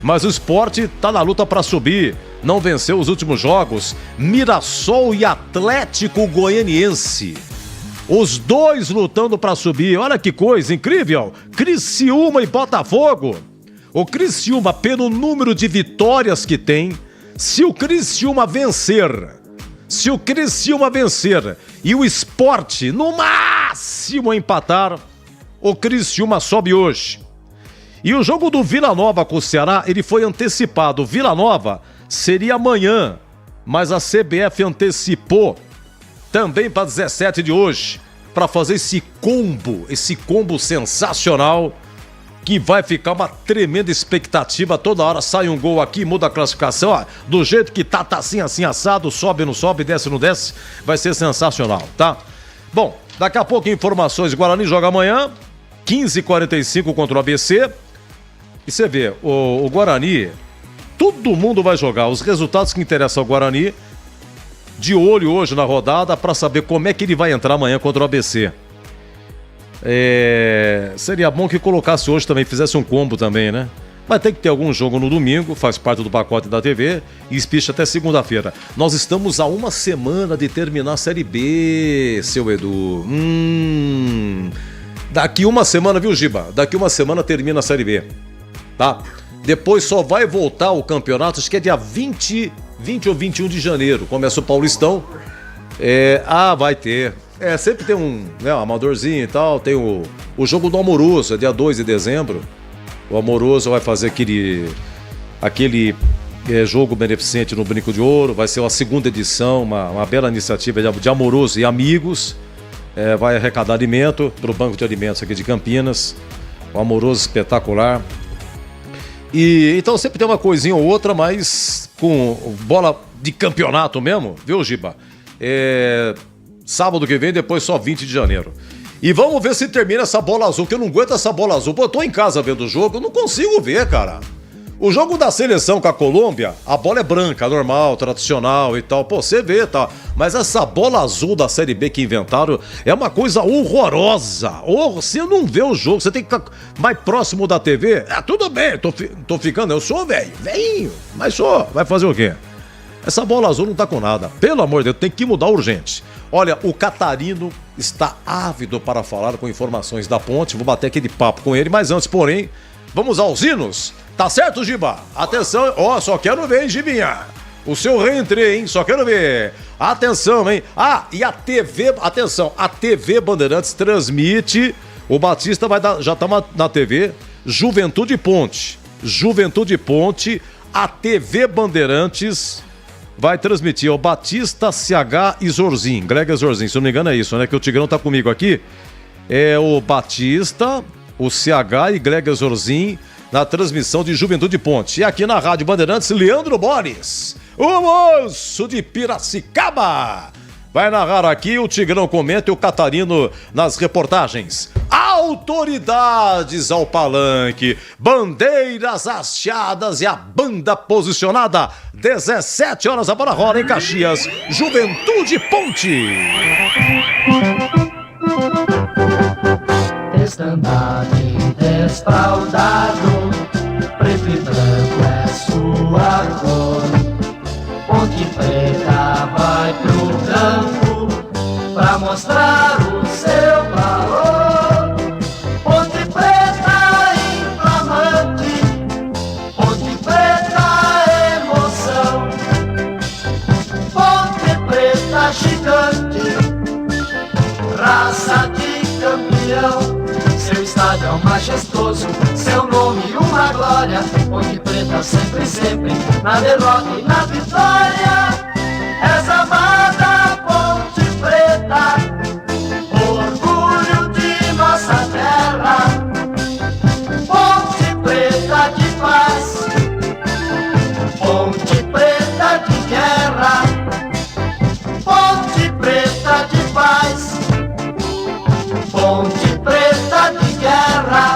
Mas o Sport tá na luta para subir, não venceu os últimos jogos. Mirassol e Atlético Goianiense, os dois lutando para subir. Olha que coisa incrível. Criciúma e Botafogo. O Criciúma, pelo número de vitórias que tem, se o Criciúma vencer e o Sport no máximo empatar, o Criciúma sobe hoje. E o jogo do Vila Nova com o Ceará, ele foi antecipado. O Vila Nova seria amanhã, mas a CBF antecipou também para 17 de hoje, para fazer esse combo sensacional, que vai ficar uma tremenda expectativa. Toda hora sai um gol aqui, muda a classificação, ó, do jeito que tá assim assado, sobe, não sobe, desce, não desce, vai ser sensacional, tá? Bom, daqui a pouco informações, Guarani joga amanhã, 15h45 contra o ABC. E você vê, o Guarani, todo mundo vai jogar. Os resultados que interessam ao Guarani, de olho hoje na rodada, para saber como é que ele vai entrar amanhã contra o ABC. Seria bom que colocasse hoje também, fizesse um combo também, né? Vai ter que ter algum jogo no domingo, faz parte do pacote da TV, e espicha até segunda-feira. Nós estamos a uma semana de terminar a Série B, seu Edu. Daqui uma semana, viu, Giba? Daqui uma semana termina a Série B. Tá? Depois só vai voltar o campeonato, acho que é dia 20 ou 21 de janeiro. Começa o Paulistão. Vai ter. Sempre tem um amadorzinho e tal. Tem o jogo do Amoroso, é dia 2 de dezembro. O Amoroso vai fazer aquele jogo beneficente no Brinco de Ouro. Vai ser a segunda edição, uma bela iniciativa de Amoroso e amigos. Vai arrecadar alimento para o Banco de Alimentos aqui de Campinas. O Amoroso espetacular. E então sempre tem uma coisinha ou outra, mas com bola de campeonato mesmo, viu, Giba? Sábado que vem, depois só 20 de janeiro. E vamos ver se termina essa bola azul, que eu não aguento essa bola azul. Pô, eu tô em casa vendo o jogo, eu não consigo ver, cara. O jogo da seleção com a Colômbia, a bola é branca, normal, tradicional e tal. Pô, você vê, tá? Mas essa bola azul da Série B que inventaram é uma coisa horrorosa. Você não vê o jogo, você tem que ficar mais próximo da TV. Tudo bem, tô ficando, eu sou velhinho, mas sou. Vai fazer o quê? Essa bola azul não tá com nada. Pelo amor de Deus, tem que mudar urgente. Olha, o Catarino está ávido para falar com informações da Ponte. Vou bater aquele papo com ele, mas antes, porém, vamos aos hinos. Tá certo, Giba? Atenção, só quero ver, hein, Gibinha? O seu reentrê, hein? Só quero ver. Atenção, hein? E a TV, atenção, a TV Bandeirantes transmite, o Batista já tá na TV, Juventude Ponte, a TV Bandeirantes vai transmitir o Batista, CH e Zorzin, Greg Zorzin, se não me engano é isso, né? Que o Tigrão tá comigo aqui. É o Batista, o CH e Greg Zorzin na transmissão de Juventude Ponte. E aqui na Rádio Bandeirantes, Leandro Borges, o moço de Piracicaba, vai narrar aqui, o Tigrão comenta e o Catarino nas reportagens. Autoridades ao palanque, bandeiras hasteadas e a banda posicionada. 17 horas a bola rola em Caxias. Juventude Ponte. Estandarte desfraldado, preto e branco é sua cor. Ponte Preta vai pro campo pra mostrar o seu valor. Ponte Preta inflamante, Ponte Preta emoção, Ponte Preta gigante, raça de campeão. Seu estádio é um majestoso, seu nome uma glória. Ponte Preta sempre, sempre, na derrota e na vitória. És amada Ponte Preta, orgulho de nossa terra. Ponte Preta de paz, Ponte Preta de guerra. Ponte Preta de paz, Ponte Preta de guerra.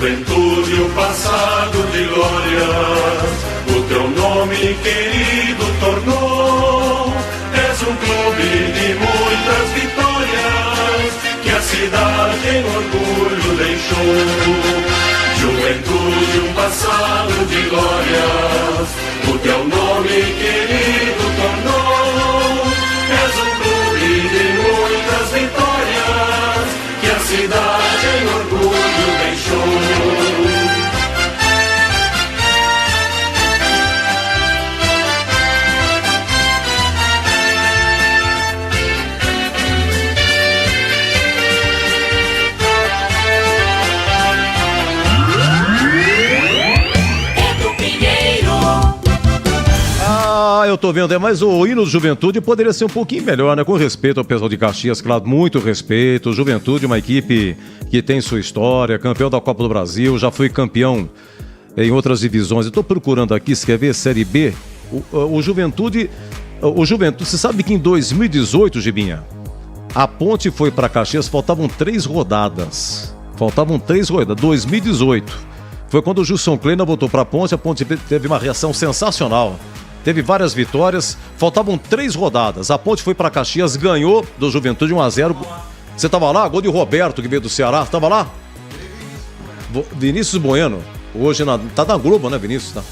Juventude, um passado de glórias, o teu nome querido tornou. És um clube de muitas vitórias, que a cidade em orgulho deixou. Juventude, um passado de glórias, o teu nome querido tornou. És um clube de muitas vitórias, que a cidade em orgulho deixou. Eu tô vendo, mas o hino do Juventude poderia ser um pouquinho melhor, né? Com respeito ao pessoal de Caxias, claro, muito respeito. O Juventude é uma equipe que tem sua história, campeão da Copa do Brasil, já foi campeão em outras divisões. Eu tô procurando aqui, se quer ver, Série B. O Juventude, você sabe que em 2018, Gibinha, a Ponte foi para Caxias, faltavam 3 rodadas. 2018. Foi quando o Gilson Kleina voltou para a Ponte teve uma reação sensacional. Teve várias vitórias, faltavam 3 rodadas. A Ponte foi para Caxias, ganhou do Juventude 1-0. Você tava lá? Gol de Roberto, que veio do Ceará. Tava lá? Vinícius Bueno. Hoje tá na Globo, né, Vinícius?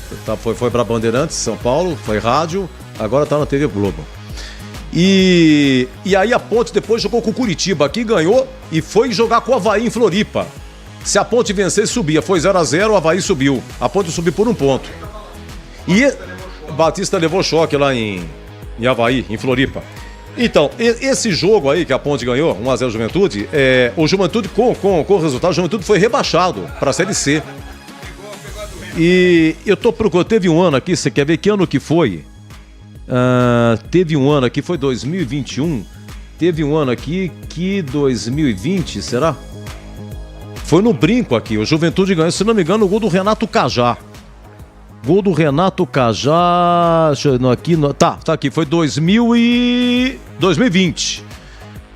Foi pra Bandeirantes, São Paulo, foi rádio, agora tá na TV Globo. E aí a Ponte depois jogou com o Curitiba aqui, ganhou e foi jogar com o Avaí em Floripa. Se a Ponte vencesse, subia. Foi 0-0, o Avaí subiu. A Ponte subiu por 1 ponto. E Batista levou choque lá em Avaí, em Floripa. Então, esse jogo aí que a Ponte ganhou, 1-0 Juventude, o Juventude, com o resultado, o Juventude foi rebaixado para a Série C. E eu tô procurando, teve um ano aqui, você quer ver que ano que foi? Teve um ano aqui, foi 2021. Teve um ano aqui que 2020, será? Foi no brinco aqui, o Juventude ganhou, se não me engano, o gol do Renato Cajá. Gol do Renato Cajá. Deixa eu ver aqui. Tá aqui. Foi 2020.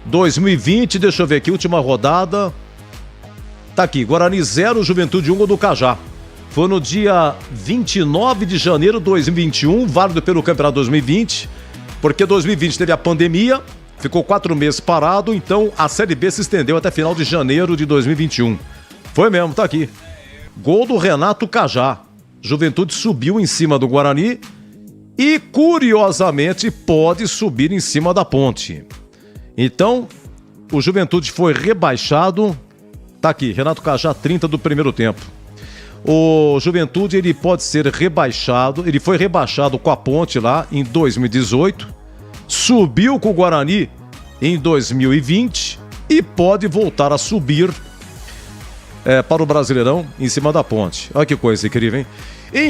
2020, deixa eu ver aqui. Última rodada. Tá aqui. Guarani 0, Juventude 1, gol do Cajá. Foi no dia 29 de janeiro de 2021, válido pelo Campeonato 2020. Porque 2020 teve a pandemia, ficou 4 meses parado. Então a Série B se estendeu até final de janeiro de 2021. Foi mesmo, tá aqui. Gol do Renato Cajá. Juventude subiu em cima do Guarani e, curiosamente, pode subir em cima da Ponte. Então, o Juventude foi rebaixado. Tá aqui, Renato Cajá, 30 do primeiro tempo. O Juventude, ele pode ser rebaixado. Ele foi rebaixado com a Ponte lá em 2018. Subiu com o Guarani em 2020 e pode voltar a subir para o Brasileirão em cima da Ponte. Olha que coisa incrível, hein?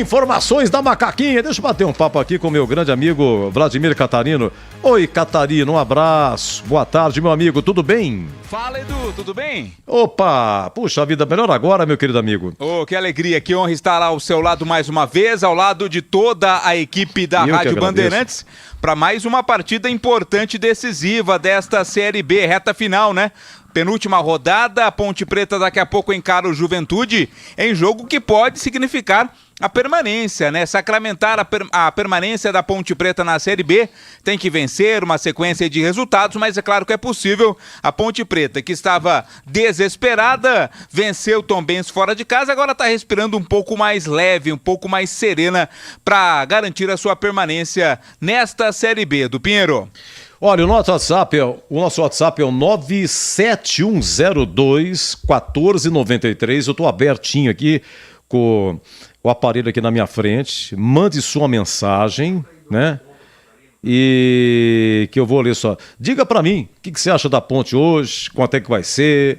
Informações da Macaquinha. Deixa eu bater um papo aqui com o meu grande amigo Vladimir Catarino. Oi, Catarino, um abraço. Boa tarde, meu amigo, tudo bem? Fala, Edu, tudo bem? Opa, puxa vida, melhor agora, meu querido amigo. Oh, que alegria, que honra estar ao seu lado mais uma vez, ao lado de toda a equipe da Rádio Bandeirantes, para mais uma partida importante e decisiva desta Série B, reta final, né? Penúltima rodada, a Ponte Preta daqui a pouco encara o Juventude em jogo que pode significar a permanência, né? Sacramentar a permanência da Ponte Preta na Série B, tem que vencer uma sequência de resultados, mas é claro que é possível. A Ponte Preta, que estava desesperada, venceu o Tombense fora de casa, agora está respirando um pouco mais leve, um pouco mais serena para garantir a sua permanência nesta Série B do Pinheiro. Olha, o nosso WhatsApp é o 97102-1493. Eu estou abertinho aqui com o aparelho aqui na minha frente. Mande sua mensagem, né? E que eu vou ler só. Diga pra mim, o que você acha da Ponte hoje? Quanto é que vai ser?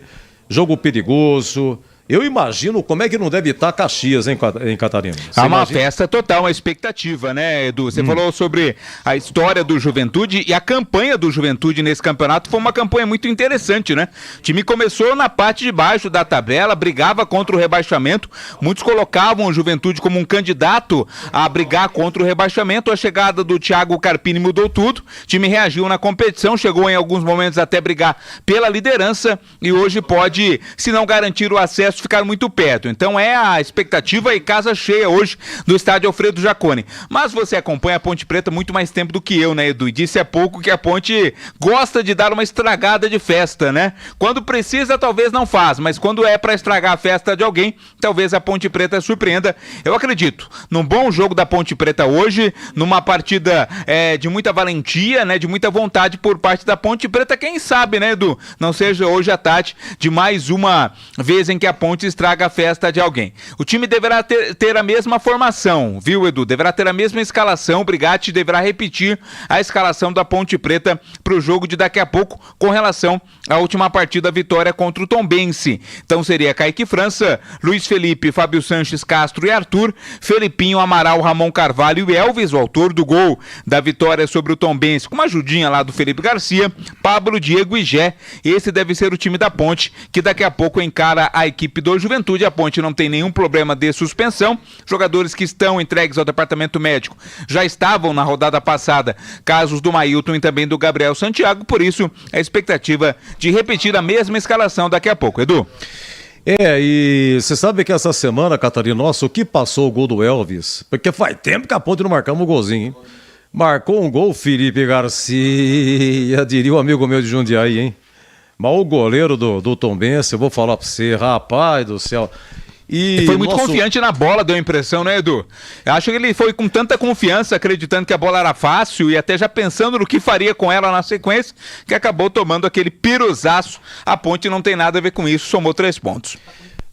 Jogo perigoso. Eu imagino como é que não deve estar Caxias, hein, Catarina? Uma festa total, uma expectativa, né, Edu? Você falou sobre a história do Juventude e a campanha do Juventude nesse campeonato foi uma campanha muito interessante, né? O time começou na parte de baixo da tabela, brigava contra o rebaixamento, muitos colocavam o Juventude como um candidato a brigar contra o rebaixamento. A chegada do Thiago Carpini mudou tudo, o time reagiu na competição, chegou em alguns momentos até brigar pela liderança e hoje pode, se não garantir o acesso, ingressos ficaram muito perto. Então a expectativa e casa cheia hoje do estádio Alfredo Jaconi. Mas você acompanha a Ponte Preta muito mais tempo do que eu, né, Edu? E disse há pouco que a Ponte gosta de dar uma estragada de festa, né? Quando precisa, talvez não faz, mas quando é para estragar a festa de alguém, talvez a Ponte Preta surpreenda. Eu acredito num bom jogo da Ponte Preta hoje, numa partida de muita valentia, né, de muita vontade por parte da Ponte Preta. Quem sabe, né, Edu? Não seja hoje a tarde de mais uma vez em que a Ponte estraga a festa de alguém. O time deverá ter a mesma formação, viu, Edu? Deverá ter a mesma escalação. O Brigatti deverá repetir a escalação da Ponte Preta para o jogo de daqui a pouco com relação à última partida, vitória contra o Tombense. Então seria Kaique França, Luiz Felipe, Fábio Sanches, Castro e Arthur, Felipinho, Amaral, Ramon Carvalho e Elvis, o autor do gol da vitória sobre o Tombense, com uma ajudinha lá do Felipe Garcia, Pablo, Diego e Gé. Esse deve ser o time da Ponte, que daqui a pouco encara a equipe do Juventude. A Ponte não tem nenhum problema de suspensão. Jogadores que estão entregues ao departamento médico já estavam na rodada passada, casos do Mailton e também do Gabriel Santiago. Por isso, a expectativa de repetir a mesma escalação daqui a pouco. Edu? E você sabe que essa semana, Catarina, nossa, o que passou o gol do Elvis? Porque faz tempo que a Ponte não marcamos um golzinho, hein? Marcou um gol Felipe Garcia, diria o amigo meu de Jundiaí, hein? Mas o goleiro do Tombense, eu vou falar pra você, rapaz do céu. E foi muito confiante na bola, deu a impressão, né, Edu? Eu acho que ele foi com tanta confiança, acreditando que a bola era fácil e até já pensando no que faria com ela na sequência, que acabou tomando aquele piruzaço. A Ponte não tem nada a ver com isso, somou 3 pontos.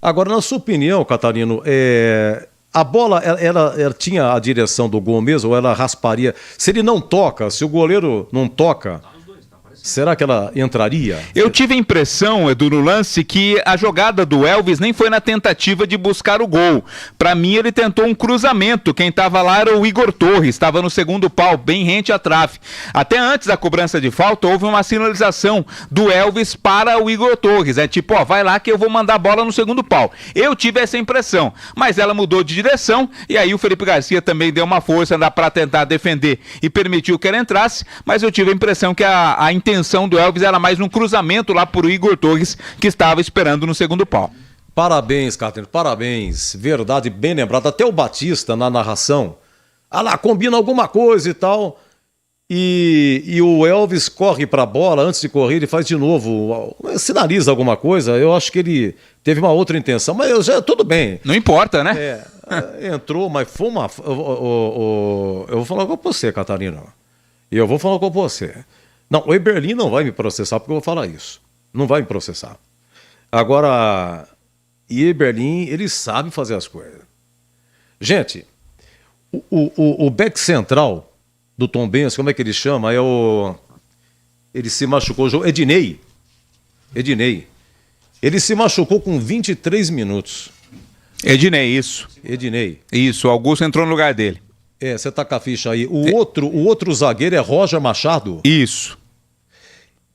Agora, na sua opinião, Catarino, a bola, ela tinha a direção do gol mesmo, ou ela rasparia? Se ele não toca, se o goleiro não toca, será que ela entraria? Eu tive a impressão, Edu, no lance, que a jogada do Elvis nem foi na tentativa de buscar o gol. Para mim, ele tentou um cruzamento. Quem estava lá era o Igor Torres, estava no segundo pau, bem rente à trave. Até antes da cobrança de falta, houve uma sinalização do Elvis para o Igor Torres. Tipo, vai lá que eu vou mandar a bola no segundo pau. Eu tive essa impressão, mas ela mudou de direção e aí o Felipe Garcia também deu uma força para tentar defender e permitiu que ela entrasse, mas eu tive a impressão que a intenção do Elvis era mais um cruzamento lá por Igor Torres, que estava esperando no segundo pau. Parabéns, Catarina, parabéns. Verdade, bem lembrado. Até o Batista, na narração, lá, combina alguma coisa e tal. E o Elvis corre para a bola, antes de correr ele faz de novo, sinaliza alguma coisa. Eu acho que ele teve uma outra intenção, mas tudo bem. Não importa, né? Entrou, mas foi uma... Eu vou falar com você, Catarina. Eu vou falar com você. Não, o Eberlin não vai me processar porque eu vou falar isso. Não vai me processar. Agora, e Eberlin, ele sabe fazer as coisas. Gente, o back central do Tombense, como é que ele chama? Ele se machucou, Ednei. Ele se machucou com 23 minutos. Ednei, isso. Ednei. Isso, o Augusto entrou no lugar dele. Você tá com a ficha aí. O outro zagueiro é Roger Machado. Isso.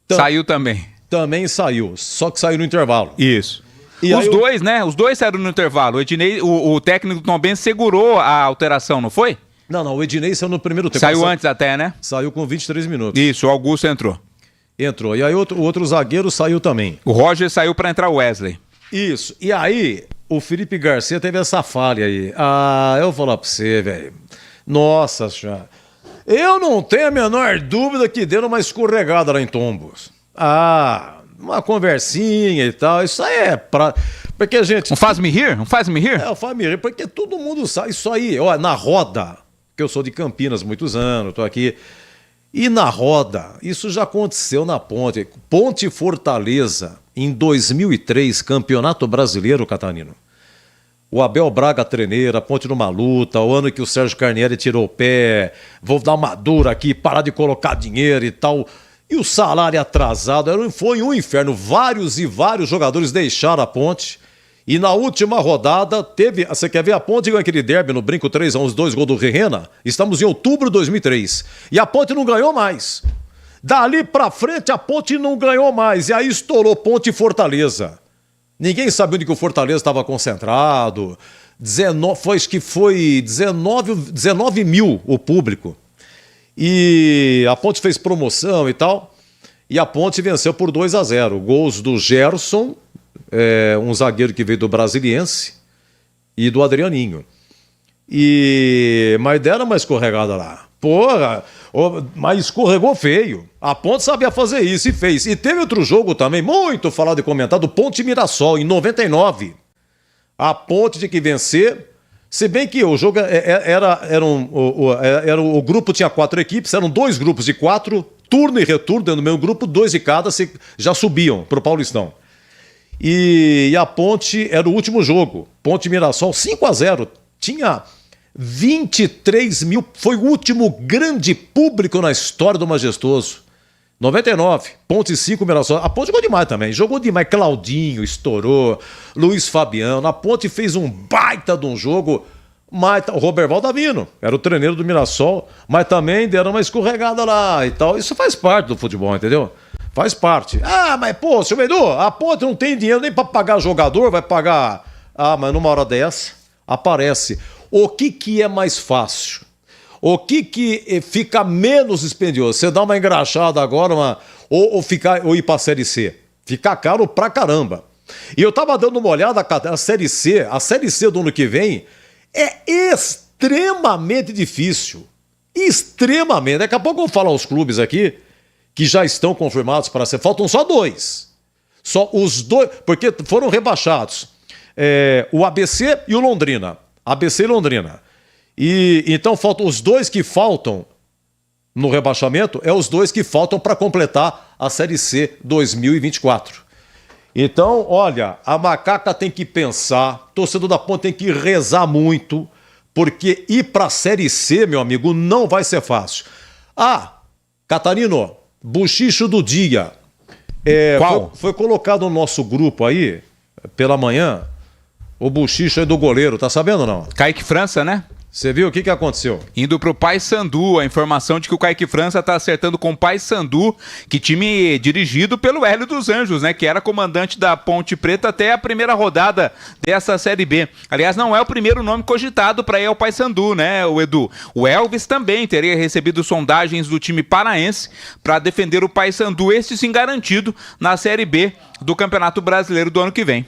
Saiu também. Também saiu, só que saiu no intervalo. Isso. E os dois, né? Os dois saíram no intervalo. O Ednei, o técnico do Tombense segurou a alteração, não foi? Não, o Ednei saiu no primeiro tempo. Saiu antes até, né? Saiu com 23 minutos. Isso, o Augusto entrou. E aí o outro zagueiro saiu também. O Roger saiu para entrar o Wesley. Isso. E aí, o Felipe Garcia teve essa falha aí. Eu vou falar pra você, velho. Nossa senhora. Eu não tenho a menor dúvida que deu uma escorregada lá em Tombos. Uma conversinha e tal. Isso aí é pra... Porque, gente... Um faz-me rir? o faz-me rir, porque todo mundo sabe. Isso aí, na roda, que eu sou de Campinas há muitos anos, tô aqui. E na roda, isso já aconteceu na Ponte. Ponte Fortaleza, em 2003, Campeonato Brasileiro, Catarino. O Abel Braga treineira, Ponte numa luta, o ano que o Sérgio Carnieri tirou o pé, vou dar uma dura aqui, parar de colocar dinheiro e tal. E o salário atrasado, foi um inferno. Vários jogadores deixaram a Ponte. E na última rodada, você quer ver a Ponte ganhar aquele derby no Brinco 3-1, os 2 gols do Rehena? Estamos em outubro de 2003. E a Ponte não ganhou mais. Dali pra frente, a Ponte não ganhou mais. E aí estourou Ponte e Fortaleza. Ninguém sabia onde que o Fortaleza estava concentrado. Acho que foi 19 mil o público. E a Ponte fez promoção e tal. E a Ponte venceu por 2-0. Gols do Gerson, um zagueiro que veio do Brasiliense e do Adrianinho. Mas deram uma escorregada lá. Porra, mas escorregou feio. A Ponte sabia fazer isso e fez. E teve outro jogo também, muito falado e comentado, Ponte Mirassol, em 99. A Ponte tinha que vencer, se bem que o jogo o grupo tinha 4 equipes, eram 2 grupos de 4, turno e retorno, dentro do mesmo grupo, 2 de cada já subiam para o Paulistão. E a Ponte era o último jogo. Ponte Mirassol, 5-0. Tinha 23 mil. Foi o último grande público na história do Majestoso. 99. Ponte 5, Mirassol. A Ponte jogou demais também. Jogou demais. Claudinho estourou. Luiz Fabiano. A Ponte fez um baita de um jogo. O Roberval Davino era o treineiro do Mirassol. Mas também deram uma escorregada lá e tal. Isso faz parte do futebol, entendeu? Faz parte. Mas pô, seu Edu, a Ponte não tem dinheiro nem para pagar jogador, vai pagar. Mas numa hora dessa, aparece. O que é mais fácil? O que fica menos dispendioso? Você dá uma engraxada agora, ou ir pra Série C? Fica caro pra caramba. E eu tava dando uma olhada, a Série C do ano que vem é extremamente difícil. Extremamente. Daqui a pouco eu vou falar os clubes aqui que já estão confirmados para ser. Faltam só 2. Só os 2, porque foram rebaixados. O ABC e o Londrina. ABC e Londrina. E então faltam os 2 que faltam no rebaixamento, os 2 que faltam para completar a Série C 2024. Então, olha, a macaca tem que pensar, torcedor da Ponte tem que rezar muito, porque ir para a Série C, meu amigo, não vai ser fácil. Catarino, buchicho do dia. Qual? Foi colocado no nosso grupo aí, pela manhã, o buchicho aí do goleiro, tá sabendo ou não? Kaique França, né? Você viu o que aconteceu? Indo pro Paysandu, a informação de que o Kaique França tá acertando com o Paysandu, que time dirigido pelo Hélio dos Anjos, né? Que era comandante da Ponte Preta até a primeira rodada dessa Série B. Aliás, não é o primeiro nome cogitado para ir ao Paysandu, né, o Edu? O Elvis também teria recebido sondagens do time paraense para defender o Paysandu, este sim garantido na Série B do Campeonato Brasileiro do ano que vem.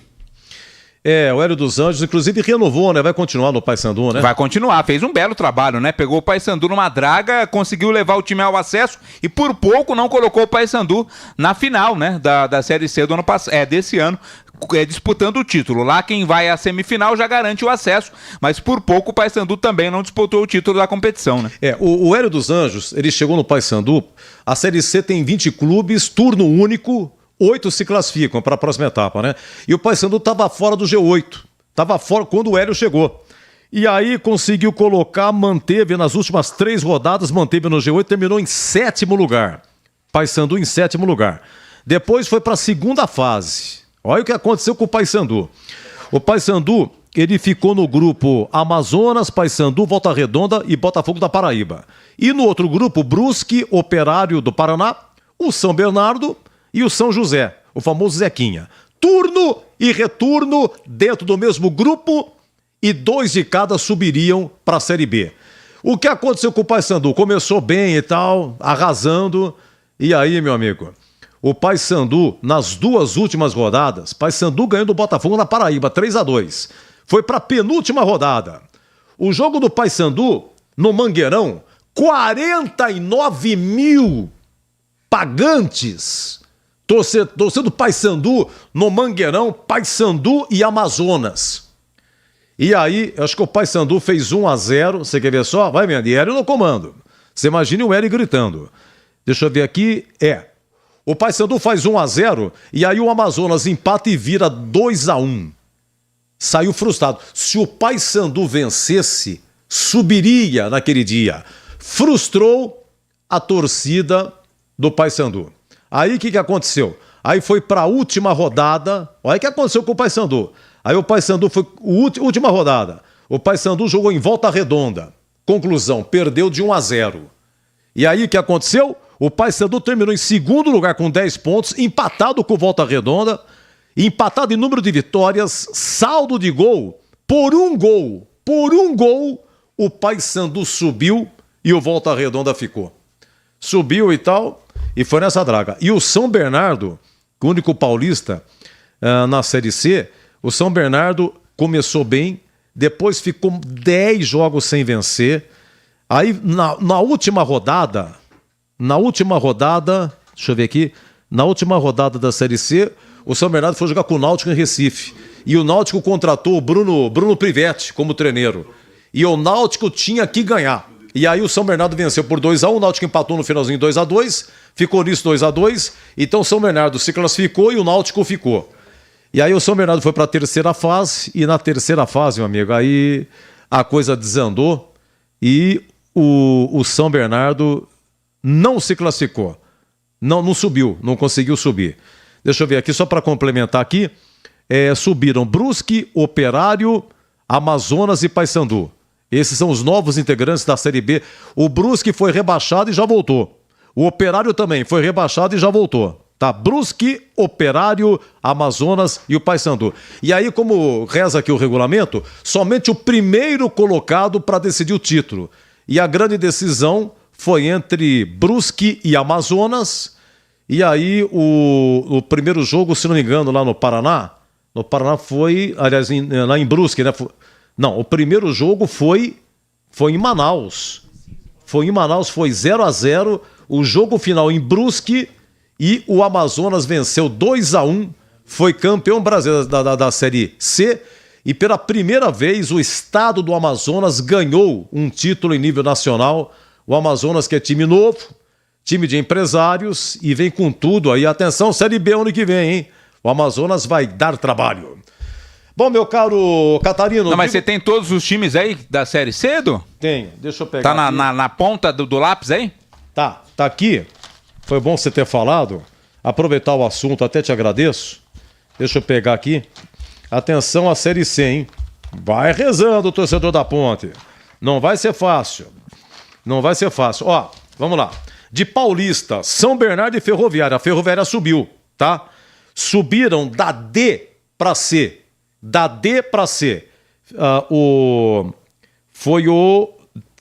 O Hélio dos Anjos, inclusive, renovou, né? Vai continuar no Paysandu, né? Vai continuar, fez um belo trabalho, né? Pegou o Paysandu numa draga, conseguiu levar o time ao acesso e por pouco não colocou o Paysandu na final, né? Da Série C do ano passado, desse ano, disputando o título. Lá quem vai à semifinal já garante o acesso, mas por pouco o Paysandu também não disputou o título da competição, né? O Hélio dos Anjos, ele chegou no Paysandu, a Série C tem 20 clubes, turno único, 8 se classificam para a próxima etapa, né? E o Paysandu estava fora do G8. Estava fora quando o Hélio chegou. E aí conseguiu manteve nas últimas 3 rodadas, manteve no G8, terminou em 7º lugar. Paysandu em 7º lugar. Depois foi para a segunda fase. Olha o que aconteceu com o Paysandu. O Paysandu, ele ficou no grupo Amazonas, Paysandu, Volta Redonda e Botafogo da Paraíba. E no outro grupo, Brusque, Operário do Paraná, o São Bernardo e o São José, o famoso Zequinha. Turno e retorno dentro do mesmo grupo e 2 de cada subiriam para a Série B. O que aconteceu com o Paysandu? Começou bem e tal, arrasando. E aí, meu amigo, o Paysandu, nas 2 últimas rodadas, Paysandu ganhou do Botafogo na Paraíba, 3-2. Foi para a penúltima rodada. O jogo do Paysandu, no Mangueirão, 49 mil pagantes. Torcendo Paysandu no Mangueirão, Paysandu e Amazonas. E aí, acho que o Paysandu fez 1-0. Você quer ver só? Vai vendo. E Hélio no comando. Você imagina o Hélio gritando. Deixa eu ver aqui. O Paysandu faz 1-0 e aí o Amazonas empata e vira 2-1. Saiu frustrado. Se o Paysandu vencesse, subiria naquele dia. Frustrou a torcida do Paysandu. Aí o que aconteceu? Aí foi para a última rodada. Olha o que aconteceu com o Paysandu. Aí o Paysandu foi última rodada. O Paysandu jogou em Volta Redonda. Conclusão, perdeu de 1-0. E aí o que aconteceu? O Paysandu terminou em 2º lugar com 10 pontos, empatado com Volta Redonda, empatado em número de vitórias, saldo de gol, por um gol, o Paysandu subiu e o Volta Redonda ficou. Subiu e tal, e foi nessa draga. E o São Bernardo, o único paulista, na Série C, o São Bernardo começou bem, depois ficou 10 jogos sem vencer. Aí, na última rodada, deixa eu ver aqui, na última rodada da Série C, o São Bernardo foi jogar com o Náutico em Recife. E o Náutico contratou o Bruno Privetti como treneiro. E o Náutico tinha que ganhar. E aí o São Bernardo venceu por 2-1, o Náutico empatou no finalzinho 2-2, ficou nisso 2-2, então o São Bernardo se classificou e o Náutico ficou. E aí o São Bernardo foi para a terceira fase, e na terceira fase, meu amigo, aí a coisa desandou e o São Bernardo não se classificou, não subiu, não conseguiu subir. Deixa eu ver aqui, só para complementar aqui, subiram Brusque, Operário, Amazonas e Paysandu. Esses são os novos integrantes da Série B. O Brusque foi rebaixado e já voltou. O Operário também foi rebaixado e já voltou. Tá? Brusque, Operário, Amazonas e o Paysandu. E aí, como reza aqui o regulamento, somente o primeiro colocado para decidir o título. E a grande decisão foi entre Brusque e Amazonas. E aí, o primeiro jogo, se não me engano, lá no Paraná foi, aliás, lá em Brusque, né? Não, o primeiro jogo foi em Manaus. Foi em Manaus, foi 0-0. O jogo final em Brusque e o Amazonas venceu 2-1. Foi campeão brasileiro da Série C. E pela primeira vez o estado do Amazonas ganhou um título em nível nacional. O Amazonas, que é time novo, time de empresários, e vem com tudo aí. Atenção, Série B ano que vem, hein? O Amazonas vai dar trabalho. Bom, meu caro Catarino... Não, mas você tem todos os times aí da Série C, Edu? Tenho, deixa eu pegar. Tá na ponta do lápis aí? Tá aqui. Foi bom você ter falado. Aproveitar o assunto, até te agradeço. Deixa eu pegar aqui. Atenção à Série C, hein? Vai rezando, torcedor da Ponte. Não vai ser fácil. Não vai ser fácil. Ó, vamos lá. De Paulista, São Bernardo e Ferroviária. A Ferroviária subiu, tá? Subiram da D para C. Da D para C.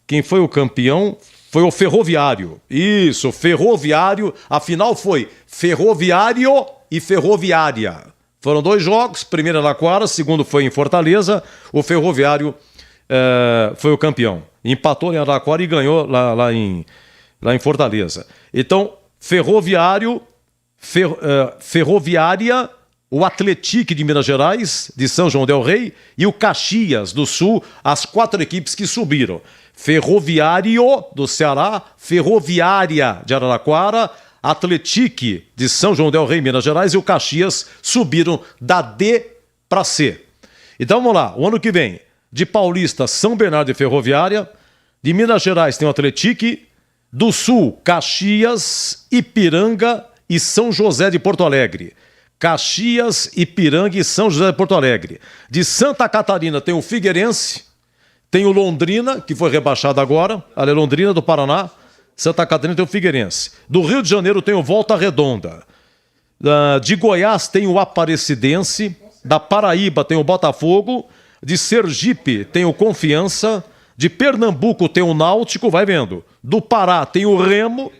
Quem foi o campeão foi o Ferroviário. Isso, Ferroviário. A final foi Ferroviário e Ferroviária. Foram 2 jogos, primeiro em Araraquara, segundo foi em Fortaleza. O Ferroviário foi o campeão. Empatou em Araraquara e ganhou lá em Fortaleza. Então, Ferroviário, Ferroviária, o Atlético de Minas Gerais, de São João del Rei, e o Caxias do Sul, as 4 equipes que subiram. Ferroviário do Ceará, Ferroviária de Araraquara, Atlético de São João del Rei, Minas Gerais, e o Caxias subiram da D para C. Então vamos lá, o ano que vem, de Paulista, São Bernardo e Ferroviária, de Minas Gerais tem o Atlético, do Sul, Caxias, Ipiranga e São José de Porto Alegre. Caxias, Ipiranga e São José de Porto Alegre. De Santa Catarina tem o Figueirense, tem o Londrina, que foi rebaixado agora, a Londrina do Paraná. Santa Catarina tem o Figueirense. Do Rio de Janeiro tem o Volta Redonda. De Goiás tem o Aparecidense. Da Paraíba tem o Botafogo. De Sergipe tem o Confiança. De Pernambuco tem o Náutico, vai vendo. Do Pará tem o Remo.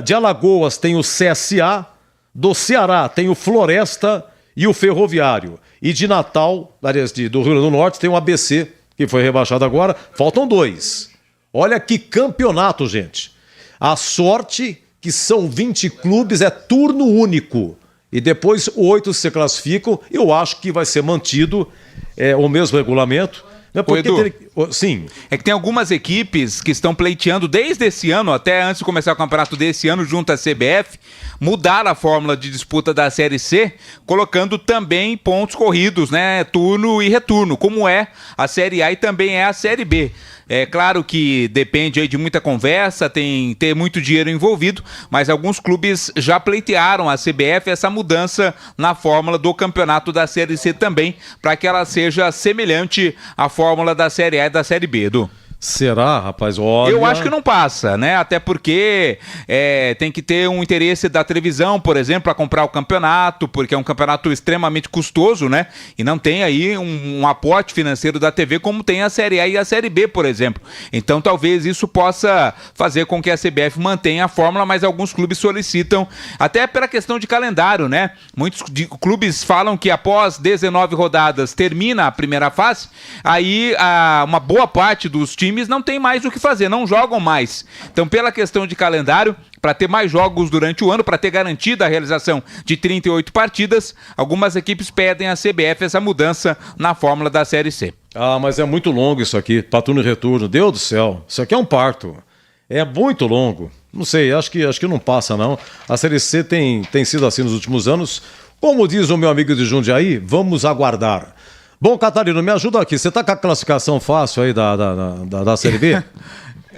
De Alagoas tem o CSA. Do Ceará tem o Floresta e o Ferroviário. E de Natal, aliás, do Rio Grande do Norte, tem o ABC, que foi rebaixado agora. Faltam 2. Olha que campeonato, gente. A sorte que são 20 clubes, é turno único. E depois 8 se classificam. Eu acho que vai ser mantido o mesmo regulamento. Porque sim. É que tem algumas equipes que estão pleiteando desde esse ano, até antes de começar o campeonato desse ano, junto à CBF, mudar a fórmula de disputa da Série C, colocando também pontos corridos, né? Turno e retorno, como é a Série A e também é a Série B. É claro que depende aí de muita conversa, tem ter muito dinheiro envolvido, mas alguns clubes já pleitearam a CBF essa mudança na fórmula do campeonato da Série C também, para que ela seja semelhante à fórmula da Série A e da Série B, Edu. Será, rapaz? Olha... Eu acho que não passa, né? Até porque tem que ter um interesse da televisão, por exemplo, para comprar o campeonato, porque é um campeonato extremamente custoso, né? E não tem aí um aporte financeiro da TV como tem a Série A e a Série B, por exemplo. Então talvez isso possa fazer com que a CBF mantenha a fórmula, mas alguns clubes solicitam, até pela questão de calendário, né? Muitos clubes falam que após 19 rodadas termina a primeira fase, aí uma boa parte dos times não tem mais o que fazer, não jogam mais. Então, pela questão de calendário, para ter mais jogos durante o ano, para ter garantida a realização de 38 partidas, algumas equipes pedem à CBF essa mudança na fórmula da Série C. Ah, mas é muito longo isso aqui, pra turno e retorno. Deus do céu, isso aqui é um parto. É muito longo. Não sei, acho que não passa, não. A Série C tem sido assim nos últimos anos. Como diz o meu amigo de Jundiaí, vamos aguardar. Bom, Catarino, me ajuda aqui. Você tá com a classificação fácil aí da Série B?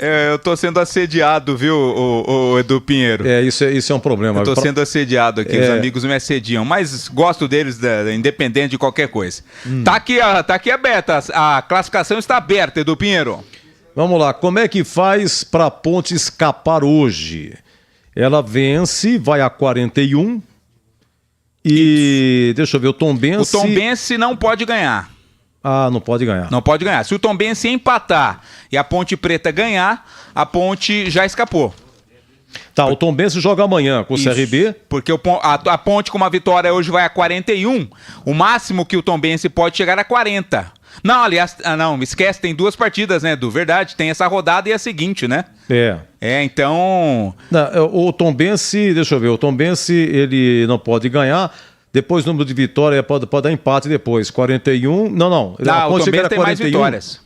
Eu tô sendo assediado, viu, o Edu Pinheiro? Isso é um problema. Eu tô sendo assediado aqui, os amigos me assediam, mas gosto deles, independente de qualquer coisa. Tá aqui aberta, a classificação está aberta, Edu Pinheiro. Vamos lá, como é que faz pra Ponte escapar hoje? Ela vence, vai a 41... E deixa eu ver, o Tombense... O Tombense não pode ganhar. Ah, não pode ganhar. Não pode ganhar. Se o Tombense empatar e a Ponte Preta ganhar, a Ponte já escapou. Tá, o Tombense joga amanhã com o CRB. Porque a Ponte com uma vitória hoje vai a 41. O máximo que o Tombense pode chegar a 40. Não, aliás, não, esquece, tem 2 partidas, né, Edu? Verdade, tem essa rodada e a seguinte, né? Então... Não, o Tombense, deixa eu ver, o Tombense, ele não pode ganhar, depois o número de vitória pode dar empate depois, 41, não. A Ponte o Tombense tem 41. Mais vitórias.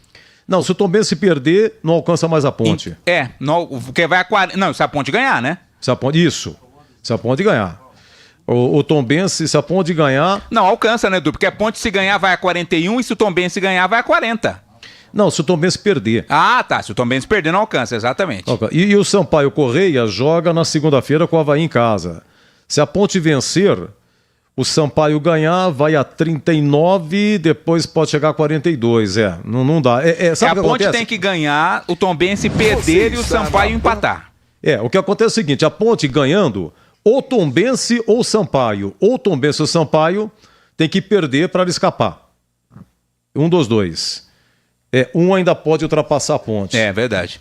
Não, se o Tombense perder, não alcança mais a Ponte. Porque vai a 40... Não, se a Ponte ganhar, né? Se a Ponte ganhar. O Tombense, se a Ponte ganhar... Não, alcança, né, Edu? Porque a Ponte se ganhar vai a 41 e se o Tombense ganhar vai a 40. Não, se o Tombense perder. Ah, tá. Se o Tombense perder, não alcança, exatamente. E o Sampaio Correia joga na segunda-feira com o Avaí em casa. Se a Ponte vencer, o Sampaio ganhar, vai a 39, depois pode chegar a 42. Não dá. Sabe a Ponte tem que ganhar, o Tombense perder e o Sampaio empatar. O que acontece é o seguinte, a Ponte ganhando... Ou Tombense ou Sampaio. Ou Tombense ou Sampaio tem que perder para ele escapar. Um dos dois. Um ainda pode ultrapassar a Ponte. É verdade.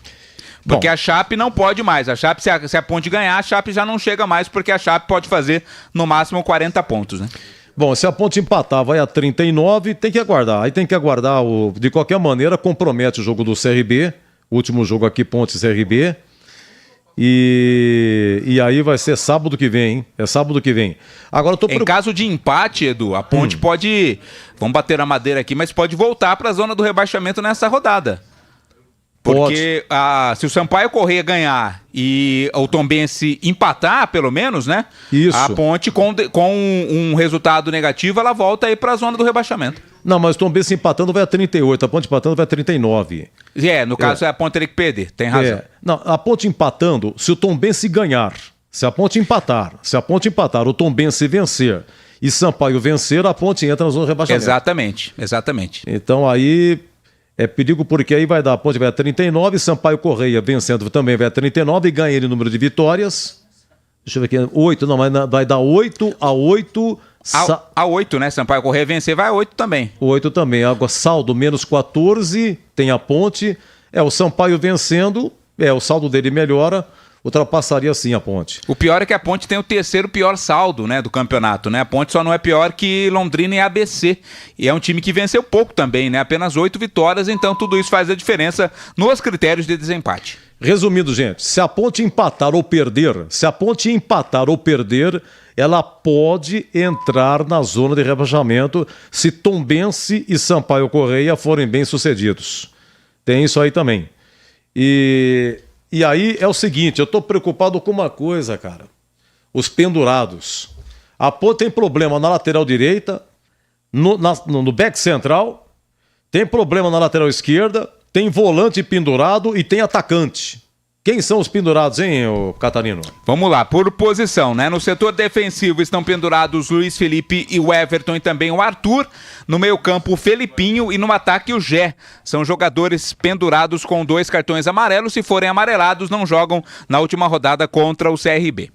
Porque a Chape não pode mais. A Chape, se a Ponte ganhar, a Chape já não chega mais, porque a Chape pode fazer no máximo 40 pontos, né? Bom, se a Ponte empatar, vai a 39, tem que aguardar. Aí tem que aguardar, de qualquer maneira, compromete o jogo do CRB. O último jogo aqui, Ponte CRB. E aí vai ser sábado que vem, hein? É sábado que vem. Agora Em caso de empate, Edu, a Ponte pode, vamos bater a madeira aqui, mas pode voltar para a zona do rebaixamento nessa rodada. Porque se o Sampaio Correia ganhar e o Tombense empatar, pelo menos, né? Isso. A Ponte, com um resultado negativo, ela volta aí para a zona do rebaixamento. Não, mas o Tombense empatando vai a 38, a Ponte empatando vai a 39. No caso a Ponte teria que perder, tem razão. Não, a Ponte empatando, se o Tombense ganhar, se a Ponte empatar, o Tombense vencer e Sampaio vencer, a Ponte entra na zona do rebaixamento. Exatamente. Então aí... É perigo porque aí vai dar, a Ponte vai a 39, Sampaio Correia vencendo também vai a 39 e ganha ele o número de vitórias. Deixa eu ver aqui, 8, não, mas vai dar 8 a 8. A 8, né? Sampaio Correia vencer vai a 8 também. 8 também. Agora, saldo menos 14, tem a Ponte. O Sampaio vencendo, o saldo dele melhora. Ultrapassaria sim a Ponte. O pior é que a Ponte tem o terceiro pior saldo, né, do campeonato, né? A Ponte só não é pior que Londrina e ABC. E é um time que venceu pouco também, né? Apenas 8 vitórias, então tudo isso faz a diferença nos critérios de desempate. Resumindo, gente, se a Ponte empatar ou perder, ela pode entrar na zona de rebaixamento se Tombense e Sampaio Correia forem bem-sucedidos. Tem isso aí também. E aí é o seguinte, eu tô preocupado com uma coisa, cara. Os pendurados. A Ponte tem problema na lateral direita, no back central, tem problema na lateral esquerda, tem volante pendurado e tem atacante. Quem são os pendurados, hein, ô Catarino? Vamos lá, por posição, né? No setor defensivo estão pendurados Luiz Felipe e o Everton e também o Arthur. No meio-campo, o Felipinho e no ataque, o Gé. São jogadores pendurados com 2 cartões amarelos. Se forem amarelados, não jogam na última rodada contra o CRB.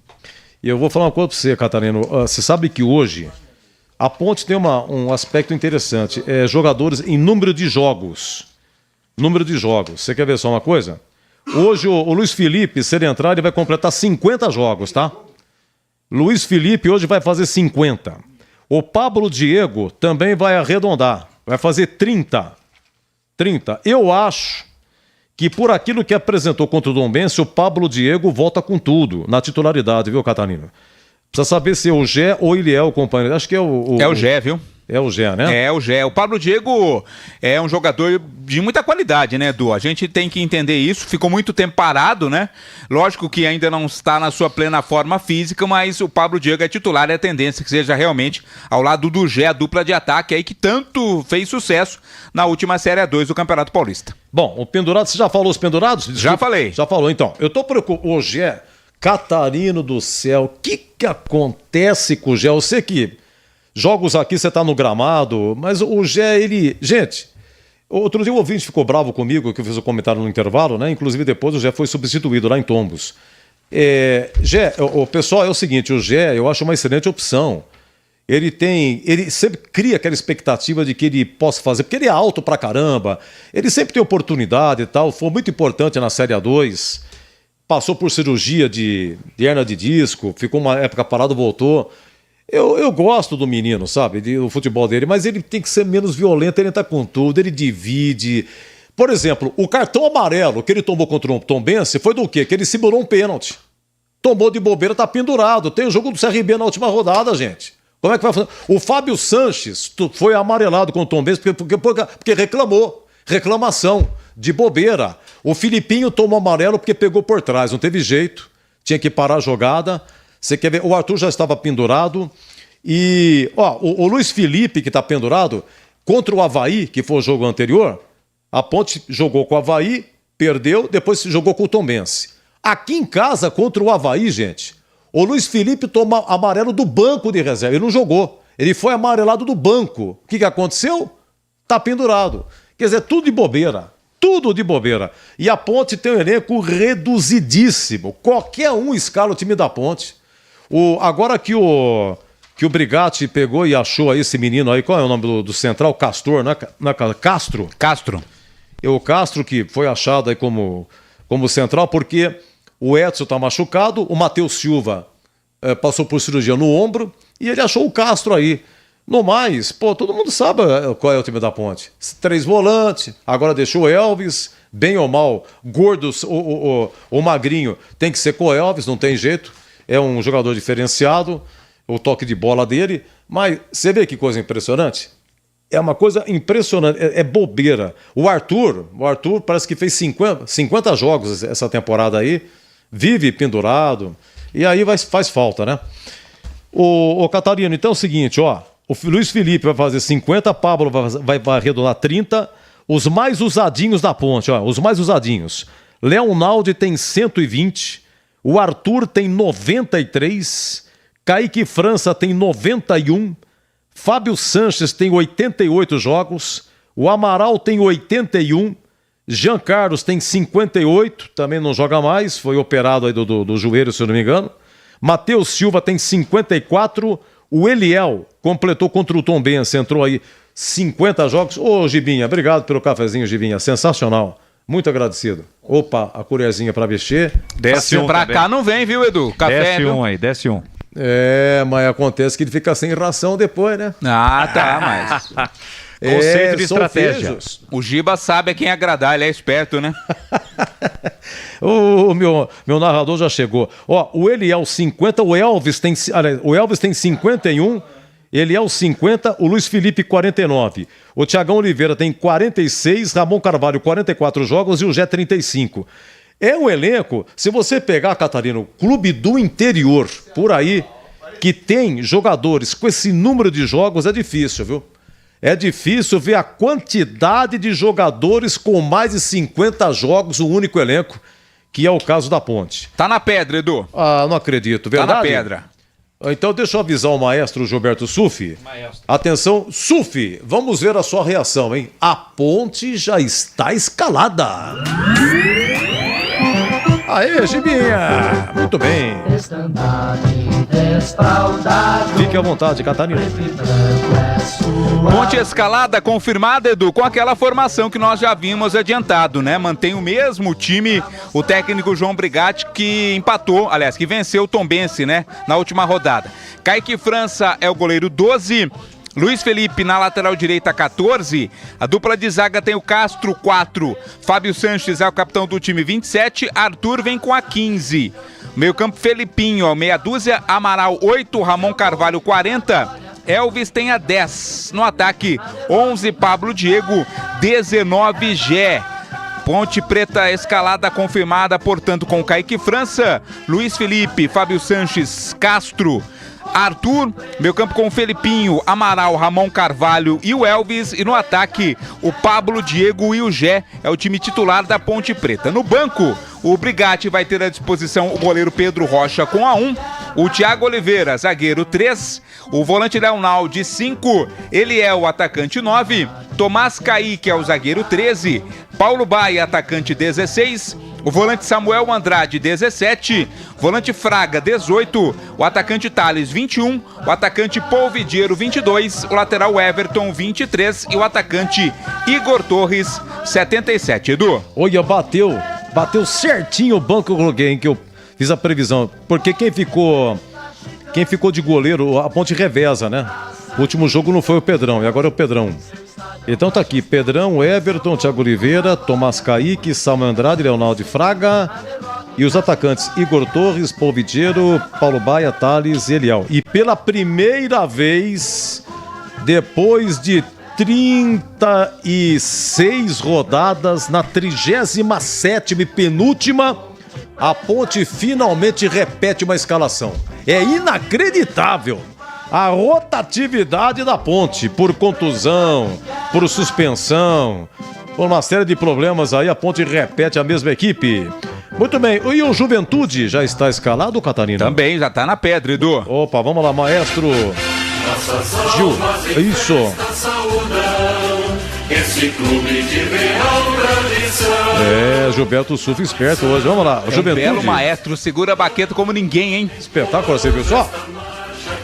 E eu vou falar uma coisa pra você, Catarino. Você sabe que hoje a Ponte tem um aspecto interessante. Jogadores em número de jogos. Número de jogos. Você quer ver só uma coisa? Hoje o Luiz Felipe, se ele entrar, ele vai completar 50 jogos, tá? Luiz Felipe hoje vai fazer 50. O Pablo Diego também vai arredondar. Vai fazer 30. Eu acho que por aquilo que apresentou contra o Tombense, o Pablo Diego volta com tudo, na titularidade, viu, Catarino? Precisa saber se é o Gé ou ele é o companheiro. Acho que é o... É o Gé, viu? É o Gé, né? É o Gé. O Pablo Diego é um jogador de muita qualidade, né, Edu? A gente tem que entender isso. Ficou muito tempo parado, né? Lógico que ainda não está na sua plena forma física, mas o Pablo Diego é titular e a tendência que seja realmente ao lado do Gé, a dupla de ataque aí que tanto fez sucesso na última Série A2 do Campeonato Paulista. Bom, o pendurado, você já falou os pendurados? Desculpa. Já falei. Já falou, então. Eu tô preocupado. O Gé, Catarino do céu, o que acontece com o Gé? Eu sei que jogos aqui você tá no gramado, mas o Gé, ele... Gente, outro dia o ouvinte ficou bravo comigo, que eu fiz o comentário no intervalo, né? Inclusive depois o Gé foi substituído lá em Tombos. Gé, o pessoal, é o seguinte, o Gé eu acho uma excelente opção. Ele sempre cria aquela expectativa de que ele possa fazer, porque ele é alto pra caramba, ele sempre tem oportunidade e tal, foi muito importante na Série A2, passou por cirurgia de hernia de disco, ficou uma época parado, voltou. Eu gosto do menino, sabe, do futebol dele, mas ele tem que ser menos violento, ele tá com tudo, ele divide. Por exemplo, o cartão amarelo que ele tomou contra o Tombense foi do quê? Que ele simulou um pênalti. Tomou de bobeira, tá pendurado. Tem o jogo do CRB na última rodada, gente. Como é que vai fazer? O Fábio Sanches foi amarelado com o Tombense porque reclamou. Reclamação de bobeira. O Filipinho tomou amarelo porque pegou por trás, não teve jeito. Tinha que parar a jogada. Você quer ver? O Arthur já estava pendurado. E o Luiz Felipe, que está pendurado, contra o Avaí, que foi o jogo anterior, a Ponte jogou com o Avaí, perdeu, depois jogou com o Tombense. Aqui em casa, contra o Avaí, gente, o Luiz Felipe tomou amarelo do banco de reserva. Ele não jogou. Ele foi amarelado do banco. O que aconteceu? Tá pendurado. Quer dizer, tudo de bobeira. Tudo de bobeira. E a Ponte tem um elenco reduzidíssimo. Qualquer um escala o time da Ponte. Agora que o Brigatti pegou e achou aí esse menino aí, qual é o nome do central? Castor, né? Castro? Castro. O Castro que foi achado aí como central, porque o Edson tá machucado, o Matheus Silva passou por cirurgia no ombro e ele achou o Castro aí. No mais, todo mundo sabe qual é o time da Ponte. 3 volantes, agora deixou o Elvis, bem ou mal, gordo, o magrinho tem que ser com o Elvis, não tem jeito. É um jogador diferenciado, o toque de bola dele, mas você vê que coisa impressionante? É uma coisa impressionante, é bobeira. O Arthur parece que fez 50 jogos essa temporada aí, vive pendurado, e aí faz falta, né? O Catarino, então é o seguinte, o Luiz Felipe vai fazer 50, Pablo vai arredondar 30, os mais usadinhos da Ponte, os mais usadinhos. Leonaldi tem 120, o Arthur tem 93, Kaique França tem 91, Fábio Sanches tem 88 jogos, o Amaral tem 81, Jean Carlos tem 58, também não joga mais, foi operado aí do joelho, se eu não me engano. Matheus Silva tem 54, o Eliel completou contra o Tombense, entrou aí 50 jogos. Ô, Gibinha, obrigado pelo cafezinho, Gibinha, sensacional. Muito agradecido. Opa, a colherzinha pra mexer. Desce um pra cá não vem, viu, Edu? Café, desce um aí, desce um. Mas acontece que ele fica sem ração depois, né? Ah, tá, mas... Conceito de estratégia. Feios. O Giba sabe a quem agradar, ele é esperto, né? O meu narrador já chegou. O Eliel 50, o Elvis tem 51, Eliel 50, o Luiz Felipe 49. O Thiagão Oliveira tem 46, Ramon Carvalho 44 jogos e o Gé 35. É um elenco, se você pegar, Catarino, clube do interior, por aí, que tem jogadores com esse número de jogos, é difícil, viu? É difícil ver a quantidade de jogadores com mais de 50 jogos, um único elenco, que é o caso da Ponte. Tá na pedra, Edu. Ah, não acredito, verdade? Tá na pedra. Então deixa eu avisar o maestro Gilberto Sufi. Atenção, Sufi, vamos ver a sua reação, hein? A Ponte já está escalada. Aê, Gibinha! Muito bem. Fique à vontade, Catarina. Ponte escalada confirmada, Edu, com aquela formação que nós já vimos adiantado, né? Mantém o mesmo time, o técnico João Brigatti, que empatou, aliás, que venceu o Tombense, né? Na última rodada. Kaique França é o goleiro 12, Luiz Felipe na lateral direita 14, a dupla de zaga tem o Castro 4, Fábio Sanches é o capitão do time 27, Arthur vem com a 15. Meio campo Felipinho, meia dúzia, Amaral 8, Ramon Carvalho 40, Elvis tem a 10. No ataque 11, Pablo Diego, 19, Gé. Ponte Preta escalada confirmada, portanto, com Kaique França, Luiz Felipe, Fábio Sanches, Castro, Arthur, meio campo com o Felipinho, Amaral, Ramon Carvalho e o Elvis. E no ataque, o Pablo, Diego e o Gé. É o time titular da Ponte Preta. No banco, o Brigatti vai ter à disposição o goleiro Pedro Rocha com a 1, o Thiago Oliveira, zagueiro 3, o volante Leonaldi 5, ele é o atacante 9, Tomás Kaique é o zagueiro 13, Paulo Baia, atacante 16, o volante Samuel Andrade 17, volante Fraga 18, o atacante Thales 21, o atacante Polvidiero 22, o lateral Everton 23 e o atacante Igor Torres 77. Edu. Olha, bateu certinho o banco que eu coloquei, hein, que eu fiz a previsão, porque quem ficou de goleiro, a Ponte reveza, né? O último jogo não foi o Pedrão, e agora é o Pedrão. Então tá aqui, Pedrão, Everton, Thiago Oliveira, Tomás Kaique, Samuel Andrade, Leonardo Fraga e os atacantes Igor Torres, Polvidiero, Paulo Baia, Thales e Eliel. E pela primeira vez, depois de 36 rodadas, na 37ª e penúltima, a Ponte finalmente repete uma escalação. É inacreditável a rotatividade da Ponte, por contusão, por suspensão, por uma série de problemas aí, a Ponte repete a mesma equipe. Muito bem, e o Juventude já está escalado, Catarina? Também, já está na pedra, Edu. Opa, vamos lá, maestro Gil, isso. Esse clube de real tradição. Gilberto Sufi esperto hoje, vamos lá. Juventude. Um belo maestro, segura a baqueta como ninguém, hein? Espetáculo, você viu só?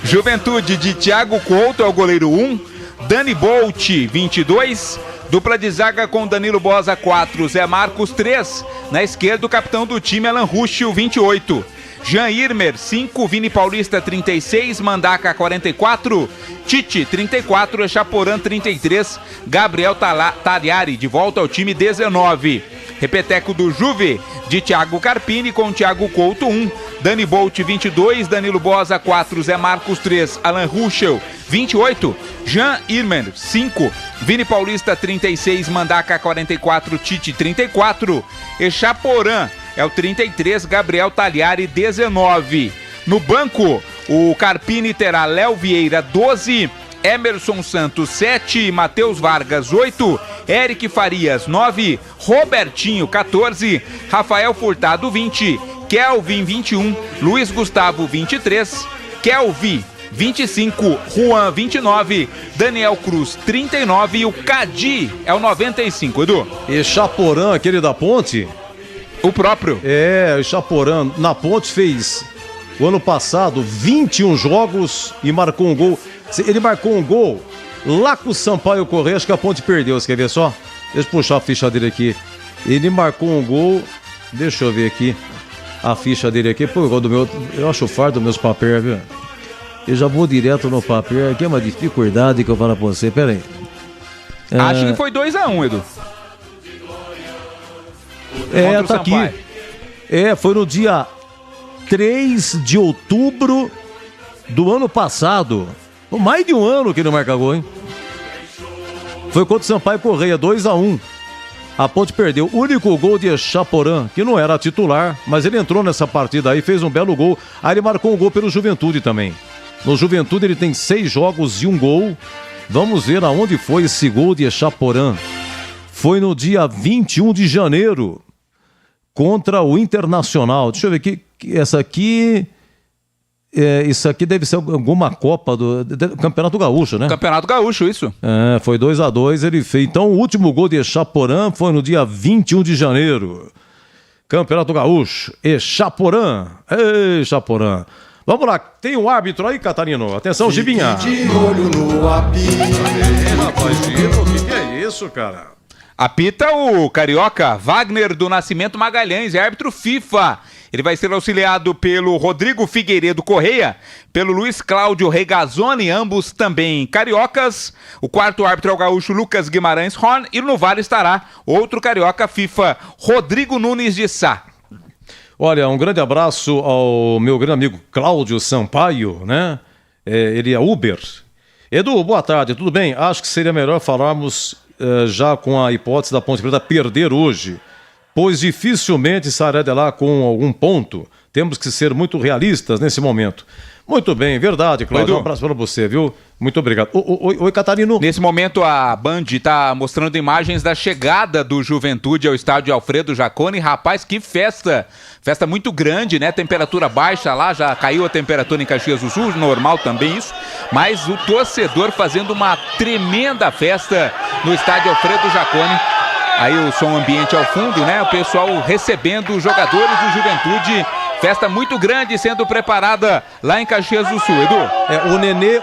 Juventude de Thiago Couto é o goleiro 1, Dani Bolt 22, dupla de zaga com Danilo Bosa 4, Zé Marcos 3, na esquerda o capitão do time Alan Ruschel 28, Jean Irmer 5, Vini Paulista 36, Mandaca 44, Tite 34, Echaporã 33, Gabriel Tagliari de volta ao time 19. Repeteco do Juve, de Thiago Carpini com Thiago Couto 1, Dani Bolt 22, Danilo Bosa 4, Zé Marcos 3, Alan Ruschel 28, Jean Irmer 5, Vini Paulista 36, Mandaca 44, Tite 34, Echaporã é o 33, Gabriel Tagliari 19. No banco, o Carpini terá Léo Vieira 12, Emerson Santos 7, Matheus Vargas 8, Eric Farias 9, Robertinho 14, Rafael Furtado 20, Kelvin 21, Luiz Gustavo 23, Kelvin 25, Juan 29, Daniel Cruz 39 e o Cadi é o 95, Edu. E Chaporã, aquele da Ponte? O próprio. O Chaporã na Ponte fez o ano passado 21 jogos e marcou um gol. Ele marcou um gol lá com o Sampaio Corrêa, acho que a Ponte perdeu, você quer ver só? Deixa eu puxar a ficha dele aqui. Ele marcou um gol, deixa eu ver aqui, a ficha dele aqui, pô, igual do meu, eu acho fardo dos meus papéis, viu? Eu já vou direto no papel, aqui é uma dificuldade que eu falo pra você, pera aí. Acho que foi 2-1, Edu. Tá aqui. Foi no dia 3 de outubro do ano passado. Mais de um ano que ele não marca gol, hein? Foi contra o Sampaio Corrêa, 2-1. A Ponte perdeu. O único gol de Chaporã, que não era titular, mas ele entrou nessa partida aí, fez um belo gol. Aí ele marcou um gol pelo Juventude também. No Juventude ele tem 6 jogos e 1 gol. Vamos ver aonde foi esse gol de Chaporã. Foi no dia 21 de janeiro. contra o Internacional. Deixa eu ver aqui. Essa aqui... isso aqui deve ser alguma Copa do Campeonato Gaúcho, né? Campeonato Gaúcho, isso. Foi 2-2, ele fez. Então o último gol de Echaporã foi no dia 21 de janeiro. Campeonato Gaúcho, Echaporã. Ei, Echaporã. Vamos lá, tem um árbitro aí, Catarino. Atenção, Gibinha. De olho no apito. Rapaz, o que é isso, cara? Apita o carioca Wagner do Nascimento Magalhães, é árbitro FIFA. Ele vai ser auxiliado pelo Rodrigo Figueiredo Correia, pelo Luiz Cláudio Regazzoni, ambos também cariocas. O quarto árbitro é o gaúcho Lucas Guimarães Horn e no VAR estará outro carioca FIFA, Rodrigo Nunes de Sá. Olha, um grande abraço ao meu grande amigo Cláudio Sampaio, né? Ele é Uber. Edu, boa tarde, tudo bem? Acho que seria melhor falarmos já com a hipótese da Ponte Preta perder hoje, pois dificilmente sairá de lá com algum ponto. Temos que ser muito realistas nesse momento. Muito bem, verdade, Cláudio. Um abraço para você, viu? Muito obrigado. Oi, Catarino. Nesse momento, a Band está mostrando imagens da chegada do Juventude ao estádio Alfredo Jaconi. Rapaz, que festa! Festa muito grande, né? Temperatura baixa lá, já caiu a temperatura em Caxias do Sul, normal também isso. Mas o torcedor fazendo uma tremenda festa no estádio Alfredo Jaconi. Aí o som ambiente ao fundo, né? O pessoal recebendo os jogadores do Juventude. Festa muito grande sendo preparada lá em Caxias do Sul, Edu.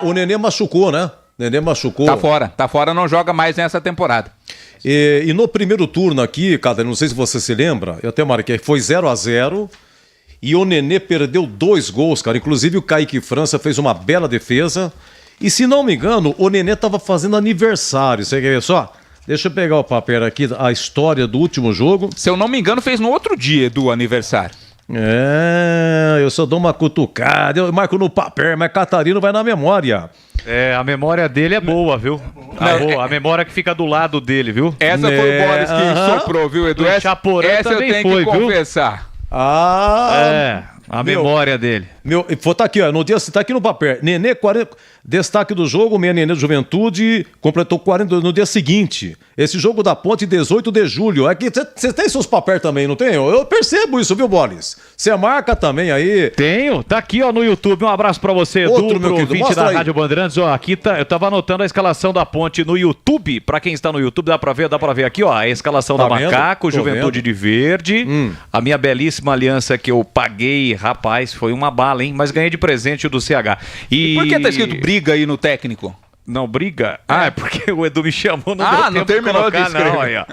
O Nenê machucou, né? Nenê machucou. Tá fora, não joga mais nessa temporada. E no primeiro turno aqui, cara, não sei se você se lembra, eu até marquei, foi 0-0 e o Nenê perdeu 2 gols, cara. Inclusive o Kaique França fez uma bela defesa. E se não me engano, o Nenê estava fazendo aniversário, você quer ver só? Deixa eu pegar o papel aqui, a história do último jogo. Se eu não me engano, fez no outro dia do aniversário. Eu só dou uma cutucada, eu marco no papel, mas Catarino vai na memória. A memória dele é boa, viu? A memória que fica do lado dele, viu? Essa foi o Boris que soprou, viu, Edu? Essa eu tenho que confessar. A memória dele. Tá aqui, ó, no dia, tá aqui no papel. Nenê, 40, destaque do jogo, meia Nenê do Juventude, completou 40 no dia seguinte. Esse jogo da Ponte, 18 de julho. Aqui, você tem seus papéis também, não tem? Eu percebo isso, viu, Boris? Você marca também aí. Tenho, tá aqui, ó, no YouTube. Um abraço pra você, Edu, outro, meu querido, ouvinte da Rádio Bandeirantes. Ó, aqui tá, eu tava anotando a escalação da Ponte no YouTube. Pra quem está no YouTube, dá pra ver aqui, ó, a escalação da Macaco, Juventude de Verde. A minha belíssima aliança que eu paguei, rapaz, foi uma bala, hein? Mas ganhei de presente o do CH. E por que tá escrito briga aí no técnico? Não, briga? É porque o Edu me chamou, não terminou de escrever. Não, aí, ó.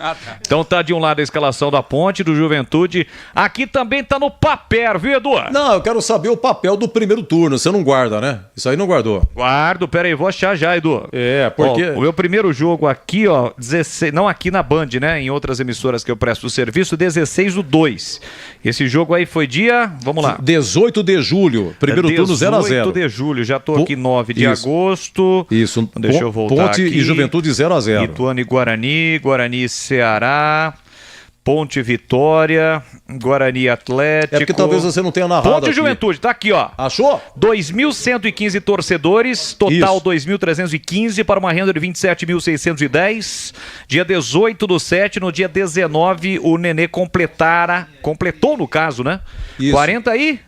Então tá de um lado a escalação da Ponte, do Juventude. Aqui também tá no papel, viu, Edu? Não, eu quero saber o papel do primeiro turno. Você não guarda, né? Isso aí não guardou. Guardo, pera aí, vou achar já, Edu. Porque... Ó, o meu primeiro jogo aqui, ó, 16... Não aqui na Band, né? Em outras emissoras que eu presto o serviço, 16/2. Esse jogo aí foi dia... Vamos lá. 18 de julho. Primeiro turno 0-0. 18 de julho, já tô aqui 9 de agosto. Isso. Deixa eu voltar Ponte aqui. E Juventude 0-0. Ituano e Guarani Ceará, Ponte Vitória, Guarani Atlético. É porque talvez você não tenha narrado Ponte e Juventude, tá aqui, ó. Achou? 2.115 torcedores, total 2.315 para uma renda de 27.610. Dia 18/7, no dia 19, o Nenê completou no caso, né? Isso.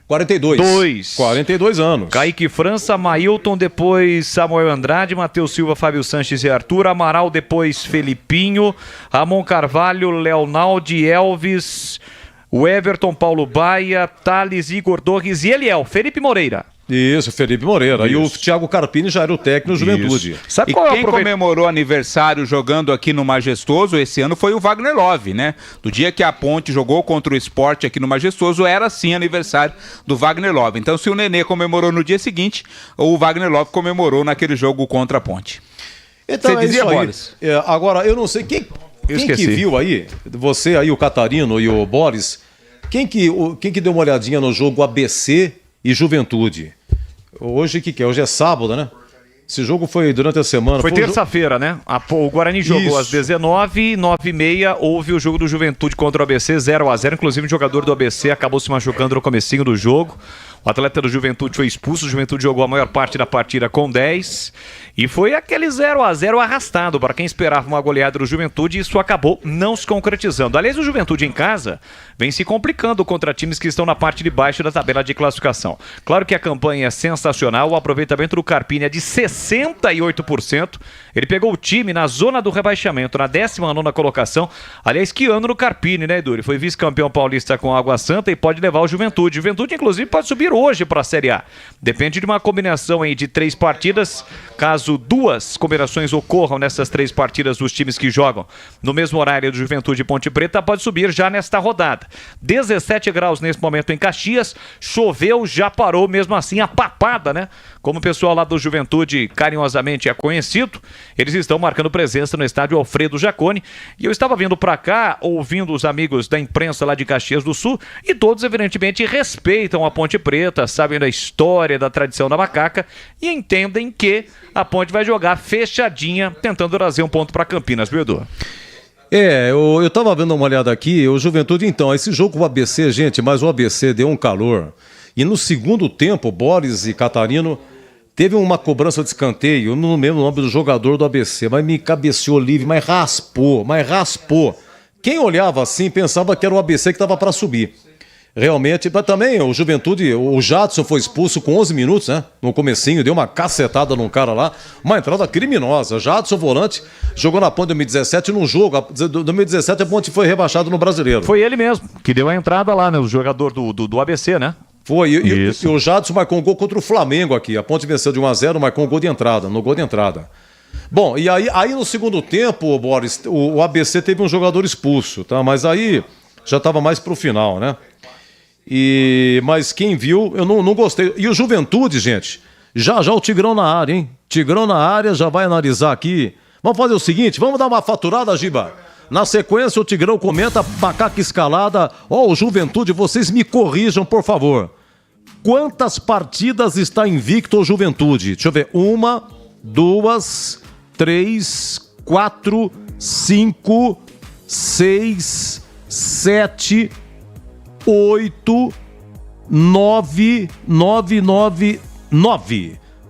42. 42 anos. Kaique França, Mailton, depois Samuel Andrade, Matheus Silva, Fábio Sanches e Arthur, Amaral, depois Felipinho, Ramon Carvalho, Leonaldi, Elvis, o Everton, Paulo Baia, Thales, Igor Torres e Eliel, Felipe Moreira. Isso, Felipe Moreira. Isso. E o Thiago Carpini já era o técnico do Juventude. Isso. Sabe qual quem comemorou aniversário jogando aqui no Majestoso esse ano foi o Wagner Love, né? Do dia que a Ponte jogou contra o Sport aqui no Majestoso, era sim aniversário do Wagner Love. Então, se o Nenê comemorou no dia seguinte, o Wagner Love comemorou naquele jogo contra a Ponte. Então, você dizia, Boris? Agora, eu não sei quem que viu aí, você aí, o Catarino e o Boris, quem que deu uma olhadinha no jogo ABC e Juventude? Hoje que é? Hoje é sábado, né? Esse jogo foi durante a semana. Foi terça-feira, né? O Guarani jogou às 19h, 9h30, houve o jogo do Juventude contra o ABC, 0-0. Inclusive o jogador do ABC acabou se machucando no comecinho do jogo. O atleta do Juventude foi expulso, o Juventude jogou a maior parte da partida com 10 e foi aquele 0-0 arrastado para quem esperava uma goleada do Juventude e isso acabou não se concretizando. Aliás, o Juventude em casa vem se complicando contra times que estão na parte de baixo da tabela de classificação. Claro que a campanha é sensacional, o aproveitamento do Carpini é de 68%. Ele pegou o time na zona do rebaixamento, na 19ª colocação. Aliás, que ano no Carpini, né, Edu? Ele foi vice-campeão paulista com Água Santa e pode levar o Juventude. Juventude, inclusive, pode subir hoje para a Série A. Depende de uma combinação aí de 3 partidas. Caso 2 combinações ocorram nessas 3 partidas dos times que jogam no mesmo horário do Juventude e Ponte Preta, pode subir já nesta rodada. 17 graus nesse momento em Caxias. Choveu, já parou mesmo assim a papada, né? Como o pessoal lá do Juventude carinhosamente é conhecido, eles estão marcando presença no estádio Alfredo Jaconi. E eu estava vindo para cá, ouvindo os amigos da imprensa lá de Caxias do Sul, e todos evidentemente respeitam a Ponte Preta, sabem da história, da tradição da macaca e entendem que a Ponte vai jogar fechadinha, tentando trazer um ponto para Campinas, viu, Edu? Eu tava dando uma olhada aqui, o Juventude, então, esse jogo com o ABC, gente, mas o ABC deu um calor. E no segundo tempo, Boris e Catarino teve uma cobrança de escanteio, eu não lembro o nome do jogador do ABC, mas me cabeceou livre, mas raspou. Quem olhava assim pensava que era o ABC que estava para subir. Realmente, mas também o Juventude, o Jadson foi expulso com 11 minutos, né? No comecinho, deu uma cacetada num cara lá, uma entrada criminosa. Jadson, volante, jogou na Ponte em 2017 num jogo. Em 2017 a Ponte foi rebaixado no Brasileiro. Foi ele mesmo, que deu a entrada lá, né? O jogador do ABC, né? Foi, e o Jadson marcou um gol contra o Flamengo aqui. A Ponte venceu de 1-0, marcou um gol de entrada, no gol de entrada. Bom, e aí no segundo tempo, Boris, o ABC teve um jogador expulso, tá? Mas aí já estava mais pro final, né? Mas quem viu, eu não gostei. E o Juventude, gente, já o Tigrão na área, hein? Tigrão na área, já vai analisar aqui. Vamos fazer o seguinte, vamos dar uma faturada, Giba. Na sequência, o Tigrão comenta, macaca escalada. O Juventude, vocês me corrijam, por favor. Quantas partidas está invicto o Juventude? Deixa eu ver. 1, 2, 3, 4, 5, 6, 7... 8, 9.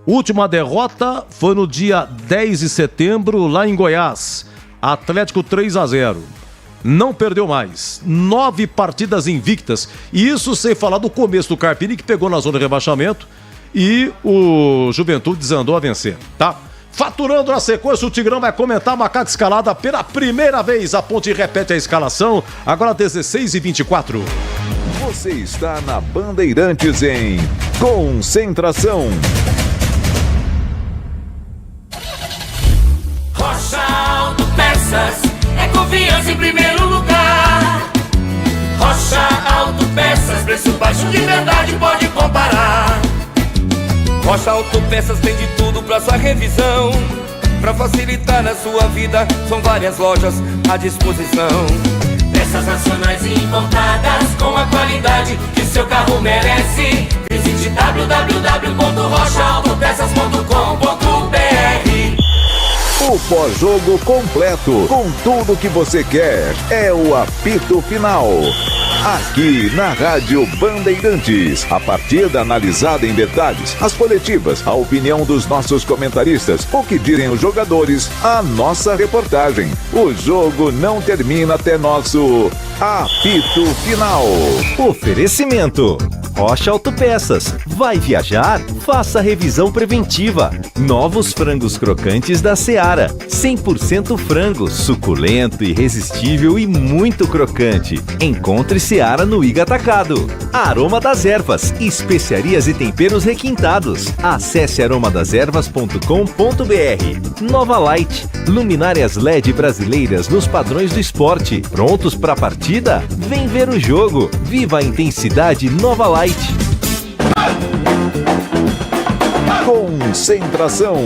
Última derrota foi no dia 10 de setembro, lá em Goiás. Atlético 3-0. Não perdeu mais. 9 partidas invictas. E isso sem falar do começo do Carpini, que pegou na zona de rebaixamento. E o Juventude desandou a vencer, tá? Faturando na sequência, o Tigrão vai comentar a macaca escalada pela primeira vez. A Ponte repete a escalação, agora 16h24. Você está na Bandeirantes em Concentração. Rocha Autopeças é confiança em primeiro lugar. Rocha Autopeças, preço baixo de verdade, pode comparar. Rocha Autopeças tem de tudo pra sua revisão. Pra facilitar na sua vida, são várias lojas à disposição. Peças nacionais e importadas com a qualidade que seu carro merece. Visite www.rochaautopeças.com.br. O pós-jogo completo, com tudo que você quer, é o apito final. Aqui na Rádio Bandeirantes, a partida analisada em detalhes, as coletivas, a opinião dos nossos comentaristas, o que dizem os jogadores, a nossa reportagem. O jogo não termina até nosso apito final. Oferecimento: Rocha Autopeças. Vai viajar? Faça revisão preventiva. Novos frangos crocantes da Seara. 100% frango, suculento, irresistível e muito crocante. Encontre Seara no Iga Atacado. Aroma das Ervas. Especiarias e temperos requintados. Acesse aromadeservas.com.br. Nova Light. Luminárias LED brasileiras nos padrões do esporte. Prontos para a partida? Vem ver o jogo. Viva a intensidade Nova Light. Concentração.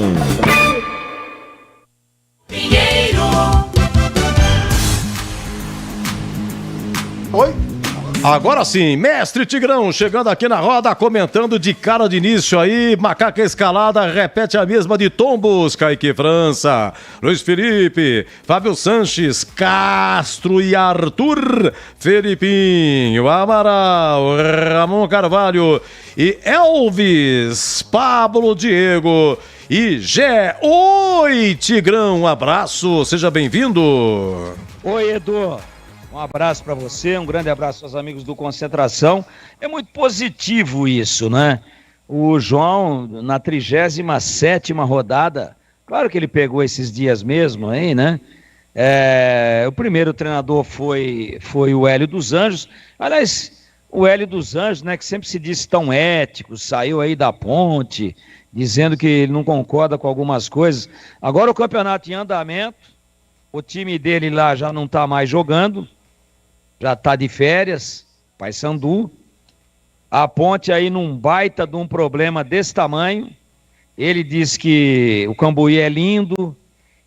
Pinheiro. Oi? Agora sim, mestre Tigrão, chegando aqui na roda, comentando de cara de início aí, Macaca Escalada, repete a mesma de Tombos, Kaique França, Luiz Felipe, Fábio Sanches, Castro e Arthur, Felipinho, Amaral, Ramon Carvalho e Elvis, Pablo Diego e Gé. Oi, Tigrão, um abraço, seja bem-vindo. Oi, Edu. Um abraço para você, um grande abraço aos amigos do Concentração. É muito positivo isso, né? O João, na 37ª rodada, claro que ele pegou esses dias mesmo aí, né? O primeiro treinador foi o Hélio dos Anjos. Aliás, o Hélio dos Anjos, né, que sempre se disse tão ético, saiu aí da ponte, dizendo que ele não concorda com algumas coisas. Agora o campeonato em andamento, o time dele lá já não está mais jogando, já está de férias, Paysandu. A Ponte aí num baita de um problema desse tamanho. Ele diz que o Cambuí é lindo,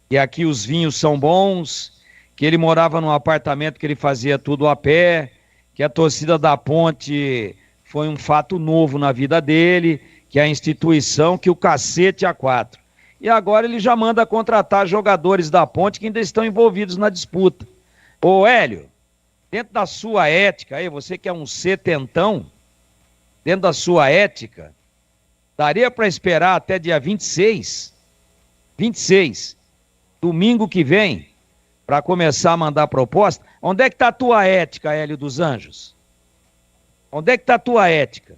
que aqui os vinhos são bons, que ele morava num apartamento que ele fazia tudo a pé, que a torcida da Ponte foi um fato novo na vida dele, que a instituição, que o cacete a quatro. E agora ele já manda contratar jogadores da Ponte que ainda estão envolvidos na disputa. Ô Hélio, dentro da sua ética aí, você que é um setentão, dentro da sua ética, daria para esperar até dia 26, domingo que vem, para começar a mandar proposta? Onde é que está a tua ética, Hélio dos Anjos? Onde é que está a tua ética?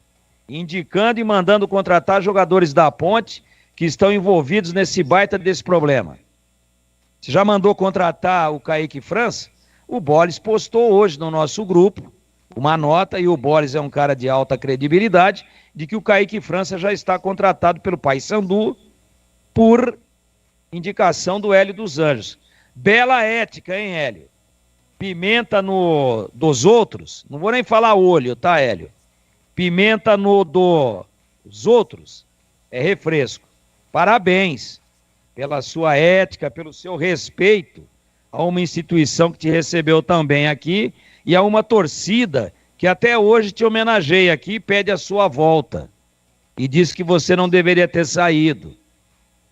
Indicando e mandando contratar jogadores da Ponte que estão envolvidos nesse baita desse problema. Você já mandou contratar o Kaique França? O Boris postou hoje no nosso grupo uma nota, e o Boris é um cara de alta credibilidade, de que o Kaique França já está contratado pelo Paysandu por indicação do Hélio dos Anjos. Bela ética, hein, Hélio? Pimenta no dos outros, não vou nem falar olho, tá, Hélio? Pimenta no dos outros é refresco. Parabéns pela sua ética, pelo seu respeito a uma instituição que te recebeu também aqui e a uma torcida que até hoje te homenageia aqui e pede a sua volta. E diz que você não deveria ter saído.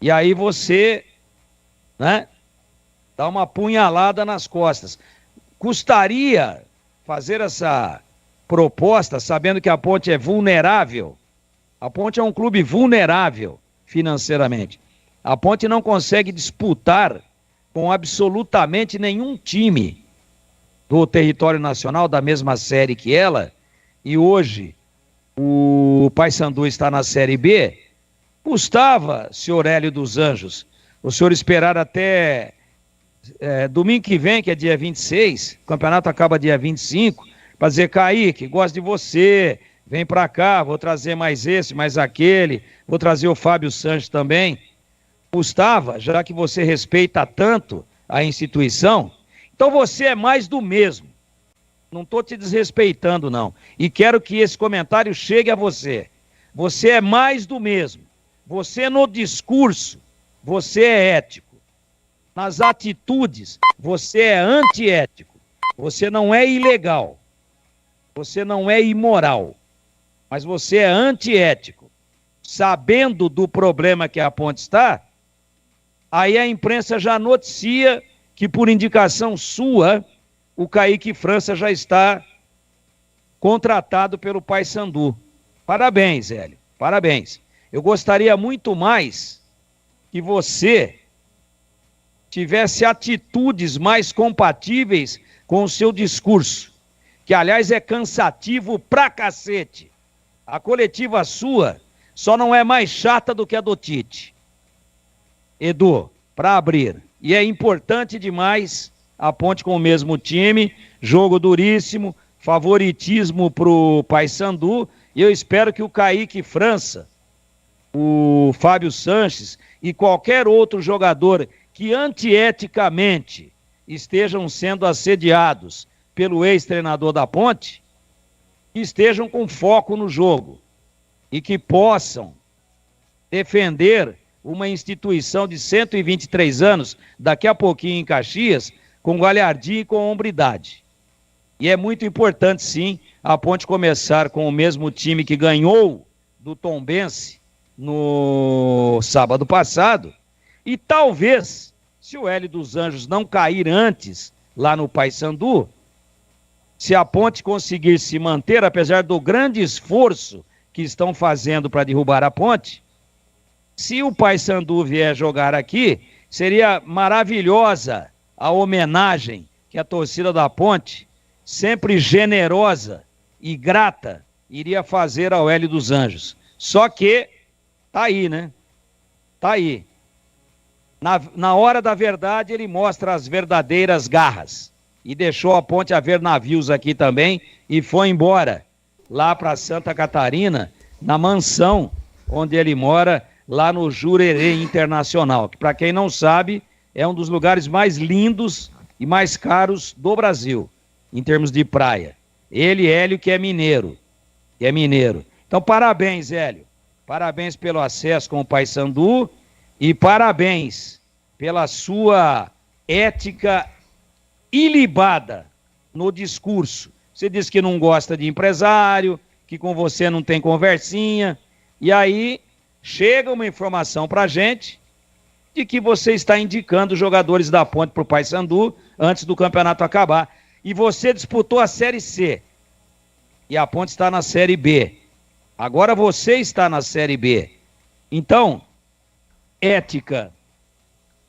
E aí você, né, dá uma punhalada nas costas. Custaria fazer essa proposta sabendo que a Ponte é vulnerável? A Ponte é um clube vulnerável financeiramente. A Ponte não consegue disputar com absolutamente nenhum time do território nacional da mesma série que ela, e hoje o Paysandu está na Série B. Custava, senhor Hélio dos Anjos, o senhor esperar até domingo que vem, que é dia 26, o campeonato acaba dia 25, para dizer: Kaique, gosto de você, vem para cá, vou trazer mais esse, mais aquele, vou trazer o Fábio Sanches também. Custava, já que você respeita tanto a instituição, então você é mais do mesmo. Não estou te desrespeitando, não. E quero que esse comentário chegue a você. Você é mais do mesmo. Você no discurso, você é ético. Nas atitudes, você é antiético. Você não é ilegal. Você não é imoral. Mas você é antiético. Sabendo do problema que a Ponte está, aí a imprensa já noticia que, por indicação sua, o Kaique França já está contratado pelo Paysandu. Parabéns, Hélio, parabéns. Eu gostaria muito mais que você tivesse atitudes mais compatíveis com o seu discurso, que, aliás, é cansativo pra cacete. A coletiva sua só não é mais chata do que a do Tite. Edu, para abrir. E é importante demais a Ponte com o mesmo time, jogo duríssimo, favoritismo pro Paysandu, e eu espero que o Kaique França, o Fábio Sanches e qualquer outro jogador que antieticamente estejam sendo assediados pelo ex-treinador da Ponte, estejam com foco no jogo e que possam defender uma instituição de 123 anos, daqui a pouquinho em Caxias, com galhardia e com hombridade. E é muito importante, sim, a Ponte começar com o mesmo time que ganhou do Tombense no sábado passado, e talvez, se o Hélio dos Anjos não cair antes lá no Paysandu, se a Ponte conseguir se manter, apesar do grande esforço que estão fazendo para derrubar a Ponte, se o Paysandu vier jogar aqui, seria maravilhosa a homenagem que a torcida da Ponte, sempre generosa e grata, iria fazer ao Hélio dos Anjos. Só que tá aí, né? Tá aí. Na hora da verdade, ele mostra as verdadeiras garras. E deixou a Ponte a ver navios aqui também e foi embora lá para Santa Catarina, na mansão onde ele mora, lá no Jurerê Internacional, que para quem não sabe, é um dos lugares mais lindos e mais caros do Brasil, em termos de praia. Ele, Hélio, que é mineiro. Então, parabéns, Hélio. Parabéns pelo acesso com o Paysandu e parabéns pela sua ética ilibada no discurso. Você diz que não gosta de empresário, que com você não tem conversinha, e aí chega uma informação pra gente de que você está indicando jogadores da Ponte pro Paysandu antes do campeonato acabar. E você disputou a Série C. E a Ponte está na Série B. Agora você está na Série B. Então, ética,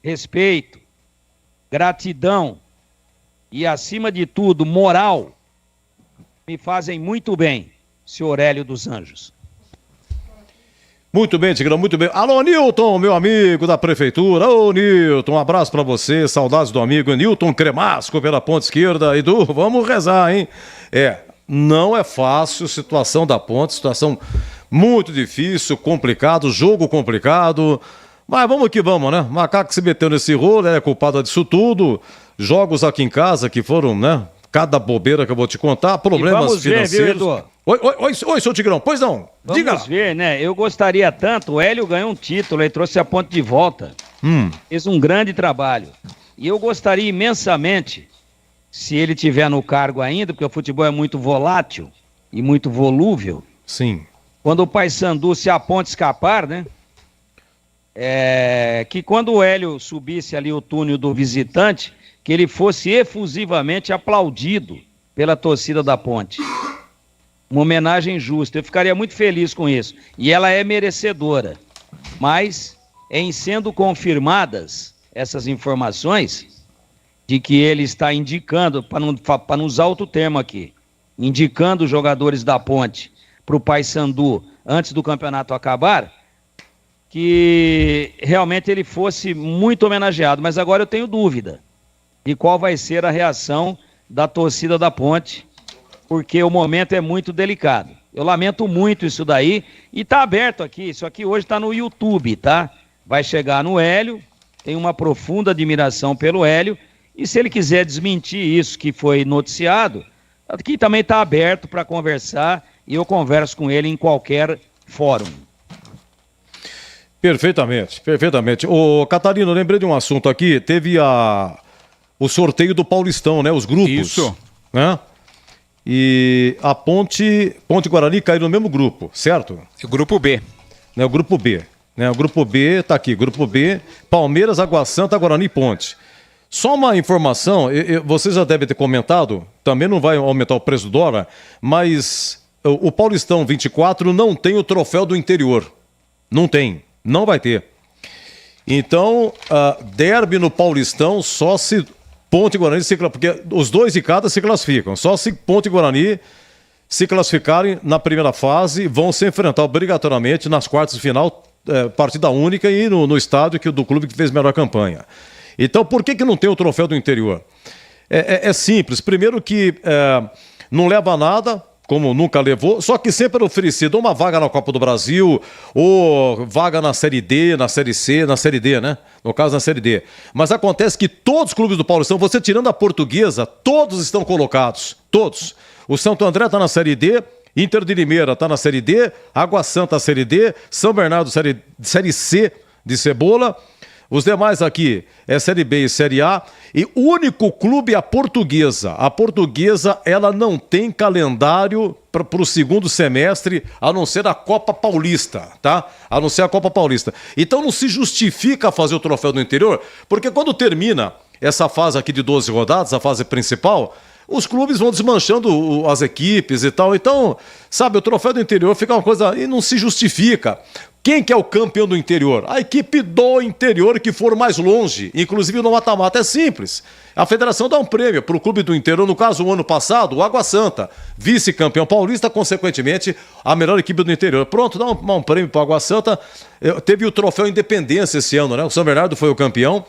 respeito, gratidão e, acima de tudo, moral, me fazem muito bem, senhor Hélio dos Anjos. Muito bem, Tigrão, muito bem. Alô, Nilton, meu amigo da prefeitura. Ô, Nilton, um abraço pra você, saudades do amigo Nilton Cremasco pela ponta esquerda. Edu, vamos rezar, hein? Não é fácil, situação da Ponte, situação muito difícil, complicado, jogo complicado. Mas vamos que vamos, né? Macaco se meteu nesse rolo, é culpado disso tudo. Jogos aqui em casa que foram, né? Cada bobeira que eu vou te contar, problemas financeiros. Oi, seu Tigrão, pois não, diga. Vamos ver, né? Eu gostaria tanto, o Hélio ganhou um título, ele trouxe a Ponte de volta. Fez um grande trabalho. E eu gostaria imensamente, se ele tiver no cargo ainda, porque o futebol é muito volátil e muito volúvel. Sim. Quando o Paysandu, se a Ponte escapar, né? Que quando o Hélio subisse ali o túnel do visitante, que ele fosse efusivamente aplaudido pela torcida da Ponte. Uma homenagem justa. Eu ficaria muito feliz com isso. E ela é merecedora. Mas, em sendo confirmadas essas informações, de que ele está indicando, para não usar outro termo aqui, indicando os jogadores da Ponte para o Paysandu antes do campeonato acabar, que realmente ele fosse muito homenageado. Mas agora eu tenho dúvida de qual vai ser a reação da torcida da Ponte, porque o momento é muito delicado. Eu lamento muito isso daí, e tá aberto aqui, isso aqui hoje tá no YouTube, tá? Vai chegar no Hélio, tem uma profunda admiração pelo Hélio, e se ele quiser desmentir isso que foi noticiado, aqui também tá aberto para conversar, e eu converso com ele em qualquer fórum. Perfeitamente, perfeitamente. Ô, Catarina, eu lembrei de um assunto aqui, teve o sorteio do Paulistão, né? Os grupos. Isso. Né? E a Ponte e Guarani caíram no mesmo grupo, certo? O grupo B. Né? O grupo B. Né? O grupo B tá aqui, grupo B, Palmeiras, Água Santa, Guarani e Ponte. Só uma informação, você já deve ter comentado, também não vai aumentar o preço do dólar, mas o Paulistão 24 não tem o troféu do interior. Não tem, não vai ter. Então, derby no Paulistão só se Ponte e Guarani porque os dois de cada se classificam. Só se Ponte e Guarani se classificarem na primeira fase, vão se enfrentar obrigatoriamente nas quartas de final, partida única e no estádio do clube que fez melhor campanha. Então, por que não tem o troféu do interior? É simples. Primeiro que não leva a nada, como nunca levou, só que sempre é oferecido uma vaga na Copa do Brasil, ou vaga na Série D, na Série C, na Série D, né? No caso, na Série D. Mas acontece que todos os clubes do Paulistão, você tirando a Portuguesa, todos estão colocados. Todos. O Santo André está na Série D, Inter de Limeira está na Série D, Água Santa Série D, São Bernardo Série C de Cebola, Os demais aqui é Série B e Série A. E o único clube é a Portuguesa. A Portuguesa, ela não tem calendário para o segundo semestre, a não ser a Copa Paulista, tá? A não ser a Copa Paulista. Então não se justifica fazer o troféu do interior, porque quando termina essa fase aqui de 12 rodadas, a fase principal, os clubes vão desmanchando as equipes e tal. Então, sabe, o troféu do interior fica uma coisa... E não se justifica. Quem que é o campeão do interior? A equipe do interior que for mais longe. Inclusive no mata-mata é simples. A federação dá um prêmio para o clube do interior. No caso, o ano passado, o Água Santa. Vice-campeão paulista, consequentemente, a melhor equipe do interior. Pronto, dá um prêmio para o Água Santa. Teve o troféu Independência esse ano, né? O São Bernardo foi o campeão.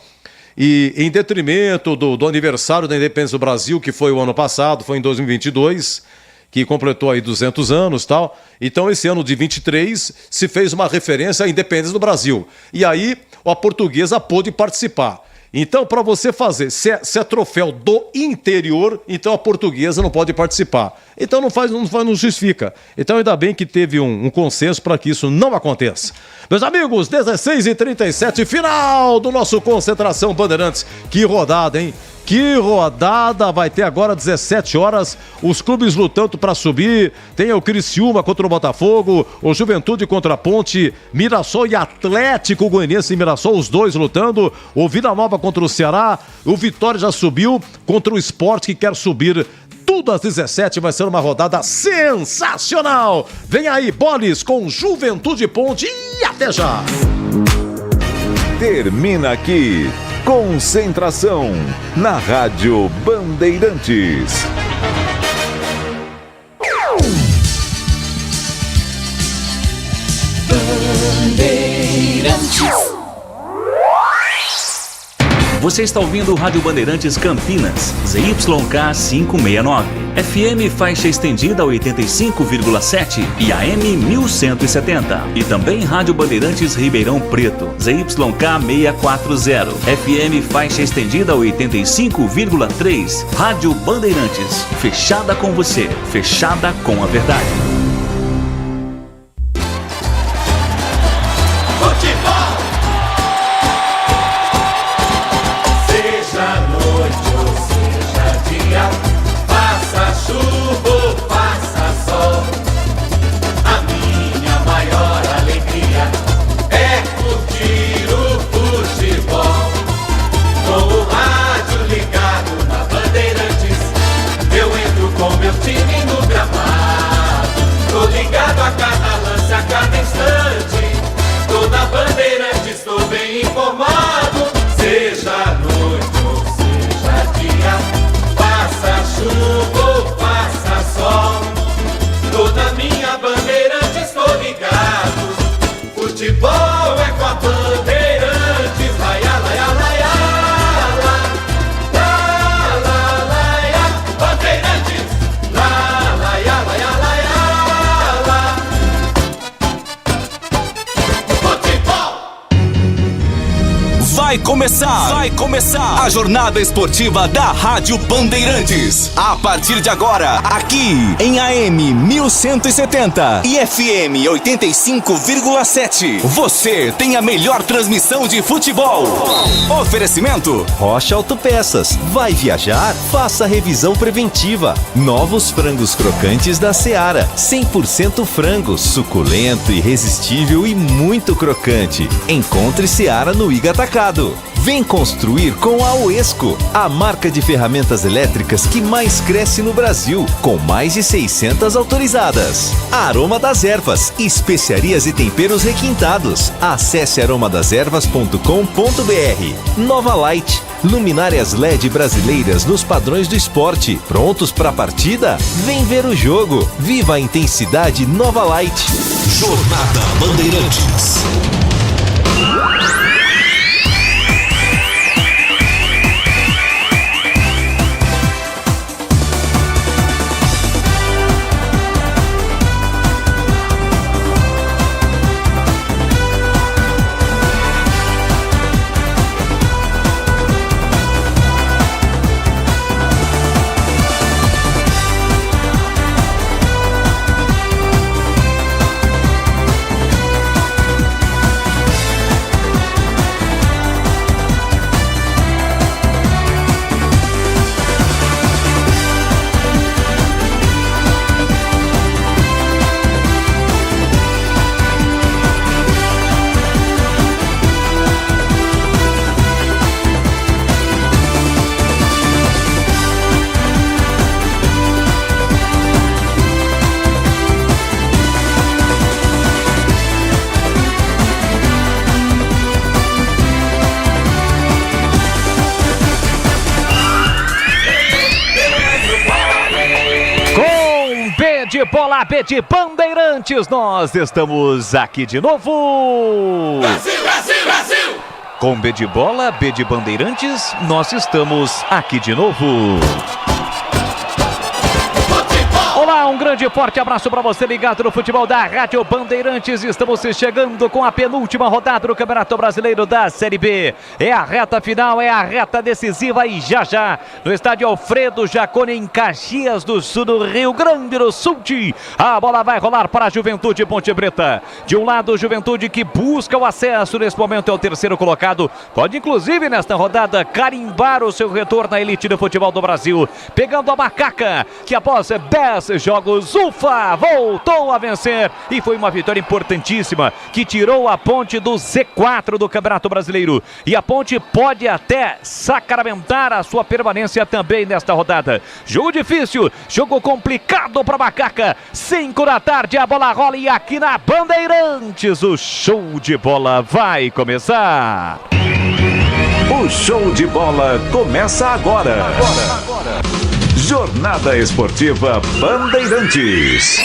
E em detrimento do aniversário da Independência do Brasil, que foi o ano passado, foi em 2022, que completou aí 200 anos e tal. Então, esse ano de 23, se fez uma referência à Independência do Brasil. E aí, a Portuguesa pôde participar. Então, para você fazer, se é troféu do interior, então a Portuguesa não pode participar. Então não justifica. Então ainda bem que teve um consenso para que isso não aconteça. Meus amigos, 16h37, final do nosso Concentração Bandeirantes. Que rodada, hein? Que rodada, vai ter agora 17 horas, os clubes lutando para subir, tem o Criciúma contra o Botafogo, o Juventude contra a Ponte, Mirassol e Atlético Goianiense e Mirassol, os dois lutando, o Vila Nova contra o Ceará, o Vitória já subiu contra o Sport que quer subir. Tudo às 17, vai ser uma rodada sensacional. Vem aí, Boles com Juventude e Ponte e até já. Termina aqui. Concentração na Rádio Bandeirantes. Você está ouvindo o Rádio Bandeirantes Campinas, ZYK 569, FM faixa estendida 85,7 e AM 1170. E também Rádio Bandeirantes Ribeirão Preto, ZYK 640, FM faixa estendida 85,3. Rádio Bandeirantes, fechada com você, fechada com a verdade. Futebol é com a Bandeirantes, laia, laia, laia, la, la, laia, Bandeirantes, la, laia, laia, laia, la. Futebol! Vai começar a jornada esportiva da Rádio Bandeirantes. A partir de agora, aqui em AM 1170 e FM 85,7. Você tem a melhor transmissão de futebol. Oferecimento Rocha Autopeças. Vai viajar? Faça a revisão preventiva. Novos frangos crocantes da Seara. 100% frango, suculento, irresistível e muito crocante. Encontre Seara no Iga Atacado. Vem construir com a Oesco, a marca de ferramentas elétricas que mais cresce no Brasil, com mais de 600 autorizadas. Aroma das Ervas, especiarias e temperos requintados. Acesse aromadaservas.com.br. Nova Light, luminárias LED brasileiras nos padrões do esporte. Prontos para a partida? Vem ver o jogo. Viva a intensidade Nova Light. Jornada Bandeirantes. de bola B de Bandeirantes, nós estamos aqui de novo. Brasil, Brasil, Brasil! Com B de bola, B de Bandeirantes, nós estamos aqui de novo. Olá, um grande e forte abraço para você ligado no futebol da Rádio Bandeirantes. Estamos chegando com a penúltima rodada do Campeonato Brasileiro da Série B. É a reta final, é a reta decisiva e já no estádio Alfredo Jaconi em Caxias do Sul, no Rio Grande do Sul. A bola vai rolar para a Juventude Ponte Preta. De um lado, Juventude que busca o acesso, nesse momento é o terceiro colocado. Pode inclusive nesta rodada carimbar o seu retorno à elite do futebol do Brasil. Pegando a macaca que após 10 jogos, voltou a vencer e foi uma vitória importantíssima que tirou a Ponte do Z4 do Campeonato Brasileiro e a Ponte pode até sacramentar a sua permanência também nesta rodada. Jogo difícil, jogo complicado para Macaca. 5 da tarde a bola rola e aqui na Bandeirantes o show de bola vai começar. O show de bola começa agora. Jornada Esportiva Bandeirantes.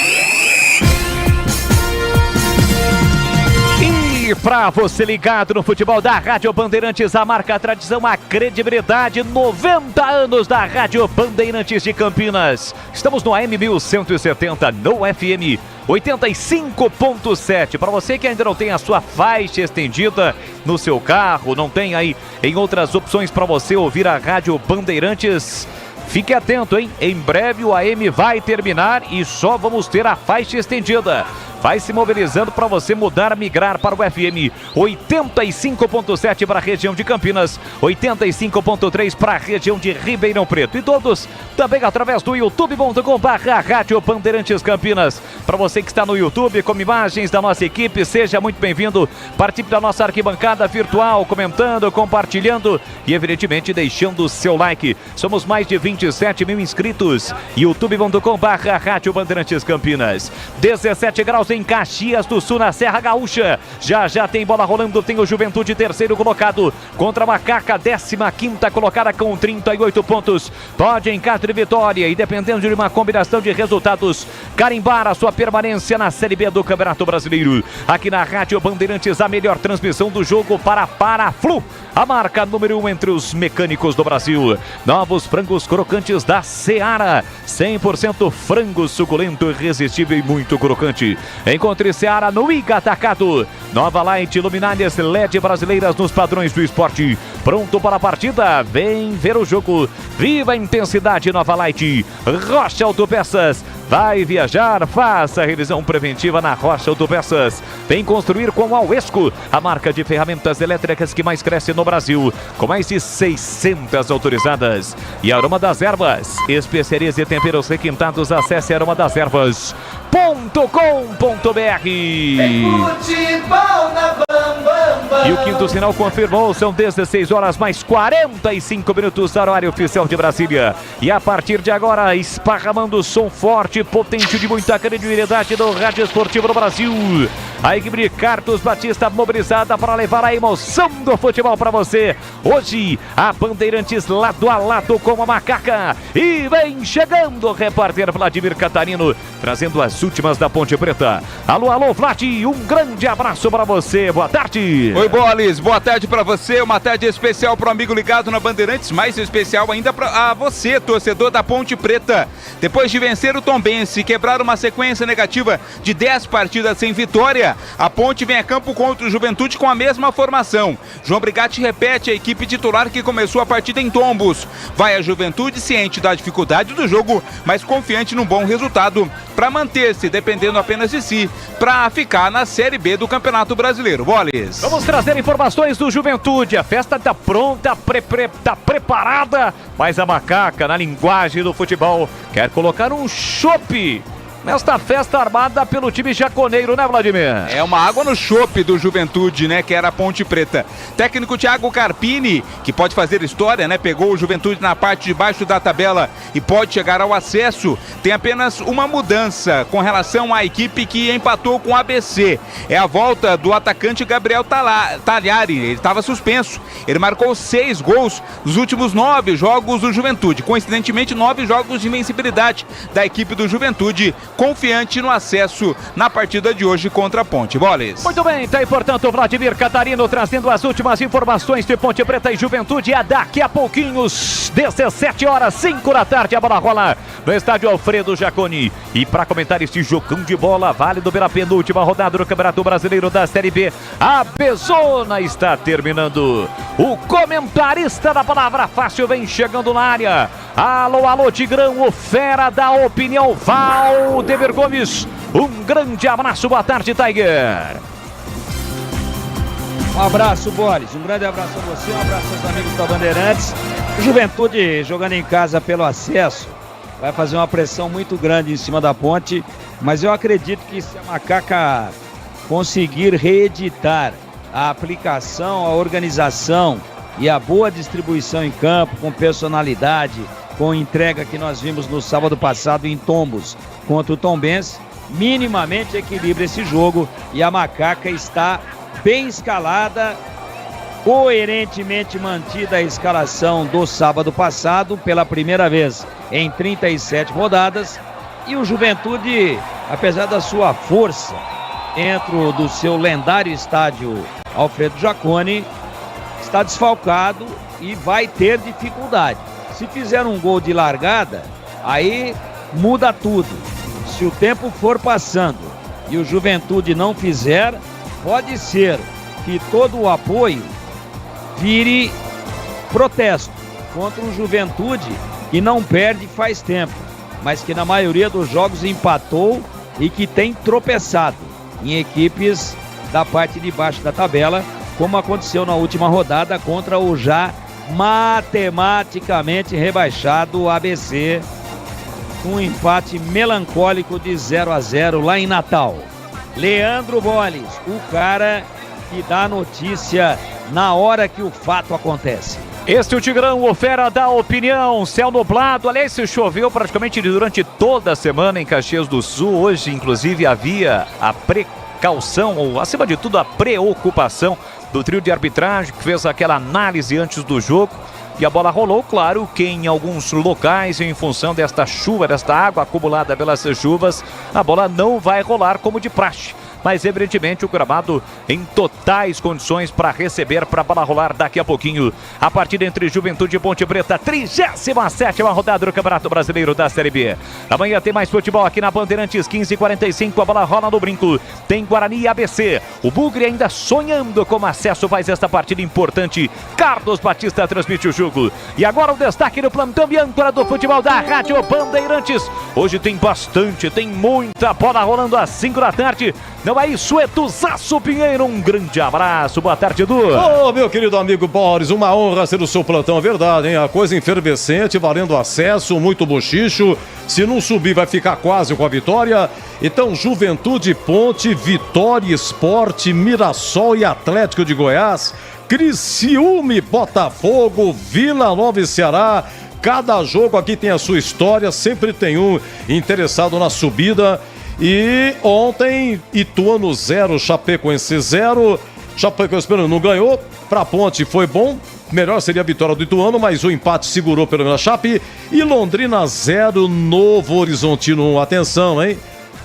E pra você ligado no futebol da Rádio Bandeirantes, a marca, a tradição, a credibilidade, 90 anos da Rádio Bandeirantes de Campinas. Estamos no AM 1170, no FM 85.7. Para você que ainda não tem a sua faixa estendida no seu carro, não tem aí em outras opções para você ouvir a Rádio Bandeirantes, fique atento, hein? Em breve o AM vai terminar e só vamos ter a faixa estendida. Vai se mobilizando para você mudar, migrar para o FM 85.7 para a região de Campinas, 85.3 para a região de Ribeirão Preto. E todos também através do youtube.com/Rádio Bandeirantes Campinas. Para você que está no YouTube com imagens da nossa equipe, seja muito bem-vindo. Participe da nossa arquibancada virtual, comentando, compartilhando e evidentemente deixando o seu like. Somos mais de 27 mil inscritos. youtube.com/Rádio Bandeirantes Campinas. 17 graus em Caxias do Sul, na Serra Gaúcha. Já tem bola rolando, tem o Juventude terceiro colocado contra a Macaca, 15ª colocada com 38 pontos. Pode em caso de vitória e dependendo de uma combinação de resultados, carimbar a sua permanência na Série B do Campeonato Brasileiro. Aqui na Rádio Bandeirantes, a melhor transmissão do jogo para Paraflu, a marca número 1 entre os mecânicos do Brasil. Novos frangos crocantes da Seara, 100% frango suculento, irresistível e muito crocante. Encontre Seara no Iga Atacado. Nova Light, luminárias LED brasileiras nos padrões do esporte. Pronto para a partida? Vem ver o jogo. Viva a intensidade, Nova Light. Rocha Autopeças. Vai viajar, faça a revisão preventiva na Rocha Autopeças. Vem construir com a Uesco, a marca de ferramentas elétricas que mais cresce no Brasil, com mais de 600 autorizadas. E Aroma das Ervas, especiarias e temperos requintados. Acesse aromadasservas.com.br. E o quinto sinal confirmou, são 16 horas mais 45 minutos da horário oficial de Brasília. E a partir de agora, esparramando som forte, potente, de muita credibilidade do Rádio Esportivo do Brasil. A equipe de Carlos Batista mobilizada para levar a emoção do futebol para você. Hoje, a Bandeirantes lado a lado com a Macaca. E vem chegando o repórter Vladimir Catarino, trazendo as últimas da Ponte Preta. Alô, Vlad, um grande abraço para você. Boa tarde. Oi, Bolis. Boa tarde para você. Uma tarde especial para o amigo ligado na Bandeirantes, mais especial ainda para você, torcedor da Ponte Preta. Depois de vencer o Tombense, quebrar uma sequência negativa de 10 partidas sem vitória, a Ponte vem a campo contra o Juventude com a mesma formação. João Brigatti repete a equipe titular que começou a partida em Tombos. Vai a Juventude ciente da dificuldade do jogo, mas confiante num bom resultado para manter-se, dependendo apenas de si, para ficar na Série B do Campeonato Brasileiro. Bolis. Vamos trazer informações do Juventude. A festa está pronta, está preparada, mas a Macaca, na linguagem do futebol, quer colocar um chope nesta festa armada pelo time jaconeiro, né, Vladimir? É uma água no chope do Juventude, né, que era a Ponte Preta. Técnico Thiago Carpini, que pode fazer história, né, pegou o Juventude na parte de baixo da tabela e pode chegar ao acesso. Tem apenas uma mudança com relação à equipe que empatou com o ABC. É a volta do atacante Gabriel Talhari. Ele estava suspenso. Ele marcou 6 gols nos últimos 9 jogos do Juventude. Coincidentemente, 9 jogos de invencibilidade da equipe do Juventude confiante no acesso na partida de hoje contra a Ponte. Boles. Muito bem, tá aí, portanto, o Vladimir Catarino trazendo as últimas informações de Ponte Preta e Juventude. É daqui a pouquinho, 17 horas, 5 da tarde, a bola rola no estádio Alfredo Jaconi. E para comentar este jogão de bola, válido pela penúltima rodada do Campeonato Brasileiro da Série B, a Bezona está terminando. O comentarista da Palavra Fácil vem chegando na área. Alô, alô, Tigrão, o fera da opinião, Valdemir Gomes. Um grande abraço, boa tarde, Tiger. Um abraço, Boris. Um grande abraço a você, um abraço aos amigos da Bandeirantes. Juventude jogando em casa pelo acesso. Vai fazer uma pressão muito grande em cima da Ponte, mas eu acredito que se a Macaca conseguir reeditar a aplicação, a organização e a boa distribuição em campo, com personalidade, com entrega que nós vimos no sábado passado em Tombos contra o Tombense, minimamente equilibra esse jogo e a Macaca está bem escalada, coerentemente mantida a escalação do sábado passado, pela primeira vez em 37 rodadas, e o Juventude, apesar da sua força dentro do seu lendário estádio Alfredo Jaconi, está desfalcado e vai ter dificuldade. Se fizer um gol de largada, aí muda tudo. Se o tempo for passando e o Juventude não fizer, pode ser que todo o apoio vire protesto contra um Juventude que não perde faz tempo, mas que na maioria dos jogos empatou e que tem tropeçado em equipes da parte de baixo da tabela, como aconteceu na última rodada contra o já matematicamente rebaixado ABC, um empate melancólico de 0-0 lá em Natal. Leandro Boles, o cara que dá notícia na hora que o fato acontece. Este é o Tigrão, o fera da opinião, céu nublado, aliás, choveu praticamente durante toda a semana em Caxias do Sul. Hoje, inclusive, havia a precaução, ou acima de tudo, a preocupação do trio de arbitragem, que fez aquela análise antes do jogo. E a bola rolou, claro que em alguns locais, em função desta chuva, desta água acumulada pelas chuvas, a bola não vai rolar como de praxe. Mas evidentemente o gramado em totais condições para receber, para a bola rolar daqui a pouquinho. A partida entre Juventude e Ponte Preta, 37ª rodada do Campeonato Brasileiro da Série B. Amanhã tem mais futebol aqui na Bandeirantes, 15h45, a bola rola no brinco. Tem Guarani e ABC. O Bugre ainda sonhando com acesso, faz esta partida importante. Carlos Batista transmite o jogo. E agora o destaque do plantão e âncora do futebol da Rádio Bandeirantes. Hoje tem bastante, tem muita bola rolando às 5 da tarde. Não é isso, Etuzaço Pinheiro, um grande abraço, boa tarde, Edu. Ô, meu querido amigo Boris, uma honra ser o seu plantão, é verdade, hein? A coisa efervescente, valendo acesso, muito bochicho, se não subir vai ficar quase com a vitória. Então, Juventude, Ponte, Vitória, Sport, Mirassol e Atlético de Goiás, Criciúma, Botafogo, Vila Nova e Ceará. Cada jogo aqui tem a sua história, sempre tem um interessado na subida. E ontem, Ituano 0, Chapecoense 0. Chapecoense não ganhou. Pra Ponte foi bom. Melhor seria a vitória do Ituano, mas o empate segurou pelo menos a Chape. E Londrina 0, Novo Horizontino 1. Atenção, hein?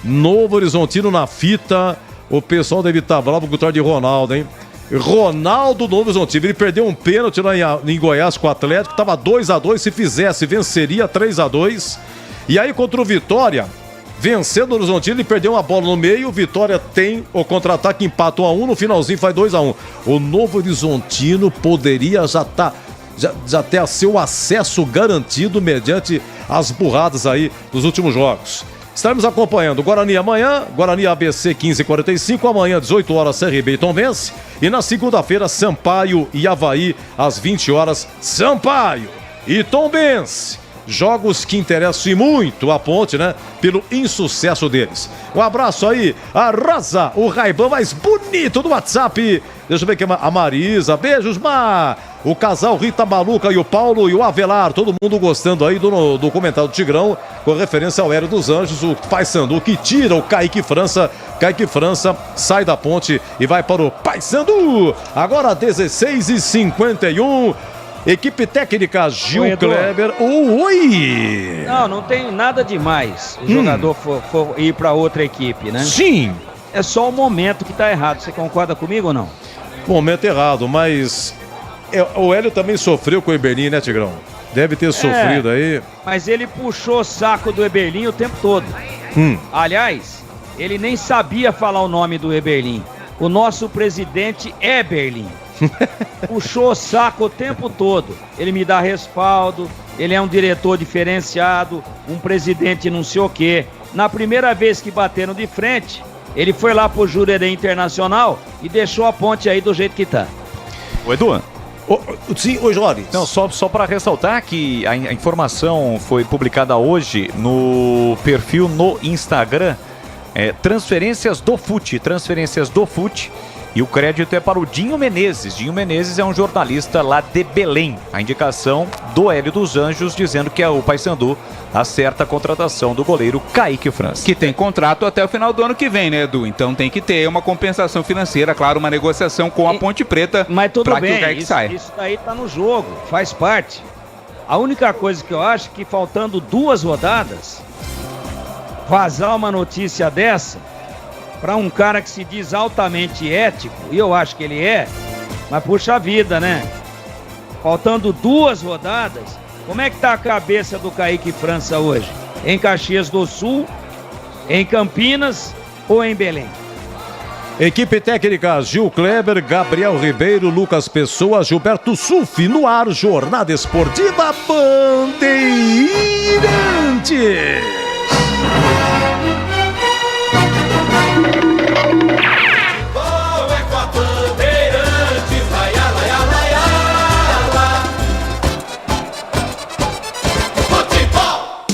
Novo Horizontino na fita. O pessoal deve estar bravo com o vitória de Ronaldo, hein? Ronaldo Novo Horizontino. Ele perdeu um pênalti lá em Goiás com o Atlético. Tava 2-2. Se fizesse, venceria 3-2. E aí contra o Vitória, vencendo o Horizontino, ele perdeu uma bola no meio. Vitória tem o contra-ataque, empata 1-1, no finalzinho faz 2-1. O Novo Horizontino poderia já ter seu acesso garantido mediante as burradas aí dos últimos jogos. Estaremos acompanhando Guarani amanhã, Guarani ABC 15h45, amanhã 18 horas CRB e Tombense, e na segunda-feira Sampaio e Avaí às 20 horas, Sampaio e Tombense. Jogos que interessam e muito a Ponte, né? Pelo insucesso deles. Um abraço aí, a Rosa, o Ray-Ban mais bonito do WhatsApp. Deixa eu ver aqui a Marisa. Beijos, Mar. O casal Rita Maluca e o Paulo e o Avelar. Todo mundo gostando aí do comentário do Tigrão, com referência ao Hélio dos Anjos, o Paysandu que tira o Kaique França. Kaique França sai da Ponte e vai para o Paysandu. Agora 16h51. Equipe técnica Gil Kleber. Oi! Não tem nada demais o jogador for ir para outra equipe, né? Sim. É só o momento que tá errado. Você concorda comigo ou não? Momento errado, mas o Hélio também sofreu com o Eberlin, né, Tigrão? Deve ter sofrido aí. Mas ele puxou o saco do Eberlin o tempo todo. Aliás, ele nem sabia falar o nome do Eberlin. O nosso presidente é Eberlin. Puxou o saco o tempo todo. Ele me dá respaldo, ele é um diretor diferenciado, um presidente não sei o quê. Na primeira vez que bateram de frente, ele foi lá pro Jurerê Internacional e deixou a ponte aí do jeito que tá. Ô, Edu. Sim, oi, Jorge. Não, só para ressaltar que a informação foi publicada hoje no perfil no Instagram, Transferências do Fute. E o crédito é para o Dinho Menezes. Dinho Menezes é um jornalista lá de Belém. A indicação do Hélio dos Anjos dizendo que o Paysandu acerta a contratação do goleiro Kaique França. Que tem contrato até o final do ano que vem, né, Edu? Então tem que ter uma compensação financeira, claro, uma negociação com a Ponte Preta. Mas tudo bem, que o Kaique saia. Isso daí tá no jogo, faz parte. A única coisa que eu acho é que faltando 2 rodadas, vazar uma notícia dessa para um cara que se diz altamente ético, e eu acho que ele é, mas puxa vida, né? Faltando 2 rodadas, como é que tá a cabeça do Kaique França hoje? Em Caxias do Sul, em Campinas ou em Belém? Equipe técnica Gil Kleber, Gabriel Ribeiro, Lucas Pessoa, Gilberto Sulfi no ar, Jornada Esportiva Bandeirantes.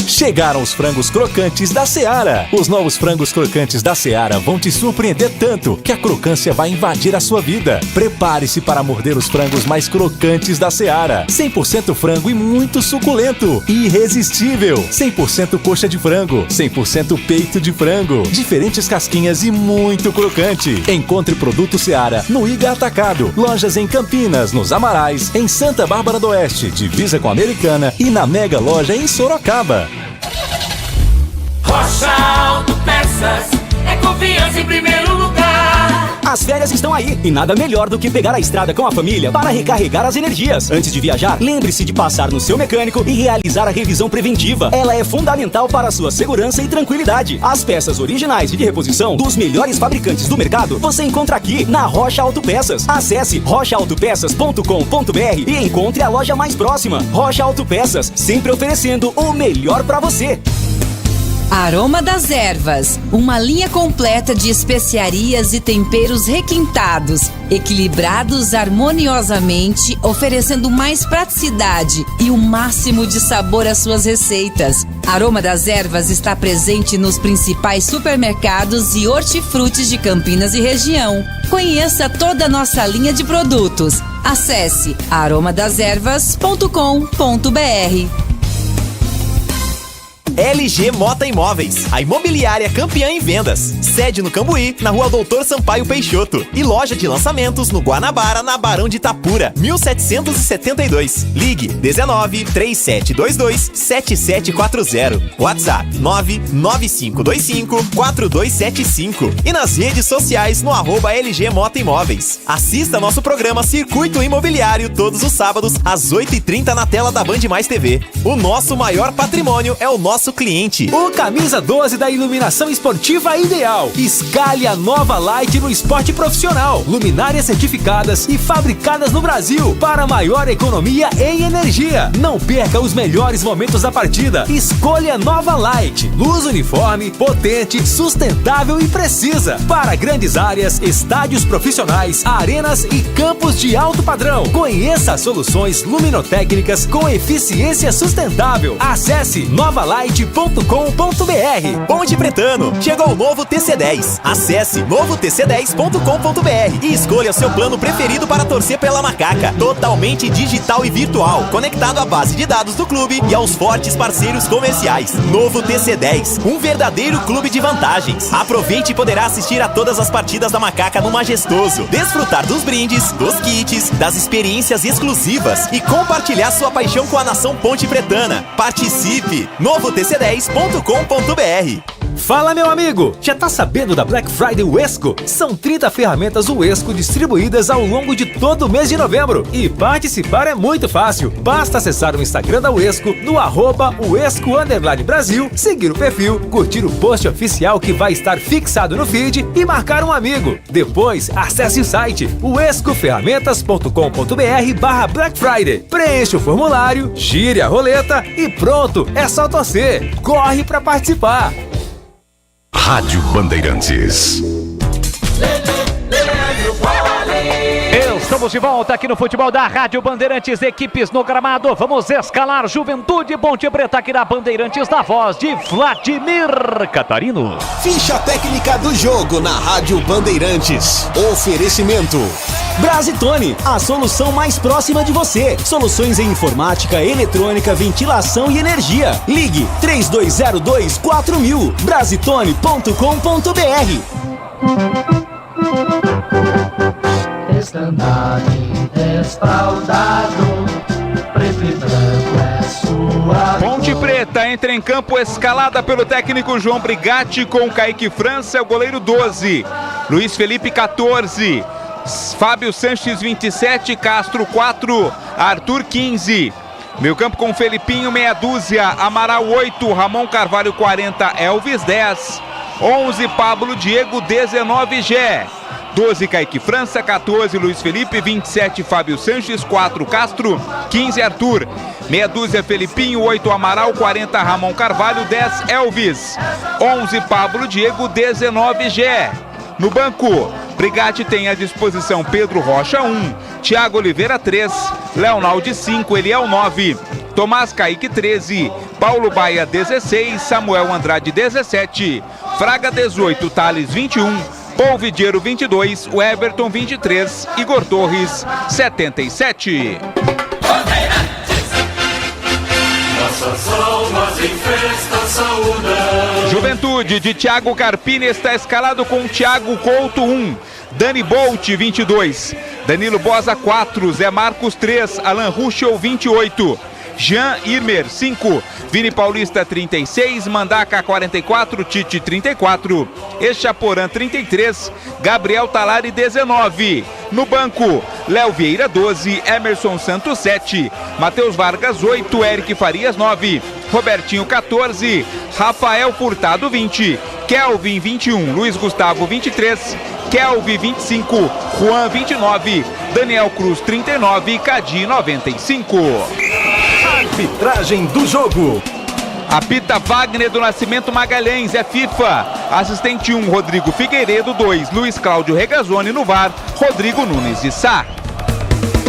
Chegaram os frangos crocantes da Seara. Os novos frangos crocantes da Seara vão te surpreender tanto que a crocância vai invadir a sua vida. Prepare-se para morder os frangos mais crocantes da Seara. 100% frango e muito suculento. Irresistível. 100% coxa de frango. 100% peito de frango. Diferentes casquinhas e muito crocante. Encontre produto Seara no Iga Atacado. Lojas em Campinas, nos Amarais, em Santa Bárbara do Oeste, divisa com a Americana e na Mega Loja em Sorocaba. Rocha Autopeças, é confiança em primeiro lugar. As férias estão aí e nada melhor do que pegar a estrada com a família para recarregar as energias. Antes de viajar, lembre-se de passar no seu mecânico e realizar a revisão preventiva. Ela é fundamental para a sua segurança e tranquilidade. As peças originais e de reposição dos melhores fabricantes do mercado você encontra aqui na Rocha Autopeças. Acesse rochaautopeças.com.br e encontre a loja mais próxima. Rocha Autopeças, sempre oferecendo o melhor para você. Aroma das Ervas, uma linha completa de especiarias e temperos requintados, equilibrados harmoniosamente, oferecendo mais praticidade e o máximo de sabor às suas receitas. Aroma das Ervas está presente nos principais supermercados e hortifrutis de Campinas e região. Conheça toda a nossa linha de produtos. Acesse aromadeservas.com.br. LG Mota Imóveis, a imobiliária campeã em vendas. Sede no Cambuí, na Rua Doutor Sampaio Peixoto. E loja de lançamentos no Guanabara, na Barão de Itapura, 1772. Ligue 19 3722 7740. WhatsApp 99525 4275. E nas redes sociais no @LG Mota Imóveis. Assista nosso programa Circuito Imobiliário todos os sábados às 8h30 na tela da Band Mais TV. O nosso maior patrimônio é o nosso cliente. O camisa 12 da iluminação esportiva ideal. Escale a nova Light no esporte profissional. Luminárias certificadas e fabricadas no Brasil para maior economia em energia. Não perca os melhores momentos da partida. Escolha nova Light. Luz uniforme, potente, sustentável e precisa. Para grandes áreas, estádios profissionais, arenas e campos de alto padrão. Conheça as soluções luminotécnicas com eficiência sustentável. Acesse novalight.com.br ponte.com.br. Ponte Pretano, chegou o novo TC10. Acesse novotc10.com.br e escolha seu plano preferido para torcer pela Macaca. Totalmente digital e virtual, conectado à base de dados do clube e aos fortes parceiros comerciais. Novo TC10, um verdadeiro clube de vantagens. Aproveite e poderá assistir a todas as partidas da Macaca no Majestoso, desfrutar dos brindes, dos kits, das experiências exclusivas e compartilhar sua paixão com a nação Ponte Pretana. Participe! novotc10.com.br. Fala, meu amigo! Já tá sabendo da Black Friday Uesco? São 30 ferramentas Uesco distribuídas ao longo de todo o mês de novembro. E participar é muito fácil. Basta acessar o Instagram da Uesco no @Uesco_Brasil, seguir o perfil, curtir o post oficial que vai estar fixado no feed e marcar um amigo. Depois, acesse o site uescoferramentas.com.br/Black Friday. Preencha o formulário, gire a roleta e pronto! É só torcer. Corre pra participar! Rádio Bandeirantes. Estamos de volta aqui no futebol da Rádio Bandeirantes, equipes no gramado. Vamos escalar Juventude Ponte Preta aqui na Bandeirantes, na voz de Vladimir Catarino. Ficha técnica do jogo na Rádio Bandeirantes. Oferecimento Brasitone, a solução mais próxima de você. Soluções em informática, eletrônica, ventilação e energia. Ligue 3202-4000. Brasitone.com.br. Estandarte desfraldado, preto e branco é sua. Ponte Preta entra em campo escalada pelo técnico João Brigatti com Kaique França, o goleiro 12, Luiz Felipe 14, Fábio Sanches 27, Castro 4, Arthur 15. Meio campo com Felipinho meia dúzia, Amaral 8, Ramon Carvalho 40, Elvis 10, 11 Pablo Diego, 19 Gé, 12 Kaique França, 14 Luiz Felipe, 27 Fábio Sanches, 4 Castro, 15 Arthur, meia dúzia Felipinho, 8 Amaral, 40 Ramon Carvalho, 10 Elvis, 11 Pablo Diego, 19 Gé. No banco, Brigatti tem à disposição Pedro Rocha 1, Thiago Oliveira 3, Leonaldi 5, Eliel 9, Tomás Kaique 13, Paulo Baia 16, Samuel Andrade 17, Fraga 18, Thales 21, Paul Vidiero 22, o Everton 23, Igor Torres 77. Nossas almas em festa saúdam. Juventude de Thiago Carpini está escalado com Thiago Couto 1, Dani Bolt 22, Danilo Bosa 4, Zé Marcos 3, Alan Ruschel 28, Jean Irmer 5, Vini Paulista 36, Mandaca 44, Tite 34, Echaporã 33, Gabriel Talari 19. No banco, Léo Vieira 12, Emerson Santos 7, Matheus Vargas 8, Eric Farias 9, Robertinho 14, Rafael Furtado 20, Kelvin 21, Luiz Gustavo 23, Kelvin 25, Juan 29, Daniel Cruz 39 e Cadi 95. Arbitragem do jogo. Apita Wagner do Nascimento Magalhães, é FIFA. Assistente 1, Rodrigo Figueiredo. 2, Luiz Cláudio Regazzoni. No VAR, Rodrigo Nunes de Sá.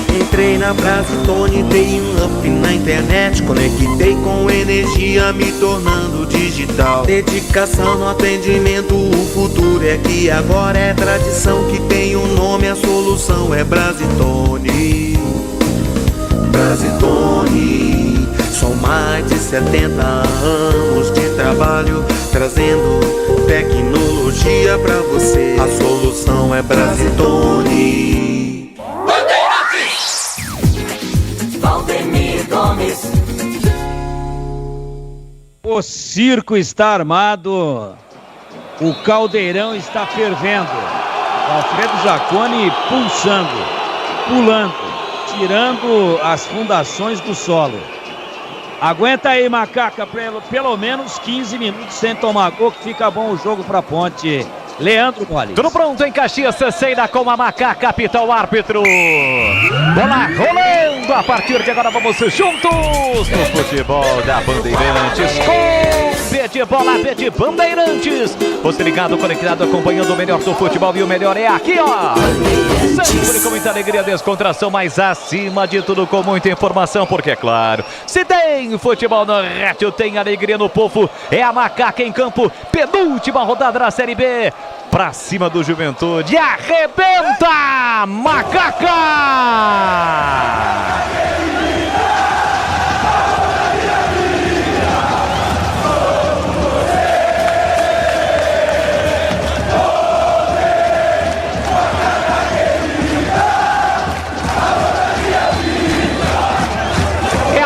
Entrei na Brasitone, dei um up na internet, conectei com energia, me tornando digital. Dedicação no atendimento, o futuro é que agora é tradição, que tem um nome, a solução é Brasitone. Brasitone. São mais de 70 anos de trabalho, trazendo tecnologia pra você. A solução é Brasitone. Bandeirantes! Valdemir Gomes. O circo está armado, o caldeirão está fervendo. Alfredo Jaconi pulsando, pulando, tirando as fundações do solo. Aguenta aí, Macaca, pelo menos 15 minutos sem tomar gol, que fica bom o jogo pra Ponte. Leandro Boles. Tudo pronto em Caxias, Ceceira com a Macaca, apita o árbitro. Bola rolando, a partir de agora vamos juntos no futebol da Bandeirantes com Rede Bola Verde Bandeirantes. Você ligado, conectado, acompanhando o melhor do futebol, e o melhor é aqui, ó. Sempre com muita alegria, descontração, mas acima de tudo com muita informação, porque é claro, se tem futebol no rádio, tem alegria no povo. É a Macaca em campo, penúltima rodada da Série B. Pra cima do Juventude, arrebenta, Macaca!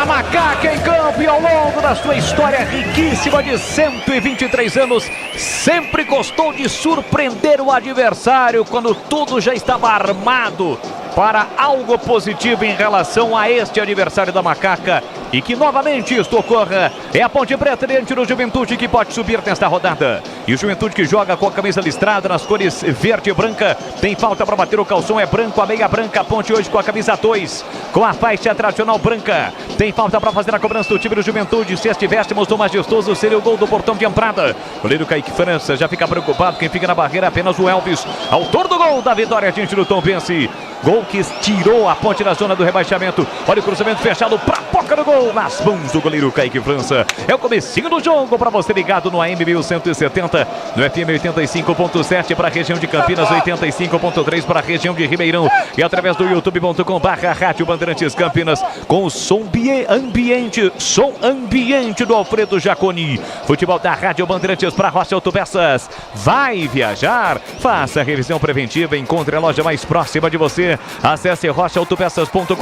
Macaca em campo, e ao longo da sua história riquíssima de 123 anos, sempre gostou de surpreender o adversário quando tudo já estava armado para algo positivo em relação a este adversário da Macaca. E que novamente isto ocorra. É a Ponte Preta diante do Juventude que pode subir nesta rodada. E o Juventude que joga com a camisa listrada nas cores verde e branca. Tem falta para bater, o calção é branco, a meia branca. A Ponte hoje com a camisa 2, com a faixa tradicional branca. Tem falta para fazer a cobrança do time do Juventude. Se estivéssemos no majestoso, seria o gol do portão de entrada. O goleiro Kaique França já fica preocupado. Quem fica na barreira é apenas o Elvis, autor do gol da vitória diante do Tombense. Gol que tirou a Ponte da zona do rebaixamento. Olha o cruzamento fechado para a boca do gol. Nas mãos do goleiro Kaique França. É o comecinho do jogo para você ligado no AM 1170, no FM 85.7 para a região de Campinas, 85.3 para a região de Ribeirão, e através do youtube.com/Rádio Bandeirantes Campinas, com o som ambiente do Alfredo Jaconi. Futebol da Rádio Bandeirantes para Rocha Autopeças. Vai viajar? Faça a revisão preventiva, encontre a loja mais próxima de você. Acesse rochaautopeças.com.br.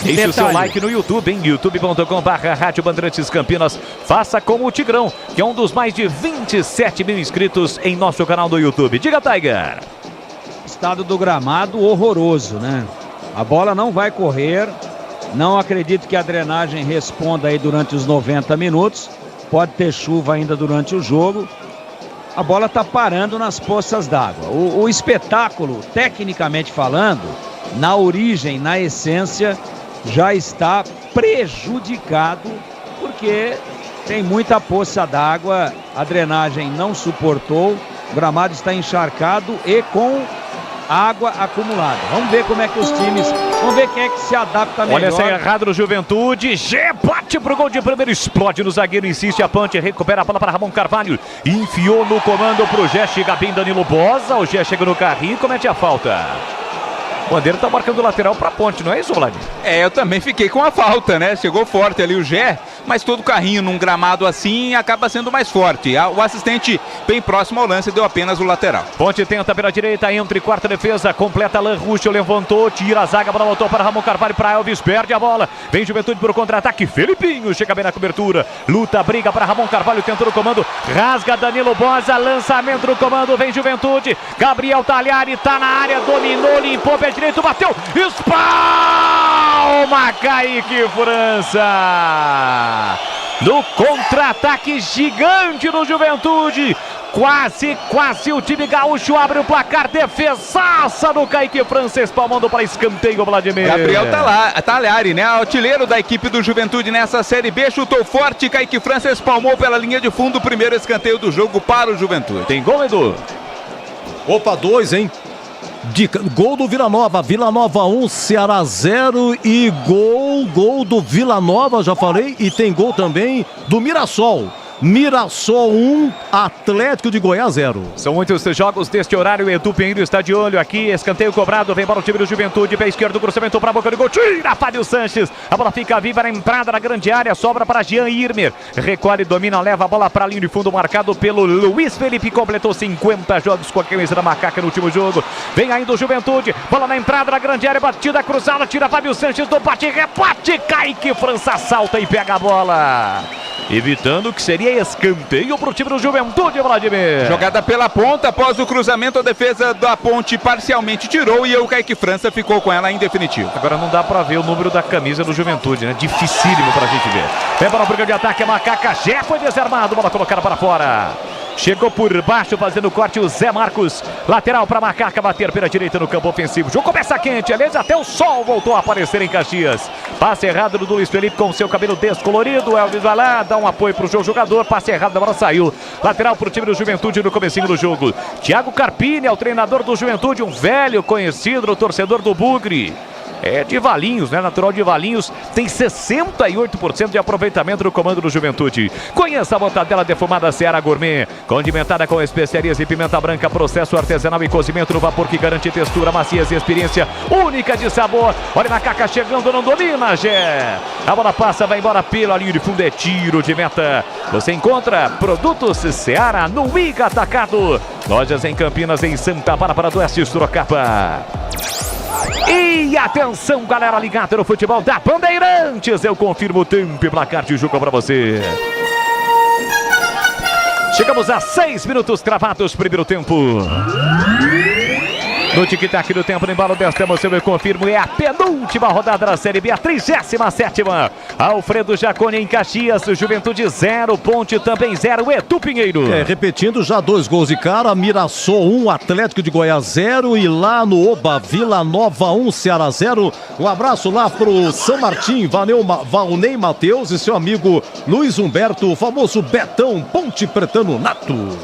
Deixe o seu like no YouTube, em youtube.com/Rádio Bandeirantes Campinas. Faça como o Tigrão, que é um dos mais de 27 mil inscritos em nosso canal do YouTube. Diga, Tiger. Estado do gramado horroroso, né? A bola não vai correr. Não acredito que a drenagem responda aí durante os 90 minutos. Pode ter chuva ainda durante o jogo. A bola está parando nas poças d'água. O espetáculo, tecnicamente falando, na origem, na essência, já está prejudicado, porque tem muita poça d'água, a drenagem não suportou, o gramado está encharcado e com água acumulada. Vamos ver como é que os times, vamos ver quem é que se adapta melhor. Olha essa errada no Juventude, Gê bate pro gol de primeiro, explode no zagueiro, insiste a Ponte, recupera a bola para Ramon Carvalho, enfiou no comando pro Gé, chega bem Danilo Bosa, o Gé chega no carrinho e comete a falta. O Bandeira tá marcando o lateral pra Ponte, não é isso, Vladimir? Eu também fiquei com a falta, né? Chegou forte ali o Gé, mas todo carrinho num gramado assim acaba sendo mais forte. O assistente bem próximo ao lance deu apenas o lateral. Ponte tenta pela direita, entra em quarta defesa, completa Alan Ruschel, levantou, tira a zaga, a bola voltou para Ramon Carvalho, para Elvis, perde a bola, vem Juventude para o contra-ataque, Felipinho chega bem na cobertura, luta, briga para Ramon Carvalho, tentou o comando, rasga Danilo Bosa, lançamento do comando, vem Juventude, Gabriel Talhari tá na área, dominou, limpou, pé direito, bateu, espalma, Kaique França, no contra-ataque gigante do Juventude, quase o time gaúcho abre o placar, defesaça do Kaique França, espalmando para escanteio, Vladimir. Gabriel Talhari, né, artilheiro da equipe do Juventude nessa Série B, chutou forte, Kaique França espalmou pela linha de fundo, o primeiro escanteio do jogo para o Juventude. Tem gol, Edu? Opa, 2, hein? Gol do Vila Nova, Vila Nova 1, Ceará 0 e gol do Vila Nova, já falei, e tem gol também do Mirassol. Mirassol 1, Atlético de Goiás 0. São muitos jogos deste horário, Edu Pinheiro está de olho aqui, escanteio cobrado, vem para o time do Juventude, pé esquerdo, cruzamento para a boca do gol, tira Fábio Sanches, a bola fica viva na entrada na grande área, sobra para Jean Irmer, recolhe, domina, leva a bola para a linha de fundo, marcado pelo Luiz Felipe, completou 50 jogos com a camisa da Macaca no último jogo, vem ainda o Juventude, bola na entrada na grande área, batida cruzada, tira Fábio Sanches do bate, rebate, Kaique França salta e pega a bola, evitando que seria escanteio para o time do Juventude, Vladimir. Jogada pela ponta, após o cruzamento, a defesa da Ponte parcialmente tirou e o Kaique França ficou com ela em definitivo. Agora não dá para ver o número da camisa do Juventude, né? Dificílimo para a gente ver. Vem para a briga de ataque, a Macaca, Gé foi desarmado, bola colocada para fora. Chegou por baixo fazendo o corte o Zé Marcos. Lateral para Macaca bater pela direita no campo ofensivo. O jogo começa quente, aliás, até o sol voltou a aparecer em Caxias. Passe errado do Luiz Felipe com seu cabelo descolorido. Elvis vai lá, dá um apoio pro jogador. Passe errado, a bola saiu. Lateral pro time do Juventude no comecinho do jogo. Thiago Carpini é o treinador do Juventude, um velho conhecido, torcedor do Bugre. É de Valinhos, né? Natural de Valinhos. Tem 68% de aproveitamento no comando do Juventude. Conheça a mortadela defumada Seara Gourmet. Condimentada com especiarias e pimenta branca. Processo artesanal e cozimento no vapor que garante textura, maciez e experiência única de sabor. Olha Macaca chegando, não domina, Gé. A bola passa, vai embora pela linha de fundo. É tiro de meta. Você encontra produtos Seara no Iga Atacado. Lojas em Campinas, em Santa Bárbara do Oeste, Sorocaba. E atenção, galera ligada no futebol da Bandeirantes. Eu confirmo o tempo e placar de jogo para você. Chegamos a 6 minutos cravados, primeiro tempo. No tic-tac do tempo, no embalo desta emoção, eu confirmo, é a penúltima rodada da Série B, a 37ª. Alfredo Jaconi em Caxias, Juventude 0, Ponte também 0, Edu Pinheiro. Repetindo, já 2 gols de cara, Mirassol 1, Atlético de Goiás 0 e lá no Oba, Vila Nova 1, Ceará 0. Um abraço lá pro São Martim, Valnei Matheus e seu amigo Luiz Humberto, o famoso Betão, Ponte Pretano Nato.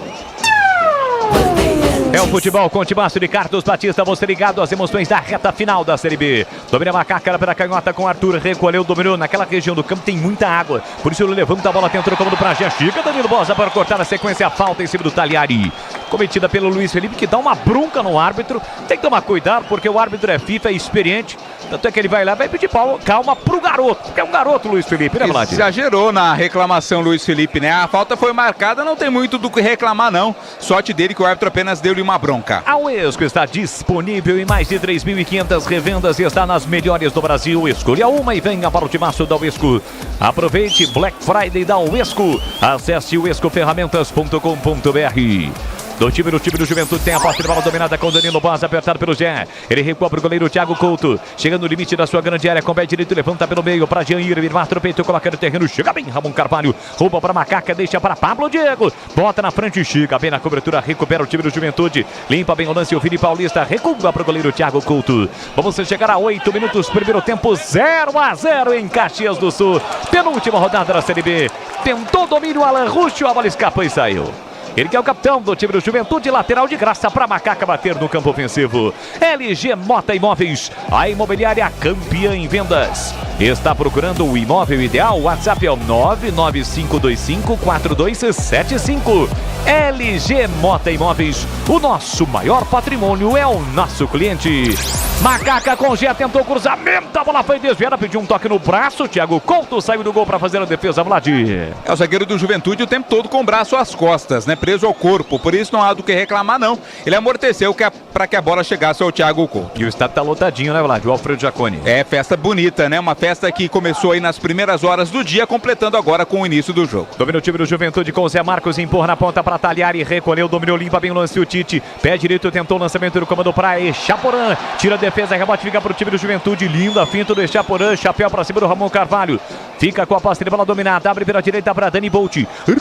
É o futebol com Timácio de Carlos Batista, você ligado às emoções da reta final da Série B. Domina a Macaca pela canhota com Arthur, recolheu, dominou. Naquela região do campo tem muita água, por isso ele levanta a bola, tenta o comando pra Gé. Chega Danilo Bosa para cortar a sequência, a falta em cima do Talhari. Cometida pelo Luiz Felipe, que dá uma bronca no árbitro. Tem que tomar cuidado, porque o árbitro é FIFA, é experiente. Tanto é que ele vai lá e vai pedir calma pro garoto, porque é um garoto, Luiz Felipe, né, Vlad? Exagerou na reclamação, Luiz Felipe, né? A falta foi marcada, não tem muito do que reclamar, não. Sorte dele que o árbitro apenas deu-lhe uma bronca. A Uesco está disponível em mais de 3.500 revendas e está nas melhores do Brasil. Escolha uma e venha para o timaço da Uesco. Aproveite Black Friday da Uesco. Acesse uescoferramentas.com.br. Do time do Juventude tem a posse de bola dominada com Danilo Bosa, apertado pelo Gé. Ele recua para o goleiro Thiago Couto. Chega no limite da sua grande área, com o pé direito, levanta pelo meio para Jair, mata o peito, coloca no terreno, chega bem, Ramon Carvalho. Rouba para Macaca, deixa para Pablo Diego. Bota na frente, chega bem na cobertura, recupera o time do Juventude. Limpa bem o lance, o Felipe Paulista recua para o goleiro Thiago Couto. Vamos chegar a 8 minutos, primeiro tempo, 0-0 em Caxias do Sul. Penúltima rodada da Série B. Tentou domínio Alan Ruxo, a bola escapou e saiu. Ele que é o capitão do time do Juventude, lateral de graça para Macaca bater no campo ofensivo. LG Mota Imóveis, a imobiliária campeã em vendas. Está procurando o imóvel ideal? O WhatsApp é o 995254275. LG Mota Imóveis, o nosso maior patrimônio é o nosso cliente. Macaca com Gé, tentou cruzamento, a bola foi desviada, pediu um toque no braço. Thiago Couto saiu do gol para fazer a defesa, Vlad. É o zagueiro do Juventude o tempo todo com o braço às costas, né? Preso ao corpo, por isso não há do que reclamar, não. Ele amorteceu para que a bola chegasse ao Thiago Couto. E o estádio tá lotadinho, né, Vlad? O Alfredo Jaconi. É, festa bonita, né? Uma festa que começou aí nas primeiras horas do dia, completando agora com o início do jogo. Domina o time do Juventude com o Zé Marcos, empurra na ponta para Talhari, recolheu, dominou, limpa bem o lance o Tite. Pé direito, tentou o lançamento do comando para Echaporã. Tira a defesa, rebote, fica para o time do Juventude. Linda finta do Echaporã, chapéu para cima do Ramon Carvalho. Fica com a posse de bola dominada, abre pela direita para Dani Bolt.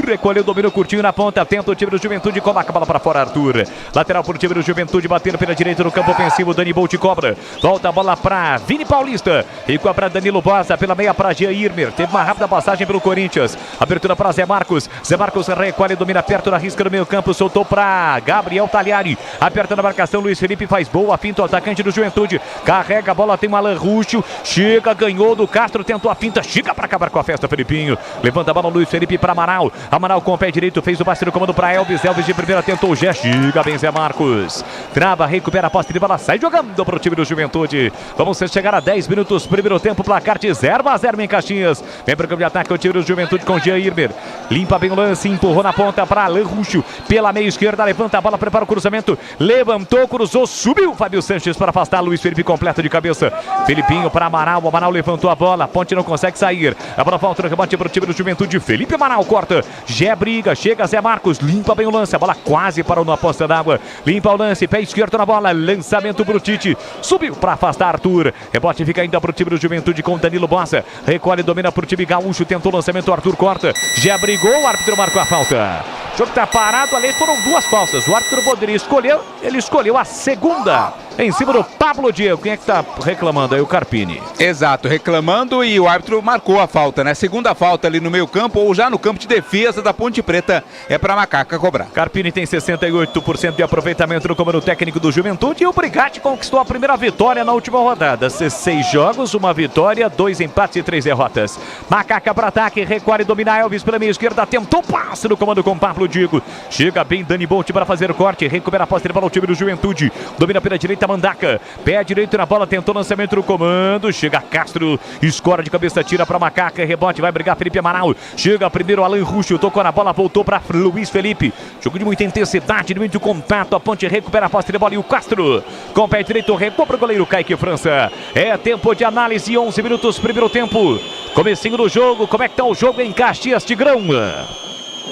Recolheu, dominou, curtinho na ponta, tenta o time do Juventude, coloca a bola para fora, Arthur. Lateral para o time do Juventude, batendo pela direita no campo ofensivo, Dani Bolt cobra. Volta a bola para Vini Paulista. Recua para Danilo Bosa, pela meia para Jairmer. Teve uma rápida passagem pelo Corinthians. Abertura para Zé Marcos. Zé Marcos recolhe, domina perto da risca do meio campo, soltou para Gabriel Talhari. Aperta na marcação, Luiz Felipe faz boa finta, o atacante do Juventude. Carrega a bola, tem o Alan Ruxo. Chega, ganhou do Castro, tentou a finta, chega para acabar com a festa, Felipinho. Levanta a bola, Luiz Felipe para Amaral. Amaral com o pé direito, fez o passe no comando para Elvis. Elvis de primeira tentou o Gé, chega bem Zé Marcos. Trava, recupera a posse de bola, sai jogando para o time do Juventude. Vamos chegar a 10 minutos, primeiro tempo, placar de 0-0 em Caxias. Vem para o campo de ataque, o time do Juventude com Jairmer. Limpa bem o lance, empurrou na ponta para Alan Ruxo. Pela meia esquerda, levanta a bola, prepara o cruzamento. Levantou, cruzou, subiu. Fábio Sanches para afastar, Luiz Felipe completa de cabeça. Felipinho para Amaral, o Amaral levantou a bola. Ponte não consegue sair. A bola volta no rebote para o time do Juventude. Felipe Amaral corta. Gé briga, chega Zé Marcos, limpa bem o lance. A bola quase parou na poça d'água. Limpa o lance, pé esquerdo na bola. Lançamento para o Tite. Subiu para afastar Arthur. Rebote fica ainda para o time do Juventude com Danilo Bossa. Recolhe, domina para o time gaúcho. Tentou o lançamento, Arthur corta. Gé brigou, o árbitro marcou a falta. O jogo tá parado, aliás, foram 2 faltas. O árbitro poderia escolher, ele escolheu a segunda. Em cima do Pablo Diego. Quem é que tá reclamando aí? O Carpini. Exato, reclamando e o árbitro marcou a falta, né? Segunda falta ali no meio campo ou já no campo de defesa da Ponte Preta. É pra Macaca cobrar. Carpini tem 68% de aproveitamento no comando técnico do Juventude. E o Brigatti conquistou a primeira vitória na última rodada. 6 jogos, 1 vitória, 2 empates e 3 derrotas. Macaca para ataque, recuar e dominar. Elvis pela meia esquerda, tentou passe no comando com Pablo Diego. Chega bem Dani Bolt para fazer o corte, recupera a posse de bola o time do Juventude. Domina pela direita Mandaca, pé direito na bola, tentou lançamento no comando, chega Castro, escora de cabeça, tira para Macaca, rebote, vai brigar Felipe Amaral, chega primeiro Alan Ruxo, tocou na bola, voltou para Luiz Felipe, jogo de muita intensidade, de muito contato, a Ponte recupera a posse de bola e o Castro, com pé direito, recupera o goleiro Kaique França, é tempo de análise, 11 minutos, primeiro tempo, comecinho do jogo, como é que tá o jogo em Caxias, Tigrão?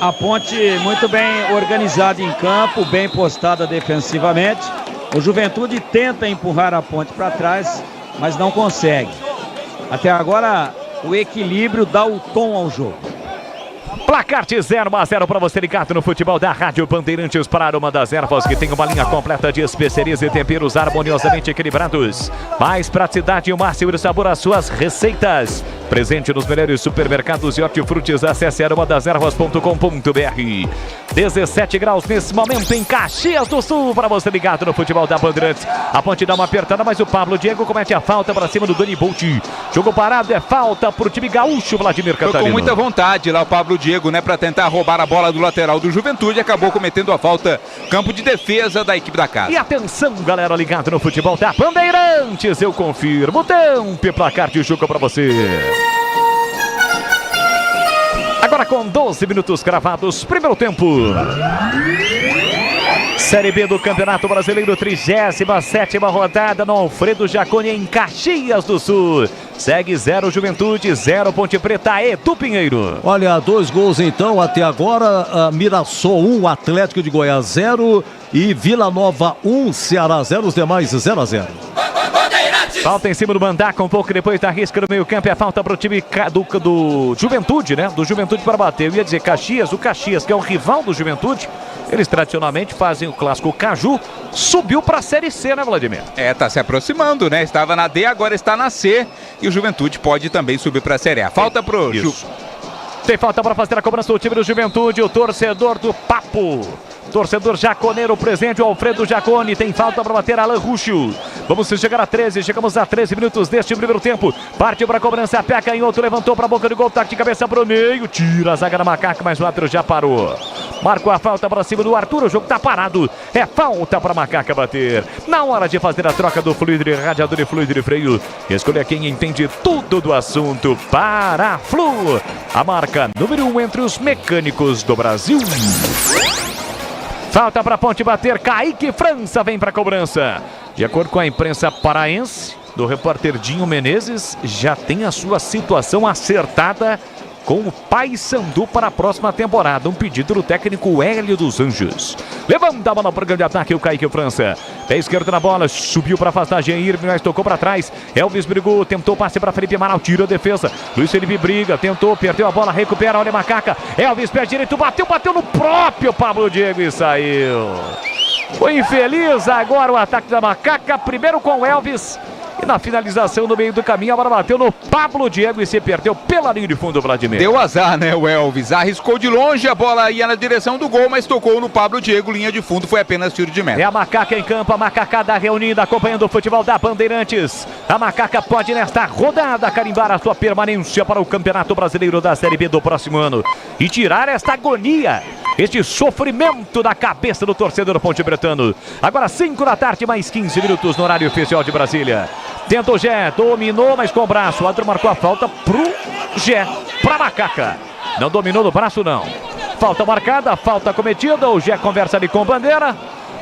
A Ponte muito bem organizada em campo, bem postada defensivamente. O Juventude tenta empurrar a Ponte para trás, mas não consegue. Até agora, o equilíbrio dá o tom ao jogo. Placar de 0-0 para você ligado no futebol da Rádio Bandeirantes para Aroma das Ervas, que tem uma linha completa de especiarias e temperos harmoniosamente equilibrados. Mais praticidade e o máximo de sabor às suas receitas. Presente nos melhores supermercados e hortifrutis. Acesse aromadeservas.com.br. 17 graus nesse momento em Caxias do Sul para você ligado no futebol da Bandeirantes. A Ponte dá uma apertada, mas o Pablo Diego comete a falta para cima do Dani Bolt. Jogo parado, é falta para o time gaúcho, Vladimir Catarino. Foi com muita vontade lá o Pablo Diego, né, para tentar roubar a bola do lateral do Juventude, acabou cometendo a falta, campo de defesa da equipe da casa. E atenção, galera, ligado no futebol da Bandeirantes, eu confirmo, tempo e placar de jogo para você. Agora com 12 minutos cravados, primeiro tempo. Série B do Campeonato Brasileiro, 37ª rodada no Alfredo Jaconi em Caxias do Sul. Segue 0 Juventude, 0 Ponte Preta, Edu Pinheiro. Olha, 2 gols então até agora, Mirassol 1, Atlético de Goiás 0 e Vila Nova 1, Ceará 0, os demais 0-0. Falta em cima do Mandaca, um pouco depois da risca no meio campo, é falta para o time do Juventude, né? Do Juventude para bater. Eu ia dizer Caxias, o Caxias que é o rival do Juventude, eles tradicionalmente fazem o clássico Caju, subiu para a Série C, né, Vladimir? É, tá se aproximando, né? Estava na D, agora está na C e o Juventude pode também subir para a Série A. Falta pro Tem falta para fazer a cobrança do time do Juventude, o torcedor do Papo. Torcedor jaconeiro presente, o Alfredo Jaconi. Tem falta para bater Alan Ruxo. Vamos chegar a 13. Chegamos a 13 minutos deste primeiro tempo. Partiu para a cobrança. Pé canhoto. Levantou para a boca do gol. Taque de cabeça para o meio. Tira a zaga da Macaca, mas o árbitro já parou. Marcou a falta para cima do Arthur. O jogo está parado. É falta para a Macaca bater. Na hora de fazer a troca do fluido de radiador e fluido de freio. Escolha quem entende tudo do assunto. Paraflu. A marca número 1 entre os mecânicos do Brasil. Falta para a Ponte bater, Kaique França vem para a cobrança. De acordo com a imprensa paraense, do repórter Dinho Menezes, já tem a sua situação acertada com o Paysandu para a próxima temporada. Um pedido do técnico Hélio dos Anjos. Levanta a bola para o grande ataque, o Kaique França. Pé esquerdo na bola, subiu para afastar Jair, mas tocou para trás. Elvis brigou, tentou passe para Felipe Amaral, tira a defesa. Luiz Felipe briga, tentou, perdeu a bola, recupera, olha Macaca. Elvis, pé direito, bateu no próprio Pablo Diego e saiu. Foi infeliz agora o ataque da Macaca, primeiro com o Elvis. E na finalização no meio do caminho, a bola bateu no Pablo Diego e se perdeu pela linha de fundo, Vladimir. Deu azar, né, o Elvis? Arriscou de longe, a bola ia na direção do gol, mas tocou no Pablo Diego, linha de fundo, foi apenas tiro de meta. É a Macaca em campo, a Macacada reunida, acompanhando o futebol da Bandeirantes. A Macaca pode nesta rodada carimbar a sua permanência para o Campeonato Brasileiro da Série B do próximo ano e tirar esta agonia, este sofrimento da cabeça do torcedor ponte-bretano. Agora 5 da tarde, mais 15 minutos no horário oficial de Brasília. Tenta o Gé, dominou, mas com o braço. O árbitro marcou a falta pro Gé, pra Macaca. Não dominou no braço, não. Falta marcada, falta cometida. O Gé conversa ali com o Bandeira.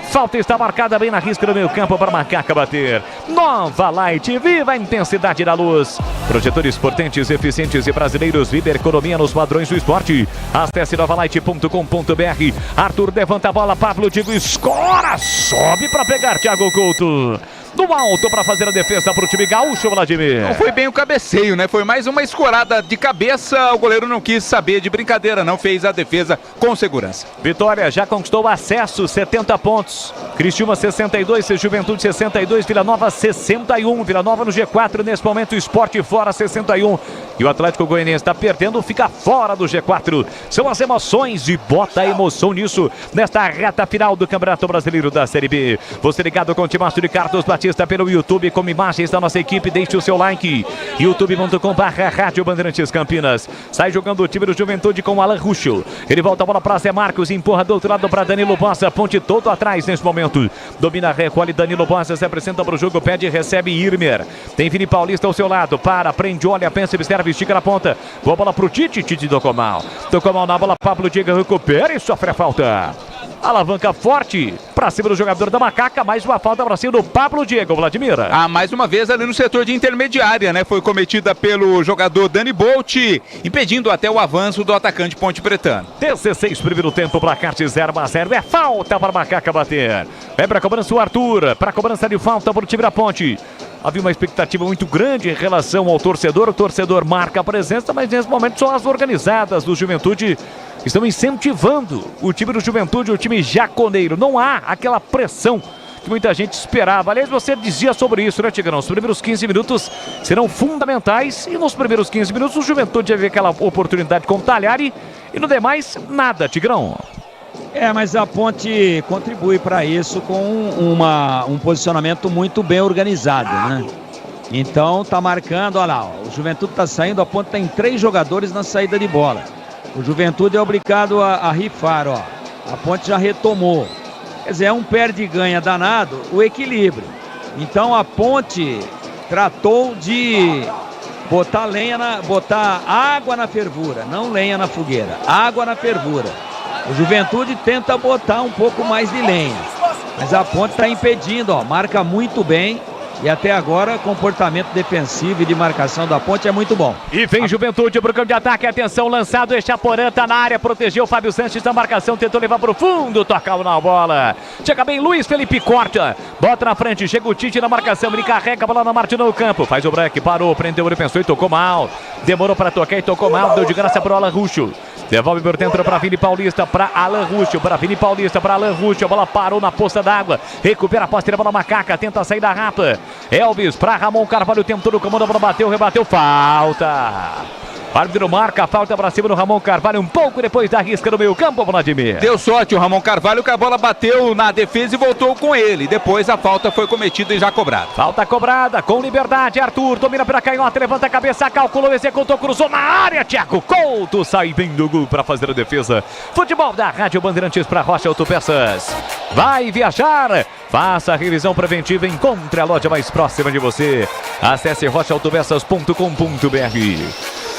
Falta está marcada bem na risca do meio campo para Macaca bater. Nova Light, viva a intensidade da luz. Projetores potentes, eficientes e brasileiros. Viva a economia nos padrões do esporte. Acesse novalight.com.br. Arthur levanta a bola, Pablo Diego escora. Sobe para pegar Thiago Couto. No alto para fazer a defesa para o time gaúcho, Vladimir. Não foi bem o cabeceio, né? Foi mais uma escorada de cabeça. O goleiro não quis saber de brincadeira, não fez a defesa com segurança. Vitória já conquistou acesso, 70 pontos. Criciúma 62, Juventude 62, Vila Nova 61. Vila Nova no G4 nesse momento, Sport fora 61. E o Atlético Goianiense está perdendo, fica fora do G4. São as emoções e bota a emoção nisso nesta reta final do Campeonato Brasileiro da Série B. Você ligado com o Timaço de Carlos Batista pelo YouTube com imagens da nossa equipe, deixe o seu like. youtube.com/Rádio Bandeirantes Campinas. Sai jogando o time do Juventude com o Alan Ruschel. Ele volta a bola para Zé Marcos, empurra do outro lado para Danilo Bossa, ponte todo atrás nesse momento. Domina, recolhe Danilo Bossa, se apresenta para o jogo, pede e recebe Irmer. Tem Vini Paulista ao seu lado, prende, olha, pensa, observa, estica na ponta. Boa bola pro Tite tocou mal. Tocou mal na bola, Pablo Diego recupera e sofre a falta. Alavanca forte para cima do jogador da Macaca, mais uma falta para cima do Pablo Diego, Vladimir. Mais uma vez ali no setor de intermediária, né? Foi cometida pelo jogador Dani Bolt, impedindo até o avanço do atacante Ponte Pretano. 16 primeiro tempo, placar de 0-0. É falta para a Macaca bater. É para a cobrança o Arthur, para a cobrança de falta para o time da Ponte. Havia uma expectativa muito grande em relação ao torcedor. O torcedor marca a presença, mas nesse momento só as organizadas do Juventude estão incentivando o time do Juventude, o time jaconeiro. Não há aquela pressão que muita gente esperava. Aliás, você dizia sobre isso, né, Tigrão? Os primeiros 15 minutos serão fundamentais e nos primeiros 15 minutos o Juventude vai ver aquela oportunidade com o Talhari e no demais, nada, Tigrão. Mas a Ponte contribui para isso com um posicionamento muito bem organizado, né? Então tá marcando, olha lá, o Juventude tá saindo, a Ponte tem 3 jogadores na saída de bola. O Juventude é obrigado a rifar, ó. A Ponte já retomou. Quer dizer, é um perde e ganha danado o equilíbrio. Então a Ponte tratou de botar água na fervura, não lenha na fogueira, água na fervura. O Juventude tenta botar um pouco mais de lenha, mas a Ponte está impedindo, ó, marca muito bem. E até agora, comportamento defensivo e de marcação da Ponte é muito bom. E vem Juventude pro campo de ataque. Atenção, lançado. Echaporã tá na área. Protegeu o Fábio Sanches da marcação. Tentou levar pro fundo. Tocava na bola. Chega bem Luiz Felipe, corta. Bota na frente. Chega o Tite na marcação. Ele carrega a bola na Martina no campo. Faz o break. Parou. Prendeu. Ele pensou e tocou mal. Demorou para tocar e tocou mal. Deu de graça pro Alan Ruschel. Devolve por dentro para Vini Paulista, para Alan Ruschel, para Vini Paulista, para Alan Ruschel. A bola parou na poça d'água. Recupera a posse da bola Macaca. Tenta sair da rapa. Elvis para Ramon Carvalho. Tentou no comando. A bola bateu, rebateu. Falta. Árbitro marca a falta para cima do Ramon Carvalho. Um pouco depois da risca no meio campo, Vladimir. Deu sorte o Ramon Carvalho que a bola bateu na defesa e voltou com ele. Depois a falta foi cometida e já cobrada. Falta cobrada com liberdade. Arthur domina para Canhota. Levanta a cabeça, calculou, executou, cruzou na área. Thiago Couto sai bem do gol para fazer a defesa. Futebol da Rádio Bandeirantes para Rocha Autopeças. Vai viajar. Faça a revisão preventiva. Encontre a loja mais próxima de você. Acesse rochaautopeças.com.br.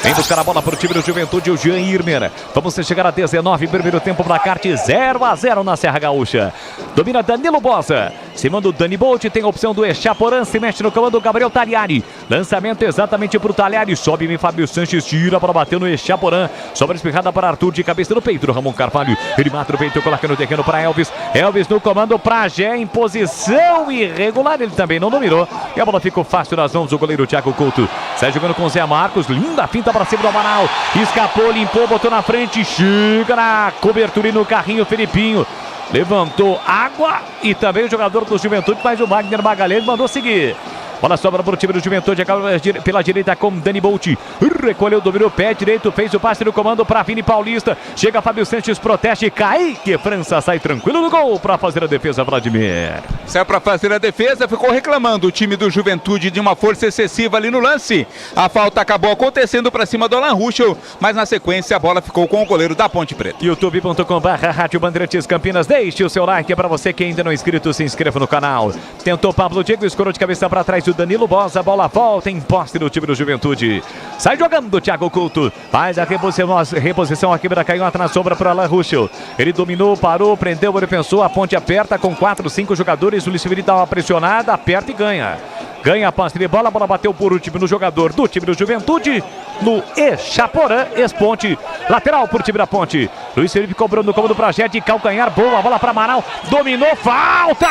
Vem buscar a bola para o time do Juventude, o Jean Irmer. Vamos chegar a 19, primeiro tempo, placar de 0-0 na Serra Gaúcha. Domina Danilo Bossa. Se manda o Dani Bolt, tem a opção do Echaporã, se mexe no comando Gabriel Talhari. Lançamento exatamente para o Talhari. Sobe em Fábio Sanches, tira para bater no Echaporã. Sobra espirrada para Arthur, de cabeça no peito do Ramon Carvalho. Ele mata o peito, coloca no terreno para Elvis. Elvis no comando para Gé, em posição irregular. Ele também não dominou. E a bola ficou fácil nas mãos do goleiro Thiago Couto. Sai jogando com o Zé Marcos. Linda finta para cima do Amaral. Escapou, limpou, botou na frente. Chega na cobertura e no carrinho Felipinho. Levantou água e também o jogador do Juventude, mas o Wagner Magalhães mandou seguir. Bola sobra para o time do Juventude, acaba pela direita com Dani Bolt. Recolheu, dominou o pé direito, fez o passe no comando para Vini Paulista. Chega Fábio Sanches, protege, Kaique França sai tranquilo no gol para fazer a defesa, Vladimir. Saiu para fazer a defesa, ficou reclamando o time do Juventude de uma força excessiva ali no lance. A falta acabou acontecendo para cima do Alan Ruschel, mas na sequência a bola ficou com o goleiro da Ponte Preta. youtube.com/Rádio Bandeirantes Campinas. Deixe o seu like para você que ainda não é inscrito, se inscreva no canal. Tentou Pablo Diego, escorou de cabeça para trás. depois o Danilo Bosa, a bola volta em poste do time do Juventude. Sai jogando o Thiago Couto, faz a reposição aqui da canhota na sombra para Alain Ruschel. Ele dominou, parou, prendeu o defensor, a ponte aperta com 4, 5 jogadores. O Luiz Felipe dá uma pressionada, aperta e ganha. Ganha a posse de bola, a bola bateu por último no jogador do time do Juventude, no Echaporã, ex-ponte, lateral por time da ponte. Luiz Felipe cobrando no cômodo para Jet, calcanhar, boa, bola para Amaral, dominou, falta!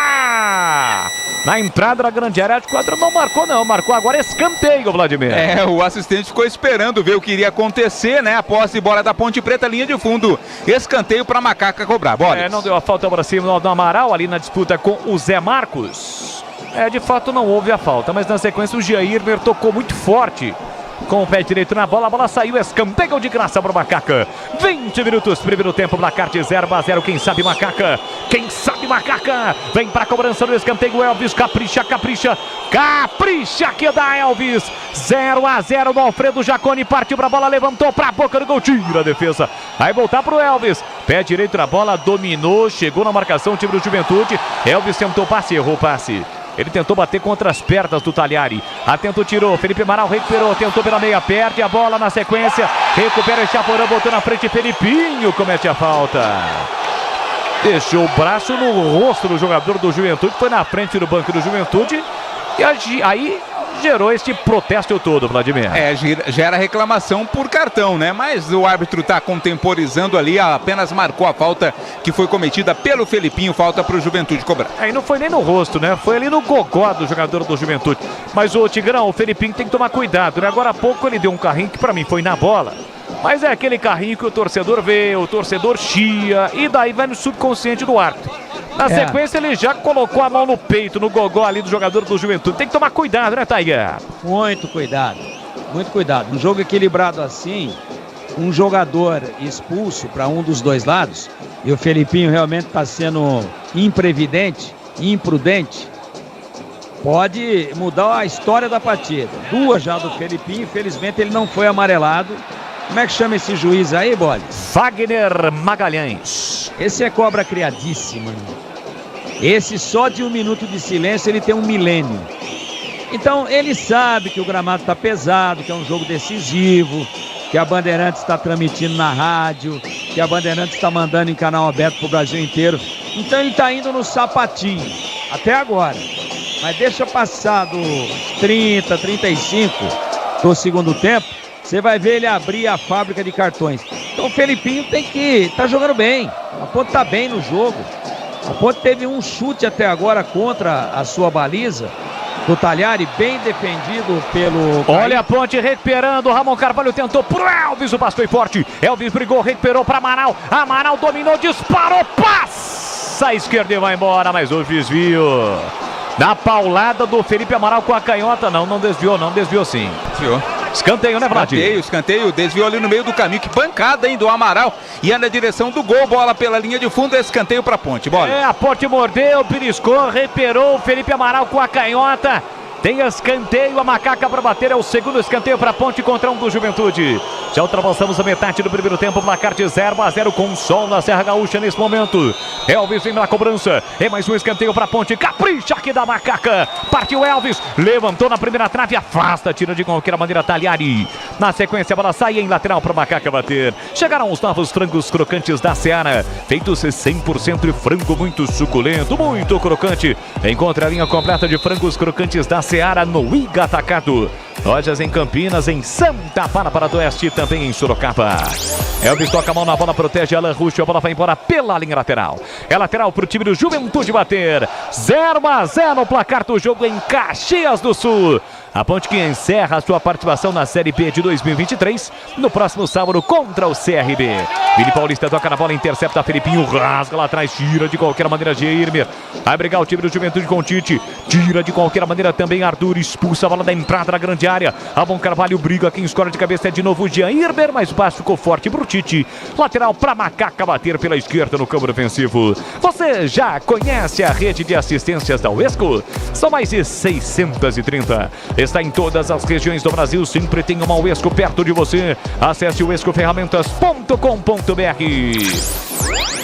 Na entrada da grande área, o quadro não marcou não, marcou agora escanteio, Vladimir. O assistente ficou esperando ver o que iria acontecer, né? A posse de bola da Ponte Preta, linha de fundo, escanteio para Macaca cobrar, bola. Não deu a falta para cima do Amaral, ali na disputa com o Zé Marcos. De fato não houve a falta, mas na sequência o Jairmer tocou muito forte com o pé direito na bola, a bola saiu, escanteio de graça para o Macaca. 20 minutos, primeiro tempo, placar de 0-0, quem sabe Macaca, vem para a cobrança do escanteio, Elvis, capricha, que dá Elvis, 0-0 no Alfredo Jaconi, partiu para a bola, levantou para a boca do gol, tira a defesa, vai voltar para o Elvis, pé direito na bola, dominou, chegou na marcação, o time do Juventude, Elvis tentou passe, errou o passe. Ele tentou bater contra as pernas do Talhari. Atento, tirou. Felipe Amaral recuperou. Tentou pela meia. Perde a bola na sequência. Recupera o Chaporã. Botou na frente. Felipinho comete a falta. Deixou o braço no rosto do jogador do Juventude. Foi na frente do banco do Juventude. E aí gerou este protesto todo, Vladimir. Gera reclamação por cartão, né? Mas o árbitro está contemporizando ali, apenas marcou a falta que foi cometida pelo Felipinho, falta para o Juventude cobrar. E não foi nem no rosto, né? Foi ali no gogó do jogador do Juventude. Mas o Tigrão, o Felipinho tem que tomar cuidado, né? Agora há pouco ele deu um carrinho que para mim foi na bola. Mas é aquele carrinho que o torcedor vê, o torcedor chia, e daí vai no subconsciente do árbitro. Na sequência ele já colocou a mão no peito, no gogó ali do jogador do Juventude. Tem que tomar cuidado, né, Taiga? Muito cuidado, muito cuidado. Um jogo equilibrado assim, um jogador expulso para um dos dois lados, e o Felipinho realmente está sendo imprevidente, imprudente, pode mudar a história da partida. 2 já do Felipinho, infelizmente ele não foi amarelado. Como é que chama esse juiz aí, Boles? Wagner Magalhães. Esse é cobra criadíssima. Esse só de 1 minuto de silêncio ele tem 1 milênio. Então ele sabe que o gramado está pesado, que é um jogo decisivo, que a Bandeirantes está transmitindo na rádio, que a Bandeirantes está mandando em canal aberto para o Brasil inteiro. Então ele está indo no sapatinho, até agora. Mas deixa passar dos 30, 35 do segundo tempo, você vai ver ele abrir a fábrica de cartões. Então o Felipinho tem que tá jogando bem. A Ponte tá bem no jogo. A Ponte teve um chute até agora contra a sua baliza do Talhari, bem defendido pelo... Olha a Ponte recuperando, Ramon Carvalho tentou pro Elvis, o passe foi forte. Elvis brigou, recuperou para Amaral. Amaral dominou, disparou, passa à esquerda e vai embora, mas o desvio na paulada do Felipe Amaral com a canhota. Não desviou, desviou sim. Desviou. Escanteio, né, Vlad? Escanteio, desviou ali no meio do caminho, que bancada, hein, do Amaral, ia na direção do gol, bola pela linha de fundo, escanteio pra Ponte, bola. A Ponte mordeu, beliscou, recuperou, Felipe Amaral com a canhota. Tem escanteio, a Macaca para bater, é o segundo escanteio para Ponte contra um do Juventude. Já ultrapassamos a metade do primeiro tempo, placar de 0-0 com sol na Serra Gaúcha nesse momento. Elvis vem na cobrança, é mais um escanteio para Ponte, capricha aqui da Macaca. Partiu Elvis, levantou na primeira trave, afasta, tira de qualquer maneira Talhari. Na sequência a bola sai em lateral para Macaca bater. Chegaram os novos frangos crocantes da Seara, feitos 100% de frango, muito suculento, muito crocante. Encontre a linha completa de frangos crocantes da Seara no Iga Atacado. Lojas em Campinas, em Santa Bárbara do Oeste, também em Sorocaba. Elvis toca a mão na bola, protege Alain Ruschel, a bola vai embora pela linha lateral. É lateral para o time do Juventude bater. 0-0 o placar do jogo em Caxias do Sul. A Ponte que encerra a sua participação na Série B de 2023 no próximo sábado contra o CRB. Vini Paulista toca na bola, intercepta Felipinho, rasga lá atrás, tira de qualquer maneira Jairmer. Vai brigar o time do Juventude com o Tite, tira de qualquer maneira também Arthur, expulsa a bola da entrada da grande área. Ramon Carvalho briga, quem escolhe de cabeça é de novo o Jairmer, mas o passe ficou forte pro Tite. Lateral para Macaca bater pela esquerda no campo defensivo. Você já conhece a rede de assistências da Uesco? São mais de 630. Está em todas as regiões do Brasil, sempre tem uma Uesco perto de você. Acesse uescoferramentas.com.br.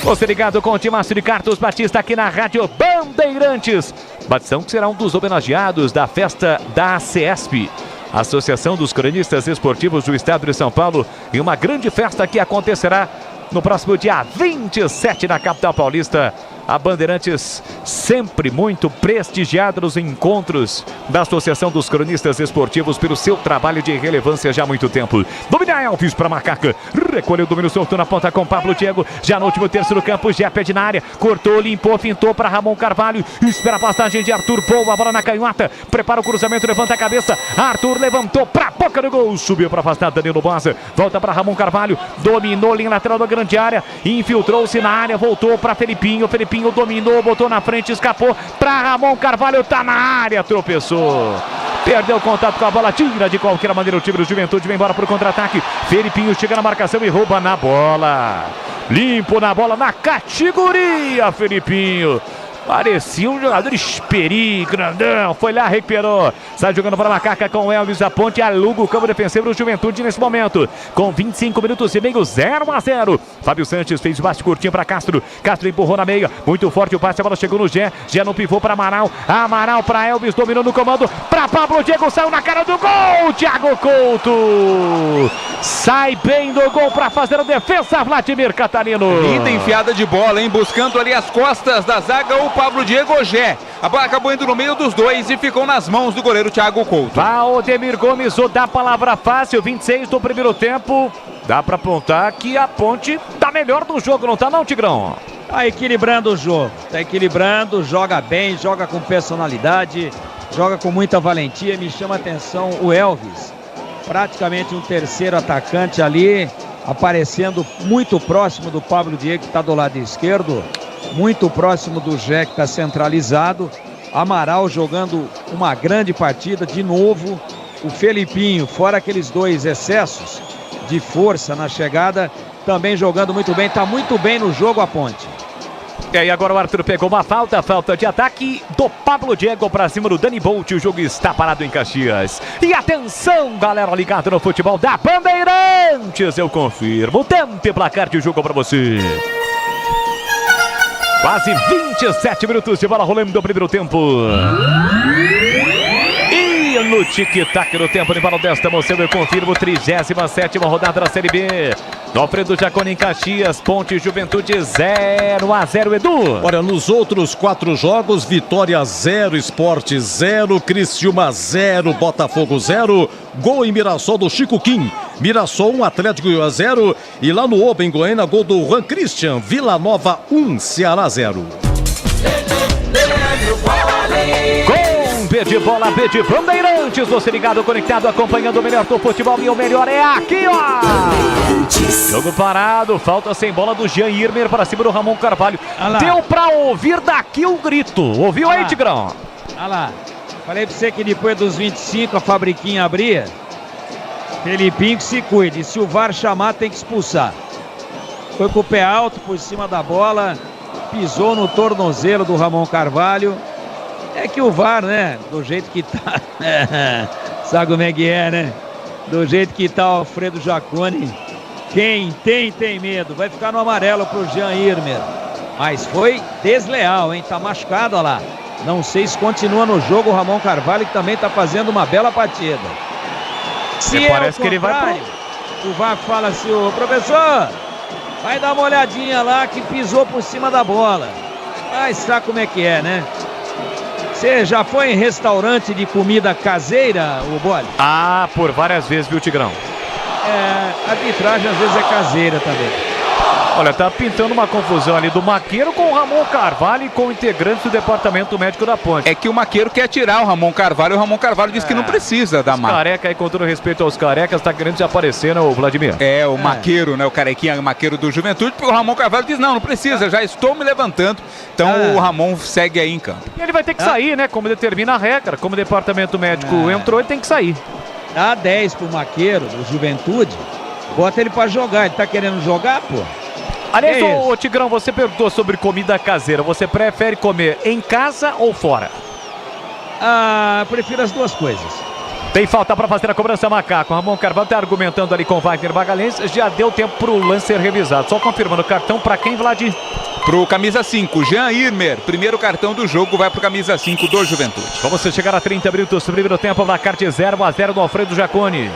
Você ligado com o Timácio de Carlos Batista aqui na Rádio Bandeirantes. Batição que será um dos homenageados da festa da ACESP, Associação dos Cronistas Esportivos do Estado de São Paulo, em uma grande festa que acontecerá no próximo dia 27 na capital paulista. A Bandeirantes sempre muito prestigiada nos encontros da Associação dos Cronistas Esportivos pelo seu trabalho de relevância já há muito tempo. Domina Elvis para Macaca, recolheu o domínio solto na ponta com Pablo Diego, já no último terço do campo, já pede na área, cortou, limpou, fintou para Ramon Carvalho, espera a passagem de Arthur, boa bola na canhota, prepara o cruzamento, levanta a cabeça, Arthur levantou para a boca do gol, subiu para afastar Danilo Bosa, volta para Ramon Carvalho, dominou linha lateral da grande área, infiltrou-se na área, voltou para Felipinho dominou, botou na frente, escapou para Ramon Carvalho, tá na área, tropeçou, perdeu o contato com a bola, tira de qualquer maneira o time do Juventude, vem embora para o contra-ataque, Felipinho chega na marcação e rouba na bola, limpo na bola, na categoria, Felipinho. Parecia um jogador esperi, grandão, foi lá, recuperou, sai jogando para a Macaca com o Elvis, a ponte, aluga o campo defensivo do Juventude nesse momento, com 25 minutos e meio, 0-0, Fábio Sanches fez o passe curtinho para Castro, Castro empurrou na meia, muito forte o passe, a bola chegou no Gé no pivô para Amaral para Elvis, dominou no comando, para Pablo Diego, saiu na cara do gol, Thiago Couto, sai bem do gol para fazer a defesa, Vladimir Catarino. Linda enfiada de bola, hein, buscando ali as costas da zaga, o Pablo Diego Gé. A bola acabou indo no meio dos dois e ficou nas mãos do goleiro Thiago Couto. Valdemir Gomes, o da palavra fácil, 26 do primeiro tempo. Dá pra apontar que a ponte tá melhor do jogo, não tá não, Tigrão? Tá equilibrando o jogo, tá equilibrando, joga bem, joga com personalidade, joga com muita valentia. Me chama a atenção o Elvis, praticamente um terceiro atacante ali, aparecendo muito próximo do Pablo Diego, que está do lado esquerdo, muito próximo do Gé, que está centralizado. Amaral jogando uma grande partida de novo. O Felipinho, fora aqueles dois excessos de força na chegada, também jogando muito bem, está muito bem no jogo a ponte. E aí agora o Arthur pegou uma falta de ataque do Pablo Diego para cima do Dani Bolt. O jogo está parado em Caxias. E atenção, galera ligada no futebol da Bandeirantes, eu confirmo. Tempo e placar de jogo para você. Quase 27 minutos de bola rolando do primeiro tempo. E no tic-tac no tempo de bola desta moção, eu confirmo, 37ª rodada da Série B. No Alfredo Jaconi em Caxias, Ponte Juventude 0-0, Edu. Olha, nos outros 4 jogos, Vitória 0, Sport 0, Criciúma 0, Botafogo 0, gol em Mirassol do Chico Kim. Mirassol 1, Atlético 0. E lá no Oba, em Goiânia, gol do Juan Christian. Vila Nova 1, Ceará 0. Com B de bola, B de Bandeirantes, você ligado, conectado, acompanhando o melhor do futebol. E o melhor é aqui, ó. Jogo parado, falta sem bola do Jean Irmer para cima do Ramon Carvalho. Deu pra ouvir daqui o grito. Ouviu aí, Tigrão? Olha lá. Falei pra você que depois dos 25 a fabriquinha abria. Felipinho que se cuide. Se o VAR chamar, tem que expulsar. Foi com o pé alto por cima da bola. Pisou no tornozelo do Ramon Carvalho. É que o VAR, né? Do jeito que tá. Sabe como é que é, né? Do jeito que tá o Alfredo Jaconi. Quem tem medo. Vai ficar no amarelo pro Jean Irmer. Mas foi desleal, hein? Tá machucado, olha lá. Não sei se continua no jogo o Ramon Carvalho, que também tá fazendo uma bela partida. Se parece que ele vai pro... O VAR fala assim, ô professor, vai dar uma olhadinha lá que pisou por cima da bola. Mas sabe como é que é, né? Você já foi em restaurante de comida caseira, ô Bole? Ah, por várias vezes, viu, Tigrão? A arbitragem às vezes é caseira também. Olha, tá pintando uma confusão ali do Maqueiro com o Ramon Carvalho e com integrantes do departamento médico da Ponte. É que o Maqueiro quer tirar o Ramon Carvalho e o Ramon Carvalho diz que não precisa da marca. Careca aí, com todo respeito aos carecas, tá querendo se aparecer, né, o Vladimir? É, o Maqueiro, né, o carequinha, o Maqueiro do Juventude, porque o Ramon Carvalho diz, não precisa, já estou me levantando. Então o Ramon segue aí em campo. E ele vai ter que sair, né, como determina a regra, como o departamento médico entrou, ele tem que sair. Dá 10 pro Maqueiro, do Juventude, bota ele pra jogar, ele tá querendo jogar, pô? Aliás, ô Tigrão, você perguntou sobre comida caseira. Você prefere comer em casa ou fora? Prefiro as duas coisas. Tem falta para fazer a cobrança, Macaco. Ramon Carvalho está argumentando ali com o Wagner Magalhães. Já deu tempo para o lance ser revisado. Só confirmando o cartão para quem, Vladir? Pro camisa 5, Jean Irmer. Primeiro cartão do jogo vai pro camisa 5 do Juventude. Vamos chegar a 30 minutos do primeiro tempo. Placar de 0-0 do Alfredo Jaconi.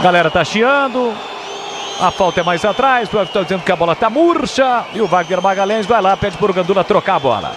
Galera tá chiando. A falta é mais atrás. O está dizendo que a bola tá murcha. E o Wagner Magalhães vai lá, pede pro Gandula trocar a bola.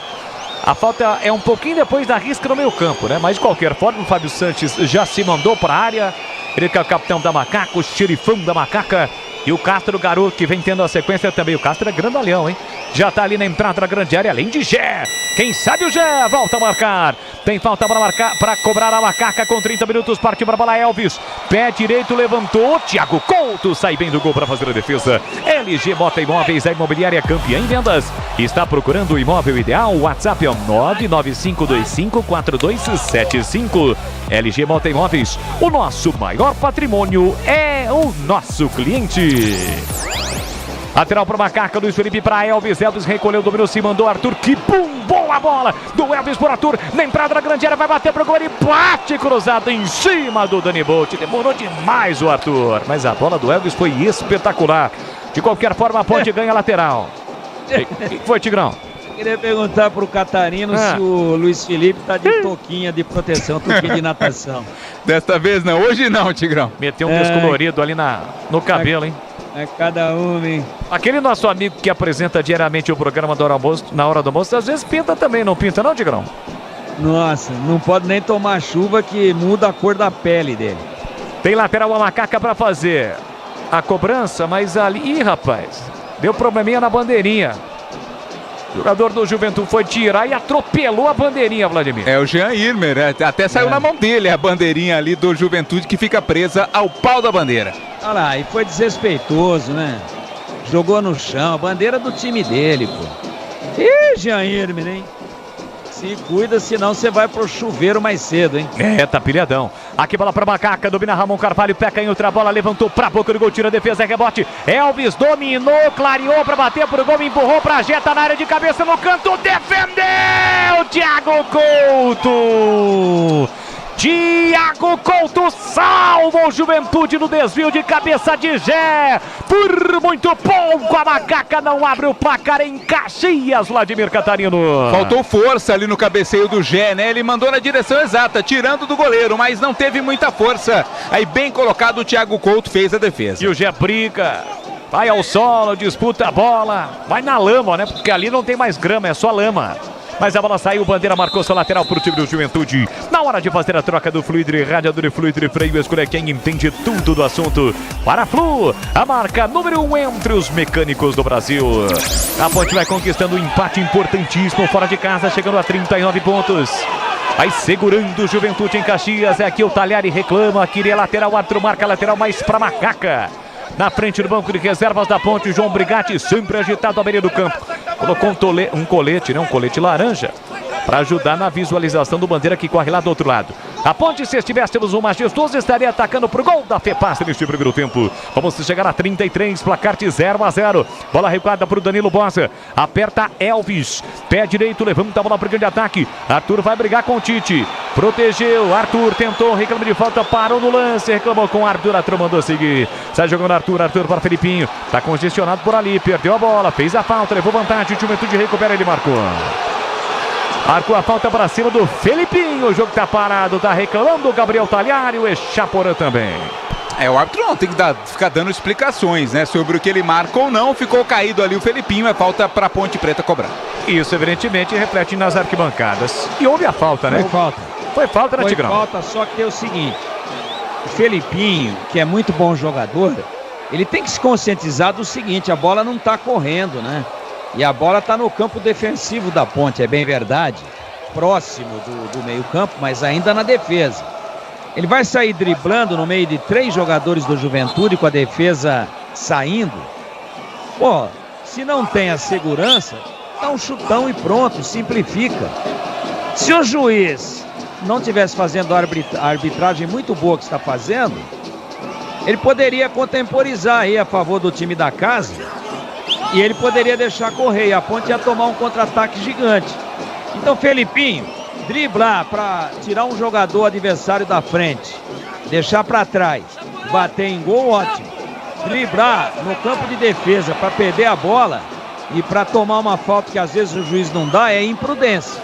A falta é um pouquinho depois da risca no meio campo, né? Mas de qualquer forma, o Fábio Sanches já se mandou para a área. Ele que é o capitão da Macaca, o xerifão da Macaca. E o Castro, o garoto que vem tendo a sequência também. O Castro é grandalhão, hein? Já tá ali na entrada da grande área, além de Gé. Quem sabe o Gé volta a marcar. Tem falta para marcar, para cobrar a Macaca com 30 minutos. Partiu para a bola Elvis. Pé direito levantou. Thiago Couto sai bem do gol para fazer a defesa. LG Mota Imóveis, a imobiliária campeã em vendas. Está procurando o imóvel ideal? O WhatsApp é o 995254275. LG Mota Imóveis. O nosso maior patrimônio é o nosso cliente. Lateral para o Macaca, Luiz Felipe para Elvis. Elvis recolheu, dominou, se mandou Arthur. Que pum, boa bola do Elvis por Arthur. Na entrada da grande área, vai bater pro gol. Ele bate cruzado em cima do Dani Bolt. Demorou demais o Arthur, mas a bola do Elvis foi espetacular. De qualquer forma, a Ponte ganha a lateral. O que foi, Tigrão? Queria perguntar pro Catarino se o Luiz Felipe tá de touquinha de proteção, touquinha de natação. Desta vez não, hoje não, Tigrão. Meteu um descolorido ali no cabelo, hein? É cada um, hein? Aquele nosso amigo que apresenta diariamente o programa do almoço, na hora do almoço, às vezes pinta também, não pinta não, Tigrão? Nossa, não pode nem tomar chuva que muda a cor da pele dele. Tem lateral a Macaca para fazer a cobrança, mas ali... Ih, rapaz, deu probleminha na bandeirinha. O jogador do Juventude foi tirar e atropelou a bandeirinha, Vladimir. É o Jean Irmer, até saiu na mão dele a bandeirinha ali do Juventude que fica presa ao pau da bandeira. Olha lá, e foi desrespeitoso, né? Jogou no chão, a bandeira do time dele, pô. Ih, Jean Irmer, hein? Se cuida, senão você vai pro chuveiro mais cedo, hein? É, tá pilhadão. Aqui bola pra Macaca, domina Ramon Carvalho, peca em outra bola, levantou pra boca do gol, tira a defesa, rebote. Elvis dominou, clareou pra bater pro gol, empurrou pra Jeta na área de cabeça no canto, defendeu! Thiago Couto! Thiago Couto salva o Juventude no desvio de cabeça de Gé. Por muito pouco a Macaca não abre o placar em Caxias, Vladimir Catarino. Faltou força ali no cabeceio do Gé, né? Ele mandou na direção exata, tirando do goleiro, mas não teve muita força. Aí bem colocado o Thiago Couto fez a defesa. E o Gé briga, vai ao solo, disputa a bola, vai na lama, né? Porque ali não tem mais grama, é só lama. Mas a bola saiu, Bandeira marcou sua lateral para o time do Juventude. Na hora de fazer a troca do Fluidre, radiador e Fluidre freio, escolha quem entende tudo do assunto. Para a Flu, a marca número 1 entre os mecânicos do Brasil. A Ponte vai conquistando um empate importantíssimo fora de casa, chegando a 39 pontos. Vai segurando o Juventude em Caxias. É aqui o Talhari reclama, queria lateral, o árbitro marca lateral, mais para Macaca. Na frente do banco de reservas da Ponte, João Brigatti sempre agitado à beira do campo. Colocou um colete laranja, para ajudar na visualização do Bandeira que corre lá do outro lado. A Ponte, se estivéssemos um majestoso, estaria atacando pro gol da FEPAS neste primeiro tempo. Vamos chegar a 33, placar de 0-0. Bola recuada pro Danilo Bossa. Aperta Elvis. Pé direito, levanta a bola pro grande ataque. Arthur vai brigar com o Tite. Protegeu, Arthur tentou, reclama de falta, parou no lance, reclamou com o Arthur, Arthur mandou seguir. Sai jogando Arthur para Felipinho. Tá congestionado por ali, perdeu a bola, fez a falta, levou vantagem. O Juventude recupera, ele marcou. Marcou a falta para cima do Felipinho. O jogo tá parado, tá reclamando o Gabriel Talhari, o Echaporã também. O árbitro não tem que ficar dando explicações, né, sobre o que ele marca ou não. Ficou caído ali o Felipinho, é falta para Ponte Preta cobrar. Isso, evidentemente, reflete nas arquibancadas. E houve a falta, né? Foi falta, né, Tigrão? Foi falta, só que é o seguinte. O Felipinho, que é muito bom jogador, ele tem que se conscientizar do seguinte, a bola não tá correndo, né? E a bola está no campo defensivo da Ponte, é bem verdade. Próximo do meio campo, mas ainda na defesa. Ele vai sair driblando no meio de 3 jogadores do Juventude com a defesa saindo. Pô, se não tem a segurança, dá um chutão e pronto, simplifica. Se o juiz não tivesse fazendo a arbitragem muito boa que está fazendo, ele poderia contemporizar aí a favor do time da casa. E ele poderia deixar correr, e a Ponte ia tomar um contra-ataque gigante. Então, Felipinho, driblar para tirar um jogador adversário da frente, deixar para trás, bater em gol, ótimo. Driblar no campo de defesa para perder a bola e para tomar uma falta que às vezes o juiz não dá, é imprudência.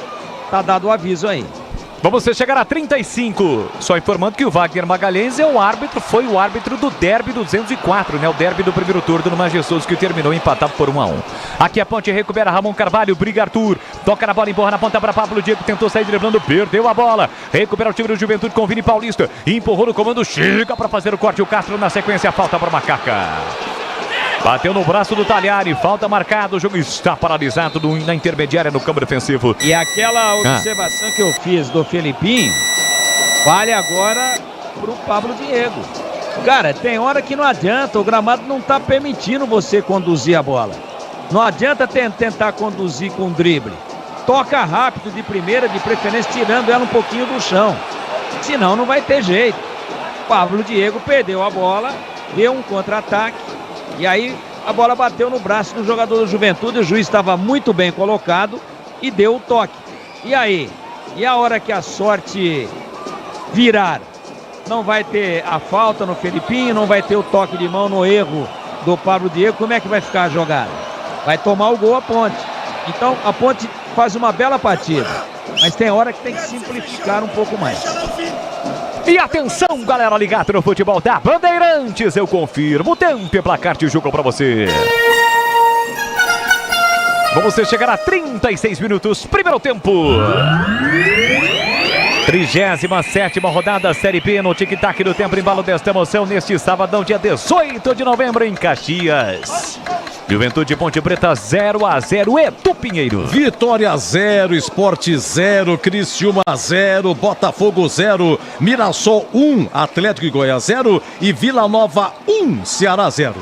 Tá dado o aviso aí. Vamos chegar a 35. Só informando que o Wagner Magalhães foi o árbitro do derby do 204, né? O derby do primeiro turno no Majestoso, que terminou empatado por 1-1. Aqui a Ponte recupera Ramon Carvalho, briga Arthur, toca na bola, empurra na ponta para Pablo Diego, tentou sair driblando, perdeu a bola. Recupera o time do Juventude com Vini Paulista, empurrou no comando, chega para fazer o corte, o Castro na sequência, falta para Macaca. Bateu no braço do Talhari, falta marcada, o jogo está paralisado na intermediária no campo defensivo. E aquela observação que eu fiz do Felipinho, vale agora pro Pablo Diego. Cara, tem hora que não adianta, o gramado não tá permitindo você conduzir a bola. Não adianta tentar conduzir com drible. Toca rápido de primeira, de preferência tirando ela um pouquinho do chão. Senão não vai ter jeito. Pablo Diego perdeu a bola, deu um contra-ataque. E aí a bola bateu no braço do jogador do Juventude, o juiz estava muito bem colocado e deu o toque. E aí? E a hora que a sorte virar? Não vai ter a falta no Felipinho, não vai ter o toque de mão no erro do Pablo Diego. Como é que vai ficar a jogada? Vai tomar o gol a Ponte. Então a Ponte faz uma bela partida, mas tem hora que tem que simplificar um pouco mais. E atenção, galera ligada no futebol da Bandeirantes, eu confirmo o tempo e placar de jogo para você. Vamos chegar a 36 minutos, primeiro tempo. 37ª rodada Série B no tic-tac do tempo, embalo desta emoção neste sabadão, dia 18 de novembro em Caxias. Juventude Ponte Preta 0-0, Edu Pinheiro. Vitória 0, Sport 0, Criciúma 0, Botafogo 0, Mirassol 1, Atlético de Goiás 0 e Vila Nova 1, Ceará 0.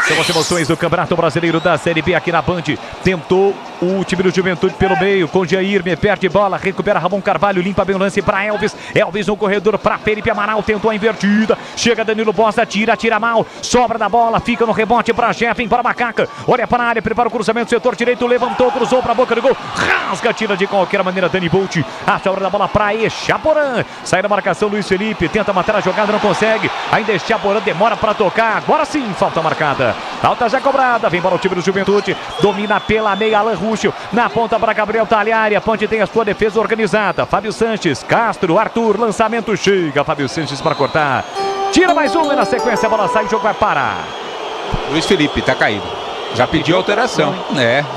São as emoções do Campeonato Brasileiro da Série B aqui na Band. Tentou o time do Juventude pelo meio, com Jair, perde bola, recupera Ramon Carvalho, limpa bem o lance para Elvis. Elvis no corredor para Felipe Amaral, tentou a invertida. Chega Danilo Bosta, tira mal, sobra da bola, fica no rebote para Jeffem, para Macaca. Olha para a área, prepara o cruzamento, setor direito, levantou, cruzou para a boca do gol. Rasga, tira de qualquer maneira Dani Bolt. A sobra da bola para Echaporã. Sai da marcação Luiz Felipe, tenta matar a jogada, não consegue. Ainda Echaporã demora para tocar. Agora sim, falta marcada. Falta já cobrada, vem para o time do Juventude, domina pela meia Alan Rússio, na ponta para Gabriel Talhari, a Ponte tem a sua defesa organizada, Fábio Sanches, Castro, Arthur, lançamento, chega Fábio Sanches para cortar, tira mais uma e na sequência a bola sai, o jogo vai parar. Luiz Felipe tá caído, já pediu alteração,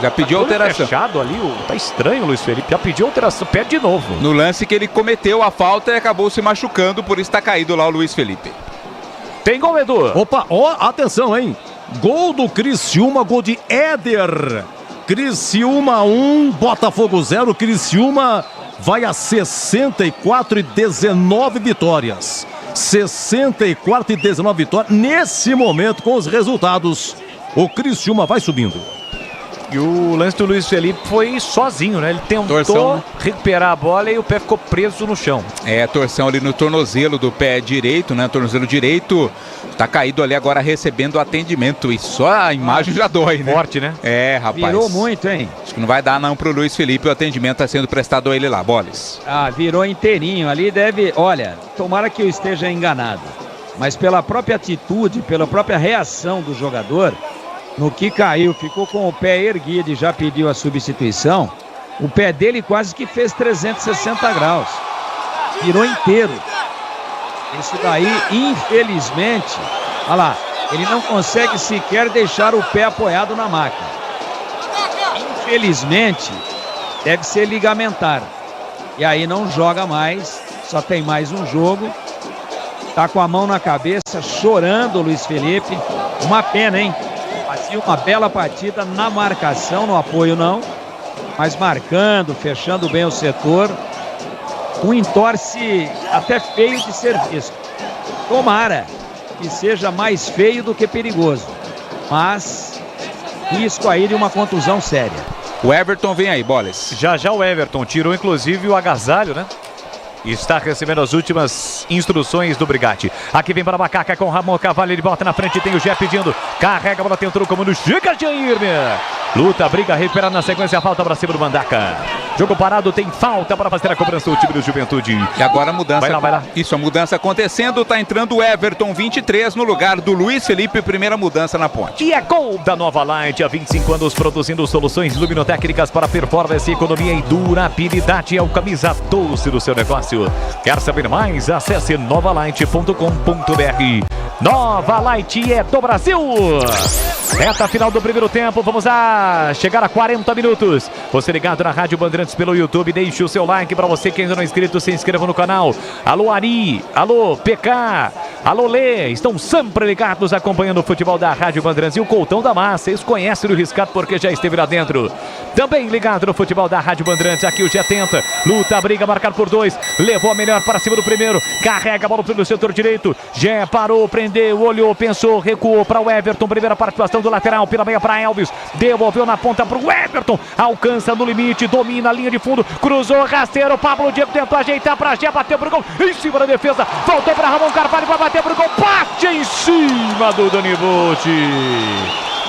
já pediu alteração. Fechado ali, tá estranho o Luiz Felipe, já pediu alteração, pede de novo. No lance que ele cometeu a falta e acabou se machucando, por isso tá caído lá o Luiz Felipe. Tem gol, Edu. Opa, atenção, hein? Gol do Criciúma, gol de Éder. Criciúma 1, Botafogo 0. Criciúma vai a 64 e 19 vitórias. 64 e 19 vitórias. Nesse momento, com os resultados, o vai subindo. E o lance do Luiz Felipe foi sozinho, né? Ele tentou recuperar a bola e o pé ficou preso no chão. É, torção ali no tornozelo do pé direito, né? Tornozelo direito tá caído ali agora recebendo atendimento. E só a imagem já dói, né? Forte, né? É, rapaz. Virou muito, hein? Acho que não vai dar não pro Luiz Felipe, o atendimento tá sendo prestado a ele lá, Boles. Ah, virou inteirinho ali, deve... Olha, tomara que eu esteja enganado. Mas pela própria atitude, pela própria reação do jogador... No que caiu, ficou com o pé erguido e já pediu a substituição. O pé dele quase que fez 360 graus. Virou inteiro. Isso daí, infelizmente, olha lá, ele não consegue sequer deixar o pé apoiado na máquina. Infelizmente, deve ser ligamentar. E aí não joga mais, só tem mais um jogo. Tá com a mão na cabeça, chorando o Luiz Felipe. Uma pena, hein? Fazia uma bela partida na marcação, no apoio não, mas marcando, fechando bem o setor. Um entorce até feio de ser visto. Tomara que seja mais feio do que perigoso, mas risco aí de uma contusão séria. O Everton vem aí, Boles. Já o Everton tirou inclusive o agasalho, né? Está recebendo as últimas instruções do Brigatti. Aqui vem para a Macaca com o Ramon Carvalho. Ele bota na frente, tem o Jé pedindo. Carrega a bola, tentou o comando. Chega Jair. Luta, briga, recupera na sequência. A falta para cima do Mandaca. Jogo parado, tem falta para fazer a cobrança do time do Juventude. E agora a mudança. Vai lá. Isso, a mudança acontecendo. Tá entrando o Everton, 23, no lugar do Luiz Felipe, primeira mudança na ponte. E é gol da Nova Light, há 25 anos produzindo soluções luminotécnicas para performance, economia e durabilidade. É o camisa 12 do seu negócio. Quer saber mais? Acesse novalight.com.br. Nova Light é do Brasil. Reta final do primeiro tempo, vamos chegar a 40 minutos. Você ligado na Rádio Bandeirantes pelo YouTube, deixe o seu like. Para você que ainda não é inscrito, se inscreva no canal. Alô Ari, alô PK, alô Lê, estão sempre ligados acompanhando o futebol da Rádio Bandeirantes. E o Coutão da Massa, vocês conhecem o Riscado porque já esteve lá dentro. Também ligado no futebol da Rádio Bandeirantes, aqui o Gé tenta, luta, briga, marcar por 2, levou a melhor para cima do primeiro, carrega a bola pelo setor direito, Gé parou, prendeu, olhou, pensou, recuou para o Everton, primeira participação do lateral, pela meia para Elvis, devolveu na ponta para o Everton, alcança no limite, domina a linha de fundo, cruzou, rasteiro, Pablo Diego tentou ajeitar para Gé, bateu pro gol, em cima da defesa, voltou para Ramon Carvalho, vai bater pro gol, bate em cima do Dani Bolt.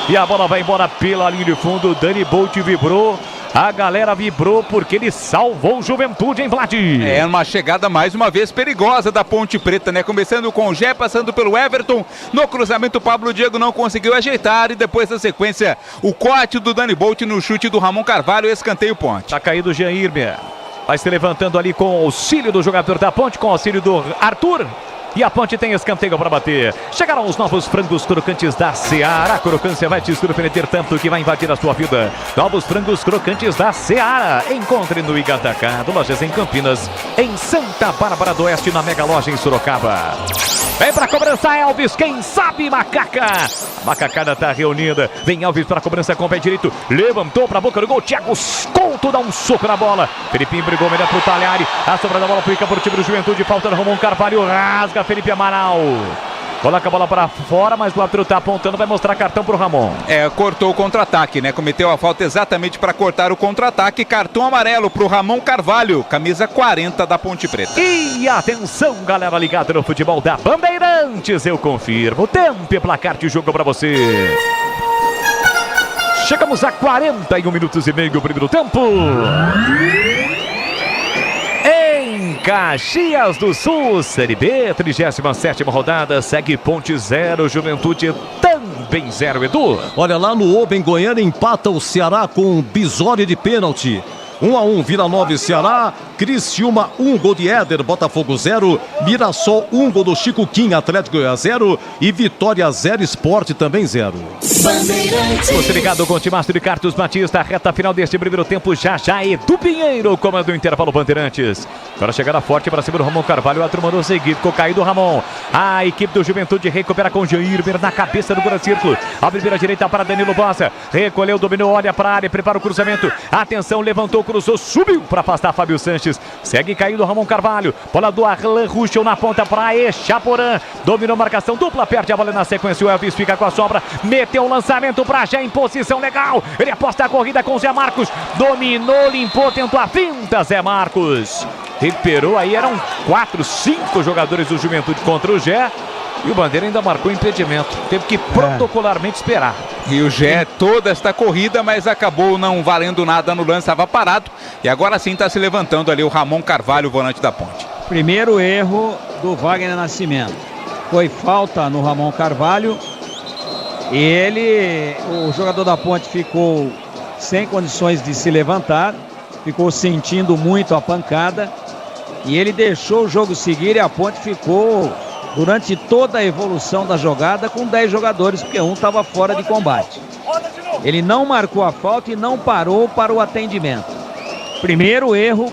E a bola vai embora pela linha de fundo, Dani Bolt vibrou. A galera vibrou porque ele salvou o Juventude, hein, Vlad? É uma chegada mais uma vez perigosa da Ponte Preta, né? Começando com o Gé, passando pelo Everton. No cruzamento, o Pablo Diego não conseguiu ajeitar. E depois da sequência, o corte do Dani Bolt no chute do Ramon Carvalho, escanteio Ponte. Tá caído o Jean Irmer. Vai se levantando ali com o auxílio do jogador da Ponte, com o auxílio do Arthur. E a Ponte tem escanteio para bater. Chegaram os novos frangos crocantes da Seara. A crocância vai te surpreender tanto que vai invadir a sua vida. Novos frangos crocantes da Seara. Encontre no Igatacado, lojas em Campinas, em Santa Bárbara do Oeste, na Mega Loja em Sorocaba. Vem pra cobrança Elvis, quem sabe Macaca. A macacada tá reunida. Vem Elvis para a cobrança com o pé direito. Levantou pra boca do gol. Thiago Couto dá um soco na bola. Felipinho brigou melhor pro Talhari. A sobra da bola fica pro time do Juventude. Falta no Ramon Carvalho. Rasga Felipe Amaral. Coloca a bola para fora, mas o árbitro tá apontando, vai mostrar cartão pro Ramon. Cortou o contra-ataque, né? Cometeu a falta exatamente para cortar o contra-ataque. Cartão amarelo pro Ramon Carvalho, camisa 40 da Ponte Preta. E atenção, galera ligada no futebol da Bandeirantes, eu confirmo. Tempo e placar de jogo para você. Chegamos a 41 minutos e meio do primeiro tempo. Caxias do Sul, Série B, 37ª rodada, segue Ponte 0, Juventude também 0, Edu. Olha, lá no Oben, Goiânia, empata o Ceará com Bisório de pênalti. 1-1, Vila Nova e Ceará, Criciúma 1, gol de Éder, Botafogo 0, Mirassol 1, gol do Chico Kim, Atlético 0 e Vitória 0, Sport também 0. Você ligado com o Timácio de Carlos Batista, reta final deste primeiro tempo, já Edu Pinheiro, comando o intervalo Bandeirantes. Agora chegada forte para cima do Ramon Carvalho, a turma do seguir, ficou caído o Ramon. A equipe do Juventude recupera com Jair na cabeça do grande círculo. A primeira direita para Danilo Bossa, recolheu, dominou, olha para a área, prepara o cruzamento. Atenção, levantou, cruzou, subiu para afastar Fábio Sanches. Segue caído Ramon Carvalho. Bola do Arlan Ruschel na ponta para Echaporã. Dominou marcação dupla, perde a bola na sequência. O Elvis fica com a sobra. Meteu o lançamento para Jé em posição legal. Ele aposta a corrida com Zé Marcos. Dominou, limpou, tentou a finta. Zé Marcos recuperou. Aí eram 4, 5 jogadores do Juventude contra o Jé. E o Bandeira ainda marcou impedimento. Teve que protocolarmente esperar. E o Gé toda esta corrida, mas acabou não valendo nada no lance, estava parado. E agora sim está se levantando ali o Ramon Carvalho, o volante da Ponte. Primeiro erro do Wagner Nascimento. Foi falta no Ramon Carvalho. O jogador da Ponte ficou sem condições de se levantar. Ficou sentindo muito a pancada. E ele deixou o jogo seguir e a Ponte ficou... durante toda a evolução da jogada com 10 jogadores, porque um estava fora de combate. Ele não marcou a falta e não parou para o atendimento. Primeiro erro,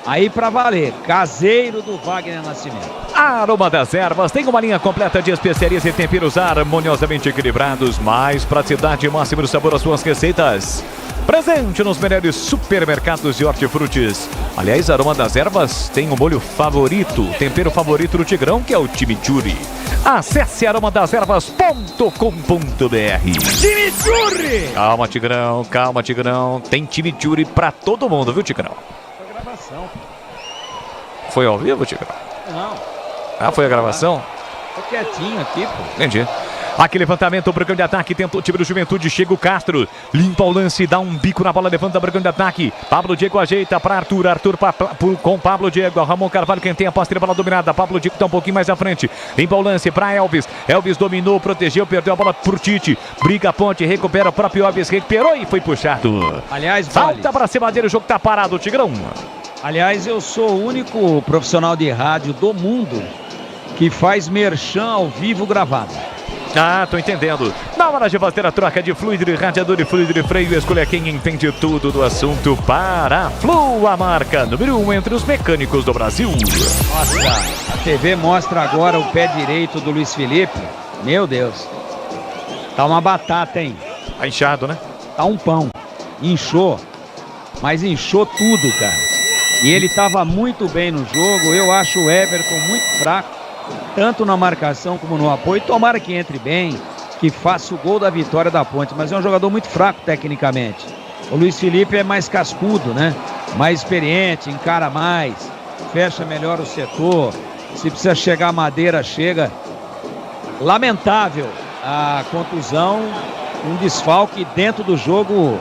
aí para valer, caseiro do Wagner Nascimento. Aroma das Ervas tem uma linha completa de especiarias e temperos harmoniosamente equilibrados, mais praticidade e máximo sabor às suas receitas. Presente nos melhores supermercados de hortifrutis. Aliás, Aroma das Ervas tem o molho favorito, o tempero favorito do Tigrão, que é o chimichurri. Acesse aromadeservas.com.br. Chimichurri! Calma, Tigrão. Tem chimichurri pra todo mundo, viu, Tigrão? Foi gravação. Foi ao vivo, Tigrão? Não. Ah, foi a gravação? Tô quietinho aqui, pô. Entendi. Aqui levantamento para o campo de ataque, tenta o time do Juventude, chega o Castro, limpa o lance, dá um bico na bola, levanta para o campo de ataque. Pablo Diego ajeita para Arthur com Pablo Diego, Ramon Carvalho quem tem a posse de bola dominada, Pablo Diego está um pouquinho mais à frente, limpa o lance para Elvis, Elvis dominou, protegeu, perdeu a bola por Tite, briga a ponte, recupera o próprio Elvis, recuperou e foi puxado. Aliás, falta para cima dele, o jogo está parado, Tigrão. Aliás, eu sou o único profissional de rádio do mundo que faz merchan ao vivo gravado. Ah, tô entendendo. Na hora de fazer a troca de fluido de radiador e fluido de freio, escolha quem entende tudo do assunto. Paraflu, a marca número 1 entre os mecânicos do Brasil. Nossa, a TV mostra agora o pé direito do Luiz Felipe. Meu Deus. Tá uma batata, hein? Tá inchado, né? Tá um pão. Inchou. Mas inchou tudo, cara. E ele tava muito bem no jogo. Eu acho o Everton muito fraco, tanto na marcação como no apoio. Tomara que entre bem, que faça o gol da vitória da Ponte, mas é um jogador muito fraco tecnicamente. O Luiz Felipe é mais cascudo, né? Mais experiente, encara mais, fecha melhor o setor. Se precisa chegar a madeira, chega. Lamentável a contusão, um desfalque dentro do jogo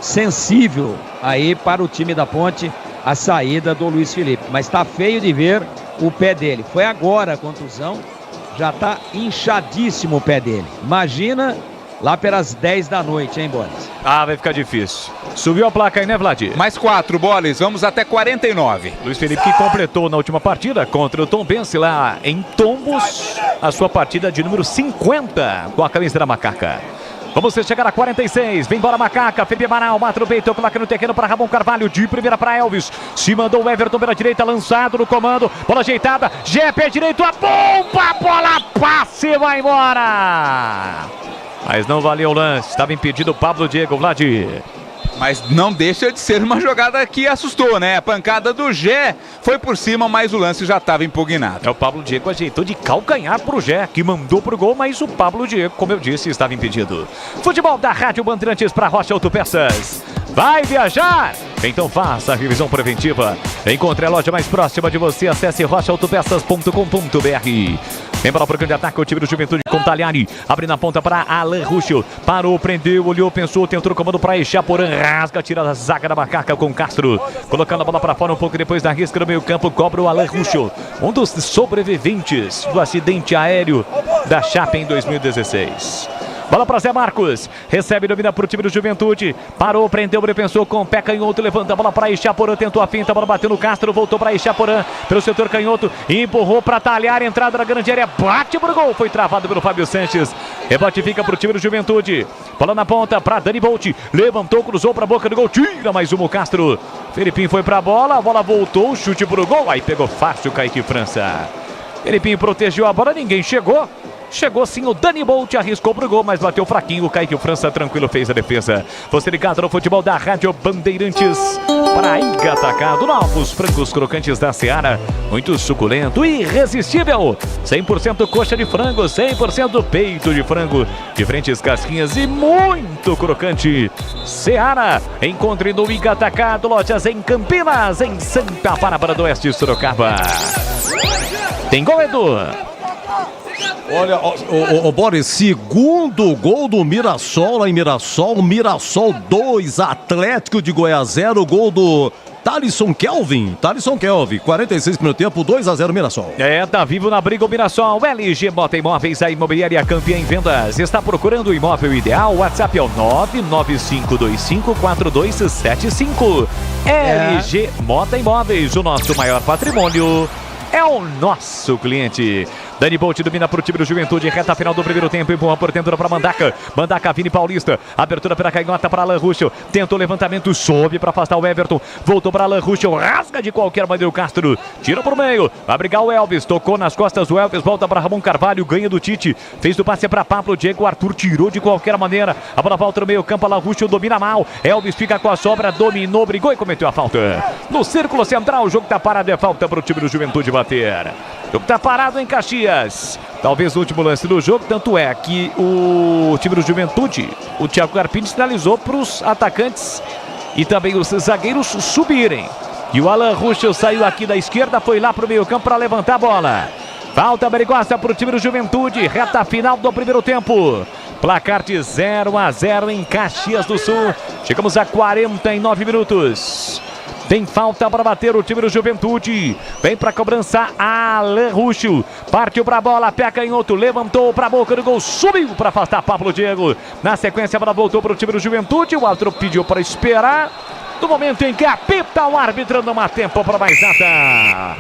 sensível aí para o time da Ponte, a saída do Luiz Felipe. Mas tá feio de ver o pé dele. Foi agora a contusão, já tá inchadíssimo o pé dele. Imagina lá pelas 10 da noite, hein, Boris? Ah, vai ficar difícil. Subiu a placa aí, né, Vlad? Mais 4, Boris, vamos até 49. Luiz Felipe que completou na última partida contra o Tombense lá em Tombos, a sua partida de número 50 com a camisa da Macaca. Vamos chegar a 46, vem embora Macaca, Felipe Amaral, mata o peito, coloca no terreno para Ramon Carvalho, de primeira para Elvis, se mandou o Everton pela direita, lançado no comando, bola ajeitada, Gé, pé direito, a bomba, a bola passa e vai embora. Mas não valeu o lance, estava impedido o Pablo Diego, Vlad. Mas não deixa de ser uma jogada que assustou, né? A pancada do Gé foi por cima, mas o lance já estava impugnado. É, o Pablo Diego ajeitou de calcanhar pro Gé, que mandou pro gol, mas o Pablo Diego, como eu disse, estava impedido. Futebol da Rádio Bandeirantes para Rocha Autopeças. Vai viajar? Então faça a revisão preventiva. Encontre a loja mais próxima de você. Acesse rochaautopeças.com.br. Vem para o programa de ataque, o time do Juventude com Tagliani. Abre na ponta para Alan Ruschel. Parou, prendeu, olhou, pensou, tentou o comando para Echaporã. Rasga, tira a zaga da Macaca com Castro. Colocando a bola para fora um pouco depois da risca no meio campo. Cobra o Alan Ruschel. Um dos sobreviventes do acidente aéreo da Chape em 2016. Bola para Zé Marcos, recebe, domina para o time do Juventude, parou, prendeu, pensou com o pé canhoto, levanta a bola para Echaporã, tentou a finta, a bola bateu no Castro, voltou para Echaporã, pelo setor canhoto, empurrou para Talhar, entrada na grande área, bate pro gol, foi travado pelo Fábio Sanches, rebote fica para o time do Juventude, bola na ponta para Dani Bolt, levantou, cruzou para a boca do gol, tira mais um o Castro, Felipinho foi para a bola voltou, chute pro gol, aí pegou fácil o Kaique França, Felipinho protegeu a bola, ninguém chegou. Chegou sim o Dani Bolt, arriscou pro gol, mas bateu fraquinho. O Kaique França tranquilo fez a defesa. Você ligado no futebol da Rádio Bandeirantes. Praíga Atacado, novos frangos crocantes da Seara. Muito suculento, irresistível. 100% coxa de frango, 100% peito de frango. Diferentes casquinhas e muito crocante. Seara, encontre no Iga Atacado, lojas em Campinas, em Santa Bárbara do Oeste, Sorocaba. Tem gol, Edu. Olha, o Boris, segundo gol do Mirassol lá em Mirassol 2, Atlético de Goiás 0, gol do Thalisson Kelvin, 46 primeiro tempo, 2-0 Mirassol. Tá vivo na briga o Mirassol. LG Mota Imóveis, a imobiliária campeã em vendas. Está procurando o imóvel ideal? O WhatsApp é o 995254275. LG Mota Imóveis, o nosso maior patrimônio é o nosso cliente. Dani Bolt domina para o time do Juventude, reta final do primeiro tempo, empurra por dentro para Mandaca. Mandaca, Vini Paulista, abertura pela canhota para Alan Ruschel, tentou o levantamento, sobe para afastar o Everton, voltou para Alan Ruschel, rasga de qualquer maneira o Castro, tira por meio, vai brigar o Elvis, tocou nas costas do Elvis, volta para Ramon Carvalho, ganha do Tite, fez o passe para Pablo Diego, Arthur tirou de qualquer maneira, a bola volta no meio campo, Alan Ruschel domina mal, Elvis fica com a sobra, dominou, brigou e cometeu a falta. No círculo central, o jogo tá parado, é falta para o time do Juventude bater. O jogo tá parado em Caxias. Talvez o último lance do jogo, tanto é que o time do Juventude, o Thiago Carpini, sinalizou para os atacantes e também os zagueiros subirem. E o Alan Ruschel saiu aqui da esquerda, foi lá para o meio campo para levantar a bola. Falta Berigosta para o time do Juventude. Reta final do primeiro tempo. Placar de 0-0 em Caxias do Sul. Chegamos a 49 minutos. Tem falta para bater o time do Juventude. Vem para a cobrança Alan Ruxo. Partiu para a bola, pé canhoto, levantou para a boca do gol, subiu para afastar Pablo Diego. Na sequência, a bola voltou para o time do Juventude. O árbitro pediu para esperar. No momento em que apita o árbitro, não há tempo para mais nada.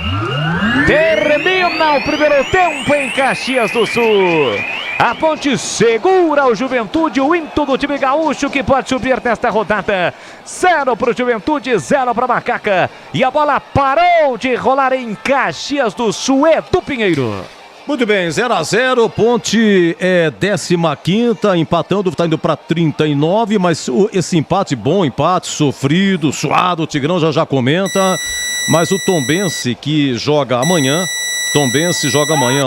Termina o primeiro tempo em Caxias do Sul. A Ponte segura o Juventude, o ímpeto do time gaúcho que pode subir nesta rodada. 0 para o Juventude, 0 para a Macaca. E a bola parou de rolar em Caxias do Sul, Edu Pinheiro. Muito bem, 0-0, Ponte é 15ª, empatando, está indo para 39, mas esse empate, bom empate, sofrido, suado, o Tigrão já comenta, mas o Tombense que joga amanhã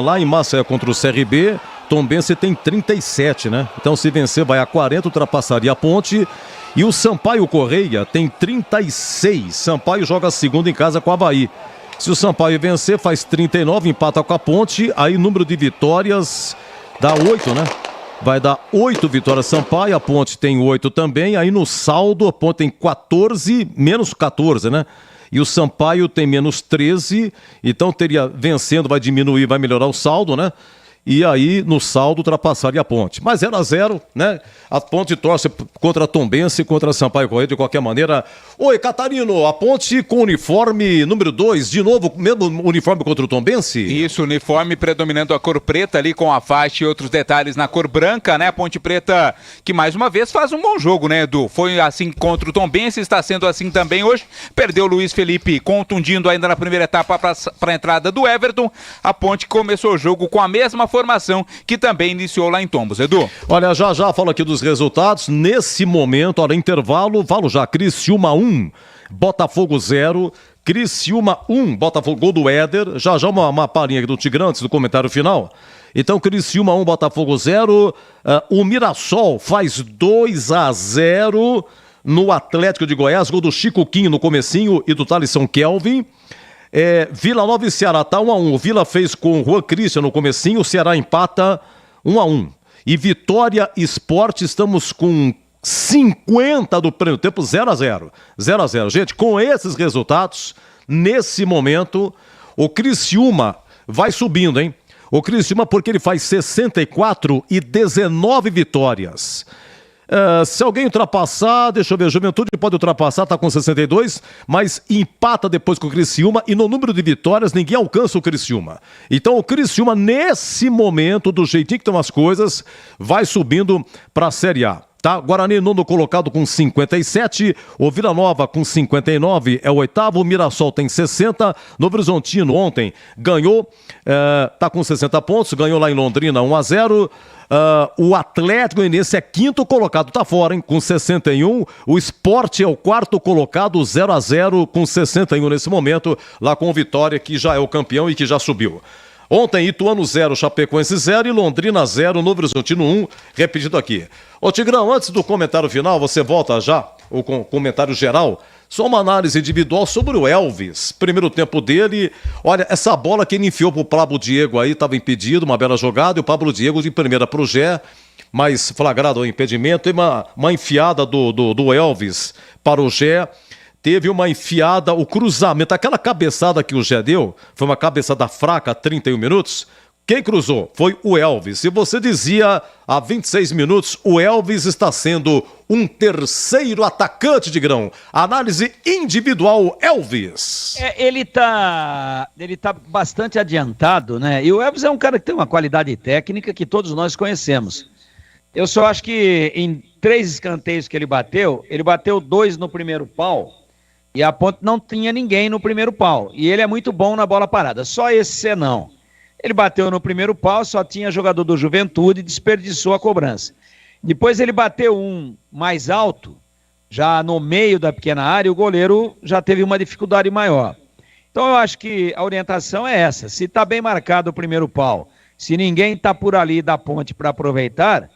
lá em Maceió contra o CRB, Tombense tem 37, né? Então se vencer vai a 40, ultrapassaria a Ponte. E o Sampaio Correia tem 36, Sampaio joga a segunda em casa com o Avaí. Se o Sampaio vencer, faz 39, empata com a Ponte, aí o número de vitórias dá 8, né? Vai dar 8 vitórias Sampaio, a Ponte tem 8 também, aí no saldo a Ponte tem 14, menos 14, né? E o Sampaio tem menos 13, então teria vencendo, vai diminuir, vai melhorar o saldo, né? E aí, no saldo, ultrapassaria a Ponte. Mas 0-0, né? A Ponte torce contra a Tombense, contra a Sampaio Correia, de qualquer maneira. Oi, Catarino, a Ponte com uniforme número 2, de novo, mesmo uniforme contra o Tombense? Isso, uniforme predominando a cor preta ali, com a faixa e outros detalhes na cor branca, né? A Ponte Preta, que mais uma vez faz um bom jogo, né, Edu? Foi assim contra o Tombense, está sendo assim também hoje. Perdeu o Luiz Felipe, contundindo ainda na primeira etapa para a entrada do Everton. A Ponte começou o jogo com a mesma formação que também iniciou lá em Tombos, Edu. Olha, já falo aqui dos resultados. Nesse momento, olha, intervalo, falo já, Criciúma 1, Botafogo 0, Criciúma 1, Botafogo, gol do Éder. Já uma palhinha aqui do Tigrão antes do comentário final. Então, Criciúma 1, Botafogo 0, o Mirassol faz 2-0 no Atlético de Goiás, gol do Chico Quinho no comecinho e do Thalisson Kelvin. Vila Nova e Ceará tá 1-1. O Vila fez com o Juan Christian no comecinho, o Ceará empata 1-1. E Vitória Sport, estamos com 50 do primeiro tempo, 0-0. 0-0. Gente, com esses resultados, nesse momento, o Criciúma vai subindo, hein? O Criciúma, porque ele faz 64 e 19 vitórias. Se alguém ultrapassar, deixa eu ver, Juventude pode ultrapassar, tá com 62, mas empata depois com o Criciúma e no número de vitórias ninguém alcança o Criciúma. Então o Criciúma, nesse momento, do jeitinho que estão as coisas, vai subindo para a Série A. Tá? Guarani nono colocado com 57, o Vila Nova com 59 é o oitavo, o Mirassol tem 60, Novo Horizontino ontem ganhou, tá com 60 pontos, ganhou lá em Londrina 1-0, o Atlético Goianiense é quinto colocado, tá fora, hein, com 61, o Sport é o quarto colocado, 0-0 com 61 nesse momento, lá com o Vitória, que já é o campeão e que já subiu. Ontem, Ituano 0, Chapecoense 0 e Londrina 0, Novo Horizontino 1, repetido aqui. Ô Tigrão, antes do comentário final, você volta já, o comentário geral, só uma análise individual sobre o Elvis. Primeiro tempo dele, olha, essa bola que ele enfiou pro Pablo Diego aí, estava impedido, uma bela jogada, e o Pablo Diego de primeira pro Gé, mas flagrado o impedimento, e uma enfiada do Elvis para o Gé. Teve uma enfiada, o cruzamento, aquela cabeçada que o Gé deu, foi uma cabeçada fraca, 31 minutos. Quem cruzou? Foi o Elvis. E você dizia, há 26 minutos, o Elvis está sendo um terceiro atacante de grão. Análise individual, Elvis. Ele tá bastante adiantado, né? E o Elvis é um cara que tem uma qualidade técnica que todos nós conhecemos. Eu só acho que em 3 escanteios que ele bateu 2 no primeiro pau. E a Ponte não tinha ninguém no primeiro pau. E ele é muito bom na bola parada. Só esse senão. Ele bateu no primeiro pau, só tinha jogador do Juventude e desperdiçou a cobrança. Depois ele bateu um mais alto, já no meio da pequena área, e o goleiro já teve uma dificuldade maior. Então eu acho que a orientação é essa. Se está bem marcado o primeiro pau, se ninguém está por ali da Ponte para aproveitar,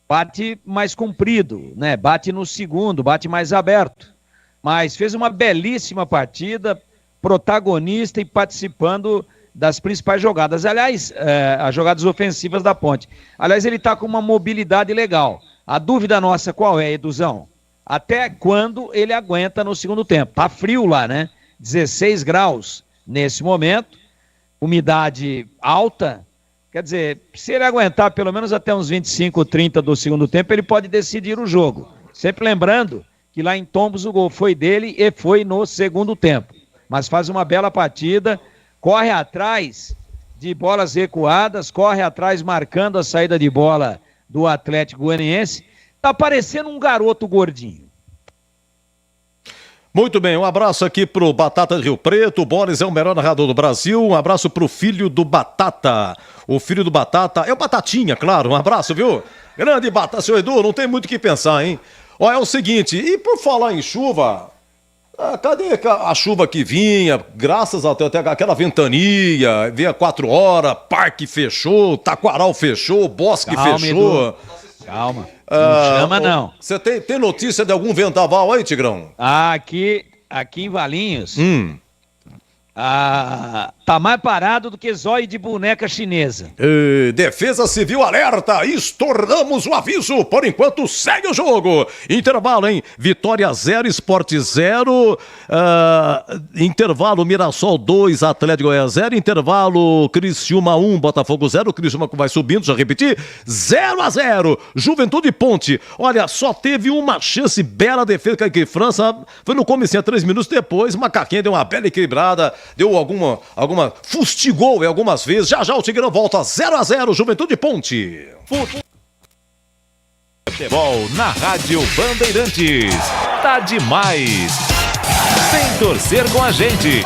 bate mais comprido, né? Bate no segundo, bate mais aberto. Mas fez uma belíssima partida, protagonista e participando das principais jogadas. Aliás, as jogadas ofensivas da Ponte. Aliás, ele está com uma mobilidade legal. A dúvida nossa qual é, Eduzão? Até quando ele aguenta no segundo tempo? Tá frio lá, né? 16 graus nesse momento, umidade alta. Quer dizer, se ele aguentar pelo menos até uns 25, 30 do segundo tempo, ele pode decidir o jogo. Sempre lembrando que lá em Tombos o gol foi dele e foi no segundo tempo. Mas faz uma bela partida, corre atrás de bolas recuadas, corre atrás marcando a saída de bola do Atlético Goianiense. Tá parecendo um garoto gordinho. Muito bem, um abraço aqui pro Batata Rio Preto. O Boris é o melhor narrador do Brasil. Um abraço pro filho do Batata. O filho do Batata é o Batatinha, claro. Um abraço, viu? Grande Batata, seu Edu, não tem muito o que pensar, hein? Ó, é o seguinte, e por falar em chuva, cadê a chuva que vinha? Graças até aquela ventania, vinha 4 horas, parque fechou, Taquaral fechou, bosque fechou. Edu. Calma. Não chama, não. Você tem notícia de algum vendaval aí, Tigrão? Aqui em Valinhos, tá mais parado do que zóio de boneca chinesa. Defesa Civil alerta, estornamos o aviso, por enquanto segue o jogo. Intervalo, hein? Vitória 0, Sport 0, intervalo Mirassol 2, Atlético Goiás 0, intervalo Criciúma 1, Botafogo 0, Criciúma vai subindo, já repeti, 0-0, Juventude Ponte. Olha, só teve uma chance, bela defesa que a França foi no comecinho, 3 minutos depois, Macaquinha deu uma bela equilibrada, deu alguma fustigou algumas vezes. Já o Tigrão volta 0-0, Juventude Ponte. Futebol na Rádio Bandeirantes. Tá demais. Vem torcer com a gente.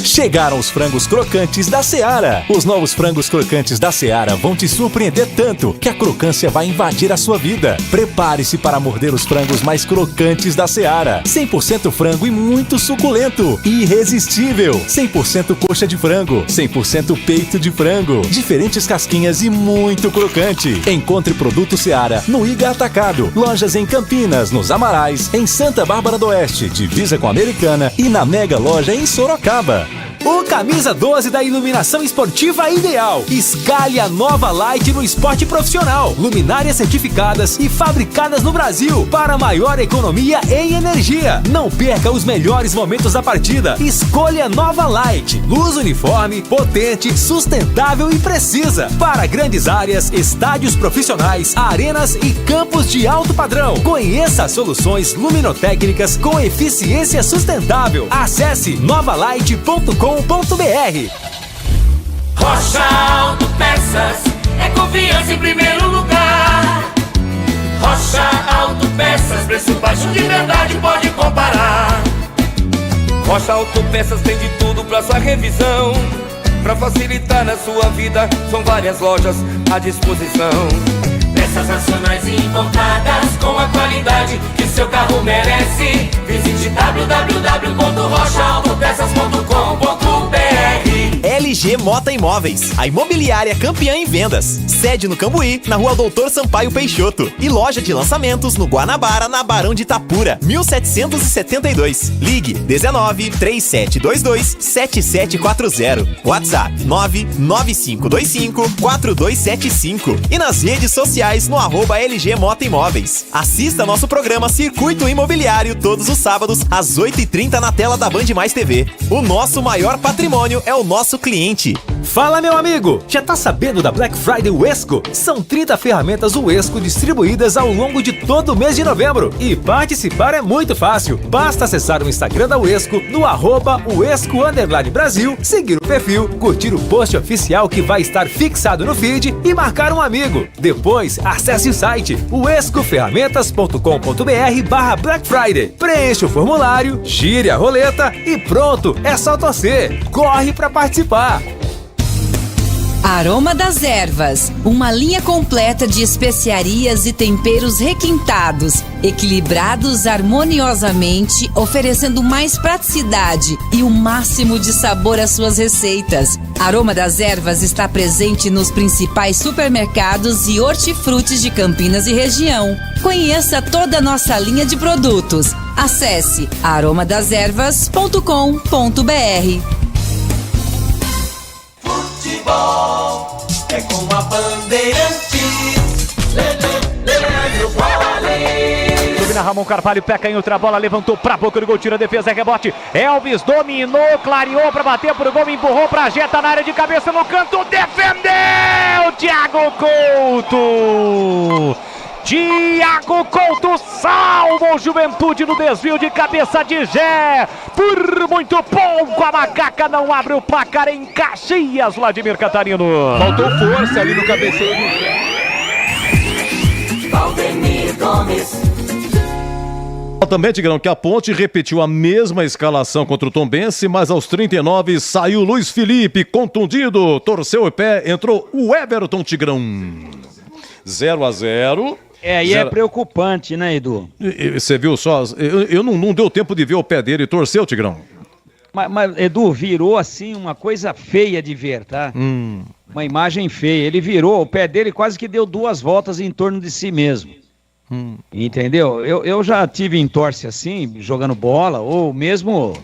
Chegaram os frangos crocantes da Seara. Os novos frangos crocantes da Seara vão te surpreender tanto que a crocância vai invadir a sua vida. Prepare-se para morder os frangos mais crocantes da Seara. 100% frango e muito suculento. Irresistível. 100% coxa de frango. 100% peito de frango. Diferentes casquinhas e muito crocante. Encontre produto Seara no Iga Atacado. Lojas em Campinas, nos Amarais, em Santa Bárbara do Oeste, divisa com a Americana e na Mega Loja em Sorocaba. O camisa 12 da iluminação esportiva ideal. Escalhe a nova Light no esporte profissional. Luminárias certificadas e fabricadas no Brasil para maior economia em energia. Não perca os melhores momentos da partida. Escolha a nova Light. Luz uniforme, potente, sustentável e precisa. Para grandes áreas, estádios profissionais, arenas e campos de alto padrão. Conheça as soluções luminotécnicas com eficiência sustentável. Acesse novalight.com.br. Rocha Autopeças é confiança em primeiro lugar. Rocha Autopeças, preço baixo de verdade, pode comparar. Rocha Autopeças tem de tudo pra sua revisão. Pra facilitar na sua vida, são várias lojas à disposição. Peças nacionais e importadas com a qualidade que seu carro merece. Visite www.rochaautopeças.com.br. LG Mota Imóveis, a imobiliária campeã em vendas. Sede no Cambuí, na Rua Doutor Sampaio Peixoto. E loja de lançamentos no Guanabara, na Barão de Itapura, 1772. Ligue 19 3722 7740. WhatsApp 99525 4275. E nas redes sociais no @LG Mota Imóveis. Assista nosso programa Circuito Imobiliário todos os sábados às 8h30 na tela da Band Mais TV. O nosso maior patrimônio é o nosso cliente. Fala, meu amigo! Já tá sabendo da Black Friday Uesco? São 30 ferramentas Uesco distribuídas ao longo de todo o mês de novembro. E participar é muito fácil. Basta acessar o Instagram da Uesco no @Uesco_Brasil, seguir o perfil, curtir o post oficial que vai estar fixado no feed e marcar um amigo. Depois, acesse o site uescoferramentas.com.br/Black Friday. Preencha o formulário, gire a roleta e pronto, é só torcer. Corre pra participar! Aroma das Ervas, uma linha completa de especiarias e temperos requintados, equilibrados harmoniosamente, oferecendo mais praticidade e o máximo de sabor às suas receitas. Aroma das Ervas está presente nos principais supermercados e hortifrutis de Campinas e região. Conheça toda a nossa linha de produtos. Acesse aromadasерvas.com.br. futebol é com a Bandeirantes. Leandro Poli. Domina Ramon Carvalho, pé canhoto, a bola levantou pra boca do gol, tira a defesa, rebote. Elvis dominou, clareou pra bater pro gol, empurrou pra Jeta na área de cabeça no canto, defendeu! Thiago Couto! Thiago Couto salva o Juventude no desvio de cabeça de Gé. Por muito pouco a macaca não abre o placar em Caxias, Vladimir Catarino. Faltou força ali no cabeceio do Gé. Valdemir Gomes. Também, Tigrão, que a Ponte repetiu a mesma escalação contra o Tombense, mas aos 39 saiu Luiz Felipe, contundido, torceu o pé, entrou o Everton, Tigrão. 0-0. E é preocupante, né, Edu? Você viu só? Eu não deu tempo de ver o pé dele, torceu, Tigrão. Mas, Edu, virou assim uma coisa feia de ver, tá? Uma imagem feia. Ele virou, o pé dele quase que deu 2 voltas em torno de si mesmo. Entendeu? Eu já tive entorse assim, jogando bola, ou mesmo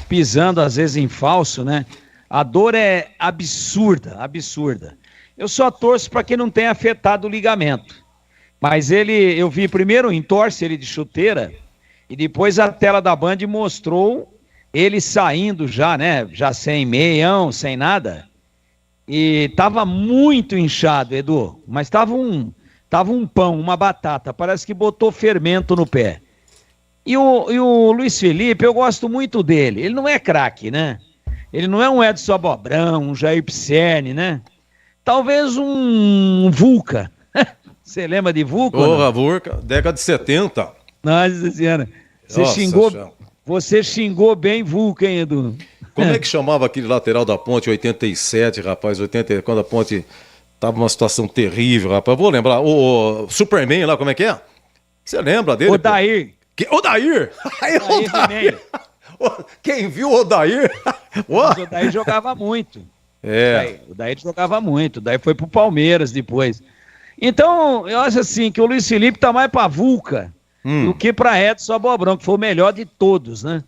pisando às vezes em falso, né? A dor é absurda, absurda. Eu só torço para que não tenha afetado o ligamento. Mas eu vi primeiro o entorse ele de chuteira, e depois a tela da Band mostrou ele saindo já, né? Já sem meião, sem nada. E tava muito inchado, Edu, mas tava um pão, uma batata, parece que botou fermento no pé. E o Luiz Felipe, eu gosto muito dele, ele não é craque, né? Ele não é um Edson Abobrão, um Jair Pisserni, né? Talvez um Vulca. Você lembra de Vulca? Porra, Vulca, década de 70. Nossa Senhora, você xingou bem Vulca, hein, Edu? Como é que chamava aquele lateral da Ponte, 87, rapaz, quando a Ponte... Tava numa situação terrível, rapaz. Vou lembrar. O Superman lá, como é que é? Você lembra dele? Odair. Odair? Odair. Quem viu o Odair? Mas o Odair jogava muito. O Odair jogava muito. Daí foi pro Palmeiras depois. Então, eu acho assim que o Luiz Felipe tá mais pra Vulca do que pra Edson Abobrão, que foi o melhor de todos, né?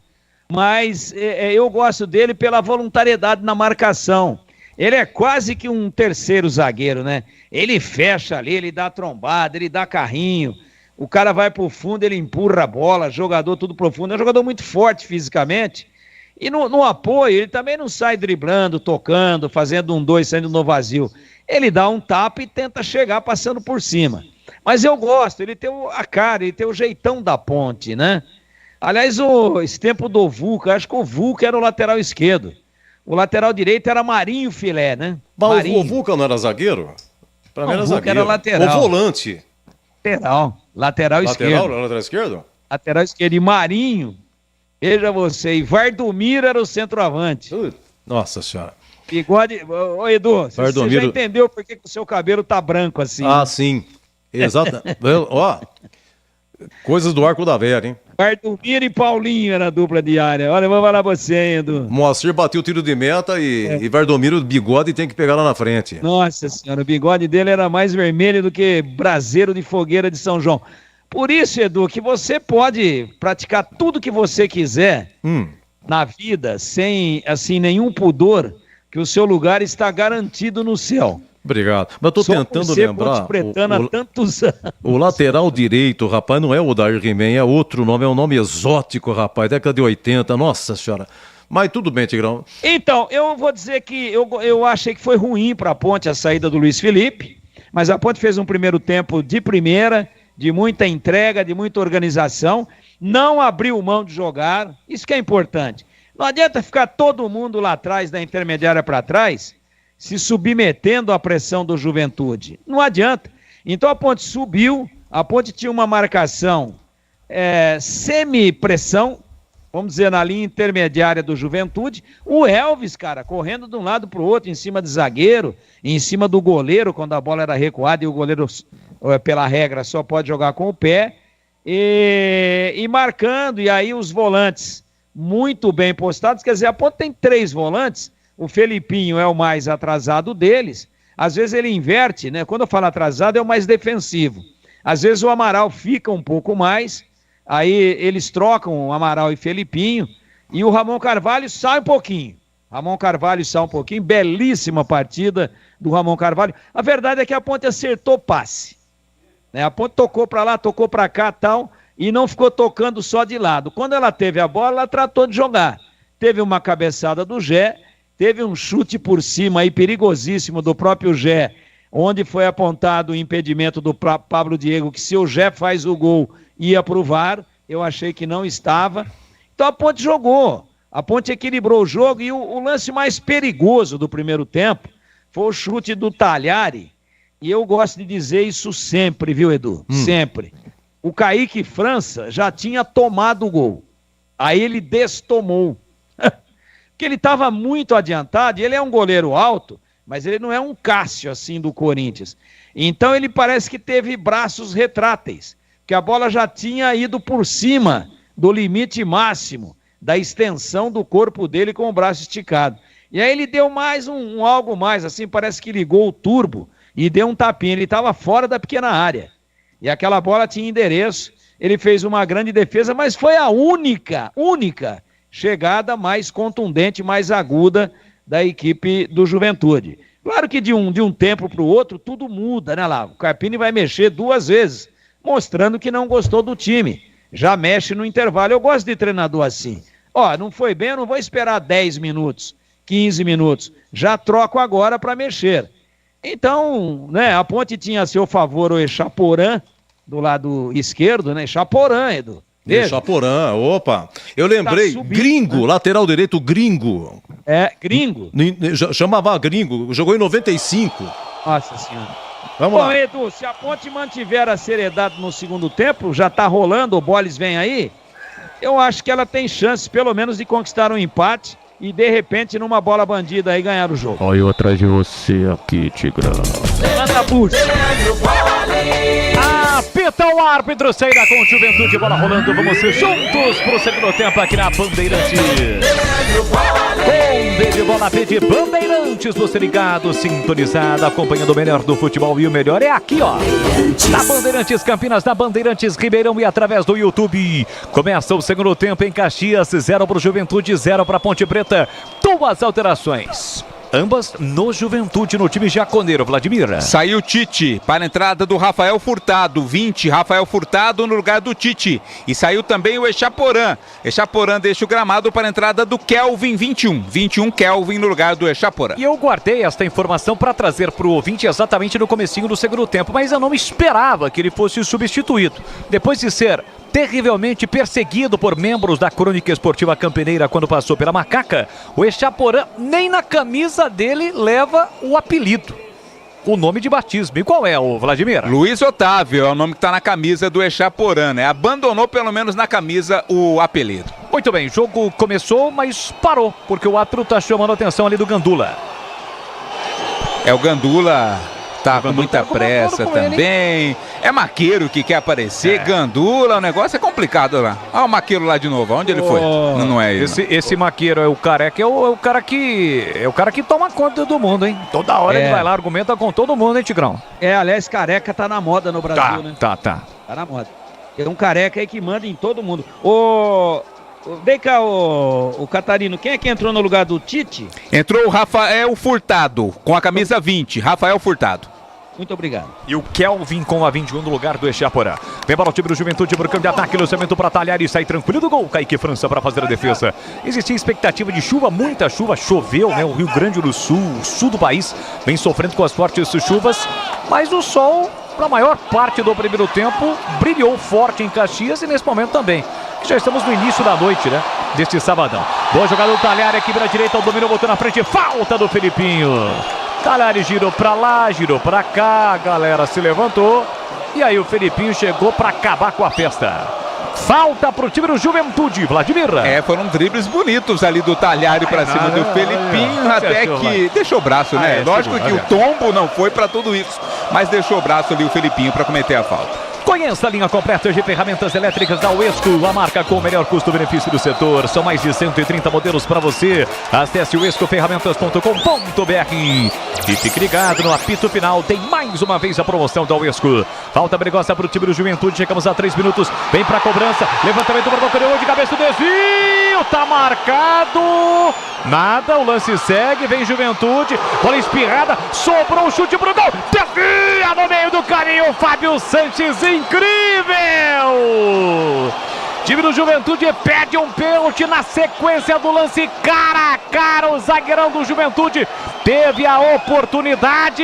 Mas eu gosto dele pela voluntariedade na marcação. Ele é quase que um terceiro zagueiro, né? Ele fecha ali, ele dá trombada, ele dá carrinho. O cara vai pro fundo, ele empurra a bola, jogador tudo profundo. É um jogador muito forte fisicamente. E no apoio, ele também não sai driblando, tocando, fazendo 1-2, saindo no vazio. Ele dá um tapa e tenta chegar passando por cima. Mas eu gosto, ele tem a cara, ele tem o jeitão da Ponte, né? Aliás, esse tempo do Vulca, acho que o Vulca era o lateral esquerdo. O lateral direito era Marinho Filé, né? Mas o Vulca não era zagueiro? Pra mim era zagueiro. Era lateral. O volante. Lateral esquerdo. Lateral esquerdo? Lateral esquerdo. E Marinho, veja você, e Vardomiro era o centroavante. Nossa Senhora. Bigode... Ô Edu, você já entendeu por que o seu cabelo tá branco assim? Ah, sim. Exato. Ó, coisas do Arco da Vera, hein? Vardomiro e Paulinho era a dupla diária. Olha, eu vou falar pra você, hein, Edu. Moacir bateu o tiro de meta e Vardomiro, bigode, tem que pegar lá na frente. Nossa Senhora, o bigode dele era mais vermelho do que braseiro de fogueira de São João. Por isso, Edu, que você pode praticar tudo que você quiser na vida, sem, assim, nenhum pudor, que o seu lugar está garantido no céu. Obrigado. Mas eu tô tentando lembrar. Há tantos anos. O lateral direito, rapaz, não é o Odair He-Man, é outro nome, é um nome exótico, rapaz, década de 80, nossa senhora. Mas tudo bem, Tigrão. Então, eu vou dizer que eu achei que foi ruim para a Ponte a saída do Luiz Felipe, mas a Ponte fez um primeiro tempo de primeira, de muita entrega, de muita organização, não abriu mão de jogar, isso que é importante. Não adianta ficar todo mundo lá atrás, da intermediária para trás, se submetendo à pressão do Juventude. Não adianta. Então a Ponte subiu, a Ponte tinha uma marcação semi-pressão, vamos dizer, na linha intermediária do Juventude. O Elvis, cara, correndo de um lado para o outro, em cima de zagueiro, em cima do goleiro, quando a bola era recuada e o goleiro, pela regra, só pode jogar com o pé, e marcando, e aí os volantes muito bem postados. Quer dizer, a Ponte tem 3 volantes. O Felipinho é o mais atrasado deles. Às vezes ele inverte, né? Quando eu falo atrasado, é o mais defensivo. Às vezes o Amaral fica um pouco mais, aí eles trocam o Amaral e Felipinho, e o Ramon Carvalho sai um pouquinho. Ramon Carvalho sai um pouquinho, belíssima partida do Ramon Carvalho. A verdade é que a Ponte acertou passe, né? A Ponte tocou para lá, tocou para cá e tal, e não ficou tocando só de lado. Quando ela teve a bola, ela tratou de jogar. Teve uma cabeçada do Gé, teve um chute por cima aí perigosíssimo do próprio Gé, onde foi apontado o impedimento do Pablo Diego, que se o Gé faz o gol, ia pro VAR. Eu achei que não estava. Então a Ponte jogou. A Ponte equilibrou o jogo e o lance mais perigoso do primeiro tempo foi o chute do Talhari. E eu gosto de dizer isso sempre, viu, Edu? Sempre. O Kaique França já tinha tomado o gol. Aí ele destomou. Porque ele estava muito adiantado e ele é um goleiro alto, mas ele não é um Cássio assim do Corinthians. Então ele parece que teve braços retráteis, que a bola já tinha ido por cima do limite máximo da extensão do corpo dele com o braço esticado. E aí ele deu mais algo mais, assim, parece que ligou o turbo e deu um tapinha. Ele estava fora da pequena área. E aquela bola tinha endereço. Ele fez uma grande defesa, mas foi a única chegada mais contundente, mais aguda da equipe do Juventude. Claro que de um tempo para o outro tudo muda, né, lá? O Carpini vai mexer 2 vezes, mostrando que não gostou do time. Já mexe no intervalo. Eu gosto de treinador assim. Ó, não foi bem, eu não vou esperar 10 minutos, 15 minutos. Já troco agora para mexer. Então, né, a Ponte tinha a seu favor o Echaporã, do lado esquerdo, né? Echaporã, Edu. Echaporã, opa. Eu lembrei, tá subindo, Gringo, né? Lateral direito, Gringo. Gringo? Chamava Gringo, jogou em 95. Nossa senhora. Vamos lá. Edu, se a Ponte mantiver a seriedade no segundo tempo, já tá rolando, o Boles vem aí, eu acho que ela tem chance, pelo menos, de conquistar um empate e, de repente, numa bola bandida aí, ganhar o jogo. Olha eu atrás de você aqui, Tigrão. Manda puxa. Apita o árbitro, saída com o Juventude, bola rolando, vamos ser juntos pro segundo tempo aqui na Bandeirantes. Com de bola de Bandeirantes, você ligado, sintonizado, acompanhando o melhor do futebol e o melhor é aqui, ó. Na Bandeirantes Campinas, na Bandeirantes Ribeirão e através do YouTube. Começa o segundo tempo em Caxias, 0 pro Juventude, 0 pra Ponte Preta. 2 alterações. Ambas no Juventude, no time jaconeiro, Vladimir. Saiu Tite para a entrada do Rafael Furtado, 20, Rafael Furtado no lugar do Tite. E saiu também o Echaporã. Echaporã deixa o gramado para a entrada do Kelvin, 21 Kelvin no lugar do Echaporã. E eu guardei esta informação para trazer para o ouvinte exatamente no comecinho do segundo tempo, mas eu não esperava que ele fosse substituído. Depois de ser terrivelmente perseguido por membros da Crônica Esportiva Campineira quando passou pela Macaca, o Echaporã nem na camisa dele leva o apelido, o nome de batismo. E qual é, o Vladimir? Luiz Otávio é o nome que está na camisa do Echaporã, né? Abandonou pelo menos na camisa o apelido. Muito bem, o jogo começou, mas parou, porque o árbitro está chamando a atenção ali do Gandula. O Gandula tá com muita pressa também. É Maqueiro que quer aparecer, Gandula, o negócio é complicado lá. Olha o Maqueiro lá de novo, onde ele foi? Não é ele. Esse Maqueiro é o careca, é o cara que toma conta do mundo, hein? Toda hora ele vai lá, argumenta com todo mundo, hein, Tigrão? Aliás, careca tá na moda no Brasil, né? Tá. Tá na moda. Tem um careca aí que manda em todo mundo. Vem cá, o Catarino, quem é que entrou no lugar do Tite? Entrou o Rafael Furtado, com a camisa 20, Rafael Furtado. Muito obrigado. E o Kelvin com a 21 no lugar do Echaporã. Vem para o time do Juventude por campo de ataque, lançamento para talhar e sai tranquilo do gol. Kaique França para fazer a defesa. Existia expectativa de chuva, muita chuva, choveu, né? O Rio Grande do Sul, o sul do país, vem sofrendo com as fortes chuvas, mas o sol, para a maior parte do primeiro tempo, brilhou forte em Caxias e nesse momento também. Já estamos no início da noite, né? Deste sabadão. Boa jogada do Talhari, aqui para a direita, o domínio botou na frente, falta do Felipinho. Talhari girou pra lá, girou pra cá, a galera se levantou e aí o Felipinho chegou pra acabar com a festa. Falta pro time do Juventude, Vladimir. Foram dribles bonitos ali do Talhari pra cima do Felipinho, até que deixou o braço, né? Lógico que o tombo não foi pra tudo isso, mas deixou o braço ali o Felipinho pra cometer a falta. Conheça a linha completa de ferramentas elétricas da Uesco, a marca com o melhor custo-benefício do setor. São mais de 130 modelos para você. Acesse uescoferramentas.com.br e fique ligado no apito final. Tem mais uma vez a promoção da Uesco. Falta perigosa para o time do Juventude. Chegamos a 3 minutos. Vem para a cobrança. Levantamento para o Bocareu de cabeça, o desvio. Tá marcado. Nada, o lance segue. Vem Juventude. Bola espirrada. Sobrou o chute pro gol. Desvia no meio do caminho. Fábio Sanches. Incrível! Time do Juventude pede um pênalti na sequência do lance cara a cara. O zagueirão do Juventude teve a oportunidade.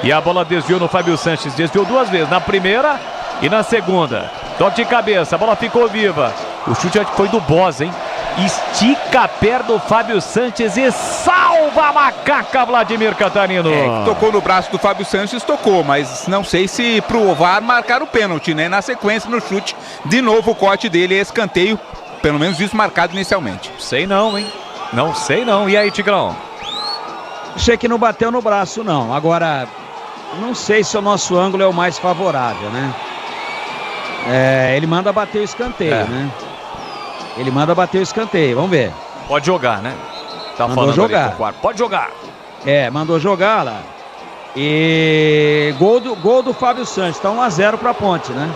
E a bola desviou no Fábio Sanches. Desviou 2 vezes, na primeira e na segunda. Toque de cabeça, a bola ficou viva. O chute foi do Bosa, hein? Estica a perna do Fábio Sanches e salva a macaca Vladimir Catarino. Tocou no braço do Fábio Sanches, tocou, mas não sei se pro VAR marcar o pênalti, né? Na sequência, no chute, de novo o corte dele é escanteio, pelo menos isso marcado inicialmente. Sei não, hein? Não sei não. E aí, Tigrão? Achei que não bateu no braço, não. Agora, não sei se o nosso ângulo é o mais favorável, né? Ele manda bater o escanteio, né? Ele manda bater o escanteio, vamos ver. Pode jogar, né? Tá mandou jogar. Pode jogar. Mandou jogar lá. E gol do Fábio Sanches, tá 1-0 pra Ponte, né?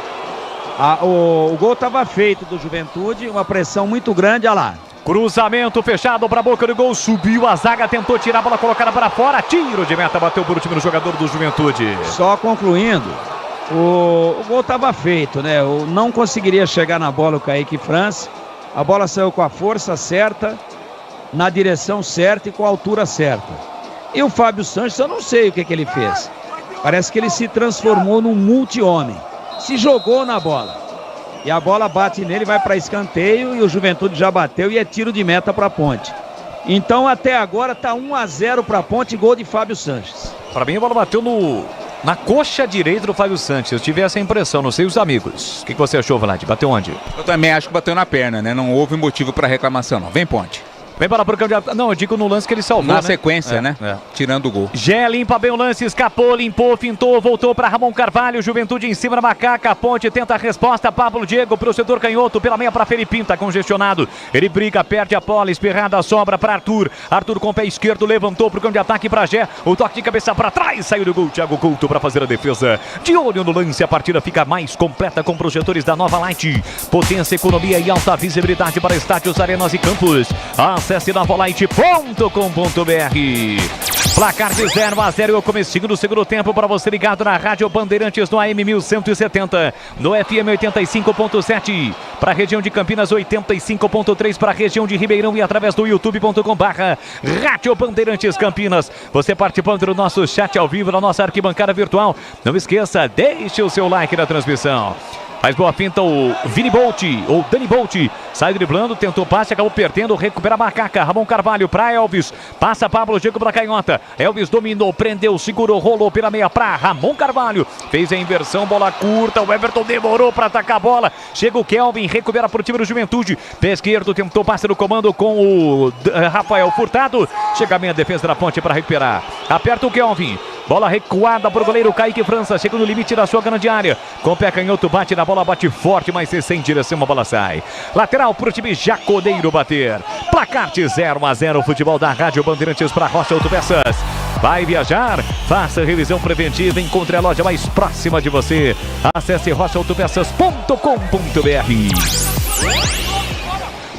O gol tava feito do Juventude, uma pressão muito grande, olha lá. Cruzamento fechado para a boca do gol, subiu a zaga, tentou tirar a bola colocada para fora, tiro de meta, bateu por último no jogador do Juventude. Só concluindo, o gol tava feito, né? Não conseguiria chegar na bola o Kaique França. A bola saiu com a força certa, na direção certa e com a altura certa. E o Fábio Sanches, eu não sei o que ele fez. Parece que ele se transformou num multi-homem. Se jogou na bola. E a bola bate nele, vai para escanteio e o Juventude já bateu e é tiro de meta para Ponte. Então até agora tá 1-0 para Ponte, gol de Fábio Sanches. Para mim a bola bateu na coxa direita do Fábio Sanches. Eu tive essa impressão, não sei os amigos. O que você achou, Vlad? Bateu onde? Eu também acho que bateu na perna, né? Não houve motivo para reclamação, não. Vem, Ponte. Vem para o candidato. Não, eu digo no lance que ele salvou, na sequência, né? Tirando o gol. Gé limpa bem o lance, escapou, limpou, fintou, voltou para Ramon Carvalho. Juventude em cima da macaca. Ponte tenta a resposta. Pablo Diego pro setor canhoto. Pela meia para Felipinho, tá congestionado. Ele briga, perde a bola, espirrada, sobra para Arthur. Arthur com o pé esquerdo, levantou pro campo de ataque para Gé. O toque de cabeça para trás, saiu do gol. Thiago Couto para fazer a defesa. De olho no lance, a partida fica mais completa com projetores da Nova Light. Potência, economia e alta visibilidade para estádios, arenas e campos. Acesse novalight.com.br. Placar de 0-0 e o comecinho do segundo tempo para você ligado na Rádio Bandeirantes no AM 1170, no FM 85.7 para a região de Campinas, 85.3 para a região de Ribeirão e através do youtube.com/Rádio Bandeirantes Campinas. Você participando do nosso chat ao vivo na nossa arquibancada virtual. Não esqueça, deixe o seu like na transmissão. Faz boa finta o Vini Bolt, ou Dani Bolt, sai driblando, tentou passe, acabou perdendo, recupera a macaca, Ramon Carvalho para Elvis, passa Pablo Diego para canhota, Elvis dominou, prendeu, segurou, rolou pela meia para Ramon Carvalho, fez a inversão, bola curta, o Everton demorou para atacar a bola, chega o Kelvin, recupera para o time do Juventude, pé esquerdo, tentou passe no comando com o Rafael Furtado, chega a meia defesa da Ponte para recuperar, aperta o Kelvin, bola recuada para o goleiro Kaique França, chega no limite da sua grande área, com o pé canhoto, bate na bola, bate forte, mas sem direção, a bola sai. Lateral para o time jaconeiro bater. Placar de 0-0, futebol da Rádio Bandeirantes para Rocha Autopeças. Vai viajar? Faça revisão preventiva, encontre a loja mais próxima de você. Acesse rochaautopeças.com.br.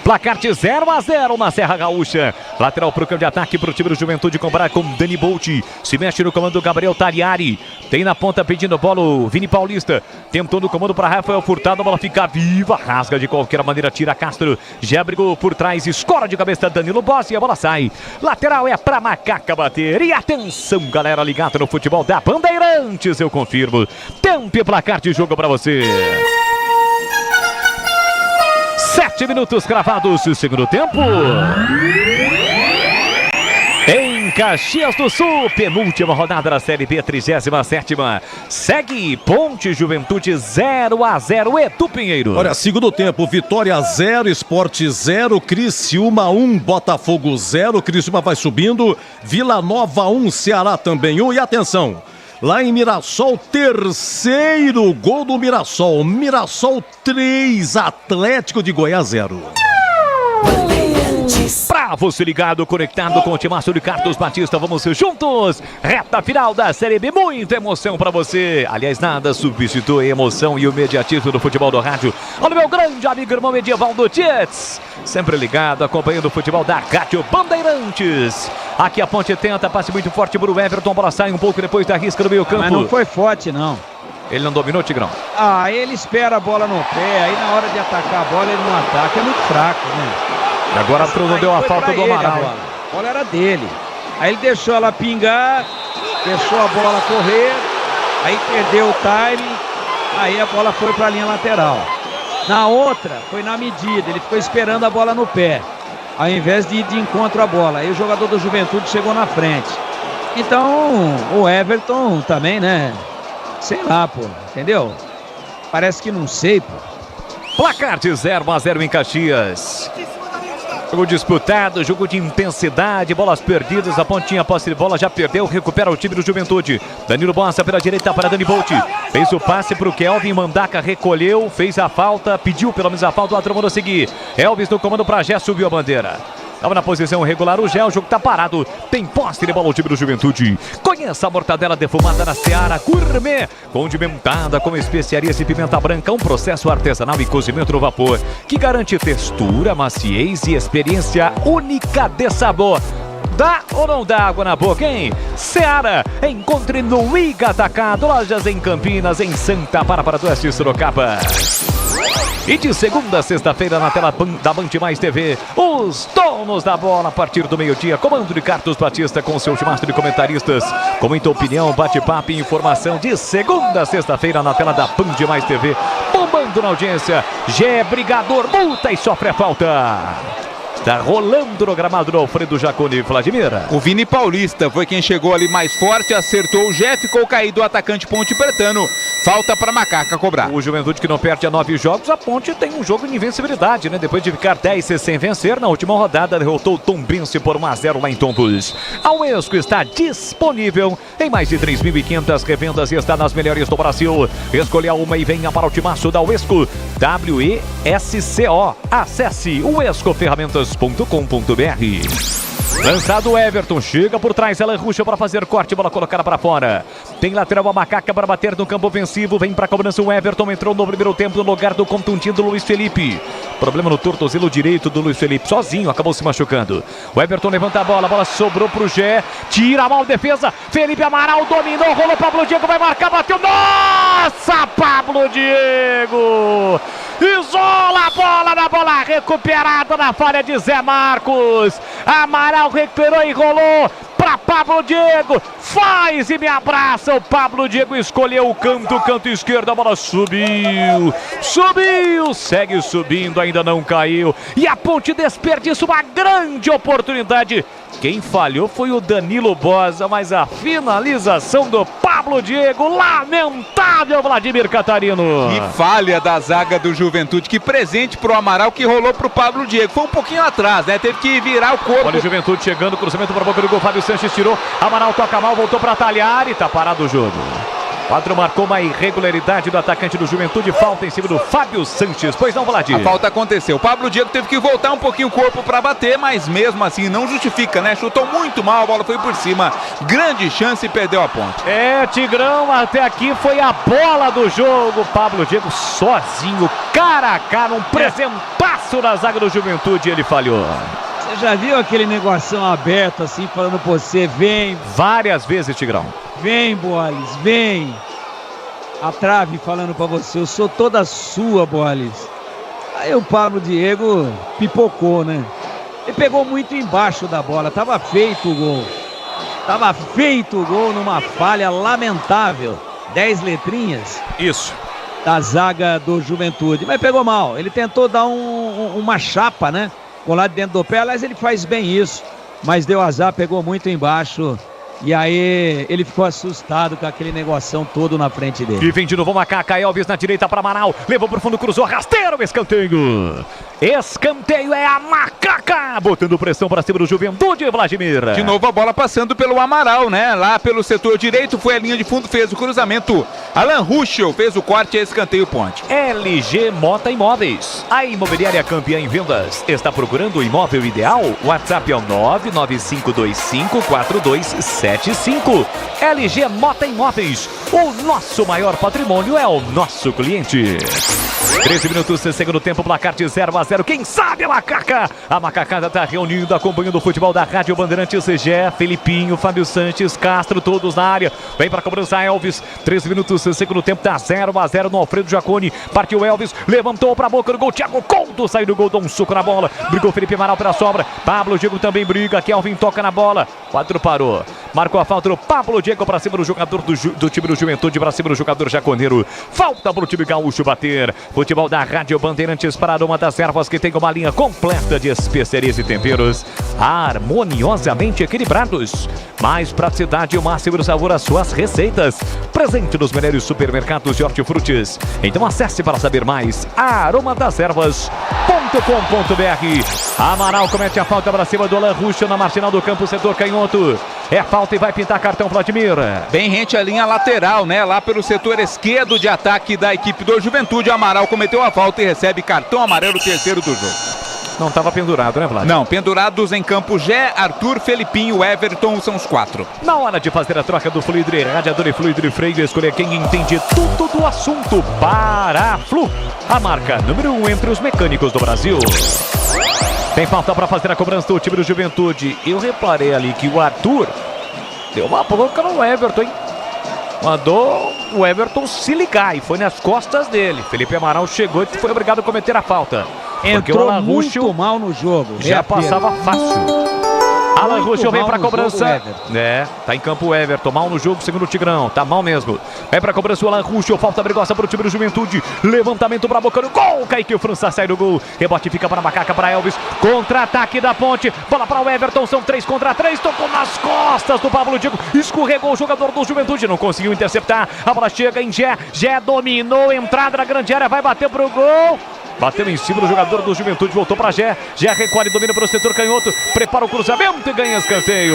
Placar de 0-0 na Serra Gaúcha. Lateral para o campo de ataque para o time do Juventude comparar com Dani Bolt. Se mexe no comando do Gabriel Tagliari. Tem na ponta pedindo bola o Vini Paulista. Tentou no comando para Rafael Furtado. A bola fica viva. Rasga de qualquer maneira. Tira Castro. Já brigou por trás. Escora de cabeça Danilo Bossi. E a bola sai. Lateral é para Macaca bater. E atenção, galera ligada no futebol da Bandeirantes. Eu confirmo. Tempo e placar de jogo para você. 7 minutos cravados, segundo tempo. Em Caxias do Sul, penúltima rodada da Série B, 37ª. Segue Ponte Juventude 0-0. Edu Pinheiro. Olha, segundo tempo, Vitória 0, Sport 0, Criciúma 1, Botafogo 0. Criciúma vai subindo. Vila Nova 1, Ceará também 1. E atenção, lá em Mirassol, terceiro gol do Mirassol. Mirassol 3, Atlético de Goiás 0. Pra você ligado, conectado com o Timaço de Carlos Batista, vamos juntos. Reta final da Série B, muita emoção pra você. Aliás, nada substitui a emoção e o imediatismo do futebol do rádio. Olha o meu grande amigo irmão medieval do Tietz, sempre ligado, acompanhando o futebol da Rádio Bandeirantes. Aqui a Ponte tenta, passe muito forte pro Everton, a bola sai um pouco depois da risca no meio campo. Mas não foi forte, não. Ele não dominou, Tigrão? Ele espera a bola no pé, aí na hora de atacar a bola ele não ataca, é muito fraco, né? Agora não deu a falta do Amaral. A bola era dele. Aí ele deixou ela pingar, deixou a bola correr, aí perdeu o time, aí a bola foi para a linha lateral. Na outra, foi na medida, ele ficou esperando a bola no pé, ao invés de ir de encontro à bola. Aí o jogador do Juventude chegou na frente. Então, o Everton também, né? Sei lá, pô, entendeu? Parece que não sei, pô. Placar de 0-0 em Caxias. Jogo disputado, jogo de intensidade, bolas perdidas, a Pontinha, posse de bola, já perdeu, recupera o time do Juventude. Danilo Bossa pela direita para Dani Bolt. Fez o passe para o Kelvin, Mandaca recolheu, fez a falta, pediu pelo menos a falta, o outro mandou seguir. Elvis no comando para Gé, subiu a bandeira. Estava na posição regular o Gé, o jogo tá parado. Tem posse de bola o time do Juventude. Conheça a mortadela defumada na Seara Gourmet, condimentada com especiarias e pimenta branca, um processo artesanal e cozimento no vapor, que garante textura, maciez e experiência única de sabor. Dá ou não dá água na boca, hein? Seara, encontre no Iga Atacado, lojas em Campinas, em Santa Bárbara do Oeste, Sorocaba. E de segunda a sexta-feira na tela da Band Mais TV, os donos da bola a partir do meio-dia. Comando de Carlos Batista com seu timaço de comentaristas. Com muita opinião, bate-papo e informação de segunda a sexta-feira na tela da Band Mais TV. Bombando na audiência, Gé Brigador, multa e sofre a falta. Está rolando no gramado do Alfredo Jaconi, Vladimir. O Vini Paulista foi quem chegou ali mais forte, acertou o Gé, ficou caído o atacante Ponte Pretano. Falta para Macaca cobrar. O Juventude que não perde a 9 jogos, a Ponte tem um jogo de invencibilidade, né? Depois de ficar 10 sem vencer, na última rodada derrotou o Tombense por 1-0 lá em Tombos. A Uesco está disponível em mais de 3.500 revendas e está nas melhores do Brasil. Escolha uma e venha para o timaço da Uesco. WESCO. Acesse uescoferramentas.com.br. Lançado o Everton, chega por trás, ela ruxa para fazer corte, bola colocada para fora. Tem lateral a Macaca para bater no campo ofensivo, vem para a cobrança o Everton, entrou no primeiro tempo no lugar do contundido Luiz Felipe. Problema no tornozelo direito do Luiz Felipe, sozinho, acabou se machucando. O Everton levanta a bola sobrou pro Gé, tira a mão, defesa, Felipe Amaral dominou, rolou, Pablo Diego vai marcar, bateu, nossa, Pablo Diego! Isola a bola na bola recuperada na falha de Zé Marcos. Amaral recuperou e rolou para Pablo Diego. Faz e me abraça. O Pablo Diego escolheu o canto esquerdo. A bola subiu. Segue subindo, ainda não caiu. E a Ponte desperdiça uma grande oportunidade. Quem falhou foi o Danilo Bosa, mas a finalização do Pablo Diego, lamentável, Vladimir Catarino. E falha da zaga do Juventude, que presente pro Amaral, que rolou pro Pablo Diego. Foi um pouquinho atrás, né? Teve que virar o corpo. Olha o Juventude chegando, cruzamento para a boca do gol, Fábio Sanches tirou, Amaral toca mal, voltou para talhar e tá parado o jogo. O quadro marcou uma irregularidade do atacante do Juventude, falta em cima do Fábio Sanches, pois não, Vladir? A falta aconteceu, o Pablo Diego teve que voltar um pouquinho o corpo para bater, mas mesmo assim não justifica, né? Chutou muito mal, a bola foi por cima, grande chance e perdeu a ponte. Tigrão, até aqui foi a bola do jogo, Pablo Diego sozinho, cara a cara, um presentaço na zaga do Juventude, ele falhou. Você já viu aquele negocinho aberto assim, falando pra você, vem? Várias vezes, Tigrão. Vem, Boles, vem. A trave falando pra você, eu sou toda sua, Boles. Aí o Pablo Diego pipocou, né? Ele pegou muito embaixo da bola, tava feito o gol. Tava feito o gol numa falha lamentável. 10 letrinhas. Isso. Da zaga do Juventude, mas pegou mal. Ele tentou dar uma chapa, né? Colado dentro do pé, aliás ele faz bem isso, mas deu azar, pegou muito embaixo E aí ele ficou assustado com aquele negoção todo na frente dele. E vem de novo Macaca, Elvis na direita para Amaral. Levou pro fundo, cruzou, rasteiro, escanteio. Escanteio é a Macaca, botando pressão para cima do Juventude, Vladimir. De novo a bola passando pelo Amaral, né? Lá pelo setor direito, foi a linha de fundo, fez o cruzamento. Alan Ruschel fez o corte e escanteio ponte. LG Mota Imóveis, a imobiliária campeã em vendas. Está procurando o imóvel ideal? WhatsApp é o 995254275. LG Mota Imóveis, o nosso maior patrimônio é o nosso cliente. 13 minutos, segundo tempo, placar de 0-0. Quem sabe a Macaca? A Macacada está reunindo, acompanhando o futebol da Rádio Bandeirantes. Gé, Felipinho, Fábio Sanches, Castro, todos na área. Vem para cobrança Elvis. 13 minutos, segundo tempo, está 0-0 no Alfredo Jaconi. Partiu Elvis, levantou para a boca do gol. Thiago Couto saiu do gol, dá um soco na bola. Brigou Felipe Amaral pela sobra. Pablo Diego também briga. Kelvin toca na bola. 4 parou. Marcou a falta do Pablo Diego para cima do jogador do time do Juventude, para cima do jogador jaconeiro. Falta para o time gaúcho bater. Futebol da Rádio Bandeirantes para Aroma das Ervas, que tem uma linha completa de especiarias e temperos harmoniosamente equilibrados. Mais praticidade e o máximo sabor às suas receitas. Presente nos melhores supermercados de hortifrutis. Então acesse para saber mais aromadeservas.com.br. Amaral comete a falta para cima do Alan Ruschel na marginal do campo, setor canhoto. É falta e vai pintar cartão, Vladimir. Bem rente a linha lateral, né? Lá pelo setor esquerdo de ataque da equipe do Juventude. Amaral cometeu a falta e recebe cartão amarelo, terceiro do jogo. Não estava pendurado, né, Vladimir? Não, pendurados em campo Gé, Arthur, Felipinho, Everton, são os 4. Na hora de fazer a troca do fluido, radiador e fluido de freio, escolher quem entende tudo do assunto. Paraflu, a marca número 1 entre os mecânicos do Brasil. Tem falta para fazer a cobrança do time do Juventude. Eu reparei ali que o Arthur deu uma bronca no Everton, hein? Mandou o Everton se ligar e foi nas costas dele. Felipe Amaral chegou e foi obrigado a cometer a falta. Entrou muito mal no jogo. Já passava fácil. Alan Ruschel vem pra cobrança. Tá em campo o Everton. Mal no jogo, segundo o Tigrão. Tá mal mesmo. Vem pra cobrança o Alan Ruschel. Falta perigosa pro time do Juventude. Levantamento pra boca do gol. Kaique França sai do gol. Rebote fica para Macaca, para Elvis. Contra-ataque da ponte. Bola para o Everton. São 3 contra 3. Tocou nas costas do Pablo Diego. Escorregou o jogador do Juventude. Não conseguiu interceptar. A bola chega em Gé. Gé dominou. Entrada na grande área. Vai bater pro gol. Bateu em cima do jogador do Juventude, voltou para Gé. Gé recolhe, domina para o setor canhoto. Prepara o cruzamento e ganha escanteio.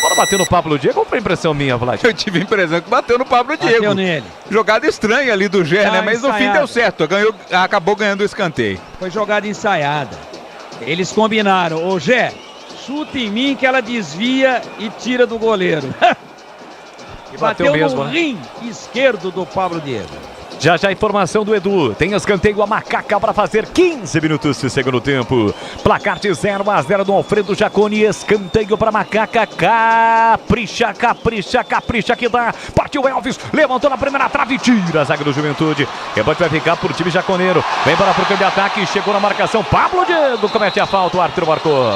Bola bateu no Pablo Diego ou foi impressão minha, Vlad? Eu tive a impressão que bateu no Pablo Diego. Bateu nele. Jogada estranha ali do Gé, né? Mas no fim deu certo. Acabou ganhando o escanteio. Foi jogada ensaiada. Eles combinaram. Ô Gé, chuta em mim que ela desvia e tira do goleiro. E bateu mesmo, no rim esquerdo do Pablo Diego. Já a informação do Edu. Tem escanteio a Macaca para fazer 15 minutos de segundo tempo. Placar de 0-0 do Alfredo Jaconi. Escanteio para Macaca. Capricha, capricha, capricha que dá. Partiu Elvis. Levantou na primeira trave. Tira a zaga do Juventude. Rebote vai ficar por time jaconeiro. Vem para o campo de ataque. Chegou na marcação. Pablo Diego comete a falta. O Arthur marcou.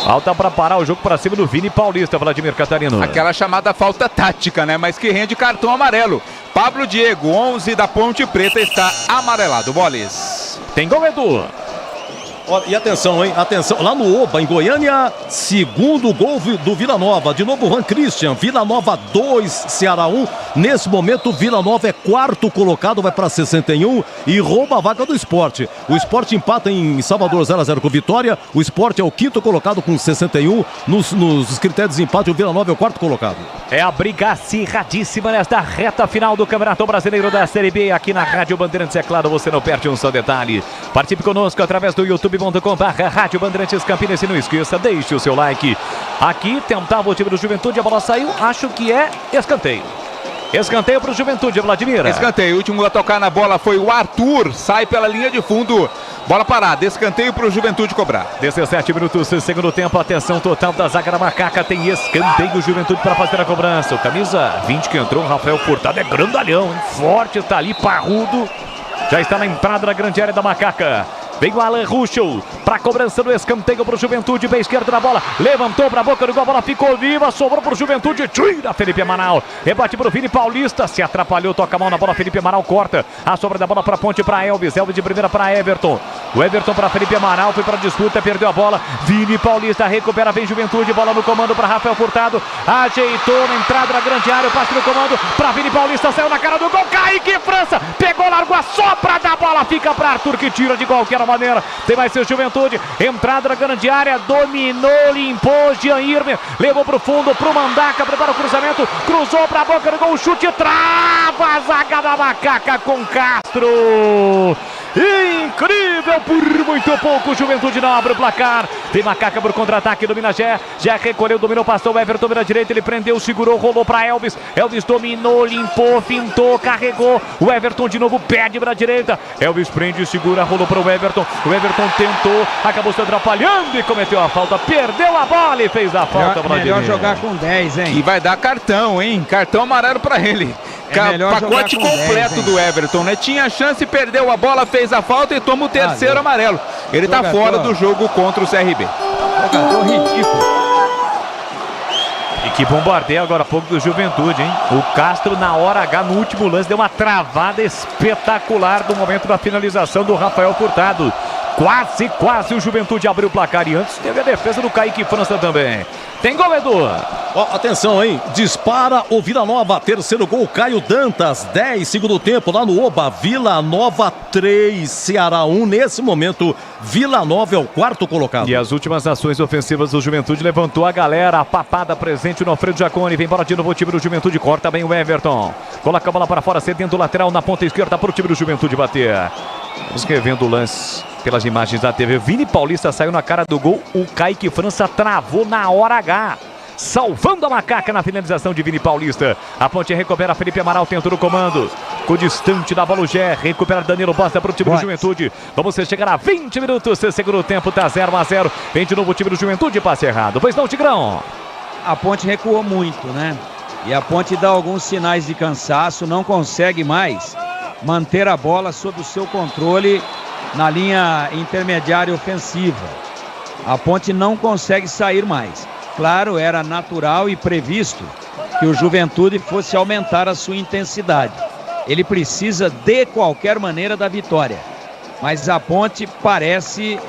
Falta para parar o jogo para cima do Vini Paulista, Vladimir Catarino. Aquela chamada falta tática, né? Mas que rende cartão amarelo. Pablo Diego, 11 da Ponte Preta, está amarelado. Boles. Tem gol, Edu. E atenção, hein? Atenção. Lá no Oba, em Goiânia, segundo gol do Vila Nova. De novo, Juan Christian. Vila Nova 2, Ceará 1. Nesse momento, Vila Nova é quarto colocado, vai para 61 e rouba a vaga do Sport. O Sport empata em Salvador 0-0 com Vitória. O Sport é o quinto colocado com 61. Nos critérios de empate, o Vila Nova é o quarto colocado. É a briga acirradíssima nesta reta final do Campeonato Brasileiro da Série B. Aqui na Rádio Bandeirantes, é claro, você não perde um só detalhe. Participe conosco através do youtube.com/Rádio Bandeirantes Campinas. E não esqueça, deixe o seu like. Aqui tentava o time do Juventude, a bola saiu, acho que é escanteio. Escanteio para o Juventude, Vladimir. Escanteio, o último a tocar na bola foi o Arthur, sai pela linha de fundo. Bola parada, escanteio para o Juventude cobrar. 17 minutos, segundo tempo, atenção total da zaga da Macaca, tem escanteio Juventude para fazer a cobrança. O camisa 20 que entrou, Rafael Furtado, é grandalhão, hein? Forte, tá ali, parrudo. Já está na entrada da grande área da Macaca. Vem o Alan Ruschel para a cobrança do escanteio para o Juventude, pé esquerdo na bola, levantou para a boca do gol, a bola ficou viva, sobrou para o Juventude, tira Felipe Amaral, rebate para o Vini Paulista, se atrapalhou, toca a mão na bola, Felipe Amaral corta, a sobra da bola para a ponte para Elvis, Elvis de primeira para Everton, O Everton para Felipe Amaral, foi para disputa, perdeu a bola. Vini Paulista recupera, vem Juventude, bola no comando para Rafael Furtado. Ajeitou na entrada da grande área, o passe no comando para Vini Paulista, saiu na cara do gol. Kaique França pegou, largou a sopra da bola, fica para Arthur que tira de qualquer maneira. Tem mais seu Juventude, entrada na grande área, dominou, limpou, Jean Irme, levou para o fundo, para o Mandaca, prepara o cruzamento, cruzou para a boca do gol, chute, trava a zaga da Macaca com Castro. Incrível, por muito pouco, Juventude não abre o placar. Tem Macaca por contra-ataque, domina Jé recolheu, dominou, passou o Everton na direita, ele prendeu, segurou, rolou para Elvis. Elvis dominou, limpou, fintou, carregou. O Everton de novo pede para a direita. Elvis prende, segura, rolou para o Everton. O Everton tentou, acabou se atrapalhando e cometeu a falta, perdeu a bola e fez a falta. Melhor jogar com 10, hein? E vai dar cartão, hein? Cartão amarelo para ele. Pacote completo 10, do Everton, né? Tinha chance, perdeu a bola, fez a falta e toma o terceiro amarelo. Ele tá fora do jogo contra o CRB. Jogador ridículo. E que bombardeio agora há pouco do Juventude, hein? O Castro na hora H, no último lance, deu uma travada espetacular do momento da finalização do Rafael Furtado. Quase o Juventude abriu o placar e antes teve a defesa do Kaique França também. Tem gol, Edu. Atenção, hein? Dispara o Vila Nova. Terceiro gol, Caio Dantas. 10, segundo tempo, lá no Oba. Vila Nova 3, Ceará 1. Nesse momento, Vila Nova é o quarto colocado. E as últimas ações ofensivas do Juventude levantou a galera. A papada presente no Alfredo Jaconi. Vem embora de novo o time do Juventude. Corta bem o Everton. Coloca a bola para fora, cedendo o lateral na ponta esquerda para o time do Juventude bater. Vamos revendo o lance pelas imagens da TV. Vini Paulista saiu na cara do gol. O Kaique França travou na hora H, salvando a Macaca na finalização de Vini Paulista. A ponte recupera, Felipe Amaral tenta no comando. Ficou distante da bola o Gé. Recupera Danilo Bosta para o time do Juventude. Vamos chegar a 20 minutos. Segundo tempo, tá 0-0. Vem de novo o time do Juventude, passe errado. Pois não, Tigrão? A ponte recuou muito, né? E a ponte dá alguns sinais de cansaço. Não consegue mais manter a bola sob o seu controle na linha intermediária ofensiva. A ponte não consegue sair mais. Claro, era natural e previsto que o Juventude fosse aumentar a sua intensidade. Ele precisa de qualquer maneira da vitória. Mas a ponte parece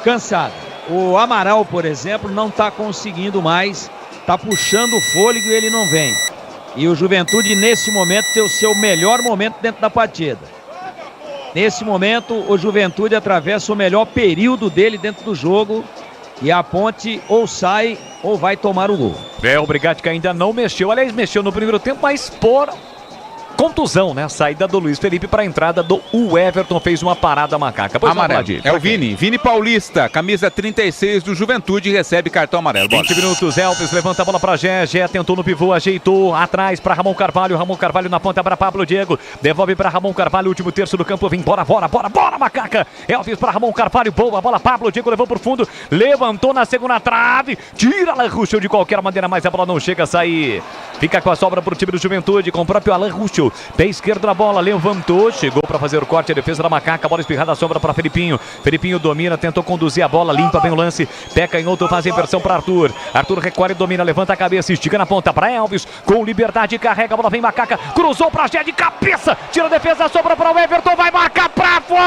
cansada. O Amaral, por exemplo, não está conseguindo mais. Está puxando o fôlego e ele não vem. E o Juventude, nesse momento, tem o seu melhor momento dentro da partida. Nesse momento, o Juventude atravessa o melhor período dele dentro do jogo. E a ponte ou sai ou vai tomar o gol. O Brigatti que ainda não mexeu. Aliás, mexeu no primeiro tempo, mas por contusão, né? Saída do Luiz Felipe para a entrada do Everton, fez uma parada Macaca. Pois amarelo. É o Vini. Vini Paulista, camisa 36 do Juventude, recebe cartão amarelo. 20 minutos, Elvis levanta a bola para Gé. Gé tentou no pivô, ajeitou atrás para Ramon Carvalho. Ramon Carvalho na ponta para Pablo Diego. Devolve para Ramon Carvalho, último terço do campo. Vem, bora, Macaca. Elvis para Ramon Carvalho, boa bola. Pablo Diego levou por fundo, levantou na segunda trave. Tira Alain Ruschel de qualquer maneira, mas a bola não chega a sair. Fica com a sobra para o time do Juventude, com o próprio Alain Ruschel. Pé esquerdo na bola, levantou, chegou para fazer o corte, a defesa da Macaca, bola espirrada, sombra para Felipinho. Felipinho domina, tentou conduzir a bola, limpa bem o lance, peca em outro, faz a inversão para Arthur. Arthur recolhe, domina, levanta a cabeça, estica na ponta para Elvis, com liberdade, carrega a bola, vem Macaca, cruzou para Gé de cabeça, tira a defesa, sobra para o Everton, vai marcar para fora!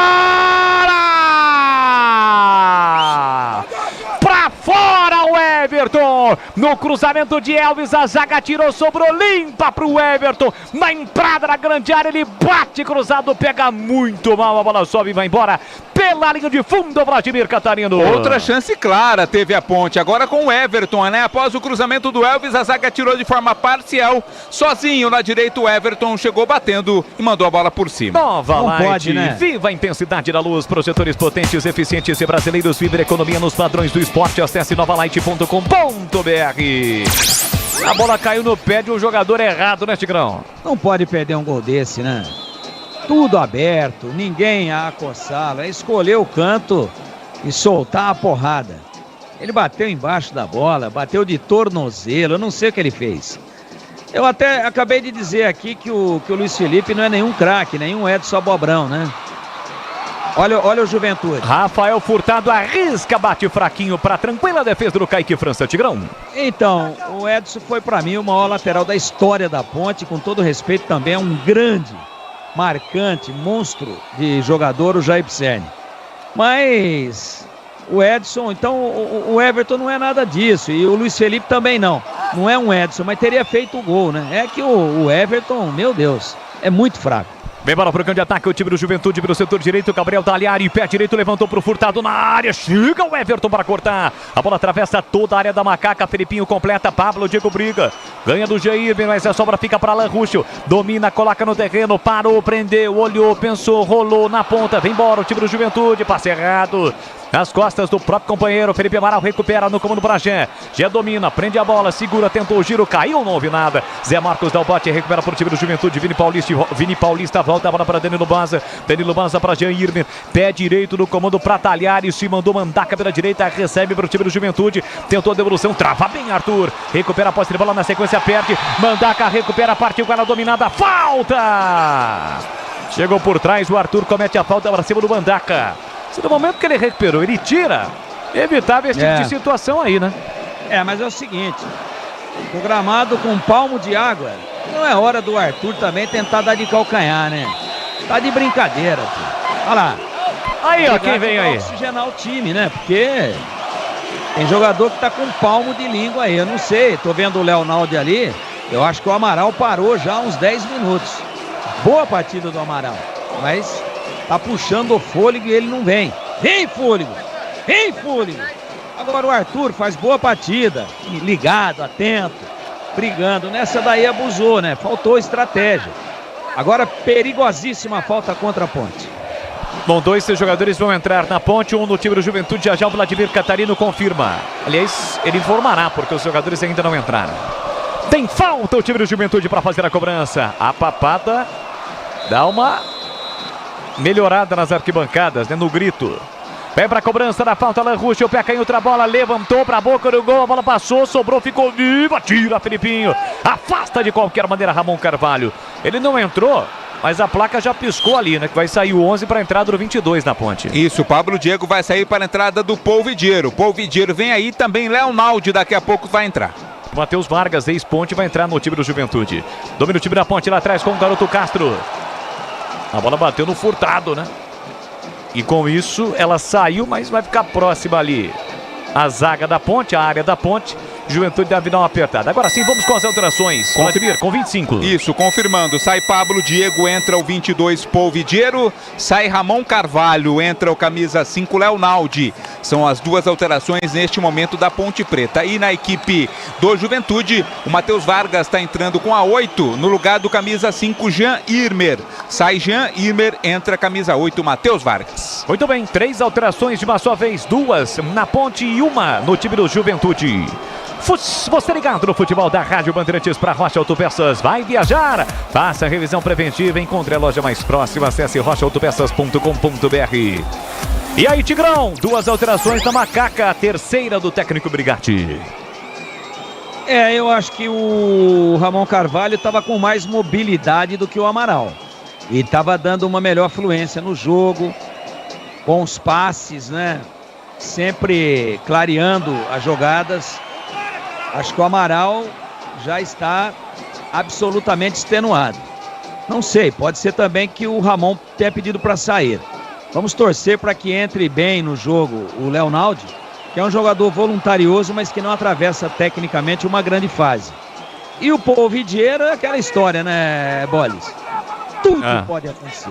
Para fora o Everton, no cruzamento de Elvis, a zaga tirou, sobrou, limpa para o Everton, na entrada da grande área, ele bate cruzado, pega muito mal, a bola sobe e vai embora pela linha de fundo, Vladimir Catarino. Outra chance clara teve a ponte, agora com o Everton, né? Após o cruzamento do Elvis, a zaga tirou de forma parcial, sozinho na direita, o Everton chegou batendo e mandou a bola por cima. Nova Light, né? Viva a intensidade da luz, projetores potentes, eficientes e brasileiros, vibra economia nos padrões do esporte, acesse novalight.com.br. A bola caiu no pé de um jogador errado, né, Tigrão? Não pode perder um gol desse, né? Tudo aberto, ninguém a acossá-lo. É escolher o canto e soltar a porrada. Ele bateu embaixo da bola, bateu de tornozelo, eu não sei o que ele fez. Eu até acabei de dizer aqui que o Luiz Felipe não é nenhum craque, nenhum Edson Abobrão, né? Olha o Juventude. Rafael Furtado arrisca, bate fraquinho para tranquila defesa do Kaique França, Tigrão. Então, o Edson foi para mim o maior lateral da história da Ponte, com todo respeito também, é um grande, marcante, monstro de jogador, o Jair Pisserni. Mas o Edson, então o Everton não é nada disso. E o Luiz Felipe também não. Não é um Edson, mas teria feito o gol, né? É que o Everton, meu Deus, é muito fraco. Vem bola pro campo de ataque, o time do Juventude pelo setor direito, Gabriel Dalhari, pé direito, levantou pro Furtado na área, chega o Everton para cortar, a bola atravessa toda a área da Macaca, Felipinho completa, Pablo, Diego briga, ganha do Jair, mas a sobra fica para Alan Ruschel, domina, coloca no terreno, parou, prendeu, olhou, pensou, rolou na ponta, vem embora o time do Juventude, passe errado, nas costas do próprio companheiro, Felipe Amaral recupera no comando para Jean domina, prende a bola, segura, tentou o giro, caiu, não houve nada, Zé Marcos dá o bote, recupera para o time do Juventude, Vini Paulista volta a bola para Danilo Banza para Jean Irmer, pé direito no comando para Talhares, se mandou Mandaca pela direita, recebe para o time do Juventude, tentou a devolução, trava bem Arthur, recupera a posse de bola na sequência, perde, Mandaca recupera, partiu com ela dominada, falta! Chegou por trás, o Arthur comete a falta para cima do Mandaca. Se no momento que ele recuperou, ele tira, evitável esse tipo de situação aí, né? Mas é o seguinte, o gramado com um palmo de água, não é hora do Arthur também tentar dar de calcanhar, né? Tá de brincadeira, filho. Olha lá. Aí, ó, quem vem aí? Oxigenar o time, né? Porque tem jogador que tá com um palmo de língua aí, eu não sei, tô vendo o Leonaldi ali, eu acho que o Amaral parou já há uns 10 minutos. Boa partida do Amaral, mas tá puxando o fôlego e ele não vem. Vem, fôlego! Vem, fôlego! Agora o Arthur faz boa partida, ligado, atento, brigando. Nessa daí abusou, né? Faltou estratégia. Agora perigosíssima falta contra a Ponte. Bom, 2 jogadores vão entrar na Ponte, um no time do Juventude, já o Vladimir Catarino confirma. Aliás, ele informará, porque os jogadores ainda não entraram. Tem falta o time do Juventude para fazer a cobrança. A Papada dá uma melhorada nas arquibancadas, né? No grito. Vem pra cobrança da falta, Alan Ruschel, o pé caiu, outra bola, levantou pra boca do gol, a bola passou, sobrou, ficou viva, tira Felipinho, afasta de qualquer maneira Ramon Carvalho. Ele não entrou, mas a placa já piscou ali, né? Que vai sair o 11 para a entrada do 22 na Ponte. Isso, o Pablo Diego vai sair para a entrada do Polvidiero. Polvidiero vem aí, também Leonaldi daqui a pouco vai entrar. Matheus Vargas, ex-Ponte, vai entrar no time do Juventude. Domina o time da Ponte lá atrás com o garoto Castro. A bola bateu no Furtado, né? E com isso ela saiu, mas vai ficar próxima ali. A zaga da Ponte, a área da Ponte. Juventude deve dar uma apertada. Agora sim, vamos com as alterações. Vladimir, com 25. Isso, confirmando. Sai Pablo Diego, entra o 22 Polvidiero. Sai Ramon Carvalho, entra o camisa 5 Leonaldi. São as duas alterações neste momento da Ponte Preta. E na equipe do Juventude, o Matheus Vargas está entrando com a 8 no lugar do camisa 5 Jean Irmer. Sai Jean Irmer, entra a camisa 8 Matheus Vargas. Muito bem, 3 alterações de uma só vez. 2 na Ponte e 1 no time do Juventude. Você ligado no futebol da Rádio Bandeirantes para Rocha Autopeças. Vai viajar? Faça a revisão preventiva. Encontre a loja mais próxima. Acesse rochaautopeças.com.br. E aí, Tigrão? 2 alterações na Macaca. A terceira do técnico Brigatti. Eu acho que o Ramon Carvalho estava com mais mobilidade do que o Amaral. E estava dando uma melhor fluência no jogo. Bons passes, né? Sempre clareando as jogadas. Acho que o Amaral já está absolutamente extenuado. Não sei, pode ser também que o Ramon tenha pedido para sair. Vamos torcer para que entre bem no jogo o Leonaldi, que é um jogador voluntarioso, mas que não atravessa tecnicamente uma grande fase. E o Polvidiero é aquela história, né, Bolis? Tudo pode acontecer.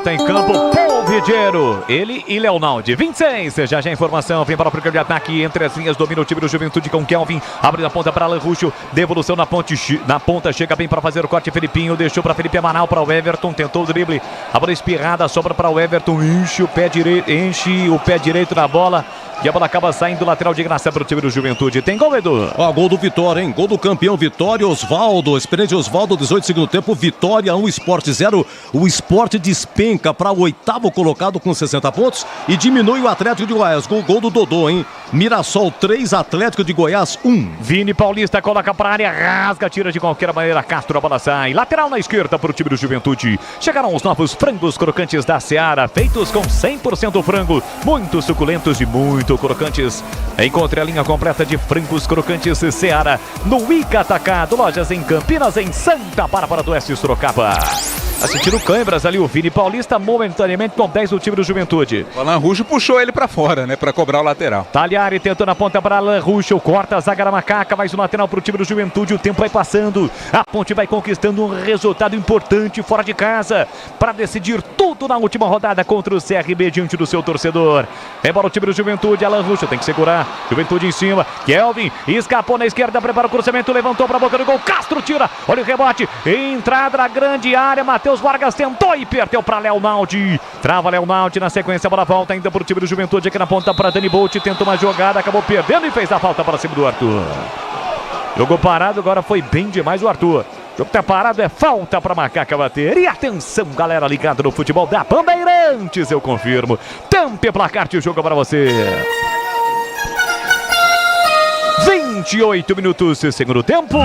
Tá em campo, Polvidiero, ele e Leonaldi. 26, já a informação, vem para o programa de ataque, entre as linhas, domina o time do Juventude com Kelvin, abre a ponta para Alan Ruschel, devolução na ponta, chega bem para fazer o corte, Felipinho, deixou para Felipe Amaral, para o Everton, tentou o drible, a bola espirrada, sobra para o Everton, enche o pé direito na bola, e a bola acaba saindo lateral de graça para o time do Juventude. Tem gol, Edu? Gol do Vitória, hein? Gol do campeão Vitória, Osvaldo, experiente Osvaldo, 18 segundo tempo, Vitória 1, Sport 0. O Sport despenca para o 8º colocado com 60 pontos e diminui o Atlético de Goiás. Gol do Dodô, hein? Mirassol 3, Atlético de Goiás 1. Vini Paulista coloca para a área, rasga, tira de qualquer maneira, Castro, a bola sai. Lateral na esquerda para o time do Juventude. Chegaram os novos frangos crocantes da Seara, feitos com 100% frango, muito suculentos e muito crocantes. Encontre a linha completa de frangos crocantes Seara no Ica Atacado, lojas em Campinas, em Santa Bárbara do Oeste, Sorocaba. Assistindo câimbras ali, o Vini Paulista, momentaneamente com 10 do time do Juventude. O Alan Ruxo puxou ele pra fora, né? Pra cobrar o lateral. Talhari tentou na ponta para Alan Ruxo, corta a zaga da Macaca, mais um lateral pro time do Juventude. O tempo vai passando, a Ponte vai conquistando um resultado importante fora de casa para decidir tudo na última rodada contra o CRB diante do seu torcedor. Embora o time do Juventude, Alan Ruxo tem que segurar. Juventude em cima, Kelvin escapou na esquerda, prepara o cruzamento, levantou para a boca do gol. Castro tira, olha o rebote, entrada na grande área. Matheus Vargas tentou e perdeu para Léo Naldi. Trava Léo Naldi, na sequência a bola volta ainda para o time do Juventude aqui na ponta para Dani Bolt. Tentou uma jogada, acabou perdendo e fez a falta para cima do Arthur. Jogou parado, agora foi bem demais o Arthur. O jogo tá parado, é falta para Macaca bater. E atenção, galera ligada no futebol da Bandeirantes, eu confirmo. Tampe placar de jogo para você. 28 minutos, segundo tempo.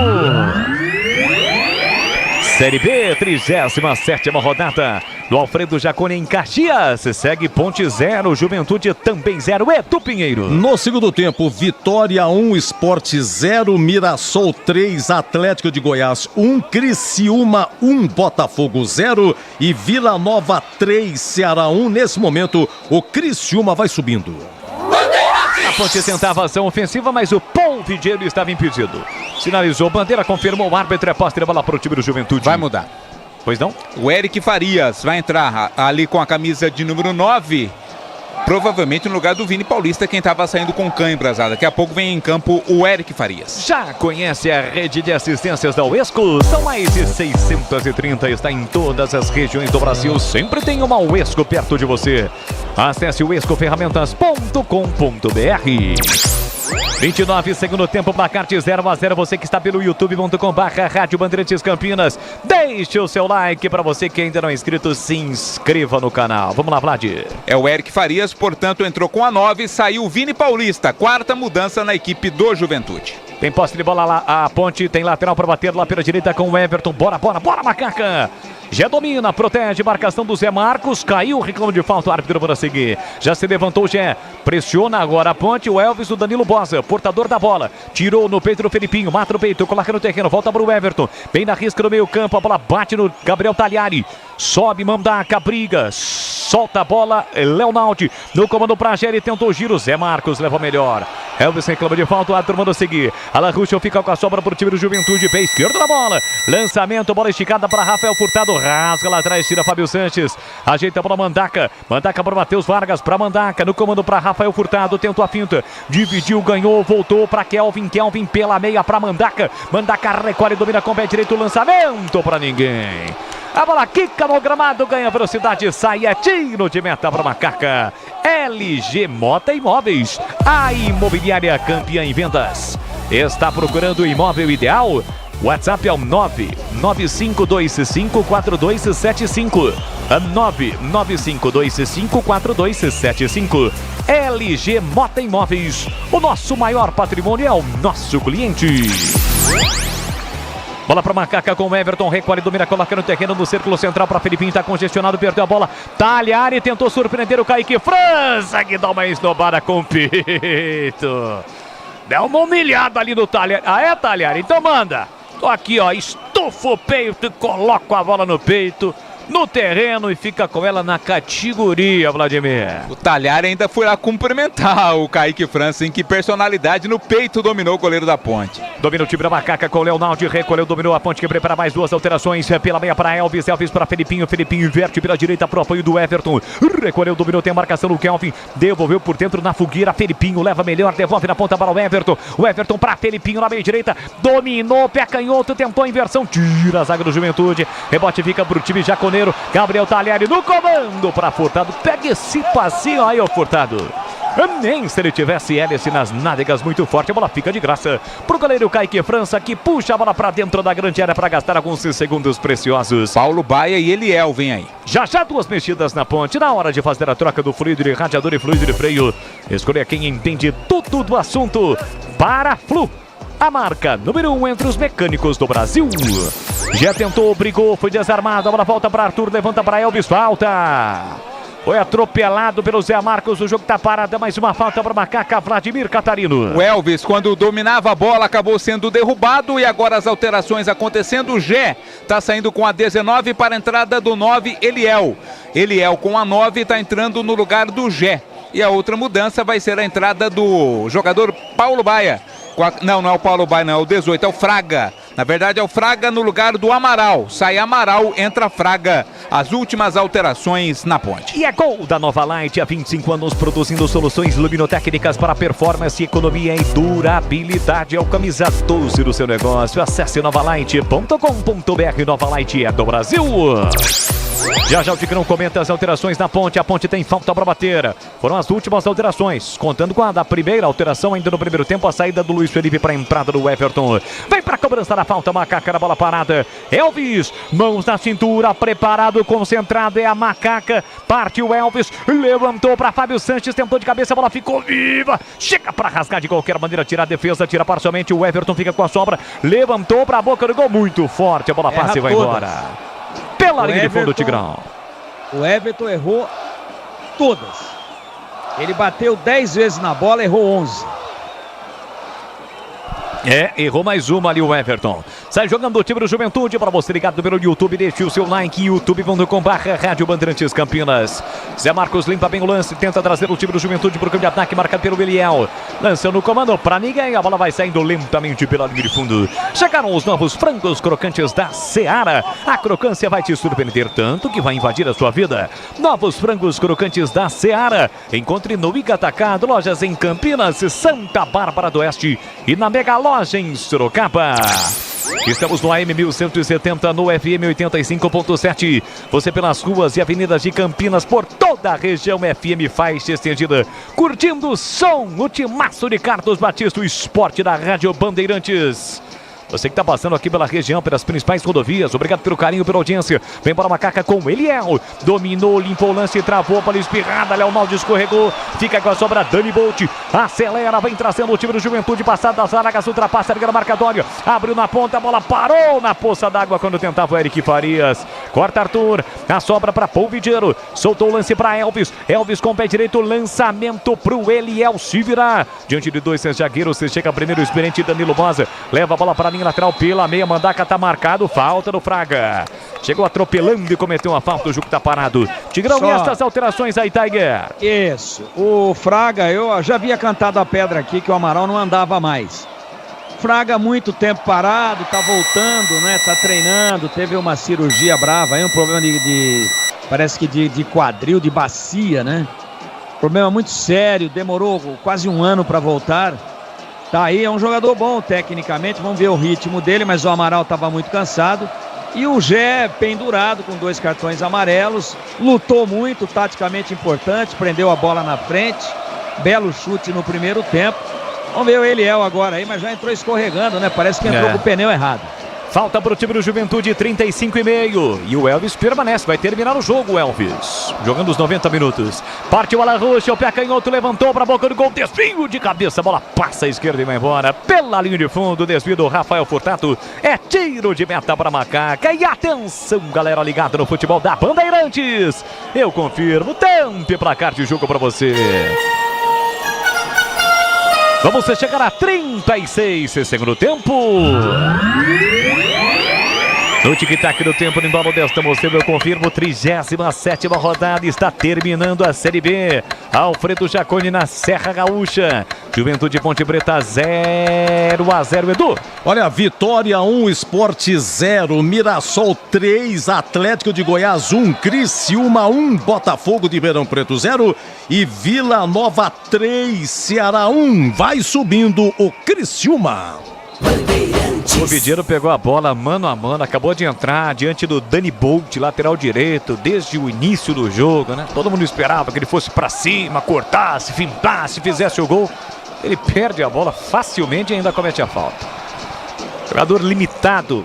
Série B, 37ª rodada do Alfredo Jaconi em Caxias. Segue Ponte 0, Juventude também 0. Edu Pinheiro. No segundo tempo, Vitória 1, Sport 0, Mirassol 3, Atlético de Goiás 1, Criciúma 1, Botafogo 0 e Vila Nova 3, Ceará 1. Nesse momento, o Criciúma vai subindo. A Ponte tentava ação ofensiva, mas o Polvidiano estava impedido. Sinalizou bandeira, confirmou o árbitro, é posse de bola para o time do Juventude. Vai mudar. Pois não? O Eric Farias vai entrar ali com a camisa de número 9. Provavelmente no lugar do Vini Paulista, quem estava saindo com cãibras. Daqui a pouco vem em campo o Eric Farias. Já conhece a rede de assistências da Uesco? São mais de 630, está em todas as regiões do Brasil. Sempre tem uma Uesco perto de você. Acesse uescoferramentas.com.br. 29, segundo tempo, placar de 0-0. Você que está pelo youtube.com/Rádio Bandeirantes Campinas. Deixe o seu like. Para você que ainda não é inscrito, se inscreva no canal. Vamos lá, Vlad. É o Eric Farias, portanto, entrou com a 9, saiu o Vini Paulista. Quarta mudança na equipe do Juventude. Tem posse de bola lá, a Ponte tem lateral para bater lá pela direita com o Everton. Bora, Macaca! Já domina, protege, marcação do Zé Marcos. Caiu, reclamo de falta, o árbitro para seguir. Já se levantou o Zé, pressiona agora a Ponte. O Elvis, o Danilo Bosa, portador da bola. Tirou no peito do Felipinho, mata no peito, coloca no terreno, volta para o Everton. Bem na risca no meio campo, a bola bate no Gabriel Talhari. Sobe, Mandaca, briga, solta a bola, Léo Naldi. No comando para Geri, tentou o giro, Zé Marcos leva melhor. Elvis reclama de falta, o árbitro manda seguir. Alan Ruschel fica com a sobra para o time do Juventude, pé esquerdo na bola. Lançamento, bola esticada para Rafael Furtado, rasga lá atrás, tira Fábio Sanches. Ajeita a bola Mandaca. Mandaca para Matheus Vargas, para Mandaca. No comando para Rafael Furtado, tentou a finta. Dividiu, ganhou, voltou para Kelvin. Kelvin pela meia para Mandaca. Mandaca recolhe, domina com o pé direito, lançamento para ninguém. A bola quica no gramado, ganha velocidade, sai, é tiro de meta para Macaca. LG Mota Imóveis, a imobiliária campeã em vendas. Está procurando o imóvel ideal? WhatsApp é o 995254275. 995254275. LG Mota Imóveis, o nosso maior patrimônio é o nosso cliente. Bola para Macaca com o Everton, recolhe, domina, coloca no terreno no círculo central para Felipinho, está congestionado, perdeu a bola. Talhari tentou surpreender o Kaique França, que dá uma esnobada com o peito. Deu uma humilhada ali no Talhari. Ah, é, Talhari? Então manda. Tô aqui, ó, estufa o peito e coloco a bola no peito, no terreno, e fica com ela na categoria, Vladimir. O Talhari ainda foi lá cumprimentar o Kaique França, em que personalidade no peito dominou o goleiro da Ponte. Domina o time da Macaca com o Leonardo, recolheu, dominou a Ponte, que prepara mais duas alterações. Pela meia para Elvis, Elvis para Felipinho, Felipinho inverte pela direita para o apoio do Everton. Recolheu, dominou, tem a marcação do Kelvin, devolveu por dentro na fogueira, Felipinho leva melhor, devolve na ponta para o Everton para Felipinho na meia direita, dominou, pé canhoto, tentou a inversão, tira a zaga do Juventude, rebote fica para o time jaconeiro. Gabriel Talhari no comando para Furtado. Pega esse passinho aí, ó, Furtado. Nem se ele tivesse hélice nas nádegas muito forte, a bola fica de graça pro goleiro Kaique França, que puxa a bola para dentro da grande área para gastar alguns segundos preciosos. Paulo Baia e Eliel vem aí. Já duas mexidas na Ponte, na hora de fazer a troca do fluido de radiador e fluido de freio. Escolha quem entende tudo do assunto. Paraflu, a marca número 1 entre os mecânicos do Brasil. Já tentou, brigou, foi desarmado, a bola volta para Arthur, levanta para Elvis, falta. Foi atropelado pelo Zé Marcos. O jogo tá parado. Mais uma falta para Macaca. Vladimir Catarino. O Elvis, quando dominava a bola, acabou sendo derrubado. E agora as alterações acontecendo. O Gé tá saindo com a 19 para a entrada do 9, Eliel. Eliel com a 9 tá entrando no lugar do Gé. E a outra mudança vai ser a entrada do jogador Paulo Baia. Não é o Paulo Baia, não, é o 18, é o Fraga. Na verdade é o Fraga no lugar do Amaral. Sai Amaral, entra Fraga. As últimas alterações na Ponte. E é gol da Nova Light, há 25 anos produzindo soluções luminotécnicas para performance, economia e durabilidade. É o camisa 12 do seu negócio. Acesse novalight.com.br. Nova Light é do Brasil. Já o Tigrão comenta as alterações na Ponte. A Ponte tem falta para bater. Foram as últimas alterações, contando com a da primeira alteração ainda no primeiro tempo, a saída do Luiz Felipe para a entrada do Everton. Vem para a cobrança da falta, Macaca na bola parada. Elvis, mãos na cintura, preparado, concentrado, é a Macaca. Partiu Elvis, levantou para Fábio Sanches, tentou de cabeça, a bola ficou viva. Chega para rasgar de qualquer maneira, tira a defesa, tira parcialmente. O Everton fica com a sobra, levantou para a boca do gol, muito forte. A bola passa e vai embora. Pela linha de fundo, Tigrão. O Everton errou todas. Ele bateu 10 vezes na bola, errou 11. Errou mais uma ali o Everton. Sai jogando o time do Juventude. Para você ligado pelo YouTube, deixe o seu like. youtube.com/Rádio Bandeirantes Campinas. Zé Marcos limpa bem o lance, tenta trazer o time do Juventude para o campo de ataque, marcado pelo Eliel. Lança no comando para ninguém, a bola vai saindo lentamente pela linha de fundo. Chegaram os novos frangos crocantes da Seara. A crocância vai te surpreender tanto que vai invadir a sua vida. Novos frangos crocantes da Seara. Encontre no Ica Atacado, lojas em Campinas, Santa Bárbara do Oeste e na Mega Loja em Sorocaba. Estamos no AM 1170, no FM 85.7. Você pelas ruas e avenidas de Campinas, por toda a região, FM faixa estendida. Curtindo o som, o timaço de Carlos Batista, o esporte da Rádio Bandeirantes. Você que está passando aqui pela região, pelas principais rodovias, obrigado pelo carinho, pela audiência. Vem para a Macaca com Eliel. Dominou, limpou o lance, travou para a espirrada. Leonardo escorregou, fica com a sobra. Dani Bolt acelera, vem trazendo o time do Juventude. Passado das Aragas, ultrapassa, liga no marcadório. Abriu na ponta, a bola parou na poça d'água quando tentava o Eric Farias. Corta Arthur, a sobra para Polvidiero. Soltou o lance para Elvis. Elvis com o pé direito, lançamento para o Eliel se virar. Diante de dois zagueiros, você chega primeiro o experiente Danilo Bosa. Leva a bola para a lateral pela meia, Mandaca tá marcado, falta do Fraga. Chegou atropelando e cometeu uma falta, o jogo tá parado. Tigrão, e essas alterações aí, Tiger? Isso, o Fraga, eu já havia cantado a pedra aqui que o Amaral não andava mais. Fraga muito tempo parado, tá voltando, né, tá treinando, teve uma cirurgia brava aí, um problema parece que de quadril, de bacia, né? Problema muito sério, demorou quase um ano para voltar. Tá aí, é um jogador bom tecnicamente, vamos ver o ritmo dele, mas o Amaral estava muito cansado. E o Gé pendurado com 2 cartões amarelos, lutou muito, taticamente importante, prendeu a bola na frente, belo chute no primeiro tempo. Vamos ver o Eliel agora aí, mas já entrou escorregando, né? Parece que entrou com o pneu errado. Falta para o time do Juventude, 35,5. E o Elvis permanece, vai terminar o jogo, o Elvis. Jogando os 90 minutos. Partiu Alan Rusch, o pé canhoto levantou para a boca do gol. Desvio de cabeça, a bola passa à esquerda e vai embora. Pela linha de fundo, desvio do Rafael Furtado. É tiro de meta para a Macaca. E atenção, galera ligada no futebol da Bandeirantes. Eu confirmo, tempo e placar de jogo para você. Vamos chegar a 36, segundo tempo. No tic-tac do tempo, no embalo desta mostrando, eu confirmo, 37ª rodada, está terminando a Série B. Alfredo Jaconi na Serra Gaúcha. Juventude Ponte Preta 0-0, Edu. Olha, Vitória 1, Sport 0, Mirassol 3, Atlético de Goiás 1, Criciúma 1, Botafogo de Ribeirão Preto 0 e Vila Nova 3, Ceará 1. Vai subindo o Criciúma. O Vidiero pegou a bola mano a mano, acabou de entrar diante do Dani Bolt, lateral direito, desde o início do jogo, né? Todo mundo esperava que ele fosse pra cima, cortasse, fintasse, fizesse o gol. Ele perde a bola facilmente e ainda comete a falta. Jogador limitado,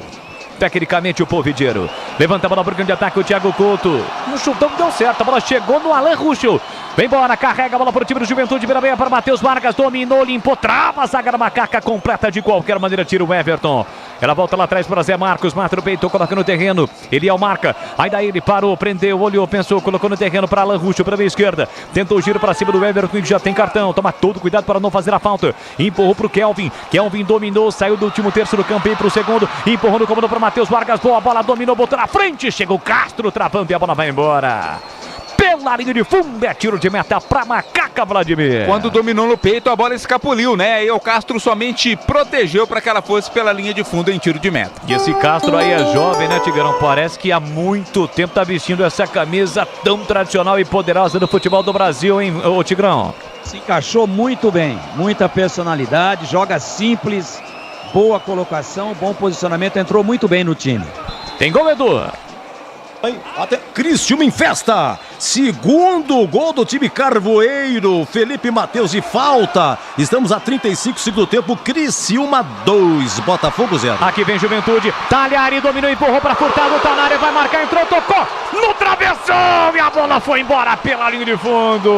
tecnicamente, o Polvidiero. Levanta a bola para o grande ataque, o Thiago Couto. No chutão deu certo, a bola chegou no Alan Ruschel. Vem embora, carrega a bola para o time do Juventude, vira bem para Matheus Vargas, dominou, limpou, trava a zaga da Macaca, completa de qualquer maneira, tira o Everton. Ela volta lá atrás para Zé Marcos. Mata no peito, coloca no terreno. Eliel marca. Ainda ele parou, prendeu, olhou, pensou, colocou no terreno para Alan Ruxo, para a esquerda. Tentou o giro para cima do Everton, que já tem cartão. Toma todo cuidado para não fazer a falta. Empurrou para o Kelvin. Kelvin dominou, saiu do último terço do campo e para o segundo. Empurrou no comando para Matheus Vargas. Boa bola, dominou, botou na frente. Chega o Castro travando e a bola vai embora. Pela linha de fundo, é tiro de meta pra Macaca, Vladimir. Quando dominou no peito, a bola escapuliu, né? E o Castro somente protegeu para que ela fosse pela linha de fundo em tiro de meta. E esse Castro aí é jovem, né, Tigrão? Parece que há muito tempo tá vestindo essa camisa tão tradicional e poderosa do futebol do Brasil, hein, ô Tigrão? Se encaixou muito bem, muita personalidade, joga simples, boa colocação, bom posicionamento, entrou muito bem no time. Tem gol, Edu? Até Criciúma em festa. Segundo gol do time Carvoeiro. Felipe Matheus de falta. Estamos a 35 segundo tempo. Criciúma 2, Botafogo 0. Aqui vem Juventude. Talhari dominou, empurrou para Furtado. Tá na área, vai marcar, entrou, tocou no travessão e a bola foi embora pela linha de fundo.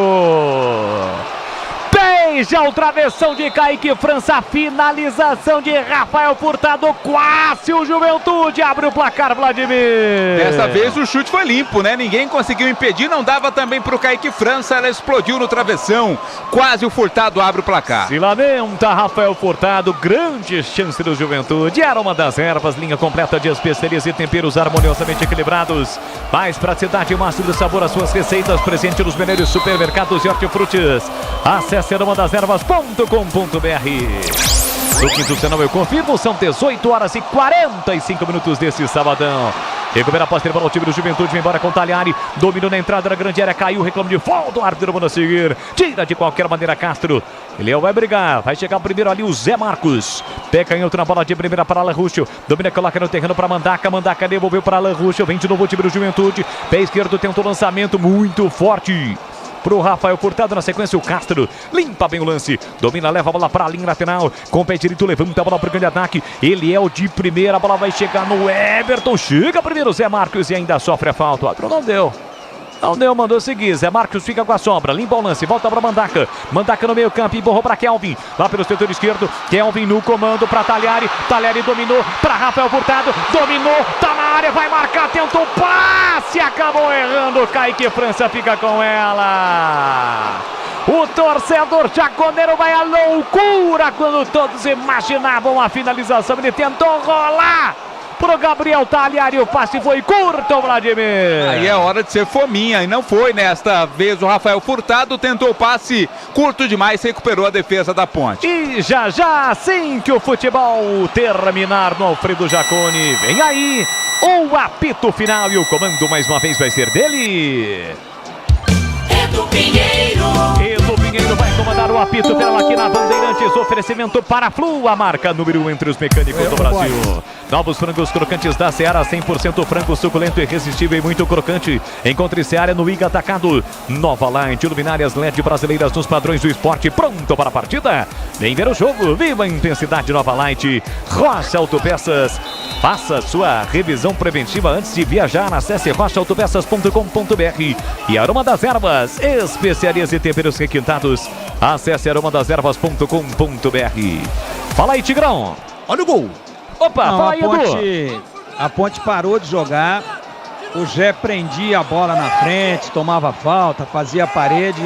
Beija o travessão de Kaique França, finalização de Rafael Furtado, quase o Juventude abre o placar, Vladimir. Dessa vez o chute foi limpo, né? Ninguém conseguiu impedir, não dava também pro Kaique França, ela explodiu no travessão, quase o Furtado abre o placar. Se lamenta Rafael Furtado, grande chance do Juventude, era uma das ervas, linha completa de especiarias e temperos harmoniosamente equilibrados, mais praticidade e máximo de sabor às suas receitas, presente nos melhores supermercados e hortifrutis. Acesse aromadas-ervas.com.br. No quinto sinal eu confirmo, são 18 horas e 45 minutos desse sabadão. Recupera a posse para o time do Juventude, vem embora com o Talhari, dominou na entrada da grande área, caiu, reclama de falta, o árbitro manda seguir, tira de qualquer maneira Castro. Ele vai brigar, vai chegar primeiro ali o Zé Marcos, pega em outra bola de primeira para Alan Ruxo, domina, coloca no terreno para Mandaca, Mandaca devolveu para Alan Ruxo, vem de novo o time do Juventude, pé esquerdo tentou lançamento muito forte pro Rafael Furtado, na sequência o Castro limpa bem o lance, domina, leva a bola para a linha lateral, com o pé direito, levanta a bola para o grande ataque, ele é o de primeira, a bola vai chegar no Everton, chega primeiro o Zé Marcos e ainda sofre a falta, o árbitro não deu, mandou seguir, Zé Marcos fica com a sombra, limpa o lance, volta para Mandaca, Mandaca no meio campo, empurrou para Kelvin, lá pelo setor esquerdo, Kelvin no comando para Talhari, Talhari dominou para Rafael Furtado, dominou, tá na área, vai marcar, tentou passe, acabou errando, Kaique França fica com ela. O torcedor jaconeiro vai à loucura quando todos imaginavam a finalização, ele tentou rolar pro Gabriel Talhari, o passe foi curto, Vladimir. Aí é hora de ser fominha, e não foi nesta vez. O Rafael Furtado tentou o passe curto demais, recuperou a defesa da Ponte. E já assim que o futebol terminar no Alfredo Jaconi, vem aí o apito final e o comando mais uma vez vai ser dele. Edu Pinheiro vai comandar o apito pela aqui na Bandeirantes. Oferecimento para Flu, a marca número 1 entre os mecânicos do Brasil. Novos frangos crocantes da Seara, 100% frango suculento, irresistível e muito crocante. Encontre Seara no Iga Atacado. Nova Light, luminárias LED brasileiras nos padrões do esporte, pronto para a partida. Vem ver o jogo, viva a intensidade Nova Light. Rocha Autopeças. Faça sua revisão preventiva antes de viajar. Acesse rochaautopeças.com.br. E Aroma das Ervas, especiarias e temperos requintados. Acesse aromadeservas.com.br. Fala aí, Tigrão. Olha o gol. Opa, não, fala aí, Edu. A Ponte parou de jogar. O Gé prendia a bola na frente, tomava falta, fazia a parede.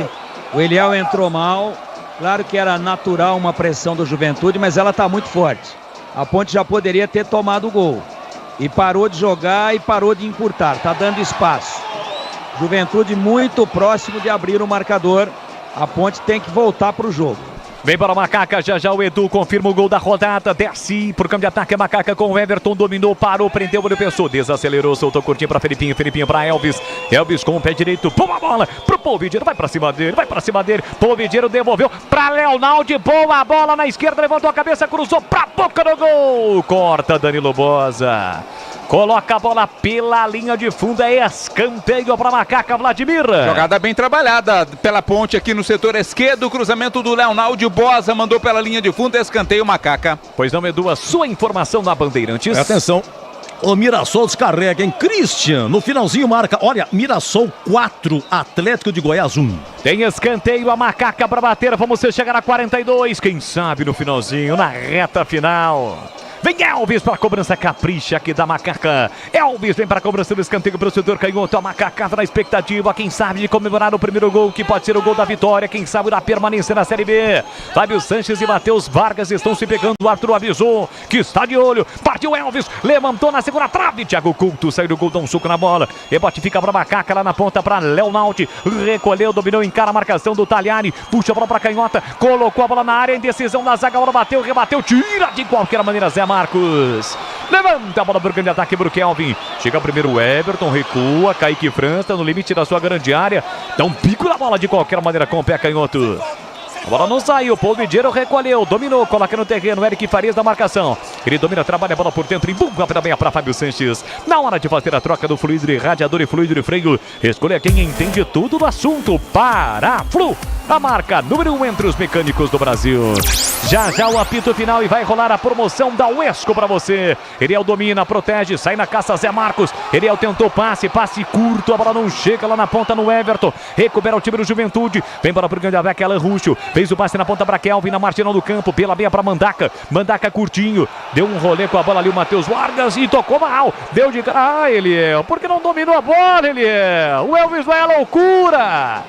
O Eliel entrou mal. Claro que era natural uma pressão do Juventude, mas ela está muito forte. A Ponte já poderia ter tomado o gol. E parou de jogar e parou de encurtar. Está dando espaço. Juventude muito próximo de abrir o marcador. A Ponte tem que voltar para o jogo. Vem para a Macaca, já o Edu confirma o gol da rodada, desce por campo de ataque, a Macaca com o Everton, dominou, parou, prendeu, olho, pensou, desacelerou, soltou curtinho para Felipinho para Elvis com o pé direito, pula a bola pro Polvideiro, vai para cima dele, Polvideiro devolveu para Leonaldi, boa bola na esquerda, levantou a cabeça, cruzou para a boca do gol, corta Danilo Boza. Coloca a bola pela linha de fundo, é escanteio para Macaca, Vladimir. Jogada bem trabalhada pela Ponte aqui no setor esquerdo, cruzamento do Leonaldo Boza, mandou pela linha de fundo, escanteio Macaca. Pois não, Edu, a sua informação na Bandeirantes. Atenção, o Mirassol descarrega, hein? Christian, no finalzinho marca, olha, Mirassol 4, Atlético de Goiás 1. Tem escanteio, a Macaca para bater, vamos chegar a 42, quem sabe no finalzinho, na reta final. Vem Elvis para a cobrança capricha aqui da Macaca. Elvis vem para a cobrança do escanteio para o setor canhoto. A Macaca na expectativa, quem sabe, de comemorar o primeiro gol, que pode ser o gol da vitória. Quem sabe da permanência na Série B. Fábio Sanches e Matheus Vargas estão se pegando. O Arthur avisou que está de olho. Partiu Elvis, levantou na segunda trave. Thiago Couto saiu do gol, dá um soco na bola. Rebote fica para a Macaca lá na ponta para Leonaldi. Recolheu, dominou, encara a marcação do Talhari. Puxa a bola para canhota, colocou a bola na área. Indecisão da zaga, a bola bateu, rebateu, tira de qualquer maneira Zé Marcos. Levanta a bola para o grande ataque para o Kelvin. Chega primeiro o Everton, recua. Kaique França no limite da sua grande área. Dá um pico na bola de qualquer maneira com o pé canhoto. A bola não saiu, Paul Vidiero recolheu, dominou, coloca no terreno, Eric Farias da marcação. Ele domina, trabalha a bola por dentro, empurra também para Fábio Sanches. Na hora de fazer a troca do fluido de radiador e fluido de freio, escolha quem entende tudo do assunto. Paraflu, a marca número 1 entre os mecânicos do Brasil. Já já o apito final e vai rolar a promoção da Uesco para você. Eliel domina, protege, sai na caça Zé Marcos. Eliel tentou passe curto, a bola não chega lá na ponta no Everton. Recupera o time do Juventude, vem para o grande ataque Alan Ruxo. Fez o passe na ponta para Kelvin, na marginal do campo, pela meia para Mandaca. Mandaca curtinho, deu um rolê com a bola ali o Matheus Vargas e tocou mal. Deu de... Eliel, por que não dominou a bola, Eliel? O Elvis vai à loucura.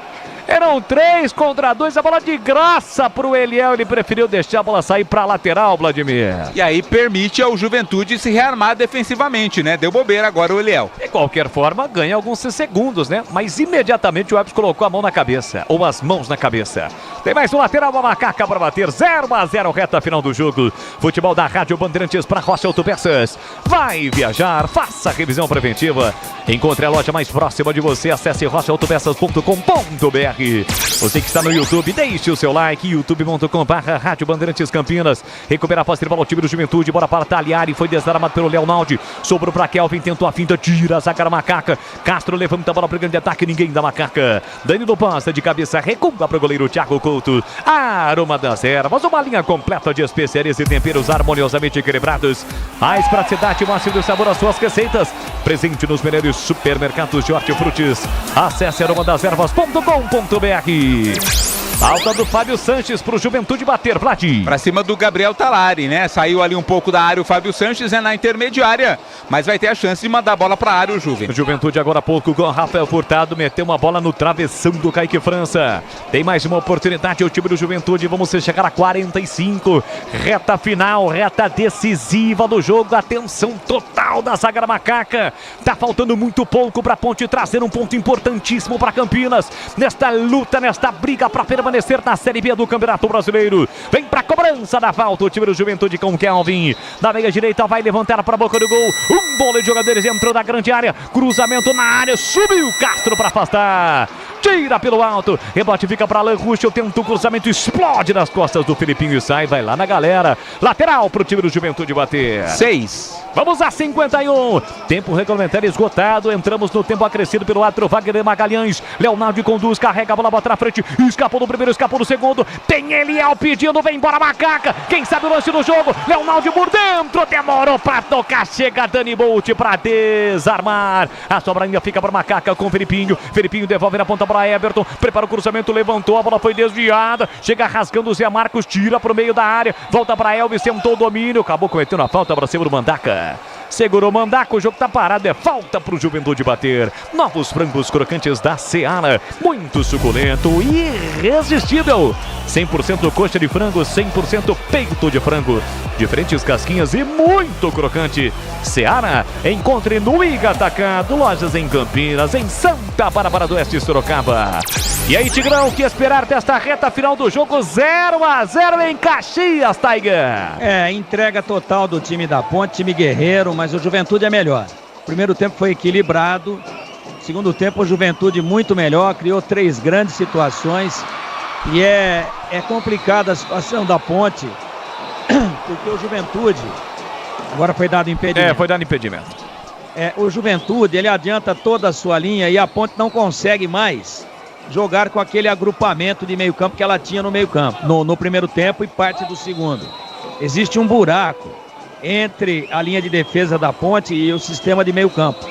Eram 3 contra 2, a bola de graça pro Eliel, ele preferiu deixar a bola sair pra lateral, Vladimir. E aí permite ao Juventude se rearmar defensivamente, né? Deu bobeira agora o Eliel. De qualquer forma, ganha alguns segundos, né? Mas imediatamente o Elvis colocou a mão na cabeça, ou as mãos na cabeça. Tem mais um lateral, uma Macaca para bater, 0-0, reta final do jogo. Futebol da Rádio Bandeirantes para Rocha Autopeças. Vai viajar, faça a revisão preventiva. Encontre a loja mais próxima de você, acesse rochaautopeças.com.br. Você que está no YouTube, deixe o seu like, youtube.com/Rádio Bandeirantes Campinas. Recupera a posse de bola ao time do Juventude, bora para Talhari, foi desarmado pelo Leonaldi, sobrou para Kelvin, tentou a finta, tira a zaga da Macaca. Castro levanta a bola para o grande ataque, ninguém da Macaca. Danilo passa de cabeça, recua para o goleiro Thiago Couto. Aroma das Ervas, uma linha completa de especiarias e temperos harmoniosamente equilibrados. Mais praticidade, máximo de sabor às suas receitas. Presente nos melhores supermercados de hortifrutis. Acesse aromadeservas.com.br. Falta do Fábio Sanches pro Juventude bater, Vlad. Pra cima do Gabriel Talhari, né? Saiu ali um pouco da área o Fábio Sanches, é na intermediária, mas vai ter a chance de mandar a bola pra área o Juventude. Juventude agora há pouco com o Rafael Furtado, meteu uma bola no travessão do Kaique França. Tem mais uma oportunidade ao time do Juventude, vamos chegar a 45. Reta final, reta decisiva do jogo, atenção total da zaga da Macaca. Tá faltando muito pouco pra Ponte trazer um ponto importantíssimo pra Campinas. Nesta luta, nesta briga pra permanecer na Série B do Campeonato Brasileiro. Vem pra cobrança da falta o time do Juventude com o Kelvin. Na meia direita vai levantar para a boca do gol. Um bolo de jogadores entrou na grande área. Cruzamento na área. Subiu Castro para afastar. Tira pelo alto. Rebote fica para Alan Ruschel. Tenta o cruzamento. Explode nas costas do Felipinho e sai. Vai lá na galera. Lateral pro time do Juventude bater. 6. Vamos a 51. Tempo regulamentar esgotado. Entramos no tempo acrescido pelo árbitro Wagner Magalhães. Leonardo conduz. Carrega a bola, bota na frente. Escapou do primeiro, escapou do segundo. Tem Eliel pedindo. Vem embora Macaca. Quem sabe o lance do jogo. Leonardo por dentro. Demorou pra tocar. Chega Dani Bolt pra desarmar. A sobra ainda fica para Macaca com o Felipinho. Felipinho devolve na ponta para Everton. Prepara o cruzamento. Levantou. A bola foi desviada. Chega rasgando o Zé Marcos. Tira pro meio da área. Volta para Elvis. Tentou o domínio. Acabou cometendo a falta para cima do Mandaca. Segurou Mandaca, o jogo tá parado, é falta pro Juventude bater. Novos frangos crocantes da Seara, muito suculento e irresistível. 100% coxa de frango, 100% peito de frango. Diferentes casquinhas e muito crocante. Seara, encontre no Iga Atacado, lojas em Campinas, em Santa Bárbara do Oeste, Sorocaba. E aí, Tigrão, o que esperar desta reta final do jogo? 0-0 em Caxias, Tiger. Entrega total do time da Ponte, time guerreiro, mas o Juventude é melhor. O primeiro tempo foi equilibrado. Segundo tempo, o Juventude muito melhor, criou 3 grandes situações. E é complicada a situação da Ponte, porque o Juventude, agora foi dado impedimento. Foi dado impedimento. O Juventude, ele adianta toda a sua linha e a Ponte não consegue mais jogar com aquele agrupamento de meio campo que ela tinha no meio campo, no primeiro tempo e parte do segundo. Existe um buraco entre a linha de defesa da Ponte e o sistema de meio campo.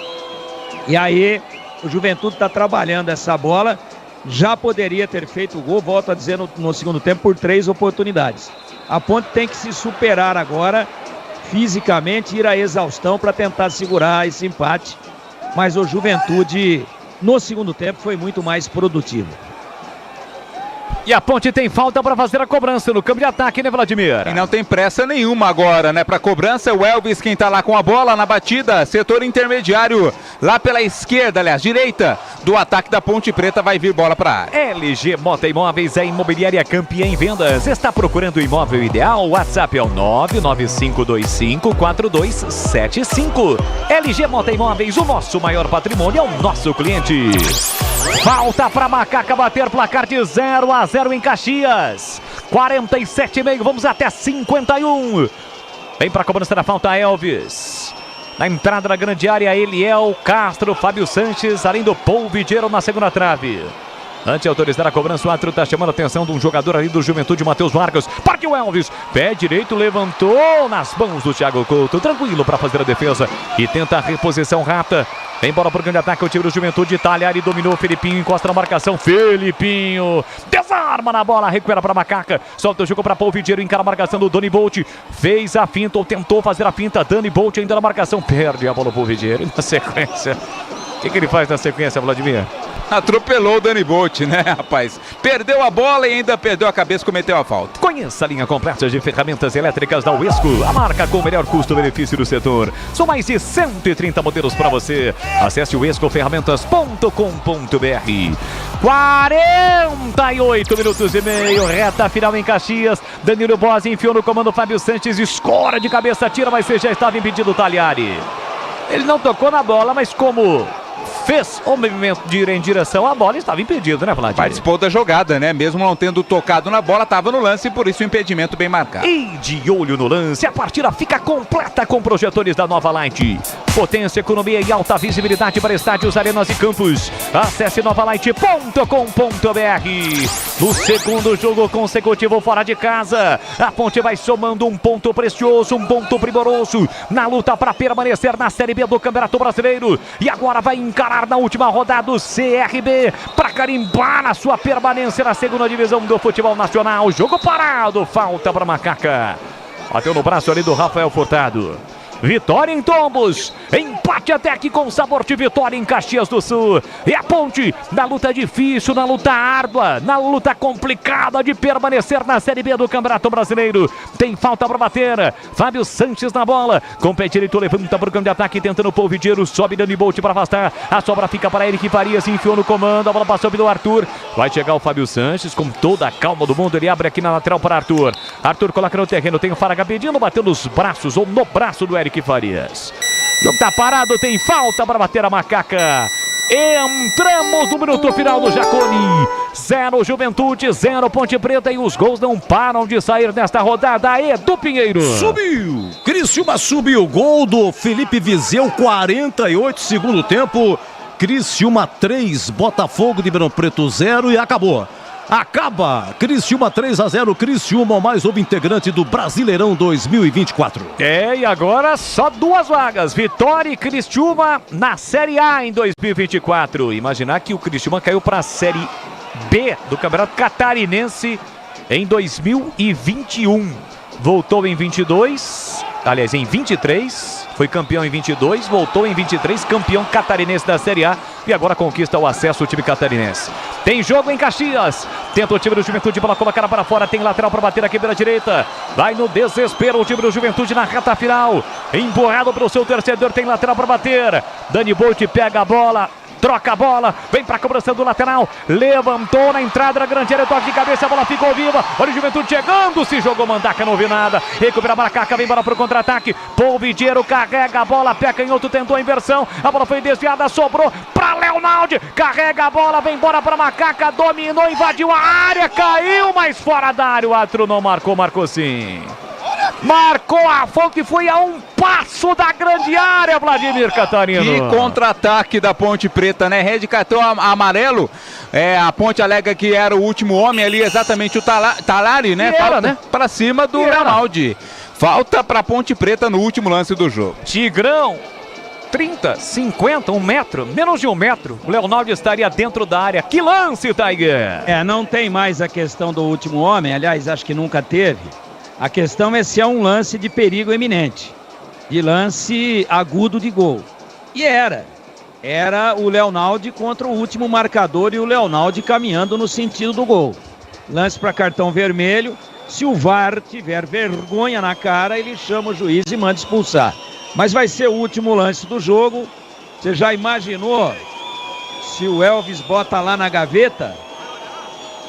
E aí o Juventude está trabalhando essa bola, já poderia ter feito o gol, volto a dizer, no segundo tempo por 3 oportunidades. A Ponte tem que se superar agora, fisicamente, ir à exaustão para tentar segurar esse empate. Mas o Juventude, no segundo tempo, foi muito mais produtivo. E a Ponte tem falta para fazer a cobrança no campo de ataque, né, Vladimir? E não tem pressa nenhuma agora, né? Para cobrança, o Elvis quem tá lá com a bola na batida, setor intermediário, lá pela esquerda, aliás, direita do ataque da Ponte Preta, vai vir bola para área. LG Mota Imóveis, a imobiliária campeã em vendas. Está procurando o imóvel ideal? O WhatsApp é o 995254275. LG Mota Imóveis, o nosso maior patrimônio é o nosso cliente. Falta para Macaca bater placar de 0-0 em Caxias. 47,5, vamos até 51. Vem para a cobrança da falta Elvis. Na entrada da grande área, Eliel, Castro, Fábio Sanches, além do Polvidiero na segunda trave. Antes de autorizar a cobrança, o árbitro está chamando a atenção de um jogador ali do Juventude, Matheus Vargas. Partiu Elvis, pé direito, levantou nas mãos do Thiago Couto. Tranquilo para fazer a defesa e tenta a reposição rápida. Vem bola para o grande ataque, o time do Juventude, Talhari dominou, Felipinho encosta na marcação, Felipinho desarma na bola, recupera para Macaca, solta o jogo para Polvidiero, encara a marcação do Dani Bolt, fez a finta ou tentou fazer a finta, Dani Bolt ainda na marcação, perde a bola o Polvidiero e na sequência, o que ele faz na sequência, Vladimir? Atropelou o Dani Bolt, né, rapaz? Perdeu a bola e ainda perdeu a cabeça, cometeu a falta. Conheça a linha completa de ferramentas elétricas da Uesco, a marca com o melhor custo-benefício do setor. São mais de 130 modelos para você. Acesse uescoferramentas.com.br. 48 minutos e meio, reta final em Caxias. Danilo Bossi enfiou no comando, Fábio Sanches escora de cabeça, tira, mas já estava impedido o Talhari. Ele não tocou na bola, mas como fez o movimento de ir em direção à bola, estava impedido, né, Vladimir? Participou da jogada, né? Mesmo não tendo tocado na bola, estava no lance e por isso o impedimento bem marcado. E de olho no lance, a partida fica completa com projetores da Nova Light. Potência, economia e alta visibilidade para estádios, arenas e campos. Acesse novalight.com.br. No segundo jogo consecutivo fora de casa, a Ponte vai somando um ponto precioso, um ponto primoroso na luta para permanecer na Série B do Campeonato Brasileiro. E agora vai encarar na última rodada o CRB para carimbar a sua permanência na segunda divisão do futebol nacional. Jogo parado, falta para Macaca. Bateu no braço ali do Rafael Furtado. Vitória em Tombos, empate até aqui com sabor de vitória em Caxias do Sul. E a Ponte na luta difícil, na luta árdua, na luta complicada de permanecer na Série B do Campeonato Brasileiro. Tem falta para bater, Fábio Sanches na bola, com pé direito levanta para o campo de ataque, tentando o Polvidiero, sobe Dani Bolt para afastar, a sobra fica para Eric Farias, se enfiou no comando, a bola passou pelo Arthur, vai chegar o Fábio Sanches com toda a calma do mundo, ele abre aqui na lateral para Arthur, Arthur coloca no terreno, tem o Faraga pedindo, bateu nos braços ou no braço do Eric Farias. O jogo tá parado, tem falta para bater a Macaca. Entramos no minuto final do Jaconi. 0 Juventude, 0 Ponte Preta e os gols não param de sair nesta rodada. Edu Pinheiro. Subiu! Criciúma subiu. Gol do Felipe Viseu, 48 segundo tempo. Criciúma 3, Botafogo de Ribeirão Preto 0 e acabou. Acaba, Criciúma 3-0, Criciúma, o mais novo integrante do Brasileirão 2024. E agora só 2 vagas, Vitória e Criciúma na Série A em 2024. Imaginar que o Criciúma caiu para a Série B do Campeonato Catarinense em 2021. Voltou em 22, aliás em 23, foi campeão em 22, voltou em 23, campeão catarinense da Série A e agora conquista o acesso ao time catarinense. Tem jogo em Caxias, tenta o time do Juventude para colocar para fora, tem lateral para bater aqui pela direita, vai no desespero o time do Juventude na reta final, empurrado para o seu torcedor, tem lateral para bater, Dani Bolt pega a bola, troca a bola, vem para a cobrança do lateral, levantou na entrada da grande área, toque de cabeça, a bola ficou viva, olha o Juventude chegando, se jogou Mandaca, não vi nada, recupera a Macaca, vem bola para o contra-ataque, Polvidiero carrega a bola, pé canhoto, tentou a inversão, a bola foi desviada, sobrou para Leonaldi, carrega a bola, vem embora para Macaca, dominou, invadiu a área, caiu, mas fora da área, o Atro não marcou, marcou sim. Marcou a falta e foi a um passo da grande área, Vladimir Catarino. Que contra-ataque da Ponte Preta, né? Red cartão amarelo. A Ponte alega que era o último homem ali, exatamente o Talhari, né? Falta, né? Pra cima do Ronaldo. Falta pra Ponte Preta no último lance do jogo. Tigrão. 30, 50, 1 metro, menos de 1 metro, o Leonardo estaria dentro da área. Que lance, Tiger! Não tem mais a questão do último homem, aliás, acho que nunca teve. A questão é se é um lance de perigo eminente. de lance agudo de gol. E era o Leonaldi contra o último marcador e o Leonaldi caminhando no sentido do gol. Lance para cartão vermelho. Se o VAR tiver vergonha na cara, ele chama o juiz e manda expulsar. Mas vai ser o último lance do jogo. Você já imaginou se o Elvis bota lá na gaveta?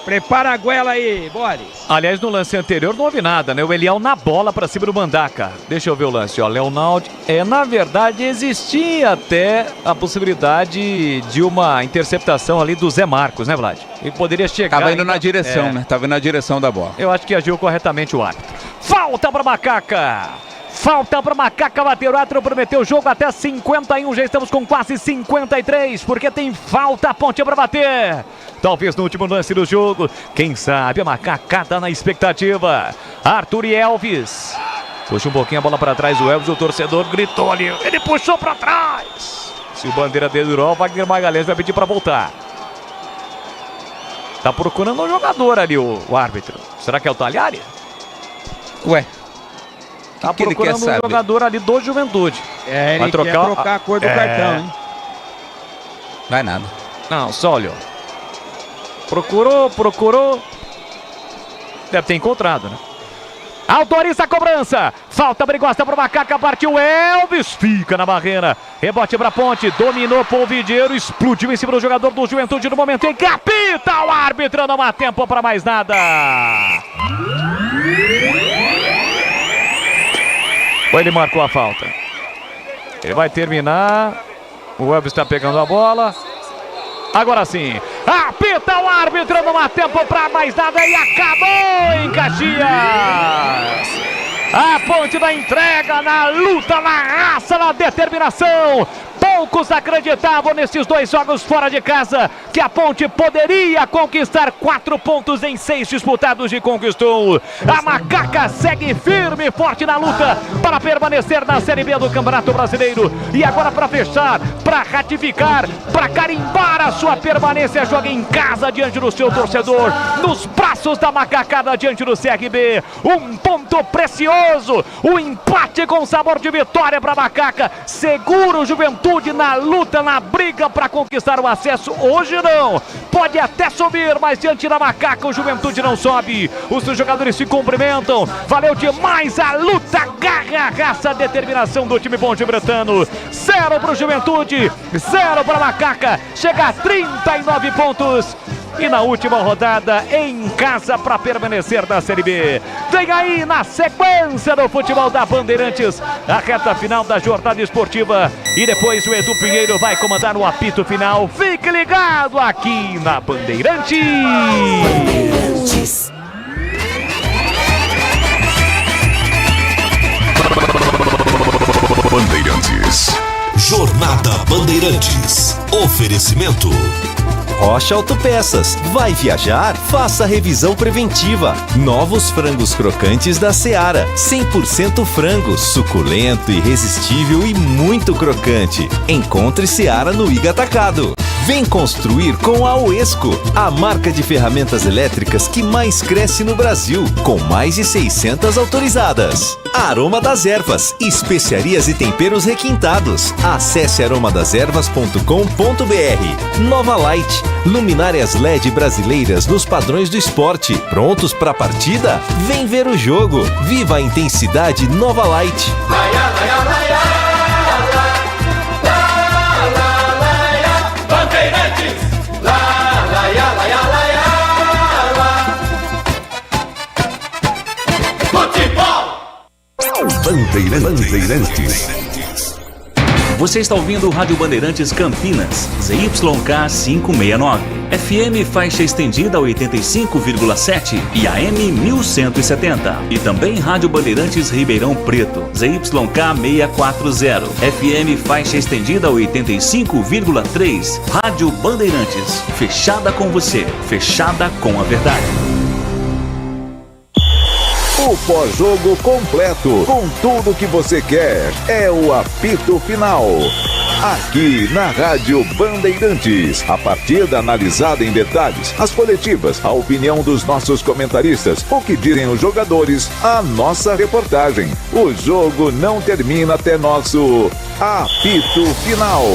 Prepara a goela aí, Boris. Aliás, no lance anterior não houve nada, né? O Eliel na bola pra cima do Mandaca. Deixa eu ver o lance, ó. Leonaldi. Na verdade, existia até a possibilidade de uma interceptação ali do Zé Marcos, né, Vlad? Ele poderia chegar. Tava indo na direção, né? Tava indo na direção da bola. Eu acho que agiu corretamente o árbitro. Falta pra Macaca! Falta para Macaca bater o árbitro, prometeu o jogo até 51, já estamos com quase 53, porque tem falta, a Ponte para bater. Talvez no último lance do jogo, quem sabe a Macaca tá na expectativa. Arthur e Elvis. Puxa um pouquinho a bola para trás, o Elvis, o torcedor gritou ali, ele puxou para trás. Se o bandeira dedurou, o Wagner Magalhães vai pedir para voltar. Tá procurando um jogador ali o árbitro. Será que é o Talhari? Ué. Tá que procurando um jogador ali do Juventude. Ele vai trocar a cor do cartão, hein? Vai nada. Não, só olhou. Procurou. Deve ter encontrado, né? Autoriza a cobrança. Falta perigosa para o Macaca. Partiu Elvis. Fica na barreira. Rebote para Ponte. Dominou Polvideiro. Explodiu em cima do jogador do Juventude no momento em que apita o árbitro. Não há tempo para mais nada. Ele marcou a falta. Ele vai terminar. O Elvis está pegando a bola. Agora sim. Apita o árbitro. Não há tempo para mais nada. E acabou em Caxias. A Ponte da entrega, na luta, na raça, na determinação. Poucos acreditavam nesses dois jogos fora de casa que a Ponte poderia conquistar 4 pontos em 6 disputados e conquistou. A Macaca segue firme e forte na luta para permanecer na Série B do Campeonato Brasileiro. E agora, para fechar, para ratificar, para carimbar a sua permanência, joga em casa diante do seu torcedor, nos braços da Macacada diante do CRB. Um ponto precioso, um empate com sabor de vitória para a Macaca. Segura o Juventude na luta, na briga para conquistar o acesso. Hoje não, pode até subir, mas diante da Macaca o Juventude não sobe. Os jogadores se cumprimentam. Valeu demais a luta, garra, raça, determinação do time ponte bretano. 0 para o Juventude, 0 para a Macaca. Chega a 39 pontos. E na última rodada, em casa para permanecer na Série B. Vem aí na sequência do futebol da Bandeirantes, a reta final da jornada esportiva. E depois o Edu Pinheiro vai comandar o apito final. Fique ligado aqui na Bandeirantes. Bandeirantes. Jornada Bandeirantes. Oferecimento. Rocha Autopeças. Vai viajar? Faça revisão preventiva. Novos frangos crocantes da Seara. 100% frango, suculento, irresistível e muito crocante. Encontre Seara no Iga Atacado. Vem construir com a Oesco, a marca de ferramentas elétricas que mais cresce no Brasil, com mais de 600 autorizadas. Aroma das Ervas, especiarias e temperos requintados. Acesse aromadeservas.com.br. Nova Light, luminárias LED brasileiras nos padrões do esporte. Prontos para a partida? Vem ver o jogo. Viva a intensidade Nova Light. Bandeirantes. Você está ouvindo o Rádio Bandeirantes Campinas, ZYK 569, FM faixa estendida 85,7 e AM 1170. E também Rádio Bandeirantes Ribeirão Preto, ZYK 640, FM faixa estendida 85,3. Rádio Bandeirantes, fechada com você, fechada com a verdade. O pós-jogo completo, com tudo que você quer, é o apito final. Aqui na Rádio Bandeirantes. A partida analisada em detalhes, as coletivas, a opinião dos nossos comentaristas, o que dizem os jogadores, a nossa reportagem. O jogo não termina até nosso apito final.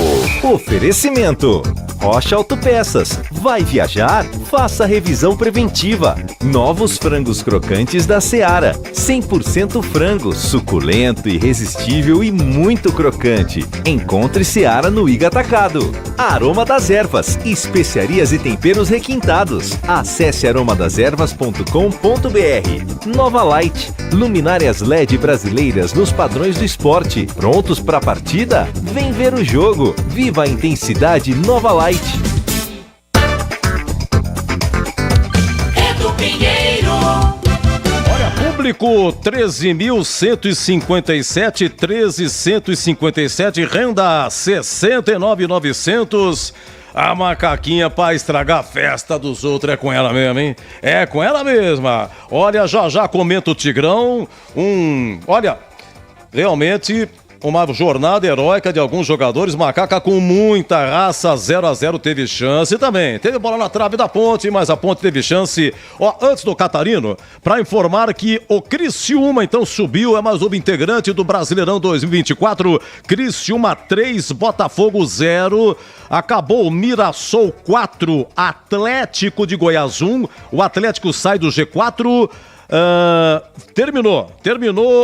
Oferecimento: Rocha Autopeças. Vai viajar? Faça revisão preventiva. Novos frangos crocantes da Seara. 100% frango, suculento, irresistível e muito crocante. Encontre Seara no Iga Atacado. Aroma das Ervas. Especiarias e temperos requintados. Acesse aromadeservas.com.br. Nova Light. Luminárias LED brasileiras nos padrões do esporte. Prontos para a partida? Vem ver o jogo. Viva a intensidade Nova Light. Olha, público 13.157, 13.157, renda 69.900. A macaquinha pra estragar a festa dos outros é com ela mesmo, hein? É com ela mesma. Olha, já comenta o Tigrão. Olha, realmente uma jornada heróica de alguns jogadores. Macaca com muita raça, 0-0 teve chance também. Teve bola na trave da Ponte, mas a Ponte teve chance. Ó, antes do Catarino, para informar que o Criciúma então subiu, é mais um integrante do Brasileirão 2024. Criciúma 3, Botafogo 0. Acabou o Mirassol 4, Atlético de Goiás 1. O Atlético sai do G4. Terminou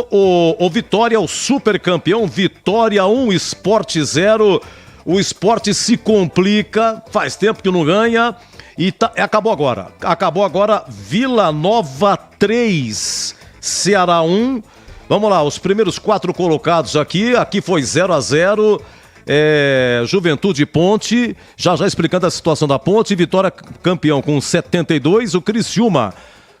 o Vitória, o super campeão. Vitória 1, Sport 0. O Sport se complica, faz tempo que não ganha e acabou agora Vila Nova 3, Ceará 1. Vamos lá, os primeiros 4 colocados aqui foi 0-0. Juventude e Ponte, já explicando a situação da Ponte. Vitória campeão com 72, o Criciúma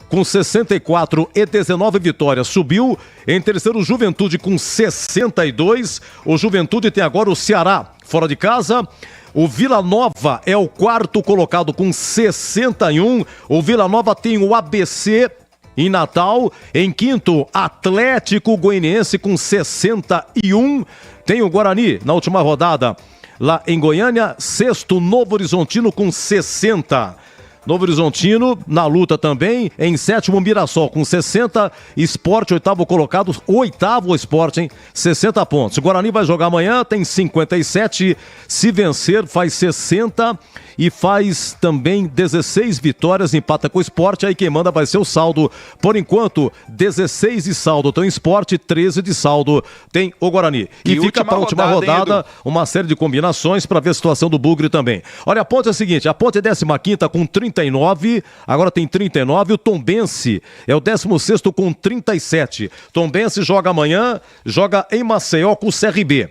com 64 e 19 vitórias subiu. Em terceiro, Juventude com 62. O Juventude tem agora o Ceará fora de casa. O Vila Nova é o quarto colocado com 61. O Vila Nova tem o ABC em Natal. Em quinto, Atlético Goianiense com 61. Tem o Guarani na última rodada lá em Goiânia. Sexto, Novo Horizontino com 60. Novo Horizontino na luta também. Em sétimo, Mirassol com 60. Sport, oitavo colocado. Oitavo Sport, hein? 60 pontos. O Guarani vai jogar amanhã, tem 57. Se vencer, faz 60. E faz também 16 vitórias. Empata com o Sport. Aí quem manda vai ser o saldo. Por enquanto, 16 de saldo tem o Sport, 13 de saldo tem o Guarani. E fica para a última rodada uma série de combinações para ver a situação do Bugre também. Olha, a Ponte é a seguinte: a Ponte é 15ª com 39, agora tem 39. O Tombense é o 16º com 37. Tombense joga amanhã, joga em Maceió com o CRB.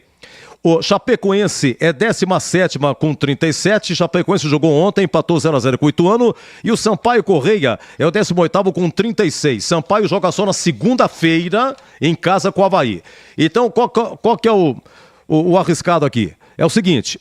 O Chapecoense é 17ª com 37. Chapecoense jogou ontem, empatou 0-0 com o Ituano. E o Sampaio Correia é o 18º com 36. Sampaio joga só na segunda-feira em casa com o Avaí. Então, qual que é o arriscado aqui? É o seguinte: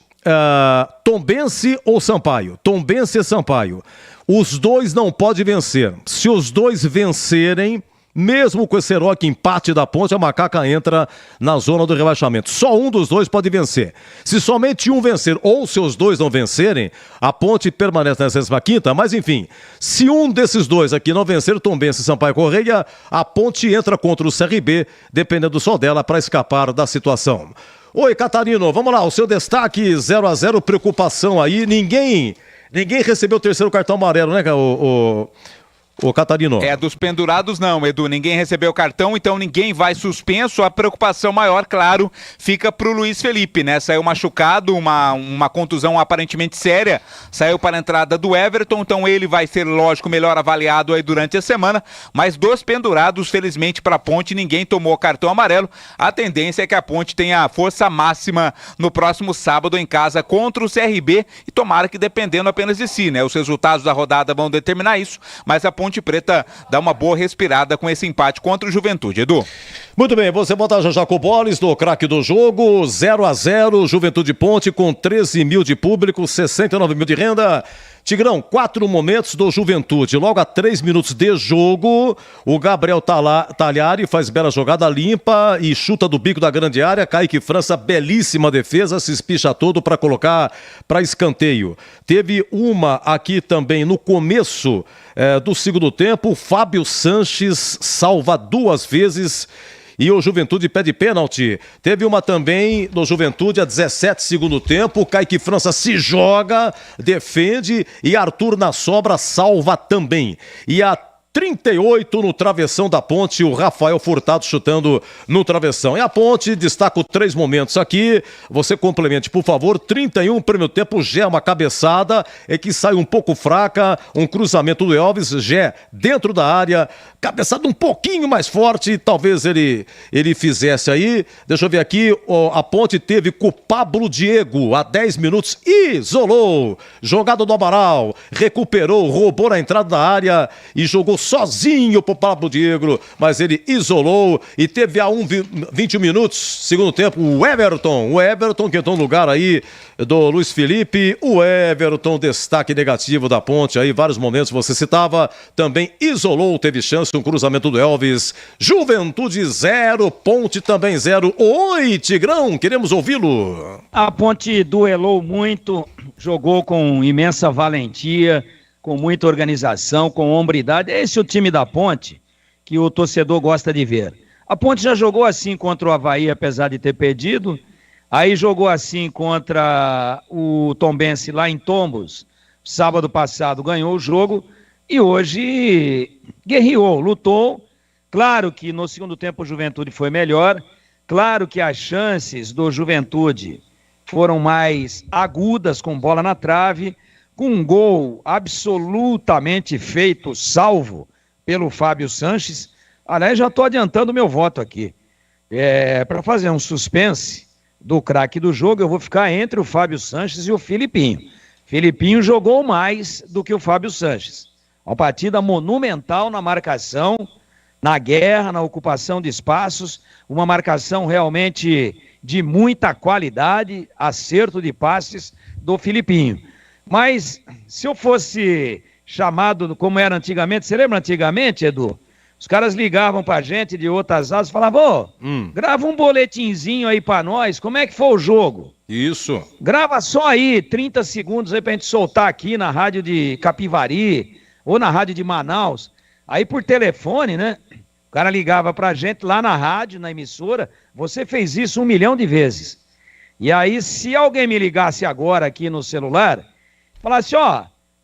Tombense ou Sampaio? Tombense e Sampaio. Os dois não podem vencer. Se os dois vencerem, mesmo com esse heróico empate da Ponte, a Macaca entra na zona do rebaixamento. Só um dos dois pode vencer. Se somente um vencer, ou se os dois não vencerem, a Ponte permanece na 15ª. Mas enfim, se um desses dois aqui não vencer, Tombense e Sampaio Correia, a Ponte entra contra o CRB, dependendo só dela, para escapar da situação. Oi, Catarino, vamos lá, o seu destaque 0-0, preocupação aí. Ninguém recebeu o terceiro cartão amarelo, né, o Catarino? Dos pendurados não, Edu, ninguém recebeu cartão, então ninguém vai suspenso. A preocupação maior, claro, fica pro Luiz Felipe, né? Saiu machucado, uma contusão aparentemente séria, saiu para a entrada do Everton, então ele vai ser, lógico, melhor avaliado aí durante a semana, mas dos pendurados, felizmente para a Ponte, ninguém tomou cartão amarelo. A tendência é que a Ponte tenha força máxima no próximo sábado em casa contra o CRB, e tomara que dependendo apenas de si, né? Os resultados da rodada vão determinar isso, mas a Ponte Preta dá uma boa respirada com esse empate contra o Juventude, Edu. Muito bem, você bota já com o Boles no craque do jogo, 0-0, Juventude Ponte com 13 mil de público, 69 mil de renda. Tigrão, 4 momentos do Juventude. Logo a 3 minutos de jogo, o Gabriel Talhari faz bela jogada limpa e chuta do bico da grande área. Kaique França, belíssima defesa, se espicha todo para colocar para escanteio. Teve uma aqui também no começo do segundo tempo. O Fábio Sanches salva 2 vezes. E o Juventude pede pênalti. Teve uma também do Juventude a 17 segundo tempo. Kaique França se joga, defende e Arthur na sobra salva também. E a 38 no travessão da Ponte, o Rafael Furtado chutando no travessão. E a Ponte, destaco 3 momentos aqui, você complemente, por favor. 31, primeiro tempo, Gé, uma cabeçada, que sai um pouco fraca, um cruzamento do Elvis, Gé dentro da área, cabeçada um pouquinho mais forte, talvez ele fizesse aí. Deixa eu ver aqui, a Ponte teve com o Pablo Diego, a 10 minutos, isolou, jogada do Amaral, recuperou, roubou na entrada da área e jogou sozinho pro Pablo Diego, mas ele isolou e teve a 21 minutos, segundo tempo, o Everton que entrou no lugar aí do Luiz Felipe, o Everton, destaque negativo da Ponte aí, vários momentos você citava, também isolou, teve chance, um cruzamento do Elvis. Juventude 0, Ponte também 0. Oi, Tigrão, queremos ouvi-lo. A Ponte duelou muito, jogou com imensa valentia, com muita organização, com hombridade. Esse é o time da Ponte que o torcedor gosta de ver. A Ponte já jogou assim contra o Avaí, apesar de ter perdido. Aí jogou assim contra o Tombense lá em Tombos, sábado passado, ganhou o jogo e hoje guerreou, lutou. Claro que no segundo tempo o Juventude foi melhor, claro que as chances do Juventude foram mais agudas, com bola na trave, com um gol absolutamente feito, salvo pelo Fábio Sanches. Aliás, já estou adiantando meu voto aqui. Para fazer um suspense do craque do jogo, eu vou ficar entre o Fábio Sanches e o Filipinho. Filipinho jogou mais do que o Fábio Sanches. Uma partida monumental na marcação, na guerra, na ocupação de espaços, uma marcação realmente de muita qualidade, acerto de passes do Filipinho. Mas se eu fosse chamado como era antigamente, você lembra antigamente, Edu? Os caras ligavam pra gente de outras asas e falavam, grava um boletinzinho aí pra nós, como é que foi o jogo? Isso. Grava só aí, 30 segundos aí pra gente soltar aqui na rádio de Capivari ou na rádio de Manaus. Aí por telefone, né? O cara ligava pra gente lá na rádio, na emissora, você fez isso 1 milhão de vezes. E aí, se alguém me ligasse agora aqui no celular, falasse,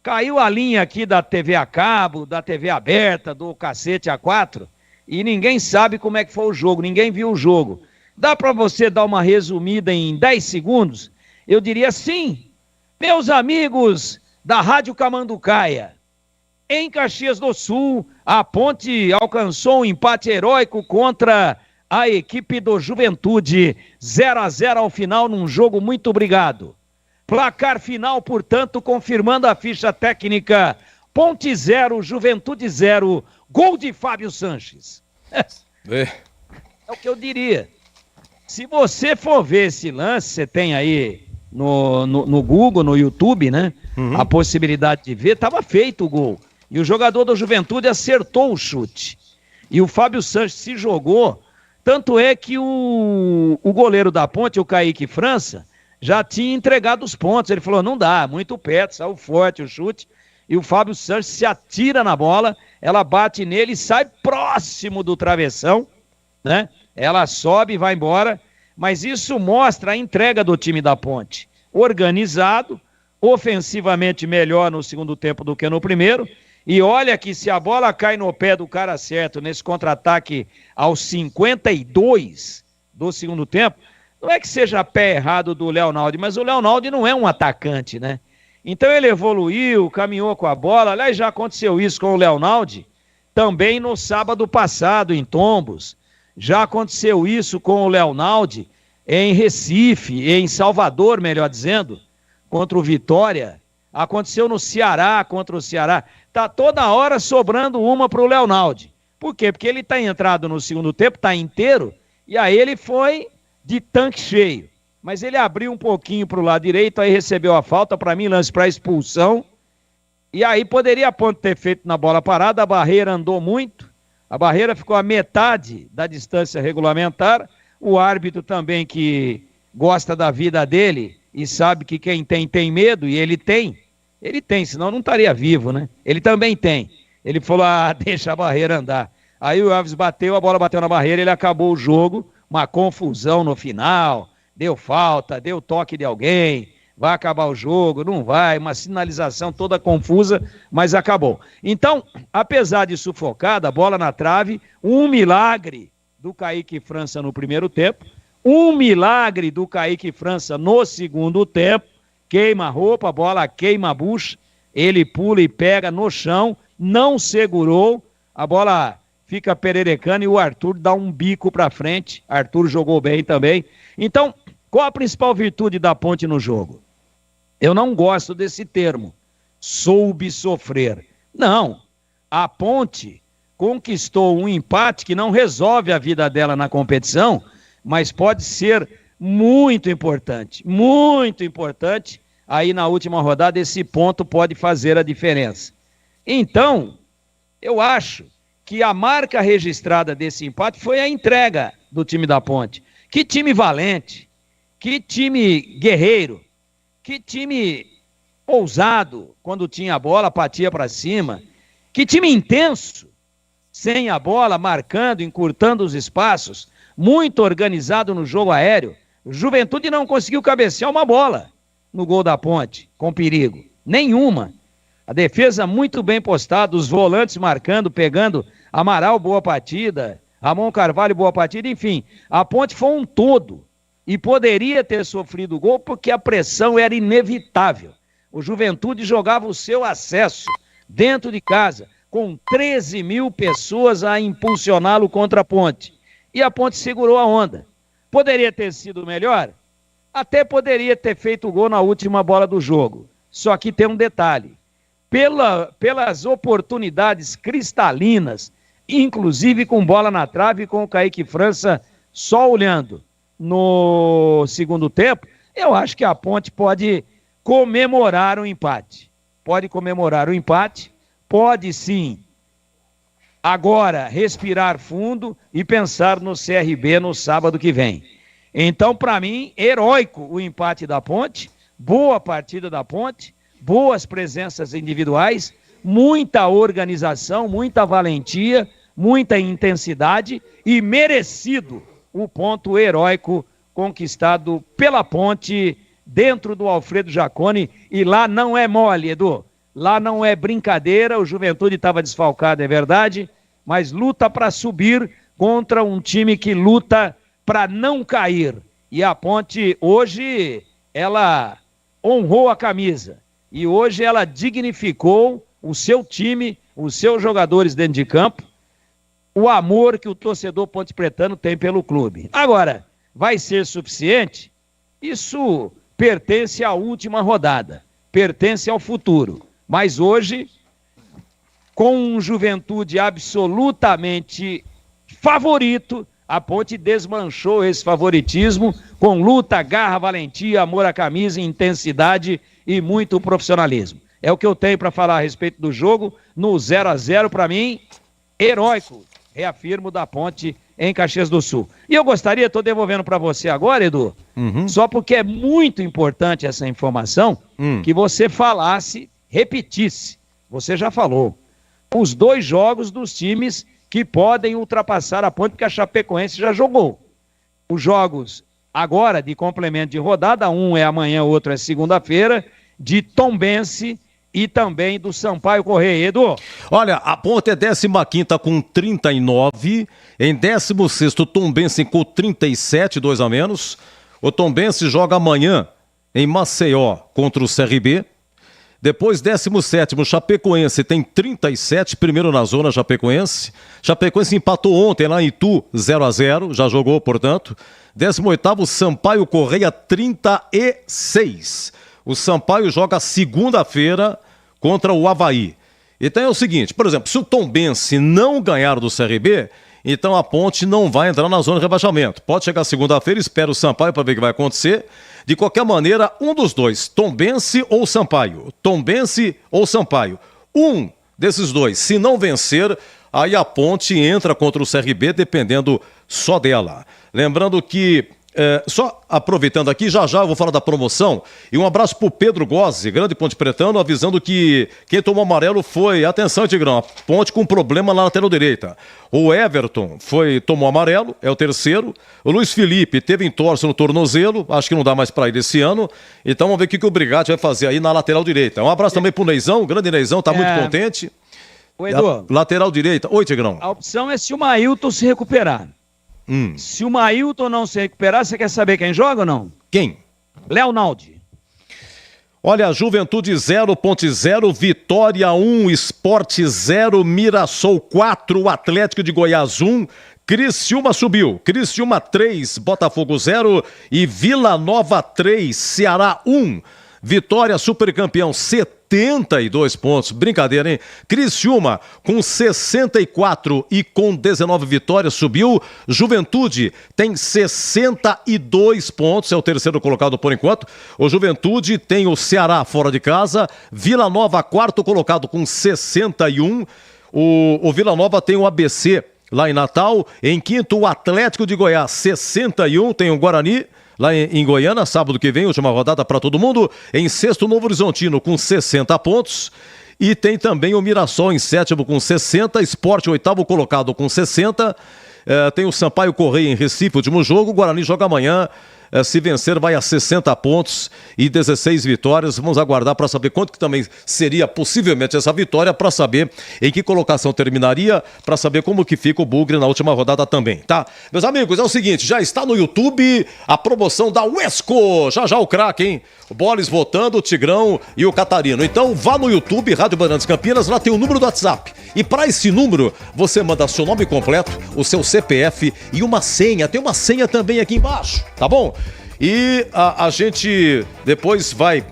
caiu a linha aqui da TV a cabo, da TV aberta, do cacete A4, e ninguém sabe como é que foi o jogo, ninguém viu o jogo. Dá para você dar uma resumida em 10 segundos? Eu diria sim. Meus amigos da Rádio Camanducaia, em Caxias do Sul, a Ponte alcançou um empate heróico contra a equipe do Juventude, 0-0 ao final num jogo muito obrigado. Placar final, portanto, confirmando a ficha técnica, Ponte 0, Juventude 0, gol de Fábio Sanches. É o que eu diria. Se você for ver esse lance, você tem aí no Google, no YouTube, né? A possibilidade de ver, estava feito o gol. E o jogador do Juventude acertou o chute. E o Fábio Sanches se jogou, tanto é que o goleiro da Ponte, o Kaique França, já tinha entregado os pontos. Ele falou, não dá, muito perto, saiu forte o chute. E o Fábio Sanches se atira na bola, ela bate nele e sai próximo do travessão, né? Ela sobe e vai embora, mas isso mostra a entrega do time da Ponte. Organizado, ofensivamente melhor no segundo tempo do que no primeiro. E olha que se a bola cai no pé do cara certo nesse contra-ataque aos 52 do segundo tempo, não é que seja pé errado do Leonaldi, mas o Leonaldi não é um atacante, né? Então ele evoluiu, caminhou com a bola. Aliás, já aconteceu isso com o Leonaldi também no sábado passado, em Tombos. Já aconteceu isso com o Leonaldi em Recife, em Salvador, melhor dizendo, contra o Vitória. Aconteceu no Ceará, contra o Ceará. Tá toda hora sobrando uma pro Leonaldi. Por quê? Porque ele tá entrado no segundo tempo, tá inteiro, e aí ele foi de tanque cheio. Mas ele abriu um pouquinho pro lado direito, aí recebeu a falta, para mim lance para expulsão, E aí poderia a Ponte ter feito na bola parada, a barreira andou muito, a barreira ficou a metade da distância regulamentar, o árbitro também que gosta da vida dele e sabe que quem tem medo, e ele tem, senão não estaria vivo, né? Ele também tem. Ele falou, deixa a barreira andar. Aí o Alves bateu, a bola bateu na barreira, ele acabou o jogo, uma confusão no final, deu falta, deu toque de alguém, vai acabar o jogo, não vai, uma sinalização toda confusa, mas acabou. Então, apesar de sufocada, a bola na trave, um milagre do Kaique França no primeiro tempo, um milagre do Kaique França no segundo tempo, queima a roupa, a bola queima a bucha, ele pula e pega no chão, não segurou, a bola fica pererecando e o Arthur dá um bico pra frente, Arthur jogou bem também. Então, qual a principal virtude da Ponte no jogo? Eu não gosto desse termo, soube sofrer. Não, a Ponte conquistou um empate que não resolve a vida dela na competição, mas pode ser muito importante, aí na última rodada esse ponto pode fazer a diferença. Então, eu acho que a marca registrada desse empate foi a entrega do time da Ponte. Que time valente, que time guerreiro, que time ousado quando tinha a bola, batia para cima. Que time intenso, sem a bola, marcando, encurtando os espaços, muito organizado no jogo aéreo. O Juventude não conseguiu cabecear uma bola no gol da Ponte, com perigo. Nenhuma. A defesa muito bem postada, os volantes marcando, pegando. Amaral, boa partida. Ramon Carvalho, boa partida. Enfim, a Ponte foi um todo. E poderia ter sofrido o gol porque a pressão era inevitável. O Juventude jogava o seu acesso dentro de casa, com 13 mil pessoas a impulsioná-lo contra a Ponte. E a Ponte segurou a onda. Poderia ter sido melhor? Até poderia ter feito o gol na última bola do jogo. Só que tem um detalhe. Pelas oportunidades cristalinas, inclusive com bola na trave, com o Kaique França só olhando no segundo tempo, eu acho que a Ponte pode comemorar o empate. Pode comemorar o empate, pode sim agora respirar fundo e pensar no CRB no sábado que vem. Então, para mim, heróico o empate da Ponte, boa partida da Ponte, boas presenças individuais, muita organização, muita valentia, muita intensidade e merecido o ponto heróico conquistado pela Ponte dentro do Alfredo Jaconi. E lá não é mole, Edu. Lá não é brincadeira. O Juventude estava desfalcado, é verdade, mas luta para subir contra um time que luta para não cair. E a Ponte hoje, ela honrou a camisa. E hoje ela dignificou o seu time, os seus jogadores dentro de campo, o amor que o torcedor pontepretano tem pelo clube. Agora, vai ser suficiente? Isso pertence à última rodada, pertence ao futuro. Mas hoje, com um Juventude absolutamente favorito, a Ponte desmanchou esse favoritismo com luta, garra, valentia, amor à camisa, intensidade e muito profissionalismo. É o que eu tenho para falar a respeito do jogo. No 0-0, para mim, heróico. Reafirmo, da Ponte em Caxias do Sul. E eu gostaria, estou devolvendo para você agora, Edu, só porque é muito importante essa informação, que você falasse, repetisse, você já falou, os dois jogos dos times que podem ultrapassar a Ponte, porque a Chapecoense já jogou. Os jogos agora de complemento de rodada, um é amanhã, o outro é segunda-feira, de Tombense e também do Sampaio Correia. Edu? Olha, a Ponte é 15ª com 39, em 16º o Tombense com 37, 2 a menos. O Tombense joga amanhã em Maceió contra o CRB. Depois 17º o Chapecoense tem 37, primeiro na zona Chapecoense. Chapecoense empatou ontem lá em Itu, 0-0, já jogou, portanto. 18º o Sampaio Correia, 36. O Sampaio joga segunda-feira contra o Avaí. Então é o seguinte, por exemplo, se o Tombense não ganhar do CRB, Então a Ponte não vai entrar na zona de rebaixamento. Pode chegar segunda-feira, espera o Sampaio para ver o que vai acontecer. De qualquer maneira, um dos dois, Tombense ou Sampaio. Tombense ou Sampaio. Um desses dois, se não vencer, aí a Ponte entra contra o CRB, dependendo só dela. Lembrando que, só aproveitando aqui, já eu vou falar da promoção. E um abraço pro Pedro Gozzi, grande Ponte Pretano, avisando que quem tomou amarelo foi, atenção Tigrão, a Ponte com problema na lateral direita. O Everton tomou amarelo, é o terceiro. O Luiz Felipe teve entorse no tornozelo, acho que não dá mais pra ir esse ano. Então vamos ver o que o Brigatti vai fazer aí na lateral direita. Um abraço também pro Neizão, o grande Neizão, tá muito contente. Ô, Edu, lateral direita. Oi, Tigrão. A opção é se o Mailton se recuperar. Se o Mailton não se recuperar, você quer saber quem joga ou não? Quem? Leonaldi. Olha, Juventude 0.0, Vitória 1, Sport 0, Mirassol 4, Atlético de Goiás 1, Criciúma subiu, Criciúma 3, Botafogo 0 e Vila Nova 3, Ceará 1. Vitória, supercampeão, 72 pontos. Brincadeira, hein? Criciúma com 64 e com 19 vitórias subiu. Juventude tem 62 pontos, é o terceiro colocado por enquanto. O Juventude tem o Ceará fora de casa. Vila Nova, quarto colocado com 61. O Vila Nova tem o ABC lá em Natal. Em quinto, o Atlético de Goiás, 61. Tem o Guarani lá em Goiânia, sábado que vem, última rodada para todo mundo. Em sexto, Novo Horizontino com 60 pontos. E tem também o Mirassol em sétimo com 60, Sport oitavo colocado com 60. Tem o Sampaio Correia em Recife, último jogo. O Guarani joga amanhã. Se vencer, vai a 60 pontos e 16 vitórias. Vamos aguardar para saber quanto que também seria possivelmente essa vitória, para saber em que colocação terminaria, para saber como que fica o Bugre na última rodada também, tá? Meus amigos, é o seguinte, já está no YouTube a promoção da Uesco. Já o craque, hein? O Bolis votando, o Tigrão e o Catarino. Então vá no YouTube, Rádio Bandeirantes Campinas, lá tem o número do WhatsApp. E para esse número, você manda seu nome completo, o seu CPF e uma senha. Tem uma senha também aqui embaixo, tá bom? E a gente depois vai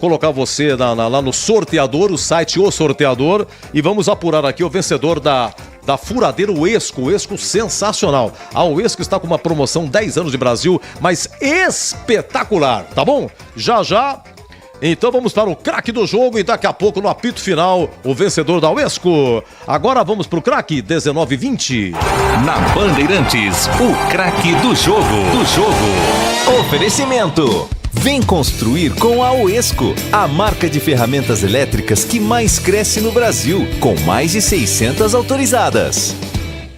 colocar você lá no sorteador, o site O Sorteador, e vamos apurar aqui o vencedor da Furadeira Uesco. O Uesco sensacional. A Uesco está com uma promoção 10 anos de Brasil, mas espetacular, tá bom? Já. Então vamos para o craque do jogo e daqui a pouco no apito final o vencedor da Uesco. Agora vamos para o craque 19-20. Na Bandeirantes, o craque do jogo. Oferecimento. Vem construir com a Uesco, a marca de ferramentas elétricas que mais cresce no Brasil, com mais de 600 autorizadas.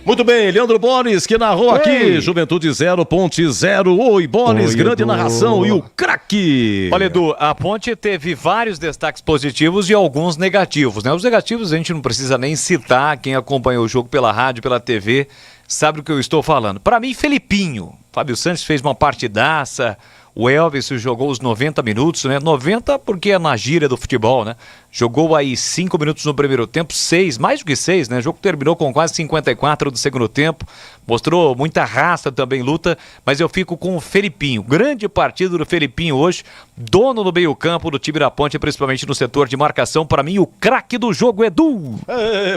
Muito bem, Leandro Boris, que narrou aqui, Juventude 0.0. Oi, Boris, grande narração e o craque. Olha, Edu, a Ponte teve vários destaques positivos e alguns negativos, né? Os negativos a gente não precisa nem citar, quem acompanhou o jogo pela rádio, pela TV, sabe do que eu estou falando. Para mim, Felipinho. Fábio Santos fez uma partidaça, o Elvis jogou os 90 minutos, né? 90 porque é na gíria do futebol, né? Jogou aí 5 minutos no primeiro tempo, 6, mais do que 6, né? O jogo terminou com quase 54 do segundo tempo. Mostrou muita raça também, luta, mas eu fico com o Felipinho. Grande partido do Felipinho hoje, dono do meio-campo do time da Ponte, principalmente no setor de marcação. Para mim, o craque do jogo, Edu.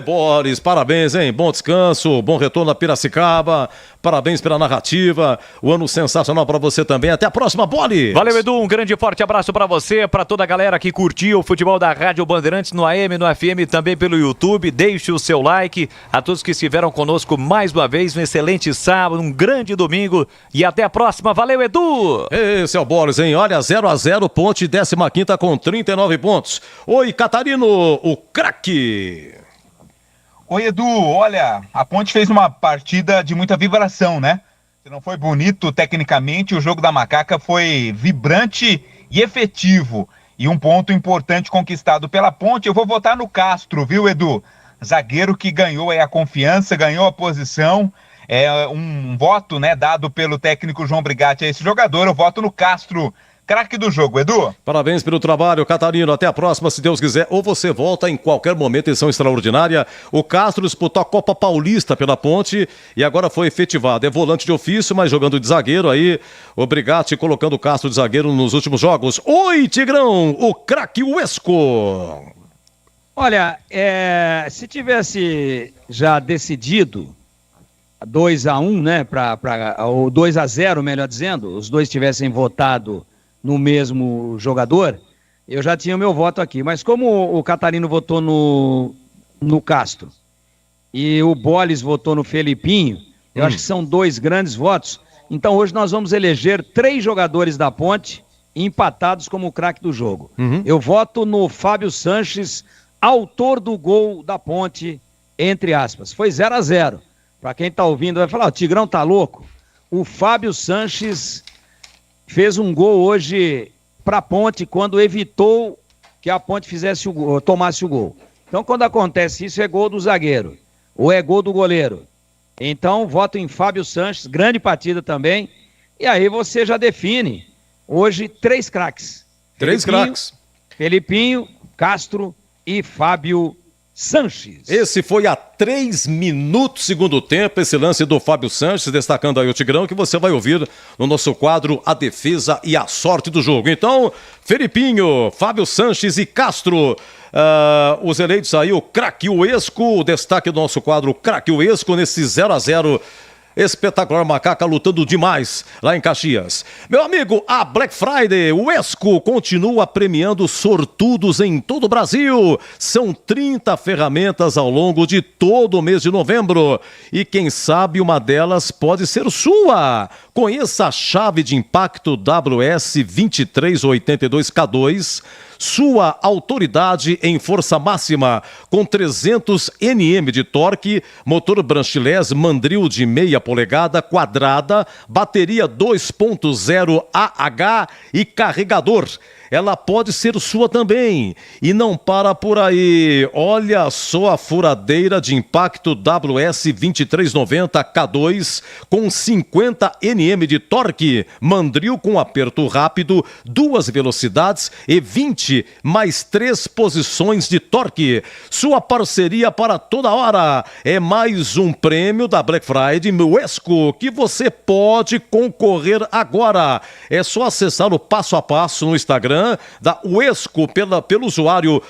Boris, parabéns, hein? Bom descanso, bom retorno a Piracicaba. Parabéns pela narrativa. O ano sensacional para você também. Até a próxima, Boris. Valeu, Edu. Um grande e forte abraço para você, para toda a galera que curtiu o futebol da Rádio Bandeirantes no AM, no FM, também pelo YouTube. Deixe o seu like. A todos que estiveram conosco mais uma vez, um excelente sábado, um grande domingo e até a próxima. Valeu, Edu! Esse é o Boris, hein? Olha, 0-0, Ponte 15ª com 39 pontos. Oi, Catarino, o craque! Oi, Edu, olha, a Ponte fez uma partida de muita vibração, né? Se não foi bonito tecnicamente, o jogo da Macaca foi vibrante e efetivo. E um ponto importante conquistado pela Ponte, eu vou votar no Castro, viu, Edu? Zagueiro que ganhou aí a confiança, ganhou a posição. É um voto, né, dado pelo técnico João Brigatti a esse jogador. Eu voto no Castro, craque do jogo, Edu. Parabéns pelo trabalho, Catarino. Até a próxima, se Deus quiser. Ou você volta em qualquer momento, edição extraordinária. O Castro disputou a Copa Paulista pela Ponte e agora foi efetivado. É volante de ofício, mas jogando de zagueiro aí. O Brigatti colocando o Castro de zagueiro nos últimos jogos. Oi, Tigrão, o craque Uesco. Olha, se tivesse já decidido, 2-1, né? Ou 2-0, melhor dizendo, os dois tivessem votado no mesmo jogador, eu já tinha o meu voto aqui. Mas como o Catarino votou no Castro e o Boles votou no Felipinho, eu acho que são 2 grandes votos. Então hoje nós vamos eleger 3 jogadores da Ponte empatados como o craque do jogo. Eu voto no Fábio Sanches, autor do gol da Ponte, entre aspas. Foi 0-0. Para quem tá ouvindo vai falar, o Tigrão tá louco. O Fábio Sanches fez um gol hoje pra Ponte quando evitou que a Ponte fizesse tomasse o gol. Então quando acontece isso é gol do zagueiro ou é gol do goleiro. Então voto em Fábio Sanches, grande partida também. E aí você já define hoje 3 craques. 3 craques. Felipinho, Castro e Fábio Sanches. Esse foi a 3 minutos segundo tempo, esse lance do Fábio Sanches, destacando aí o Tigrão, que você vai ouvir no nosso quadro A Defesa e a Sorte do Jogo. Então, Felipinho, Fábio Sanches e Castro, os eleitos aí, o craque Uesco, o destaque do nosso quadro craque Uesco, nesse 0-0 espetacular. Macaca lutando demais lá em Caxias. Meu amigo, a Black Friday, o Esco continua premiando sortudos em todo o Brasil. São 30 ferramentas ao longo de todo o mês de novembro. E quem sabe uma delas pode ser sua. Conheça a chave de impacto WS2382K2, sua autoridade em força máxima, com 300 Nm de torque, motor branchless mandril de meia polegada quadrada, bateria 2.0 AH e carregador. Ela pode ser sua também. E não para por aí. Olha só a furadeira de impacto WS2390K2 com 50 Nm de torque, mandril com aperto rápido, 2 velocidades e 20 mais 3 posições de torque. Sua parceria para toda hora. É mais um prêmio da Black Friday Uesco que você pode concorrer agora. É só acessar o passo a passo no Instagram da Uesco pelo usuário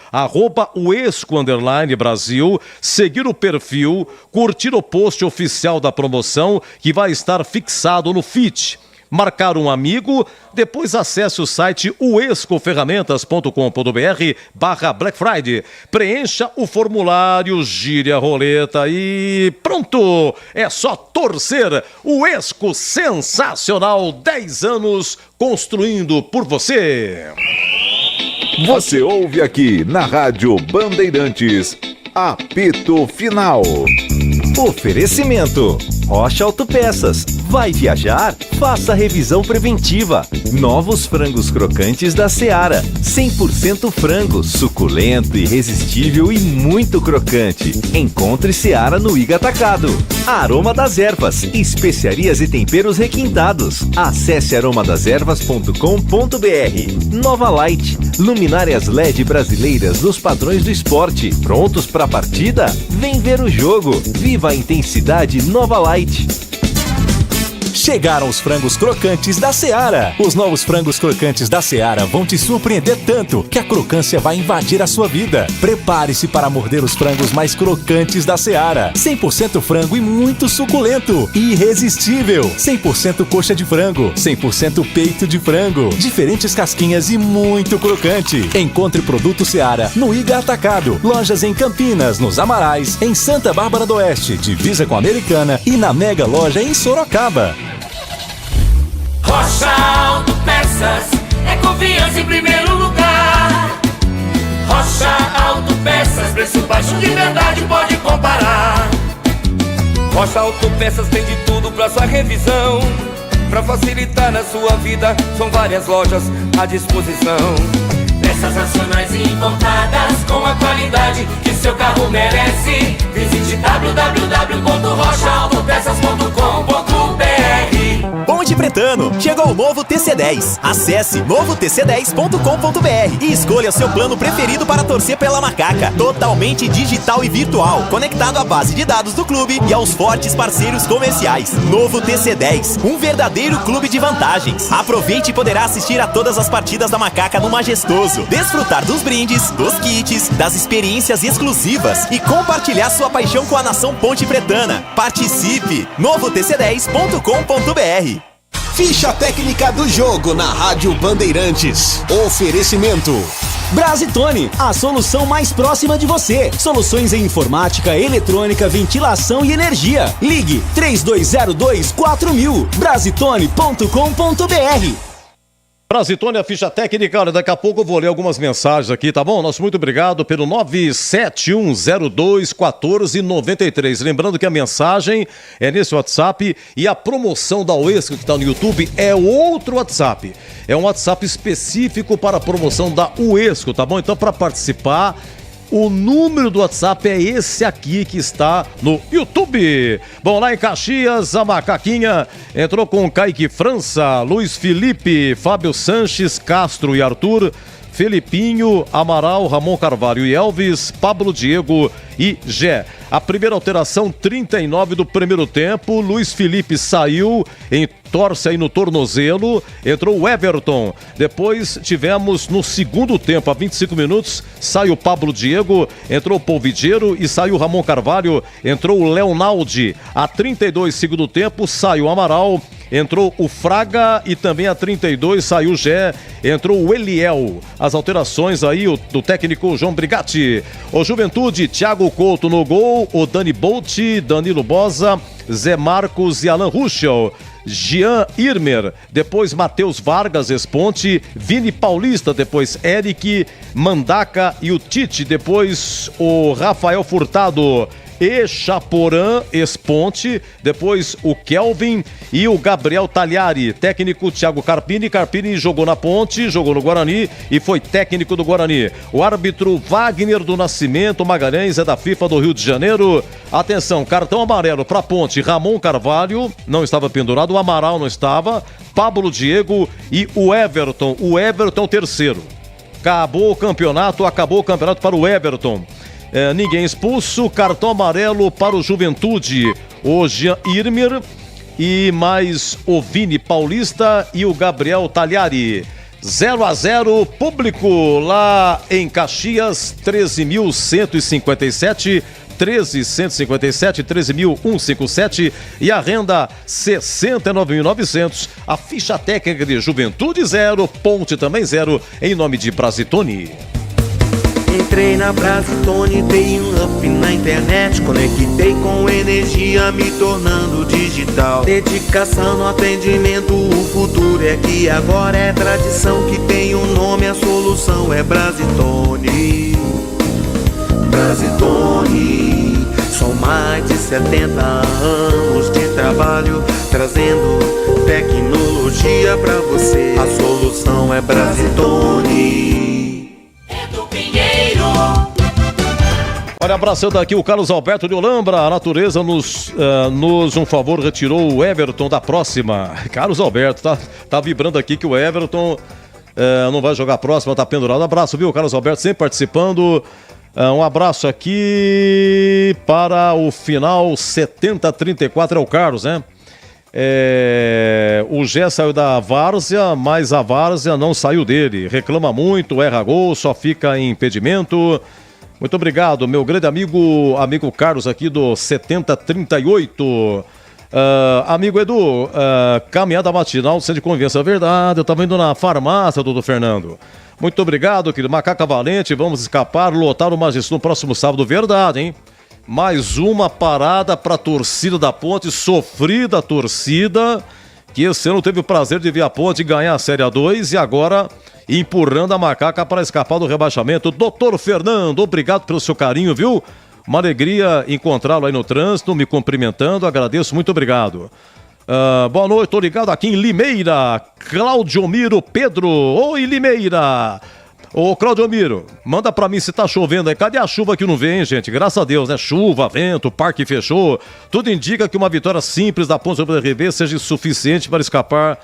@Uesco_Brasil, seguir o perfil, curtir o post oficial da promoção que vai estar fixado no feed. Marcar um amigo, depois acesse o site uescoferramentas.com.br/Black Friday. Preencha o formulário, gire a roleta e pronto! É só torcer. Uesco, sensacional, 10 anos construindo por você. Você ouve aqui na Rádio Bandeirantes, Apito Final. Oferecimento: Rocha Autopeças. Vai viajar? Faça revisão preventiva. Novos frangos crocantes da Seara. 100% frango, suculento, irresistível e muito crocante. Encontre Seara no Iga Atacado. Aroma das Ervas. Especiarias e temperos requintados. Acesse aromadasерvas.com.br. Nova Light. Luminárias LED brasileiras nos padrões do esporte. Prontos para a partida? Vem ver o jogo. Viva a intensidade Nova Light. Chegaram os frangos crocantes da Seara. Os novos frangos crocantes da Seara vão te surpreender tanto que a crocância vai invadir a sua vida. Prepare-se para morder os frangos mais crocantes da Seara. 100% frango e muito suculento. Irresistível. 100% coxa de frango. 100% peito de frango. Diferentes casquinhas e muito crocante. Encontre produto Seara no Iga Atacado. Lojas em Campinas, nos Amarais, em Santa Bárbara do Oeste, divisa com a Americana, e na Mega Loja em Sorocaba. Rocha Autopeças é confiança em primeiro lugar. Rocha Autopeças, preço baixo de verdade, pode comparar. Rocha Autopeças tem de tudo pra sua revisão. Pra facilitar na sua vida, são várias lojas à disposição. Peças nacionais e importadas com a qualidade que seu carro merece. Visite www.rochaautopeças.com.br. Bom Ponte Pretano. Chegou o novo TC10. Acesse novotc10.com.br e escolha seu plano preferido para torcer pela Macaca. Totalmente digital e virtual, conectado à base de dados do clube e aos fortes parceiros comerciais. Novo TC10, um verdadeiro clube de vantagens. Aproveite e poderá assistir a todas as partidas da Macaca no Majestoso, desfrutar dos brindes, dos kits, das experiências exclusivas e compartilhar sua paixão com a nação ponte pretana. Participe! novotc10.com.br. Ficha técnica do jogo na Rádio Bandeirantes. Oferecimento Brasitone, a solução mais próxima de você. Soluções em informática, eletrônica, ventilação e energia. Ligue 3202-4000. Brasitone.com.br. Brasitone, a ficha técnica. Olha, daqui a pouco eu vou ler algumas mensagens aqui, tá bom? Nosso muito obrigado pelo 971021493. Lembrando que a mensagem é nesse WhatsApp e a promoção da Uesco que está no YouTube é outro WhatsApp. É um WhatsApp específico para a promoção da Uesco, tá bom? Então, para participar, o número do WhatsApp é esse aqui que está no YouTube. Bom, lá em Caxias, a Macaquinha entrou com Kaique França, Luiz Felipe, Fábio Sanches, Castro e Arthur, Felipinho, Amaral, Ramon Carvalho e Elvis, Pablo Diego e Gé. A primeira alteração, 39 do primeiro tempo, Luiz Felipe saiu, torce aí no tornozelo, entrou o Everton. Depois tivemos no segundo tempo, a 25 minutos, sai o Pablo Diego, entrou o Polvidiero e saiu o Ramon Carvalho, entrou o Leonaldi. A 32 segundo tempo, sai o Amaral, entrou o Fraga e também a 32 saiu o Gé, entrou o Eliel. As alterações aí do técnico João Brigatti. O Juventude, Thiago Couto no gol, o Dani Bolt, Danilo Bosa, Zé Marcos e Alan Ruschel. Jean Irmer, depois Matheus Vargas, ex-Ponte, Vini Paulista, depois Eric, Mandaca e o Tite, depois o Rafael Furtado e Chaporã, ex-Ponte, depois o Kelvin e o Gabriel Talhari, técnico Thiago Carpini. Carpini jogou na Ponte, jogou no Guarani e foi técnico do Guarani. O árbitro Wagner do Nascimento Magalhães, é da FIFA do Rio de Janeiro. Atenção, cartão amarelo para Ponte, Ramon Carvalho, não estava pendurado, o Amaral não estava, Pablo Diego e o Everton. O Everton terceiro. Acabou o campeonato para o Everton. Ninguém expulso, cartão amarelo para o Juventude, o Jean Irmer e mais o Vini Paulista e o Gabriel Talhari. 0-0, público lá em Caxias, 13.157, 13.157 e a renda 69.900. A ficha técnica de Juventude 0, Ponte também 0, em nome de Brasitone. Entrei na Brasitone, dei um up na internet, conectei com energia, me tornando digital. Dedicação no atendimento, o futuro é que agora é tradição que tem um nome, a solução é Brasitone. Brasitone, são mais de 70 anos de trabalho, trazendo tecnologia pra você. A solução é Brasitone. Olha, abraçando aqui o Carlos Alberto de Olambra. A natureza nos um favor, retirou o Everton da próxima. Carlos Alberto, tá vibrando aqui que o Everton não vai jogar a próxima, tá pendurado. Abraço, viu, Carlos Alberto, sempre participando. Um abraço aqui para o final 70-34, é o Carlos, né? O Gé saiu da várzea, mas a várzea não saiu dele. Reclama muito, erra gol, só fica em impedimento. Muito obrigado, meu grande amigo Carlos aqui do 7038. Amigo Edu, caminhada matinal, centro de convivência, é verdade, eu tava indo na farmácia, doutor Fernando. Muito obrigado, querido. Macaca Valente, vamos escapar, lotar o Majestoso no próximo sábado, verdade, hein? Mais uma parada para a torcida da Ponte, sofrida torcida, que esse ano teve o prazer de ver a Ponte ganhar a Série A2 e agora empurrando a Macaca para escapar do rebaixamento. Doutor Fernando, obrigado pelo seu carinho, viu? Uma alegria encontrá-lo aí no trânsito, me cumprimentando, agradeço, muito obrigado. Boa noite, tô ligado aqui em Limeira, Claudio Miro Pedro. Oi, Limeira. Ô, Claudio Miro, manda pra mim se tá chovendo aí. Cadê a chuva que não vem, gente? Graças a Deus, né? Chuva, vento, parque fechou. Tudo indica que uma vitória simples da Ponte do RB seja suficiente para escapar,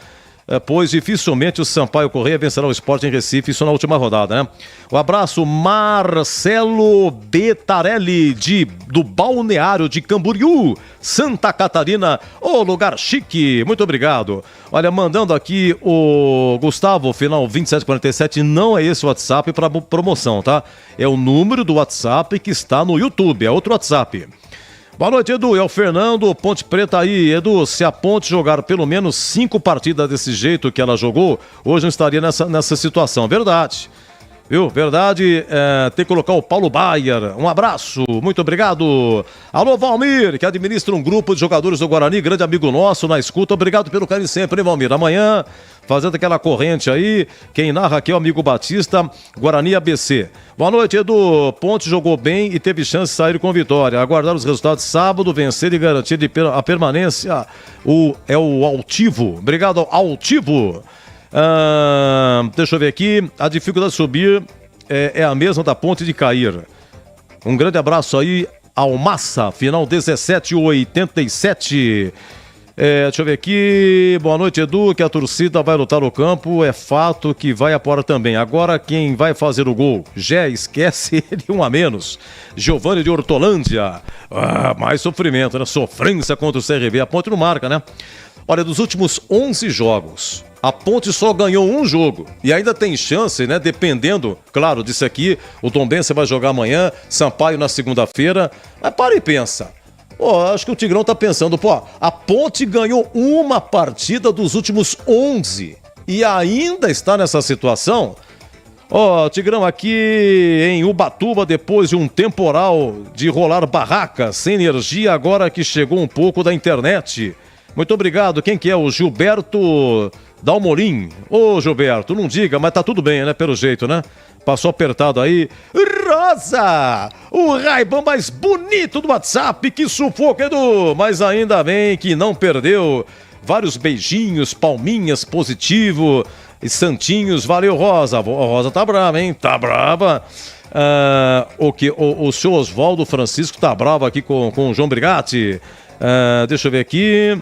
pois dificilmente o Sampaio Corrêa vencerá o Sport em Recife, isso na última rodada, né? Um abraço, Marcelo Betarelli, do Balneário de Camboriú, Santa Catarina, ô lugar chique, muito obrigado. Olha, mandando aqui o Gustavo, final 2747, não é esse o WhatsApp para promoção, tá? É o número do WhatsApp que está no YouTube, é outro WhatsApp. Boa noite, Edu. É o Fernando, Ponte Preta aí. Edu, se a Ponte jogar pelo menos 5 partidas desse jeito que ela jogou, hoje não estaria nessa situação. Verdade. Viu? Verdade, tem que colocar o Paulo Baier. Um abraço, muito obrigado. Alô, Valmir, que administra um grupo de jogadores do Guarani, grande amigo nosso na escuta. Obrigado pelo carinho sempre, hein, Valmir? Amanhã, fazendo aquela corrente aí, quem narra aqui é o amigo Batista, Guarani ABC. Boa noite, Edu. Ponte jogou bem e teve chance de sair com vitória. Aguardar os resultados sábado, vencer e garantir a permanência. É o Altivo. Obrigado, Altivo. Deixa eu ver aqui. A dificuldade de subir é a mesma da Ponte de cair. Um grande abraço aí ao Massa, final 1787. Deixa eu ver aqui. Boa noite, Edu. Que a torcida vai lutar no campo. É fato que vai apoiar também. Agora quem vai fazer o gol? Jé, esquece ele, um a menos. Giovanni de Hortolândia. Mais sofrimento, né? Sofrência contra o CRB. A Ponte não marca, né? Olha, dos últimos 11 jogos, a Ponte só ganhou um jogo. E ainda tem chance, né? Dependendo, claro, disso aqui. O Tombense vai jogar amanhã, Sampaio na segunda-feira. Mas para e pensa. Acho que o Tigrão tá pensando, a Ponte ganhou uma partida dos últimos 11 e ainda está nessa situação. Tigrão, aqui em Ubatuba, depois de um temporal de rolar barracas, sem energia, agora que chegou um pouco da internet. Muito obrigado. Quem que é? O Gilberto Dalmolin. Gilberto, não diga, mas tá tudo bem, né? Pelo jeito, né? Passou apertado aí. Rosa! O Ray-Ban mais bonito do WhatsApp. Que sufoco, Edu! Mas ainda bem que não perdeu. Vários beijinhos, palminhas, positivo. E santinhos. Valeu, Rosa. A Rosa tá brava, hein? Tá brava. O senhor Oswaldo Francisco tá bravo aqui com o João Brigatti. Deixa eu ver aqui.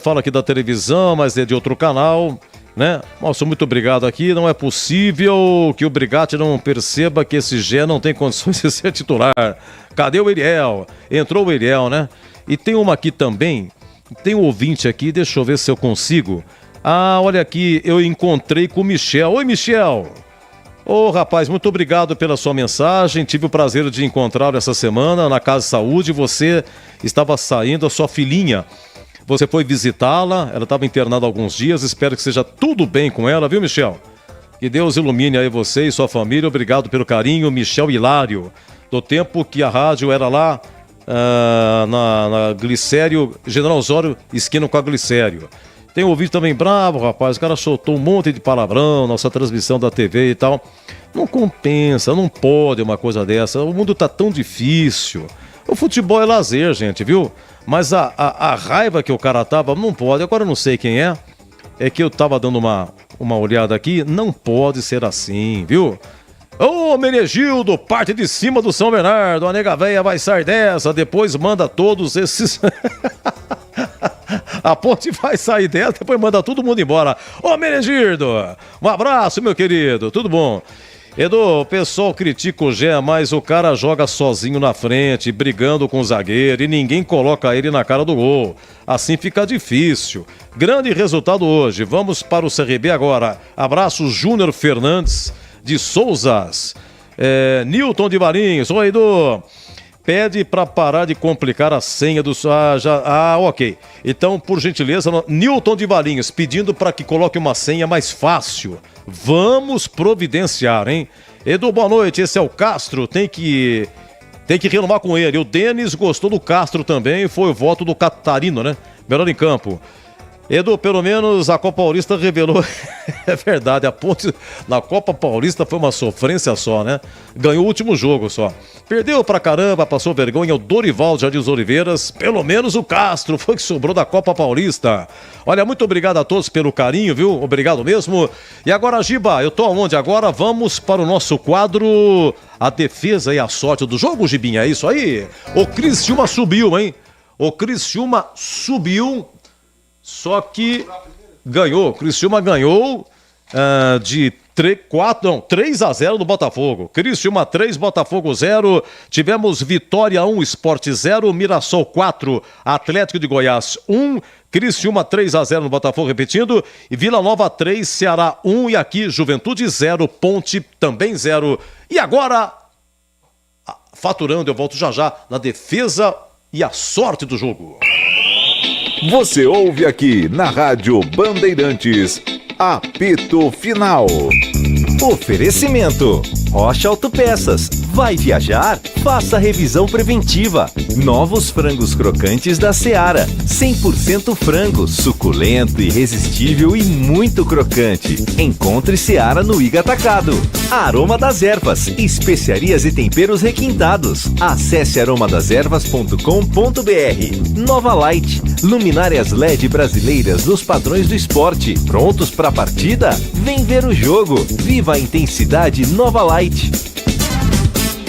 Fala aqui da televisão, mas é de outro canal, né? Nossa, muito obrigado aqui. Não é possível que o Brigatti não perceba que esse Gé não tem condições de ser titular. Cadê o Eliel? Entrou o Eliel, né? E tem uma aqui também. Tem um ouvinte aqui, deixa eu ver se eu consigo. Olha aqui, eu encontrei com o Michel. Oi, Michel. Rapaz, muito obrigado pela sua mensagem. Tive o prazer de encontrá-lo essa semana na Casa de Saúde. Você estava saindo, a sua filhinha. Você foi visitá-la, ela estava internada há alguns dias. Espero que seja tudo bem com ela, viu, Michel? Que Deus ilumine aí você e sua família. Obrigado pelo carinho, Michel Hilário. Do tempo que a rádio era lá na Glicério, General Osório, esquina com a Glicério. Tem um ouvido também bravo, rapaz. O cara soltou um monte de palavrão, nossa transmissão da TV e tal. Não compensa, não pode uma coisa dessa. O mundo tá tão difícil. O futebol é lazer, gente, viu? Mas a raiva que o cara tava, não pode. Agora eu não sei quem é. É que eu tava dando uma olhada aqui. Não pode ser assim, viu? Menegildo, parte de cima do São Bernardo. A nega véia vai sair dessa. Depois manda todos esses... A Ponte vai sair dela, depois manda todo mundo embora. Menegildo, um abraço, meu querido. Tudo bom? Edu, o pessoal critica o Gé, mas o cara joga sozinho na frente, brigando com o zagueiro, e ninguém coloca ele na cara do gol. Assim fica difícil. Grande resultado hoje. Vamos para o CRB agora. Abraço, Júnior Fernandes de Souzas. Nilton de Varinhos. Oi, Edu. Pede para parar de complicar a senha do... ok. Então, por gentileza, Nilton de Valinhos pedindo para que coloque uma senha mais fácil. Vamos providenciar, hein? Edu, boa noite. Esse é o Castro. Tem que renovar com ele. O Denis gostou do Castro também. Foi o voto do Catarino, né? Melhor em campo. Edu, pelo menos a Copa Paulista revelou. É verdade, a Ponte na Copa Paulista foi uma sofrência só, né? Ganhou o último jogo só. Perdeu pra caramba, passou vergonha o Dorival de Jardim dos Oliveiras. Pelo menos o Castro foi que sobrou da Copa Paulista. Olha, muito obrigado a todos pelo carinho, viu? Obrigado mesmo. E agora, Giba, eu tô aonde? Agora vamos para o nosso quadro A Defesa e a Sorte do Jogo, Gibinha. É isso aí? O Criciúma subiu, hein? O Criciúma subiu. Só que ganhou, o Criciúma ganhou de 3-0 no Botafogo. Criciúma 3, Botafogo 0. Tivemos Vitória 1, Sport 0, Mirassol 4, Atlético de Goiás 1. Criciúma 3-0 no Botafogo, repetindo. E Vila Nova 3, Ceará 1. E aqui Juventude 0, Ponte também 0. E agora, faturando, eu volto já na defesa e a sorte do jogo. Você ouve aqui na Rádio Bandeirantes, Apito Final. Oferecimento: Rocha Autopeças. Vai viajar? Faça revisão preventiva. Novos frangos crocantes da Seara. 100% frango, suculento, irresistível e muito crocante. Encontre Seara no Iga Atacado. Aroma das Ervas. Especiarias e temperos requintados. Acesse aromadaservas.com.br. Nova Light. Luminárias LED brasileiras nos padrões do esporte. Prontos para a partida? Vem ver o jogo. Viva a intensidade Nova Light.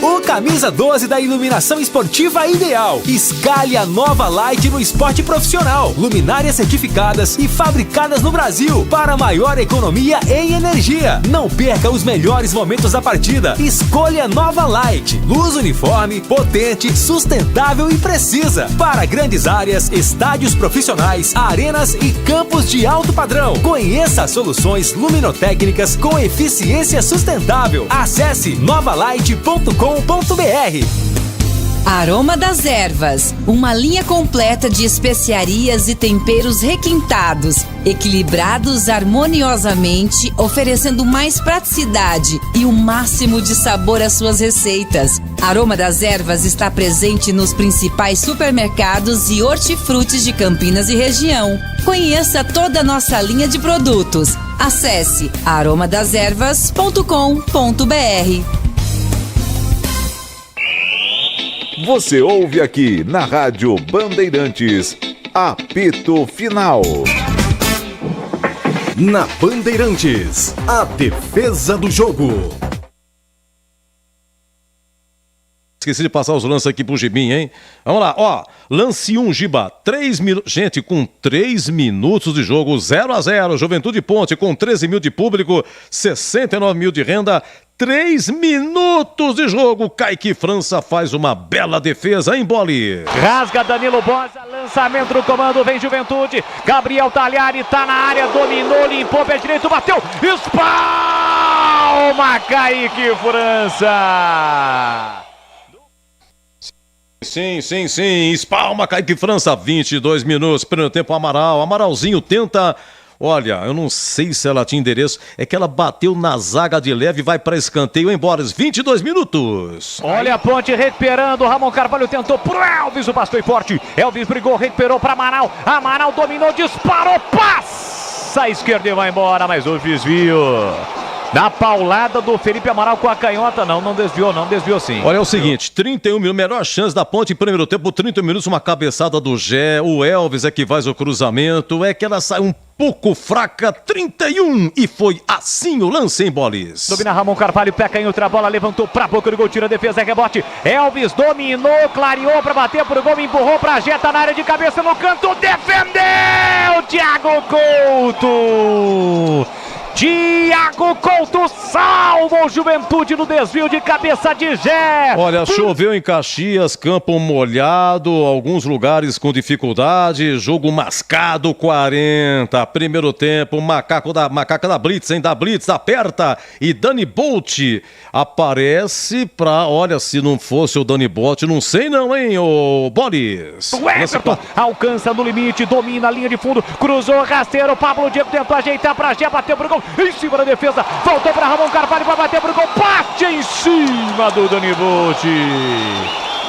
O camisa 12 da iluminação esportiva ideal. Escalhe a Nova Light no esporte profissional. Luminárias certificadas e fabricadas no Brasil para maior economia em energia. Não perca os melhores momentos da partida. Escolha Nova Light. Luz uniforme, potente, sustentável e precisa. Para grandes áreas, estádios profissionais, arenas e campos de alto padrão. Conheça soluções luminotécnicas com eficiência sustentável. Acesse novalight.com.br. Aroma das Ervas, uma linha completa de especiarias e temperos requintados, equilibrados harmoniosamente, oferecendo mais praticidade e o máximo de sabor às suas receitas. Aroma das Ervas está presente nos principais supermercados e hortifrutis de Campinas e região. Conheça toda a nossa linha de produtos. Acesse aromadeservas.com.br. Você ouve aqui na Rádio Bandeirantes, Apito Final. Na Bandeirantes, a defesa do jogo. Esqueci de passar os lances aqui pro Gibinha, hein? Vamos lá, ó. Lance 1, Giba. 3 minutos. Gente, com 3 minutos de jogo, 0-0. Juventude Ponte com 13 mil de público, 69 mil de renda. 3 minutos de jogo. Kaique França faz uma bela defesa, hein, Boli? Rasga Danilo Bosa, lançamento do comando, vem Juventude. Gabriel Talhari tá na área, dominou, limpou, pé direito, bateu. Espalma Kaique França. Sim. Espalma Kaique França, 22 minutos. Primeiro tempo, Amaral. Amaralzinho tenta. Olha, eu não sei se ela tinha endereço. É que ela bateu na zaga de leve e vai para escanteio, embora. 22 minutos. Olha a Ponte recuperando. Ramon Carvalho tentou pro Elvis. O passe foi forte. Elvis brigou, recuperou para Amaral. Amaral dominou, disparou. Passa à esquerda e vai embora. Mas o desvio. Na paulada do Felipe Amaral com a canhota, não desviou sim. Olha, é o seguinte, 31 minutos, melhor chance da Ponte em primeiro tempo, 30 minutos, uma cabeçada do Gé, o Elvis é que faz o cruzamento, é que ela sai um pouco fraca, 31, e foi assim o lance em Bolis. Domina Ramon Carvalho, pé canhoto, a bola levantou pra boca do gol, tira a defesa, rebote, Elvis dominou, clareou pra bater pro gol, empurrou pra Gé, tá na área de cabeça no canto, defendeu, Thiago Couto! Thiago Couto salva o Juventude no desvio de cabeça de Gé. Olha, choveu em Caxias, campo molhado, alguns lugares com dificuldade, jogo mascado, 40. Primeiro tempo, macaca da Blitz, hein? Da Blitz, aperta e Dani Bolt aparece pra, olha, se não fosse o Dani Bolt, não sei não, hein, ô Boris. O Everton alcança no limite, domina a linha de fundo, cruzou, rasteiro, Pablo Diego tentou ajeitar pra Gé, bateu pro gol. Em cima da defesa, voltou para Ramon Carvalho para bater pro gol, bate em cima do Dani Bolt.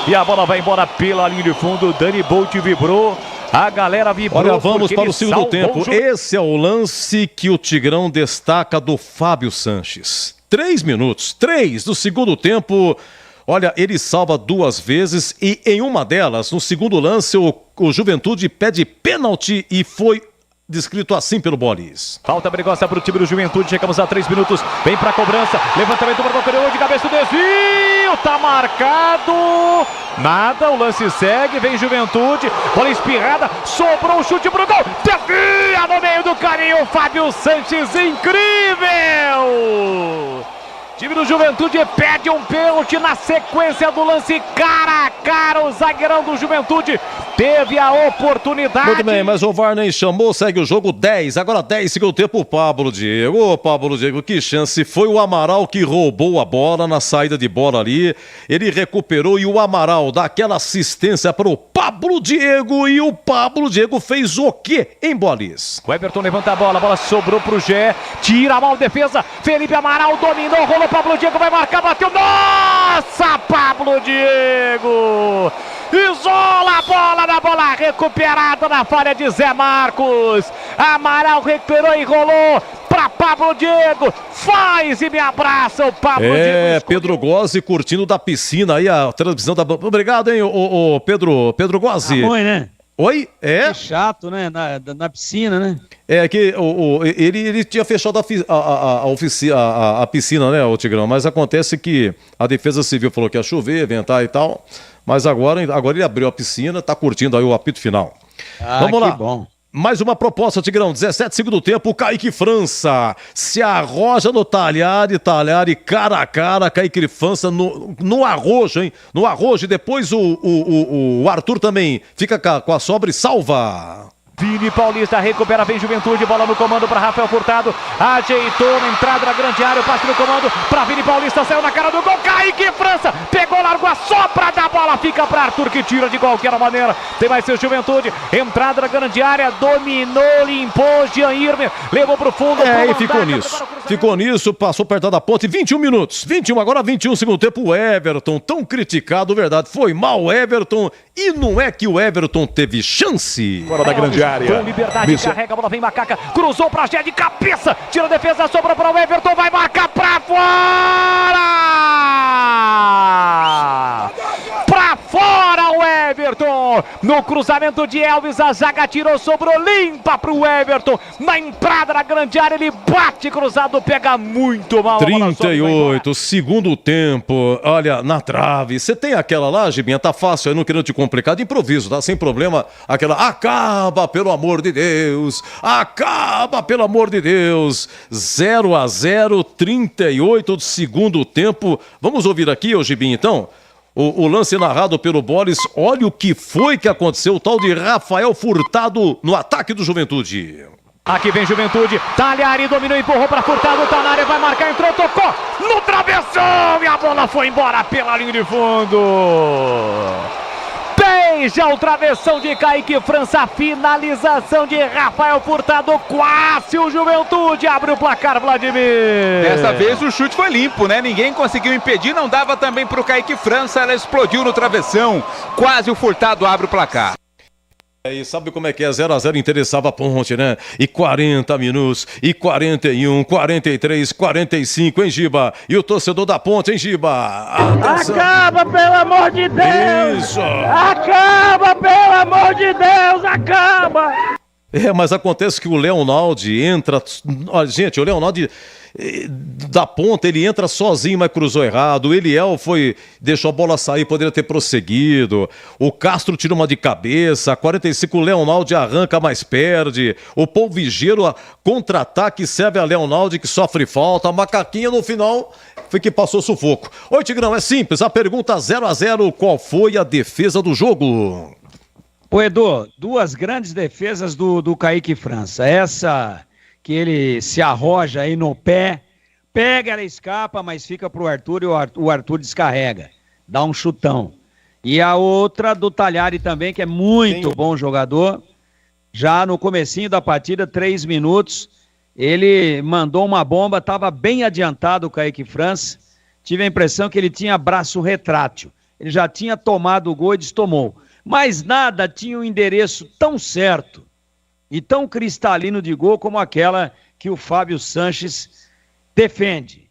E a bola vai embora pela linha de fundo, Dani Bolt vibrou, A galera vibrou. Olha, vamos para o segundo tempo. Esse é o lance que o Tigrão destaca do Fábio Sanches. 3 minutos, 3 do segundo tempo. Olha, ele salva 2 vezes e em uma delas, no segundo lance, o Juventude pede pênalti e foi descrito assim pelo Bolis. Falta perigosa para o time do Juventude, chegamos a 3 minutos, vem para a cobrança, levantamento para o goleiro de cabeça, o desvio, tá marcado, nada, o lance segue, vem Juventude, bola espirrada, sobrou o chute pro gol, desvia no meio do caminho, Fábio Sanches, incrível! Time do Juventude pede um pênalti na sequência do lance cara a cara. O zagueirão do Juventude teve a oportunidade. Muito bem, mas o VAR nem chamou, segue o jogo 10. Agora 10, segundo tempo, o Pablo Diego. Ô, Pablo Diego, que chance. Foi o Amaral que roubou a bola na saída de bola ali. Ele recuperou e o Amaral dá aquela assistência para o Pablo Diego. E o Pablo Diego fez o quê em Bolis? O Everton levanta a bola sobrou pro Gé. Tira a mal defesa. Felipe Amaral dominou, rolou. Pablo Diego vai marcar, bateu. Nossa, Pablo Diego! Isola a bola na bola recuperada na falha de Zé Marcos. Amaral recuperou e rolou para Pablo Diego. Faz e me abraça o Pablo Diego. É, Pedro Gozzi curtindo da piscina aí a transmissão da... Obrigado, hein, o Pedro Gozzi. Tá ruim, né? Oi? É? Que chato, né? Na piscina, né? É que ele tinha fechado a piscina, né, o Tigrão? Mas acontece que a Defesa Civil falou que ia chover, ventar e tal. Mas agora ele abriu a piscina, tá curtindo aí o apito final. Vamos lá. Bom. Mais uma proposta, Tigrão. 17 segundo tempo, Kaique França se arroja no Talhari cara a cara, Kaique França no arrojo, hein? No arrojo, e depois o Arthur também fica com a sobra e salva. Vini Paulista recupera, vem Juventude, bola no comando para Rafael Furtado, ajeitou na entrada da grande área, o passe no comando para Vini Paulista, saiu na cara do gol, Kaique França, pegou, largou a sopra da bola, fica para Arthur que tira de qualquer maneira, tem mais seu Juventude, entrada da grande área, dominou, limpou, Jean Irmer, levou pro fundo. E ficou nisso, passou perto da ponte, 21 minutos, 21, agora 21 segundo tempo, o Everton, tão criticado, verdade, foi mal o Everton, e não é que o Everton teve chance. Fora da grande área. Com liberdade, carrega a bola, vem Macaca, cruzou pra Gé de cabeça, tira a defesa, sobra para o Everton, vai marcar pra fora! Pra fora o Everton! No cruzamento de Elvis, a zaga tirou, sobrou limpa pro Everton, na entrada da grande área, ele bate cruzado, pega muito mal. 38, segundo tempo, olha, na trave, você tem aquela lá, Gibinha, tá fácil, eu não querendo te complicar, de improviso, tá? Sem problema, aquela, acaba, pelo amor de Deus, acaba, pelo amor de Deus, 0-0, 38 do segundo tempo, vamos ouvir aqui, ô Gibinha, então, o lance narrado pelo Bolis, olha o que foi que aconteceu, o tal de Rafael Furtado no ataque do Juventude. Aqui vem Juventude, Talhari dominou, empurrou para Furtado, tá na área, vai marcar, entrou, tocou no travessão e a bola foi embora pela linha de fundo. Beija o travessão de Kaique França, finalização de Rafael Furtado, quase o Juventude abre o placar, Vladimir. Dessa vez o chute foi limpo, né? Ninguém conseguiu impedir, não dava também pro Kaique França, ela explodiu no travessão, quase o Furtado abre o placar. E sabe como é que é? 0-0 interessava a Ponte, né? E 40 minutos, e 41, 43, 45, hein, Giba? E o torcedor da Ponte, hein, Giba? Atenção. Acaba, pelo amor de Deus! Isso! Acaba, pelo amor de Deus! Acaba! É, mas acontece que o Leonaldi entra... Olha, gente, o Leonaldi... Da ponta, ele entra sozinho, mas cruzou errado. O Eliel deixou a bola sair, poderia ter prosseguido. O Castro tira uma de cabeça. 45, o Leonaldi arranca, mas perde. O Paul Vigeiro, contra-ataque, serve a Leonaldi, que sofre falta. A Macaquinha no final foi que passou sufoco. Oi, Tigrão, é simples. A pergunta 0-0, qual foi a defesa do jogo? Ô, Edu, 2 grandes defesas do Kaique França. Essa que ele se arroja aí no pé, pega, ela escapa, mas fica pro Arthur e o Arthur descarrega, dá um chutão. E a outra do Talhari também, que é muito bom jogador, já no comecinho da partida, 3 minutos, ele mandou uma bomba, estava bem adiantado o Kaique França, tive a impressão que ele tinha braço retrátil, ele já tinha tomado o gol e destomou. Mas nada tinha um endereço tão certo e tão cristalino de gol como aquela que o Fábio Sanches defende.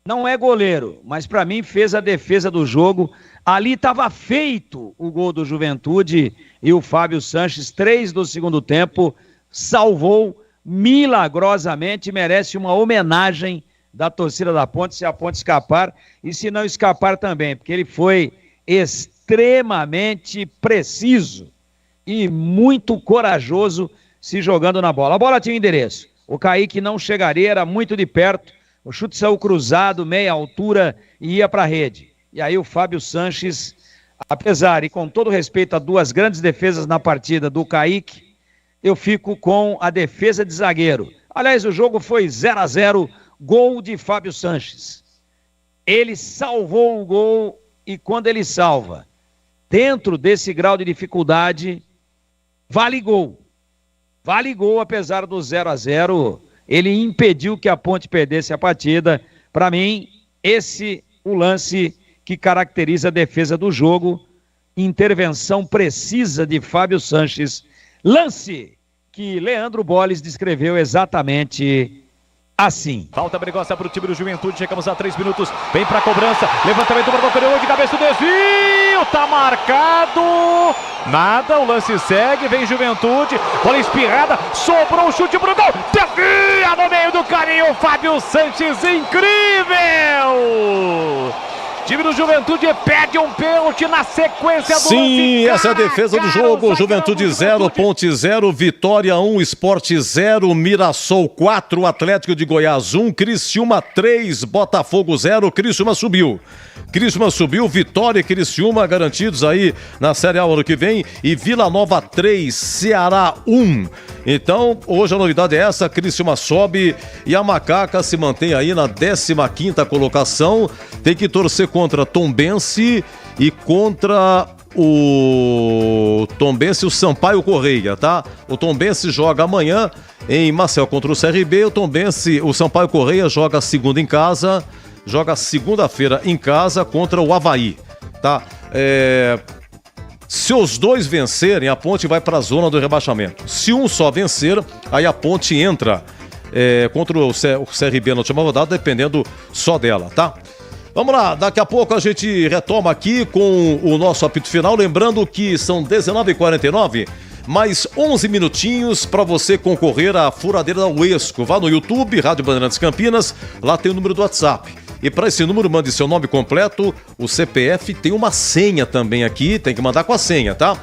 Não é goleiro, mas para mim fez a defesa do jogo. Ali estava feito o gol do Juventude e o Fábio Sanches, 3 do segundo tempo, salvou milagrosamente, merece uma homenagem da torcida da Ponte, se a Ponte escapar e se não escapar também, porque ele foi extremamente preciso e muito corajoso se jogando na bola. A bola tinha endereço, o Kaique não chegaria, era muito de perto, o chute saiu cruzado, meia altura e ia para a rede. E aí o Fábio Sanches, apesar e com todo respeito a duas grandes defesas na partida do Kaique, eu fico com a defesa de zagueiro. Aliás, o jogo foi 0-0, gol de Fábio Sanches. Ele salvou o gol e quando ele salva, dentro desse grau de dificuldade, vale gol. Vale gol, apesar do 0-0, ele impediu que a Ponte perdesse a partida. Para mim, esse o lance que caracteriza a defesa do jogo, intervenção precisa de Fábio Sanches, lance que Leandro Bolles descreveu exatamente assim. Falta perigosa para o time do Juventude, chegamos a 3 minutos, vem para a cobrança, levantamento para o goleiro de cabeça, o desvio, tá marcado, nada, o lance segue, vem Juventude, bola espirrada, sobrou o chute pro gol, desvia no meio do caminho, Fábio Sanches, incrível! Time do Juventude pede um pênalti na sequência do Sim, essa é a defesa do jogo. Juventude 0, Ponte 0, Vitória 1, Sport 0, Mirassol 4, Atlético de Goiás 1, Criciúma 3, Botafogo 0, Criciúma subiu. Vitória e Criciúma garantidos aí na Série A ano que vem e Vila Nova 3, Ceará 1. Então, hoje a novidade é essa, Criciúma sobe e a Macaca se mantém aí na 15ª colocação, tem que torcer contra Tombense e contra o Tombense e o Sampaio Correia, tá? O Tombense joga amanhã em Maceió contra o CRB, o Sampaio Correia joga segunda em casa, joga segunda-feira em casa contra o Avaí, tá? Se os dois vencerem, a Ponte vai para a zona do rebaixamento. Se um só vencer, aí a Ponte entra contra o CRB na última rodada, dependendo só dela, tá? Vamos lá, daqui a pouco a gente retoma aqui com o nosso apito final, lembrando que são 19h49, mais 11 minutinhos para você concorrer à furadeira da Uesco. Vá no YouTube, Rádio Bandeirantes Campinas, lá tem o número do WhatsApp. E para esse número, mande seu nome completo, o CPF, tem uma senha também aqui, tem que mandar com a senha, tá?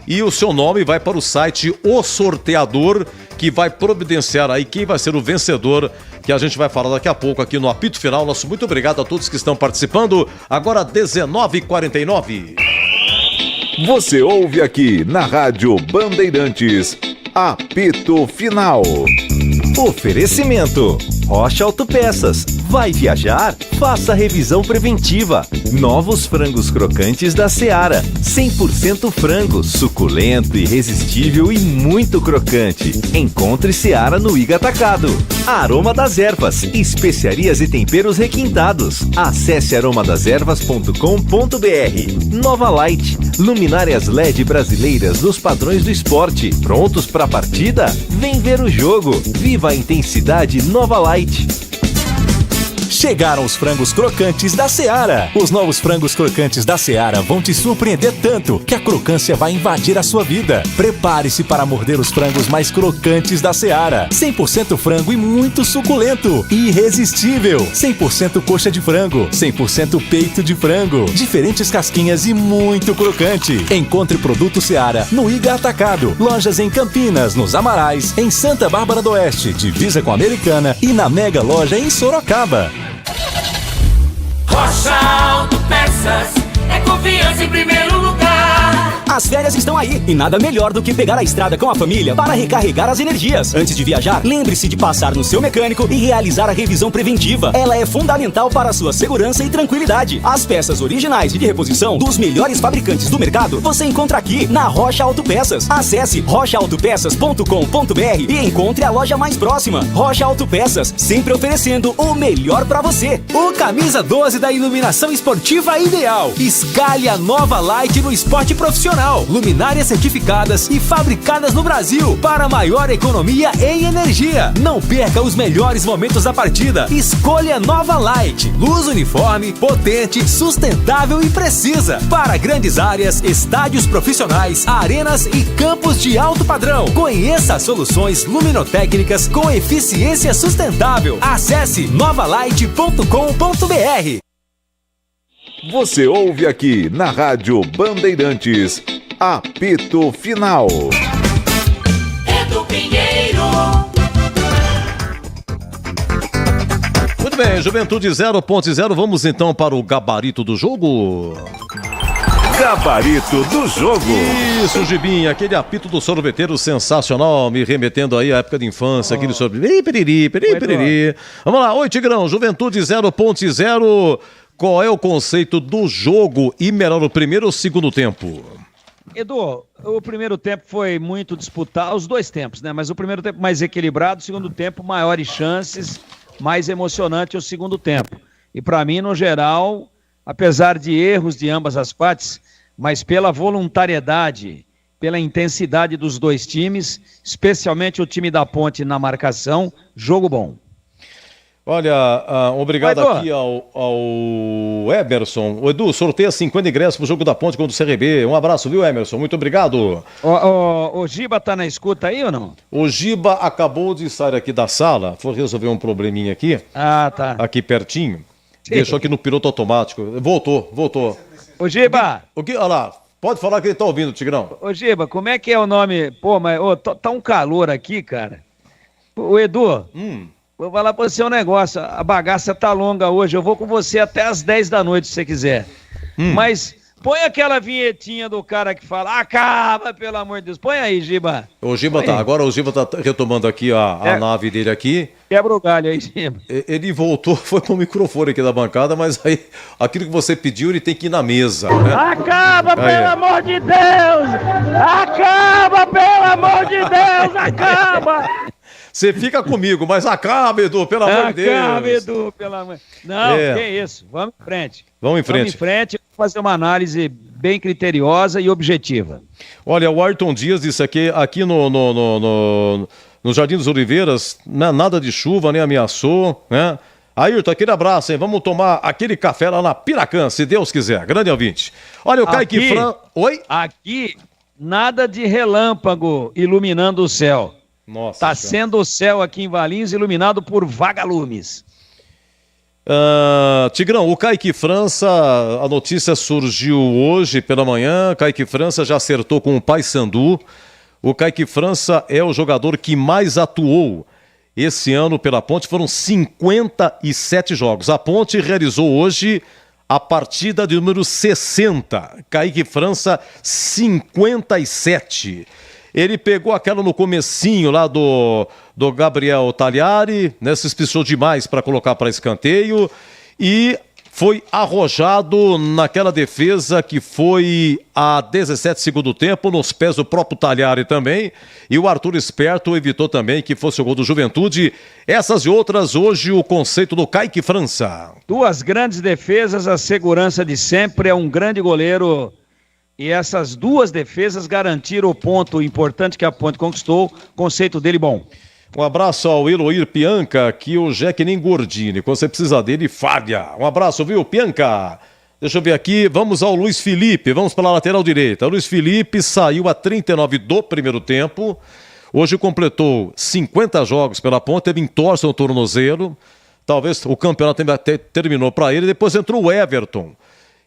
E o seu nome vai para o site O Sorteador, que vai providenciar aí quem vai ser o vencedor, que a gente vai falar daqui a pouco aqui no apito final. Nosso muito obrigado a todos que estão participando. Agora 19h49. Você ouve aqui na Rádio Bandeirantes, apito final. Oferecimento: Rocha Autopeças. Vai viajar? Faça revisão preventiva. Novos frangos crocantes da Seara. 100% frango, suculento, irresistível e muito crocante. Encontre Seara no Iga Atacado. Aroma das Ervas. Especiarias e temperos requintados. Acesse aromadazervas.com.br. Nova Light. Luminárias LED brasileiras nos padrões do esporte. Prontos para a partida? Vem ver o jogo. Viva a intensidade Nova Light. Chegaram os frangos crocantes da Seara. Os novos frangos crocantes da Seara vão te surpreender tanto que a crocância vai invadir a sua vida. Prepare-se para morder os frangos mais crocantes da Seara. 100% frango e muito suculento. Irresistível. 100% coxa de frango. 100% peito de frango. Diferentes casquinhas e muito crocante. Encontre produto Seara no Iga Atacado. Lojas em Campinas, nos Amarais, em Santa Bárbara do Oeste, divisa com a Americana e na Mega Loja em Sorocaba. Rocha Autopeças, é confiança em primeiro lugar. As férias estão aí e nada melhor do que pegar a estrada com a família para recarregar as energias. Antes de viajar, lembre-se de passar no seu mecânico e realizar a revisão preventiva. Ela é fundamental para a sua segurança e tranquilidade. As peças originais e de reposição dos melhores fabricantes do mercado você encontra aqui na Rocha Autopeças. Acesse rochaautopeças.com.br e encontre a loja mais próxima. Rocha Autopeças, sempre oferecendo o melhor para você. O camisa 12 da iluminação esportiva ideal. Escalhe a nova Light no esporte profissional. profissional, luminárias certificadas e fabricadas no Brasil para maior economia em energia. Não perca os melhores momentos da partida. Escolha Nova Light, luz uniforme, potente, sustentável e precisa para grandes áreas, estádios profissionais, arenas e campos de alto padrão. Conheça as soluções luminotécnicas com eficiência sustentável. Acesse novalight.com.br. Você ouve aqui na Rádio Bandeirantes, apito final. Edu Pinheiro. Muito bem, Juventude 0.0, vamos então para o gabarito do jogo. Gabarito do jogo. Isso, Gibinha, aquele apito do sorveteiro sensacional, me remetendo aí à época de infância, aquele sorvete. Piriri. Vamos lá, oi Tigrão, Juventude 0.0, qual é o conceito do jogo e melhor o primeiro ou o segundo tempo? Edu, o primeiro tempo foi muito disputado, os dois tempos, né? Mas o primeiro tempo mais equilibrado, o segundo tempo maiores chances, mais emocionante o segundo tempo. E para mim, no geral, apesar de erros de ambas as partes, mas pela voluntariedade, pela intensidade dos dois times, especialmente o time da Ponte na marcação, jogo bom. Olha, obrigado aqui ao Emerson. O Edu, sorteia 50 ingressos pro jogo da Ponte contra o CRB. Um abraço, viu, Emerson? Muito obrigado. O Giba tá na escuta aí ou não? O Giba acabou de sair aqui da sala, foi resolver um probleminha aqui. Ah, tá. Aqui pertinho. Sim. Deixou aqui no piloto automático. Voltou. Ô, Giba! Olha lá, pode falar que ele tá ouvindo, Tigrão. Ô, Giba, como é que é o nome? Pô, mas tá um calor aqui, cara. Ô, Edu... Vou falar pra você um negócio, a bagaça tá longa hoje, eu vou com você até as 10 da noite se você quiser. Mas põe aquela vinhetinha do cara que fala, acaba, pelo amor de Deus. Põe aí, Giba. O Giba tá, agora o Giba tá retomando aqui a nave dele aqui. Quebra o galho aí, Giba. Ele voltou, foi pro microfone aqui da bancada, mas aí aquilo que você pediu, ele tem que ir na mesa, né? Acaba, pelo amor de Deus! Acaba, pelo amor de Deus! Acaba! Você fica comigo, mas acaba, Edu, pelo amor de Deus. Acaba, Edu, pelo amor de Deus. Não, que isso. Vamos em frente. Vamos em frente, fazer uma análise bem criteriosa e objetiva. Olha, o Ayrton Dias disse aqui no Jardim dos Oliveiras, nada de chuva, nem ameaçou, né? Ayrton, aquele abraço, hein? Vamos tomar aquele café lá na Piracã, se Deus quiser. Grande ouvinte. Olha, o Kaique Fran... Oi? Aqui, nada de relâmpago iluminando o céu. Nossa, tá sendo o céu aqui em Valinhos iluminado por vagalumes. Tigrão, o Kaique França, a notícia surgiu hoje pela manhã. Kaique França já acertou com o Paysandu. O Kaique França é o jogador que mais atuou esse ano pela Ponte. Foram 57 jogos. A Ponte realizou hoje a partida de número 60. Kaique França, 57. Ele pegou aquela no comecinho lá do Gabriel Tagliari, né? Se espichou demais para colocar para escanteio e foi arrojado naquela defesa que foi a 17 segundo tempo, nos pés do próprio Tagliari também. E o Arthur Esperto evitou também que fosse o gol do Juventude. Essas e outras, hoje o conceito do Kaique França. Duas grandes defesas, a segurança de sempre, é um grande goleiro. E essas duas defesas garantiram o ponto importante que a Ponte conquistou, conceito dele bom. Um abraço ao Eloir Pianca, que hoje é que nem Gordini, quando você precisa dele, falha. Um abraço, viu, Pianca? Deixa eu ver aqui, vamos ao Luiz Felipe, vamos para a lateral direita. O Luiz Felipe saiu a 39 do primeiro tempo, hoje completou 50 jogos pela Ponte, teve entorse no tornozelo, talvez o campeonato até terminou para ele, depois entrou o Everton.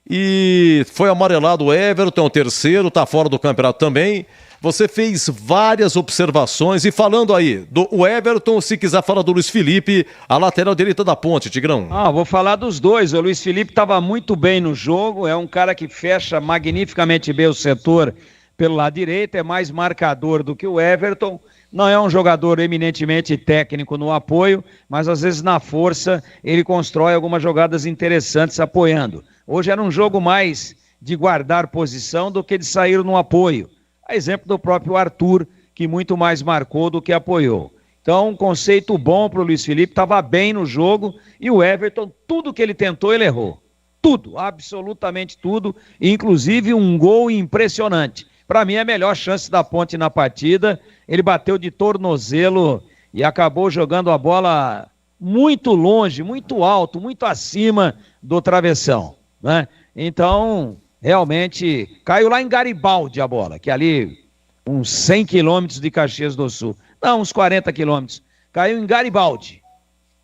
E foi amarelado o Everton, o terceiro, tá fora do campeonato também. Você fez várias observações e falando aí do Everton, se quiser falar do Luiz Felipe, a lateral direita da Ponte, Tigrão. Vou falar dos dois. O Luiz Felipe estava muito bem no jogo, é um cara que fecha magnificamente bem o setor pelo lado direito, é mais marcador do que o Everton. Não é um jogador eminentemente técnico no apoio, mas às vezes na força ele constrói algumas jogadas interessantes apoiando. Hoje era um jogo mais de guardar posição do que de sair no apoio. A exemplo do próprio Arthur, que muito mais marcou do que apoiou. Então, um conceito bom para o Luiz Felipe, estava bem no jogo, e o Everton, tudo que ele tentou, ele errou. tudo, absolutamente tudo, inclusive um gol impressionante. Para mim, é a melhor chance da Ponte na partida. Ele bateu de tornozelo e acabou jogando a bola muito longe, muito alto, muito acima do travessão, né? Então, realmente, caiu lá em Garibaldi a bola, que é ali uns 100 quilômetros de Caxias do Sul. Não, uns 40 quilômetros. Caiu em Garibaldi.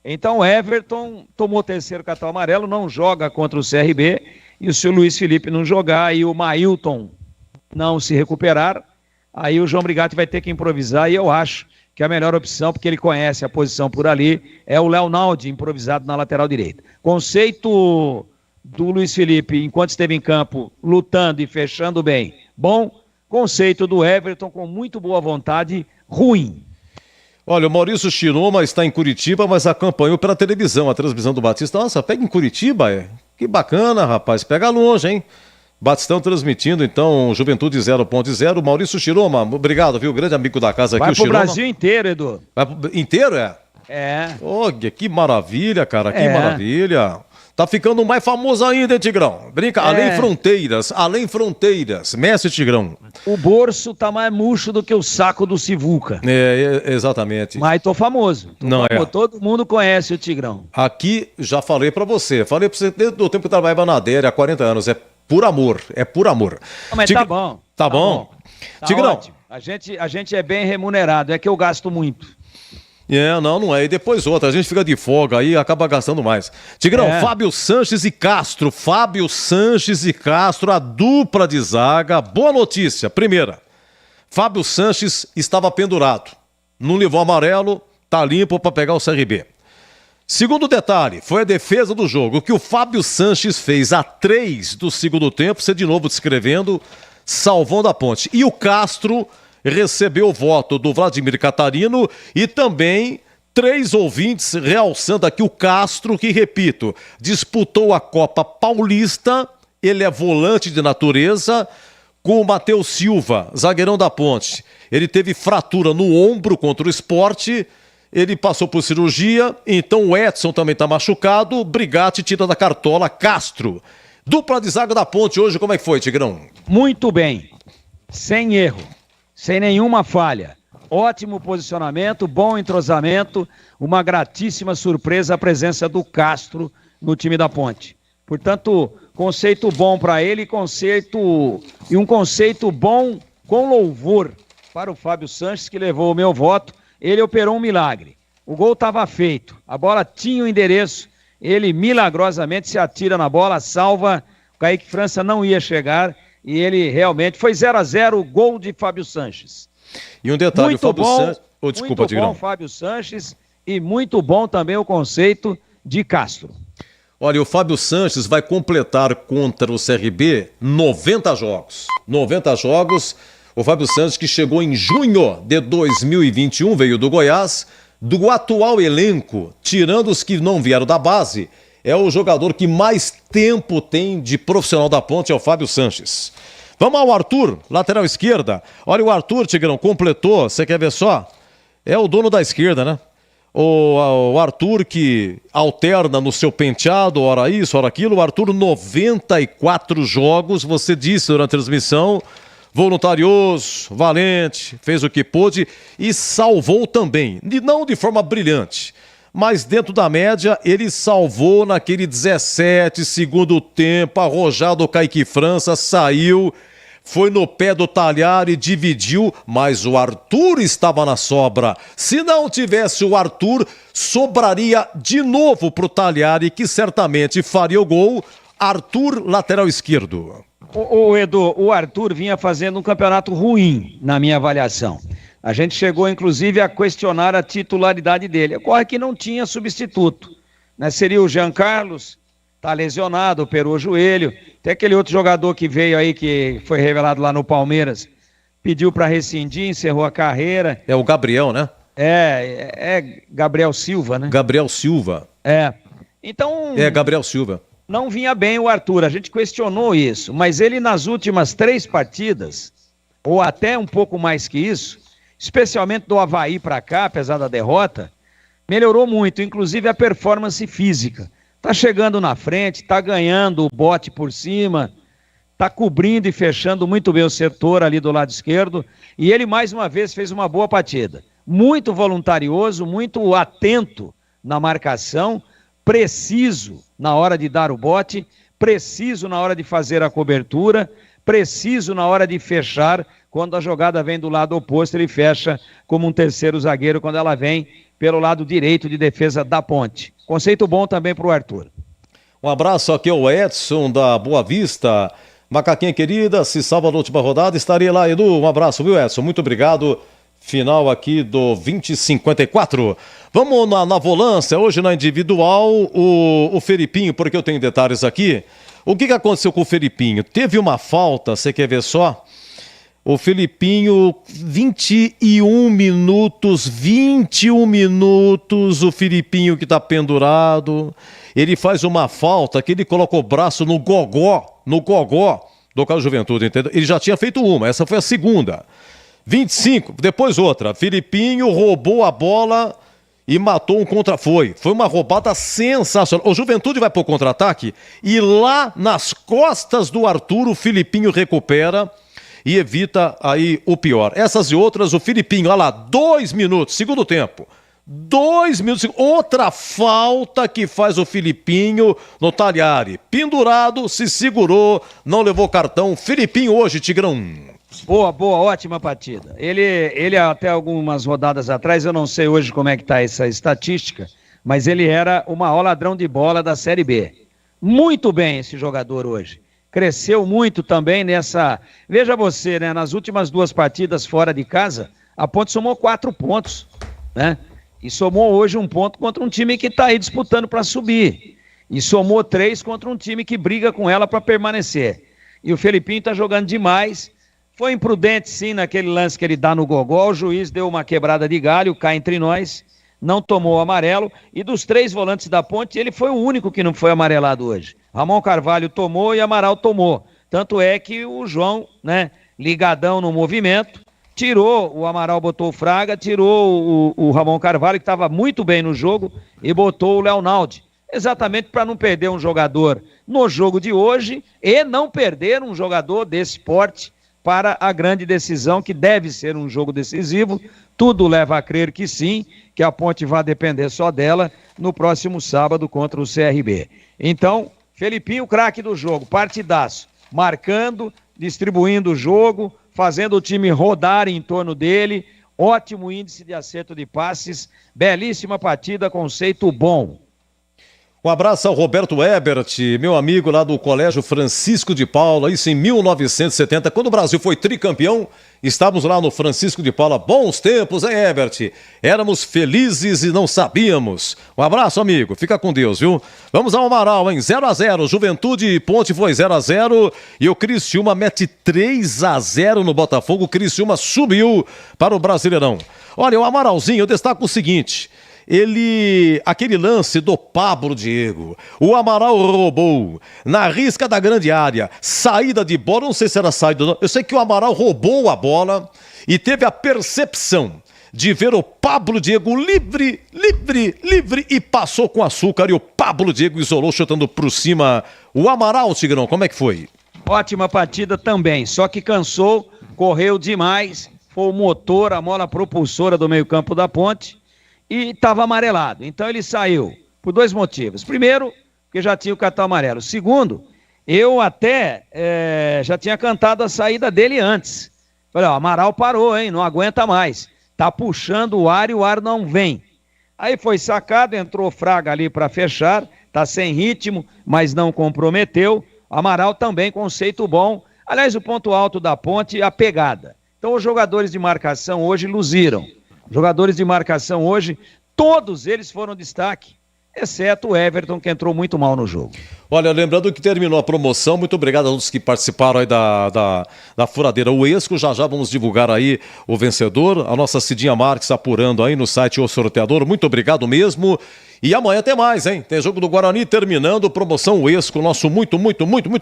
Então o Everton tomou terceiro cartão amarelo, não joga contra o CRB, e se o Luiz Felipe não jogar e o Mailton não se recuperar, aí o João Brigatti vai ter que improvisar, e eu acho que a melhor opção, porque ele conhece a posição por ali, é o Leonaldi improvisado na lateral direita. Conceito do Luiz Felipe, enquanto esteve em campo, lutando e fechando bem, bom. Conceito do Everton, com muito boa vontade, ruim. Olha, o Maurício Chiroma está em Curitiba, mas acompanhou pela televisão, a transmissão do Batista. Nossa, pega em Curitiba, é? Que bacana, rapaz, pega longe, hein? Batistão transmitindo, então, Juventude 0.0. Maurício Chiroma, obrigado, viu? Grande amigo da casa aqui, vai o Chiroma. Vai pro Brasil inteiro, Edu. Vai inteiro, é? É. Olha, que maravilha, cara, que maravilha. Tá ficando mais famoso ainda, hein, Tigrão? Brinca, além fronteiras, Messi Tigrão. O bolso tá mais murcho do que o saco do Sivuca. Exatamente. Mas tô famoso. Não famoso. é. Todo mundo conhece o Tigrão. Aqui, já falei pra você desde o tempo que eu trabalhava na ADER, há 40 anos, é por amor. Não, mas tá bom. Tá bom. Tá Tigrão. ótimo. A gente é bem remunerado, é que eu gasto muito. Não é. E depois outra, a gente fica de folga aí e acaba gastando mais. Tigrão, Fábio Sanches e Castro, a dupla de zaga. Boa notícia. Primeira, Fábio Sanches estava pendurado. Não levou amarelo, tá limpo para pegar o CRB. Segundo detalhe, foi a defesa do jogo que o Fábio Sanches fez a 3 do segundo tempo, você de novo descrevendo, salvando a Ponte. E o Castro recebeu o voto do Vladimir Catarino e também 3 ouvintes realçando aqui o Castro, que, repito, disputou a Copa Paulista, ele é volante de natureza, com o Matheus Silva, zagueirão da Ponte. Ele teve fratura no ombro contra o Sport, ele passou por cirurgia, então o Edson também está machucado, Brigatti tira da cartola Castro. Dupla de zaga da Ponte hoje, como é que foi, Tigrão? Muito bem, sem erro. Sem nenhuma falha. Ótimo posicionamento, bom entrosamento, uma gratíssima surpresa a presença do Castro no time da Ponte. Portanto, conceito bom para ele, um conceito bom com louvor para o Fábio Sanches, que levou o meu voto. Ele operou um milagre. O gol estava feito, a bola tinha o endereço, ele milagrosamente se atira na bola, salva, o Kaique França não ia chegar. E ele realmente foi 0-0, gol de Fábio Sanches. E um detalhe, muito o Fábio bom, Sanches... desculpa, muito bom Fábio Sanches e muito bom também o conceito de Castro. Olha, o Fábio Sanches vai completar contra o CRB 90 jogos. 90 jogos. O Fábio Sanches, que chegou em junho de 2021, veio do Goiás, do atual elenco, tirando os que não vieram da base, é o jogador que mais tempo tem de profissional da Ponte, é o Fábio Sanches. Vamos ao Arthur, lateral esquerda. Olha, o Arthur, Tigrão, completou, você quer ver só? É o dono da esquerda, né? O Arthur que alterna no seu penteado, ora isso, ora aquilo. O Arthur, 94 jogos, você disse durante a transmissão, voluntarioso, valente, fez o que pôde e salvou também, não de forma brilhante, mas dentro da média, ele salvou naquele 17, segundo tempo, arrojado o Kaique França, saiu, foi no pé do Talhari, dividiu, mas o Arthur estava na sobra. Se não tivesse o Arthur, sobraria de novo para o Talhari, que certamente faria o gol. Arthur, lateral esquerdo. Edu, o Arthur vinha fazendo um campeonato ruim, na minha avaliação. A gente chegou, inclusive, a questionar a titularidade dele. Ocorre que não tinha substituto, né? Seria o Jean Carlos, tá lesionado, operou o joelho. Tem aquele outro jogador que veio aí, que foi revelado lá no Palmeiras, pediu para rescindir, encerrou a carreira. É o Gabriel, né? É Gabriel Silva, né? Gabriel Silva. Então... Gabriel Silva. Não vinha bem o Arthur, a gente questionou isso, mas ele nas últimas 3 partidas, ou até um pouco mais que isso, especialmente do Avaí para cá, apesar da derrota, melhorou muito, inclusive a performance física. Tá chegando na frente, tá ganhando o bote por cima, tá cobrindo e fechando muito bem o setor ali do lado esquerdo, e ele mais uma vez fez uma boa partida. Muito voluntarioso, muito atento na marcação, preciso na hora de dar o bote, preciso na hora de fazer a cobertura, preciso na hora de fechar. Quando a jogada vem do lado oposto, ele fecha como um terceiro zagueiro quando ela vem pelo lado direito de defesa da Ponte. Conceito bom também para o Arthur. Um abraço aqui ao Edson da Boa Vista. Macaquinha querida, se salva na última rodada, estaria lá, Edu. Um abraço, viu, Edson? Muito obrigado. Final aqui do 2054. Vamos na volância, hoje na individual, o Felipinho, porque eu tenho detalhes aqui. O que aconteceu com o Felipinho? Teve uma falta, você quer ver só? O Felipinho, 21 minutos, o Felipinho que tá pendurado, ele faz uma falta que ele coloca o braço no gogó do Carlos Juventude, entendeu? Ele já tinha feito uma, essa foi a segunda. 25, depois outra, Felipinho roubou a bola e matou um foi uma roubada sensacional. O Juventude vai pro contra-ataque e lá nas costas do Arthur o Felipinho recupera e evita aí o pior. Essas e outras, o Felipinho, olha lá, 2 minutos, segundo tempo. 2 minutos, outra falta que faz o Felipinho no Talhari. Pendurado, se segurou, não levou cartão. Felipinho hoje, Tigrão. Boa, ótima partida. Ele até algumas rodadas atrás, eu não sei hoje como é que tá essa estatística, mas ele era o maior ladrão de bola da Série B. Muito bem esse jogador hoje. Cresceu muito também nessa... Veja você, né? Nas últimas 2 partidas fora de casa, a Ponte somou 4 pontos, né? E somou hoje 1 ponto contra um time que está aí disputando para subir. E somou 3 contra um time que briga com ela para permanecer. E o Felipinho está jogando demais. Foi imprudente, sim, naquele lance que ele dá no gogó. O juiz deu uma quebrada de galho, cá entre nós. Não tomou o amarelo. E dos 3 volantes da Ponte, ele foi o único que não foi amarelado hoje. Ramon Carvalho tomou e Amaral tomou. Tanto é que o João, né, ligadão no movimento, tirou, o Amaral botou o Fraga, tirou o Ramon Carvalho, que estava muito bem no jogo, e botou o Leonaldi. Exatamente para não perder um jogador no jogo de hoje e não perder um jogador desse porte para a grande decisão, que deve ser um jogo decisivo. Tudo leva a crer que sim, que a Ponte vai depender só dela no próximo sábado contra o CRB. Então, Felipinho, craque do jogo, partidaço, marcando, distribuindo o jogo, fazendo o time rodar em torno dele, ótimo índice de acerto de passes, belíssima partida, conceito bom. Um abraço ao Roberto Ebert, meu amigo lá do Colégio Francisco de Paula, isso em 1970, quando o Brasil foi tricampeão, estávamos lá no Francisco de Paula, bons tempos, hein, Ebert? Éramos felizes e não sabíamos. Um abraço, amigo, fica com Deus, viu? Vamos ao Amaral, hein? 0-0, Juventude e Ponte foi 0-0 e o Criciúma mete 3-0 no Botafogo, o Criciúma subiu para o Brasileirão. Olha, o Amaralzinho, eu destaco o seguinte... aquele lance do Pablo Diego, o Amaral roubou, na risca da grande área, saída de bola, não sei se era saída não, eu sei que o Amaral roubou a bola e teve a percepção de ver o Pablo Diego livre e passou com açúcar e o Pablo Diego isolou chutando por cima. O Amaral, Tigrão, como é que foi? Ótima partida também, só que cansou, correu demais, foi o motor, a mola propulsora do meio-campo da Ponte. E estava amarelado, então ele saiu por 2 motivos. Primeiro, porque já tinha o cartão amarelo. Segundo, eu até já tinha cantado a saída dele antes. Falei, ó, Amaral parou, hein, não aguenta mais. Tá puxando o ar e o ar não vem. Aí foi sacado, entrou Fraga ali para fechar, tá sem ritmo, mas não comprometeu. Amaral também, conceito bom. Aliás, o ponto alto da Ponte, a pegada. Então os jogadores de marcação hoje luziram. Jogadores de marcação hoje, todos eles foram destaque, exceto o Everton, que entrou muito mal no jogo. Olha, lembrando que terminou a promoção, muito obrigado a todos que participaram aí da furadeira Uesco, já vamos divulgar aí o vencedor, a nossa Cidinha Marques apurando aí no site O Sorteador, muito obrigado mesmo, e amanhã tem mais, hein? Tem jogo do Guarani terminando, promoção Uesco, nosso muito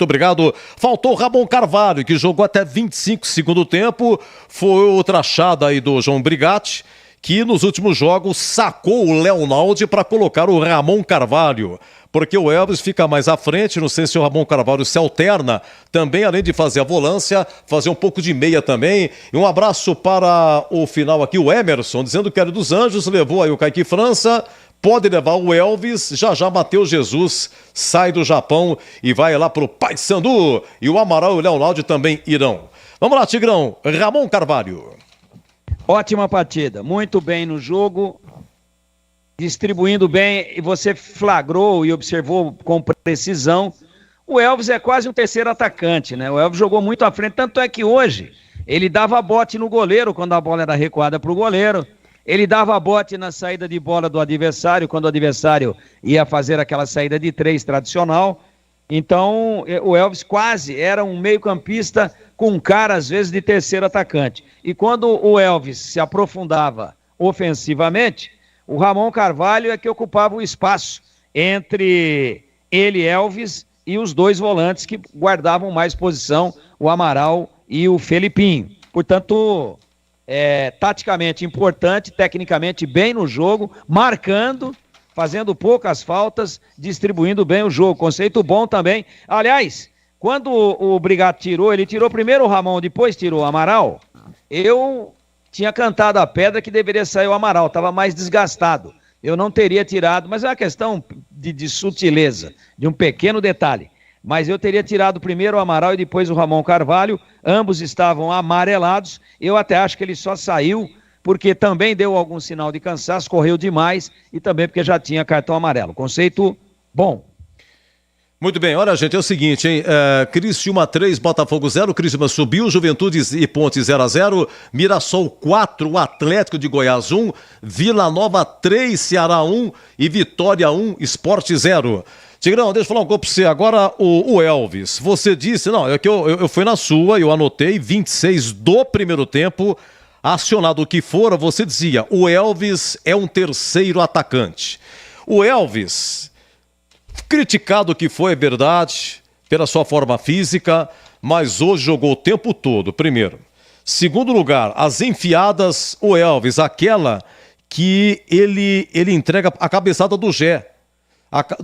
obrigado. Faltou o Ramon Carvalho, que jogou até 25 segundo tempo, foi outra achada aí do João Brigatti, que nos últimos jogos sacou o Leonaldi para colocar o Ramon Carvalho, porque o Elvis fica mais à frente, não sei se o Ramon Carvalho se alterna também, além de fazer a volância, fazer um pouco de meia também. E um abraço para o final aqui, o Emerson, dizendo que era dos Anjos, levou aí o Kaique França, pode levar o Elvis, já Matheus Jesus sai do Japão e vai lá pro Paysandu, e o Amaral e o Leonaldi também irão. Vamos lá, Tigrão, Ramon Carvalho. Ótima partida, muito bem no jogo, distribuindo bem, e você flagrou e observou com precisão. O Elvis é quase um terceiro atacante, né? O Elvis jogou muito à frente, tanto é que hoje ele dava bote no goleiro quando a bola era recuada para o goleiro, ele dava bote na saída de bola do adversário, quando o adversário ia fazer aquela saída de 3 tradicional. Então, o Elvis quase era um meio-campista com cara, às vezes, de terceiro atacante. E quando o Elvis se aprofundava ofensivamente, o Ramon Carvalho é que ocupava o espaço entre ele, Elvis, e os 2 volantes que guardavam mais posição, o Amaral e o Felipinho. Portanto, taticamente importante, tecnicamente bem no jogo, marcando, fazendo poucas faltas, distribuindo bem o jogo. Conceito bom também. Aliás, quando o Brigatti tirou, ele tirou primeiro o Ramon, depois tirou o Amaral, eu tinha cantado a pedra que deveria sair o Amaral, estava mais desgastado. Eu não teria tirado, mas é uma questão de sutileza, de um pequeno detalhe. Mas eu teria tirado primeiro o Amaral e depois o Ramon Carvalho, ambos estavam amarelados, eu até acho que ele só saiu porque também deu algum sinal de cansaço, correu demais e também porque já tinha cartão amarelo. Conceito bom. Muito bem, olha, gente, é o seguinte, hein? Criciúma 3, Botafogo 0, Criciúma subiu, Juventude e Ponte 0-0, Mirassol 4, Atlético de Goiás 1, Vila Nova 3, Ceará 1 e Vitória 1, Sport 0. Tigrão, deixa eu falar um pouco pra você. Agora, o Elvis, você disse, não, é que eu fui na sua, eu anotei 26 do primeiro tempo, acionado o que for, você dizia, o Elvis é um terceiro atacante. O Elvis, criticado que foi, é verdade, pela sua forma física, mas hoje jogou o tempo todo, primeiro. Segundo lugar, as enfiadas, o Elvis, aquela que ele entrega a cabeçada do Gé.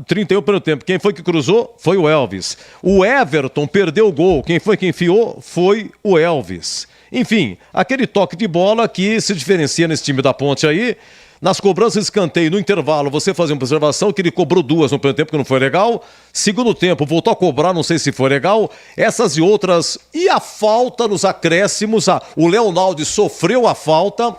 31 pelo tempo. Quem foi que cruzou? Foi o Elvis. O Everton perdeu o gol. Quem foi que enfiou? Foi o Elvis. Enfim, aquele toque de bola que se diferencia nesse time da Ponte aí. Nas cobranças de escanteio, no intervalo, você fazia uma observação que ele cobrou 2 no primeiro tempo, que não foi legal. Segundo tempo, voltou a cobrar, não sei se foi legal. Essas e outras. E a falta nos acréscimos. O Leonaldi sofreu a falta.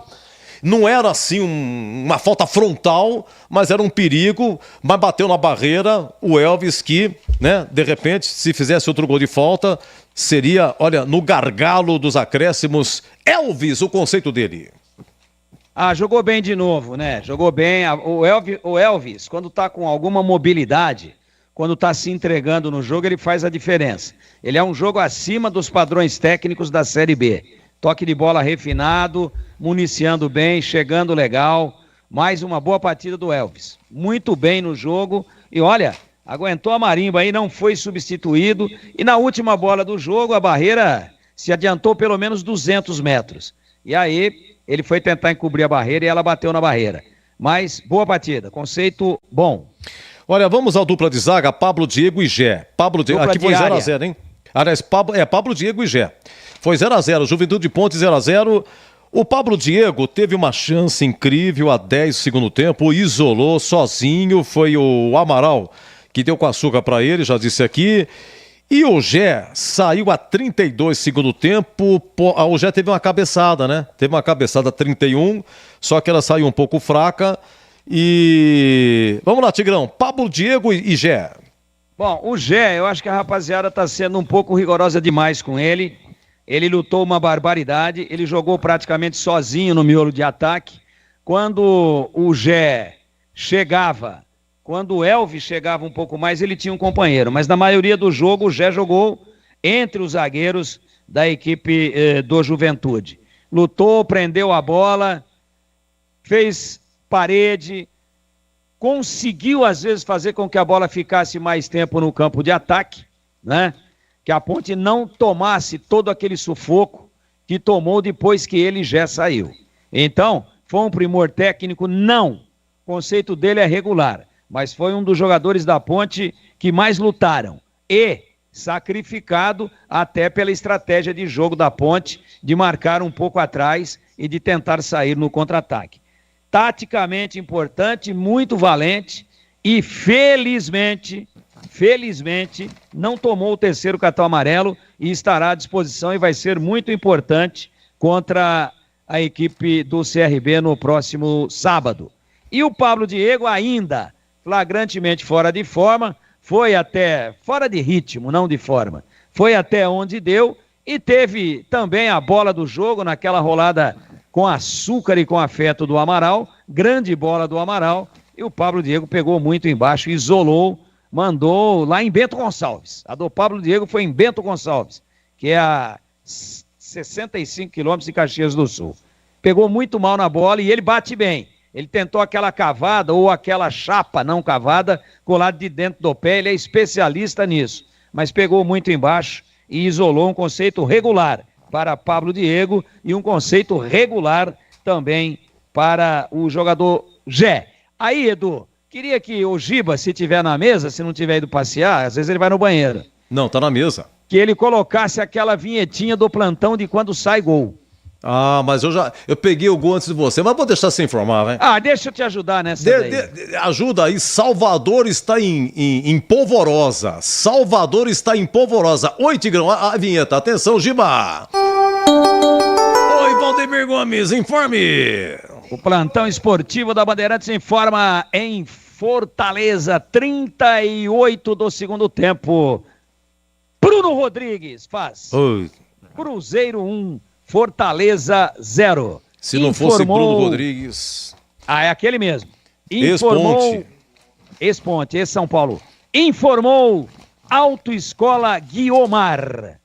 Não era assim uma falta frontal, mas era um perigo, mas bateu na barreira. O Elvis que, né, de repente, se fizesse outro gol de falta, seria, olha, no gargalo dos acréscimos. Elvis, o conceito dele. Jogou bem de novo, né? Jogou bem. O Elvis, quando tá com alguma mobilidade, quando tá se entregando no jogo, ele faz a diferença. Ele é um jogo acima dos padrões técnicos da Série B. Toque de bola refinado, municiando bem, chegando legal. Mais uma boa partida do Elvis. Muito bem no jogo. E olha, aguentou a marimba aí, não foi substituído. E na última bola do jogo, a barreira se adiantou pelo menos 200 metros. E aí, ele foi tentar encobrir a barreira e ela bateu na barreira. Mas, boa partida. Conceito bom. Olha, vamos ao dupla de zaga, Pablo, Diego e Gé. Pablo, aqui foi 0-0, hein? Aliás, Pablo, Diego e Gé. Foi 0-0, Juventude de Ponte 0-0. O Pablo Diego teve uma chance incrível a 10 do segundo tempo, isolou sozinho, foi o Amaral que deu com açúcar para ele, já disse aqui. E o Gé saiu a 32 segundo tempo, o Gé teve uma cabeçada, né? Teve uma cabeçada 31, só que ela saiu um pouco fraca. E vamos lá, Tigrão, Pablo Diego e Gé. Bom, o Gé, eu acho que a rapaziada tá sendo um pouco rigorosa demais com ele. Ele lutou uma barbaridade, ele jogou praticamente sozinho no miolo de ataque. Quando o Gé chegava, quando o Elvis chegava um pouco mais, ele tinha um companheiro. Mas na maioria do jogo, o Gé jogou entre os zagueiros da equipe do Juventude. Lutou, prendeu a bola, fez parede, conseguiu às vezes fazer com que a bola ficasse mais tempo no campo de ataque, né? Que a Ponte não tomasse todo aquele sufoco que tomou depois que ele já saiu. Então, Foi um primor técnico? Não. O conceito dele é regular, mas foi um dos jogadores da Ponte que mais lutaram e sacrificado até pela estratégia de jogo da Ponte, de marcar um pouco atrás e de tentar sair no contra-ataque. Taticamente importante, muito valente e felizmente, não tomou o terceiro cartão amarelo e estará à disposição e vai ser muito importante contra a equipe do CRB no próximo sábado. E o Pablo Diego ainda flagrantemente fora de forma, foi até, fora de ritmo, não de forma, foi até onde deu e teve também a bola do jogo naquela rolada com açúcar e com afeto do Amaral, grande bola do Amaral, e o Pablo Diego pegou muito embaixo, isolou, mandou lá em Bento Gonçalves. A do Pablo Diego foi em Bento Gonçalves, que é a 65 quilômetros de Caxias do Sul. Pegou muito mal na bola e ele bate bem. Ele tentou aquela cavada ou aquela chapa não cavada colada de dentro do pé, ele é especialista nisso. Mas pegou muito embaixo e isolou um conceito regular para Pablo Diego e um conceito regular também para o jogador Gé. Aí, Edu, queria que o Giba, se tiver na mesa, se não tiver ido passear, às vezes ele vai no banheiro. Não, tá na mesa. Que ele colocasse aquela vinhetinha do plantão de quando sai gol. Ah, mas eu peguei o gol antes de você, mas vou deixar você informar, vai. Ah, deixa eu te ajudar nessa ajuda aí, Salvador está em polvorosa. Salvador está em polvorosa. Oi, Tigrão, a vinheta, atenção, Giba. Oi, Valdemir Gomes, informe. O plantão esportivo da Bandeirantes informa em Fortaleza, 38 do segundo tempo. Bruno Rodrigues faz. Oi. Cruzeiro 1, Fortaleza 0. Se não fosse Bruno Rodrigues... Ah, é aquele mesmo. Ex-Ponte, ex-São Paulo. Informou Autoescola Guiomar.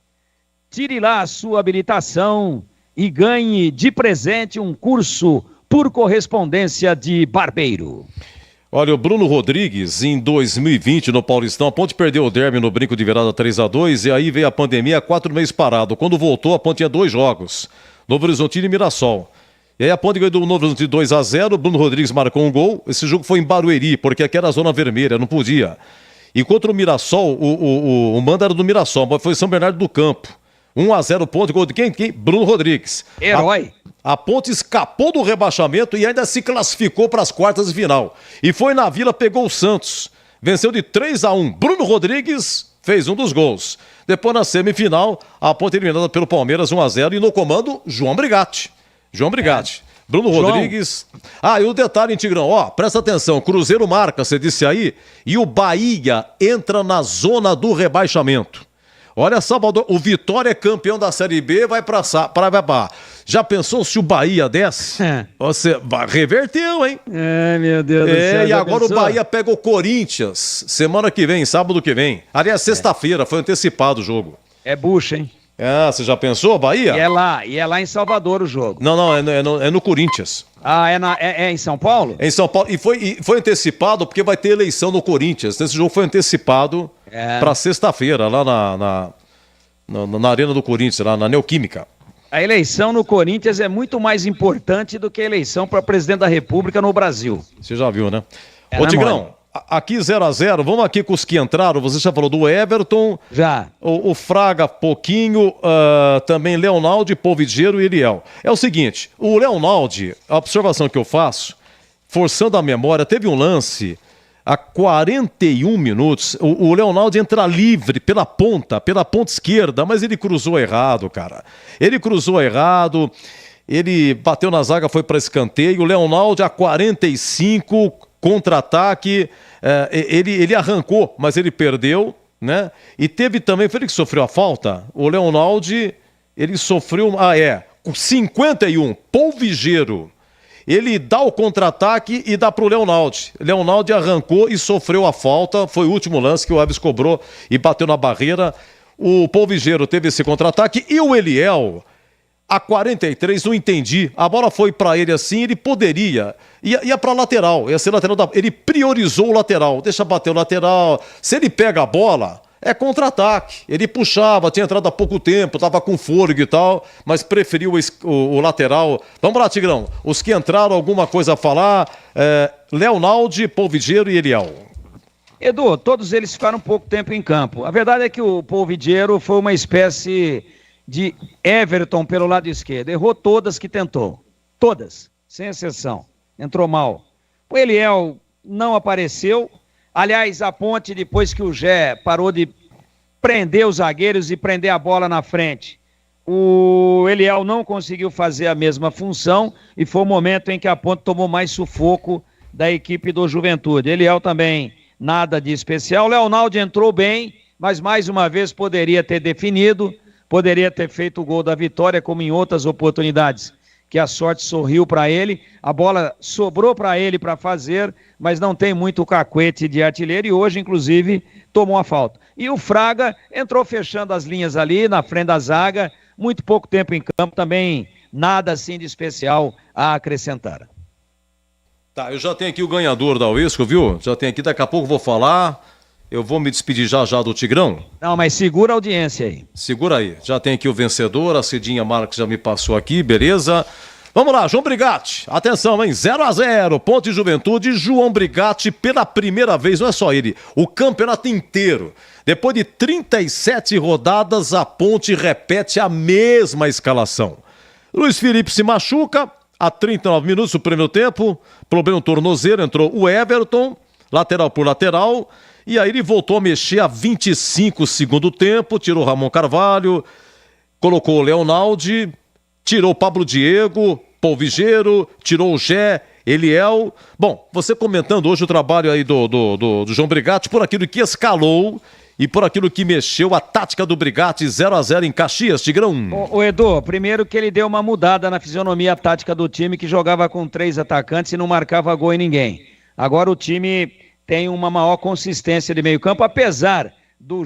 Tire lá a sua habilitação e ganhe de presente um curso por correspondência de barbeiro. Olha, o Bruno Rodrigues, em 2020, no Paulistão, a Ponte perdeu o derby no brinco de virada 3-2 e aí veio a pandemia, 4 meses parado. Quando voltou, a Ponte tinha 2 jogos, Novo Horizontino e Mirassol. E aí a Ponte ganhou do Novo Horizontino 2-0, o Bruno Rodrigues marcou um gol. Esse jogo foi em Barueri, porque aqui era a zona vermelha, não podia. E contra o Mirassol, o mando era do Mirassol, mas foi São Bernardo do Campo. 1-0 Ponte, gol de quem? Bruno Rodrigues. Herói. A Ponte escapou do rebaixamento e ainda se classificou para as quartas de final. E foi na Vila, pegou o Santos. Venceu de 3-1. Bruno Rodrigues fez um dos gols. Depois, na semifinal, a Ponte eliminada pelo Palmeiras 1-0. E no comando, João Brigatti. Bruno Rodrigues. Ah, e o detalhe, Tigrão, presta atenção. Cruzeiro marca, você disse aí, e o Bahia entra na zona do rebaixamento. Olha, Salvador, o Vitória é campeão da Série B, vai pra Já pensou se o Bahia desce? Você reverteu, hein? Meu Deus do céu. E agora pensou? O Bahia pega o Corinthians semana que vem, sábado que vem. Aliás, sexta-feira, foi antecipado o jogo. É bucha, hein? Você já pensou, Bahia? E é lá em Salvador o jogo. Não, é no Corinthians. Ah, é em São Paulo? É em São Paulo. E foi antecipado porque vai ter eleição no Corinthians. Esse jogo foi antecipado para sexta-feira, lá na Arena do Corinthians, lá na Neoquímica. A eleição no Corinthians é muito mais importante do que a eleição para presidente da República no Brasil. Você já viu, né? Ô, Tigrão, aqui 0-0, vamos aqui com os que entraram. Você já falou do Everton. Já. O Fraga, pouquinho. Também Leonaldo, Polvigeiro e Eliel. É o seguinte, o Leonaldo, a observação que eu faço, forçando a memória, teve um lance a 41 minutos. O Leonaldo entra livre pela ponta esquerda, mas ele cruzou errado, cara. Ele bateu na zaga, foi para escanteio. O Leonaldo a 45, contra-ataque, ele arrancou, mas ele perdeu, né? E teve também, foi ele que sofreu a falta? O Leonaldo, ele sofreu, 51, Polvigeiro. Ele dá o contra-ataque e dá pro Leonaldo. Leonaldo arrancou e sofreu a falta. Foi o último lance que o Elvis cobrou e bateu na barreira. O Polvigeiro teve esse contra-ataque e o Eliel, a 43, não entendi. A bola foi para ele assim, ele poderia. Ia para lateral, ia ser lateral. Ele priorizou o lateral. Deixa bater o lateral. Se ele pega a bola, é contra-ataque. Ele puxava, tinha entrado há pouco tempo, estava com fôlego e tal, mas preferiu o lateral. Vamos lá, Tigrão. Os que entraram, alguma coisa a falar? Leonaldi, Polvidiero e Eliel. Edu, todos eles ficaram pouco tempo em campo. A verdade é que o Polvidiero foi uma espécie de Everton pelo lado esquerdo. Errou todas que tentou. Todas, sem exceção. Entrou mal. O Eliel não apareceu. Aliás, a Ponte, depois que o Gé parou de prender os zagueiros e prender a bola na frente, o Eliel não conseguiu fazer a mesma função e foi o momento em que a Ponte tomou mais sufoco da equipe do Juventude. Eliel também nada de especial. Leonaldi entrou bem, mas mais uma vez poderia ter definido, poderia ter feito o gol da vitória, como em outras oportunidades, que a sorte sorriu para ele, a bola sobrou para ele para fazer, mas não tem muito cacuete de artilheiro e hoje, inclusive, tomou a falta. E o Fraga entrou fechando as linhas ali, na frente da zaga, muito pouco tempo em campo, também nada assim de especial a acrescentar. Tá, eu já tenho aqui o ganhador da Uesco, viu? Já tenho aqui, daqui a pouco vou falar. Eu vou me despedir já do Tigrão. Não, mas segura a audiência aí. Segura aí. Já tem aqui o vencedor, a Cidinha Marques já me passou aqui, beleza? Vamos lá, João Brigatti. Atenção, hein? 0-0, Ponte e Juventude. João Brigatti pela primeira vez, não é só ele, o campeonato inteiro. Depois de 37 rodadas, a Ponte repete a mesma escalação. Luiz Felipe se machuca, a 39 minutos do primeiro tempo, problema no tornozelo, entrou o Everton, lateral por lateral, e aí ele voltou a mexer a 25 segundo tempo, tirou Ramon Carvalho, colocou o Leonaldi, tirou o Pablo Diego, Polvidiero, tirou o Gé, Eliel. Bom, você comentando hoje o trabalho aí do João Brigatti por aquilo que escalou e por aquilo que mexeu a tática do Brigatti 0-0 em Caxias, Tigrão. O Edu, primeiro que ele deu uma mudada na fisionomia tática do time que jogava com 3 atacantes e não marcava gol em ninguém. Agora o time tem uma maior consistência de meio campo, apesar do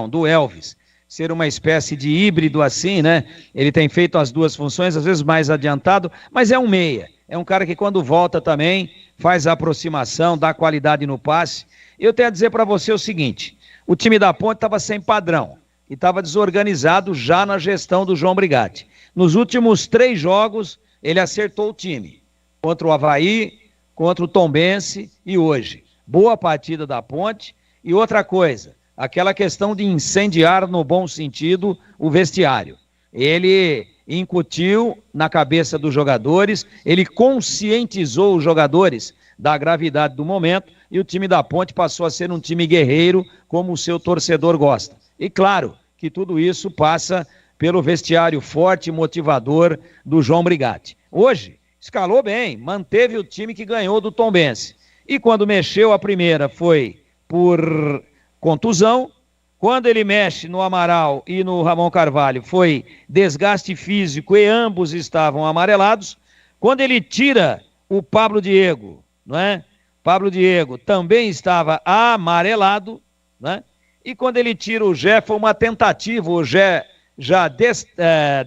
do Elvis, ser uma espécie de híbrido assim, né? Ele tem feito as duas funções, às vezes mais adiantado, mas é um meia. É um cara que quando volta também faz a aproximação, dá qualidade no passe. Eu tenho a dizer para você o seguinte, o time da Ponte estava sem padrão e estava desorganizado já na gestão do João Brigatti. Nos últimos 3 jogos, ele acertou o time. Contra o Avaí, contra o Tombense e hoje. Boa partida da Ponte. E outra coisa, aquela questão de incendiar no bom sentido o vestiário. Ele incutiu na cabeça dos jogadores, ele conscientizou os jogadores da gravidade do momento e o time da Ponte passou a ser um time guerreiro, como o seu torcedor gosta. E claro que tudo isso passa pelo vestiário forte e motivador do João Brigatti. Hoje, escalou bem, manteve o time que ganhou do Tombense. E quando mexeu a primeira foi por contusão. Quando ele mexe no Amaral e no Ramon Carvalho foi desgaste físico e ambos estavam amarelados. Quando ele tira o Pablo Diego, não é? Pablo Diego também estava amarelado, né? E quando ele tira o Gé foi uma tentativa, o Gé já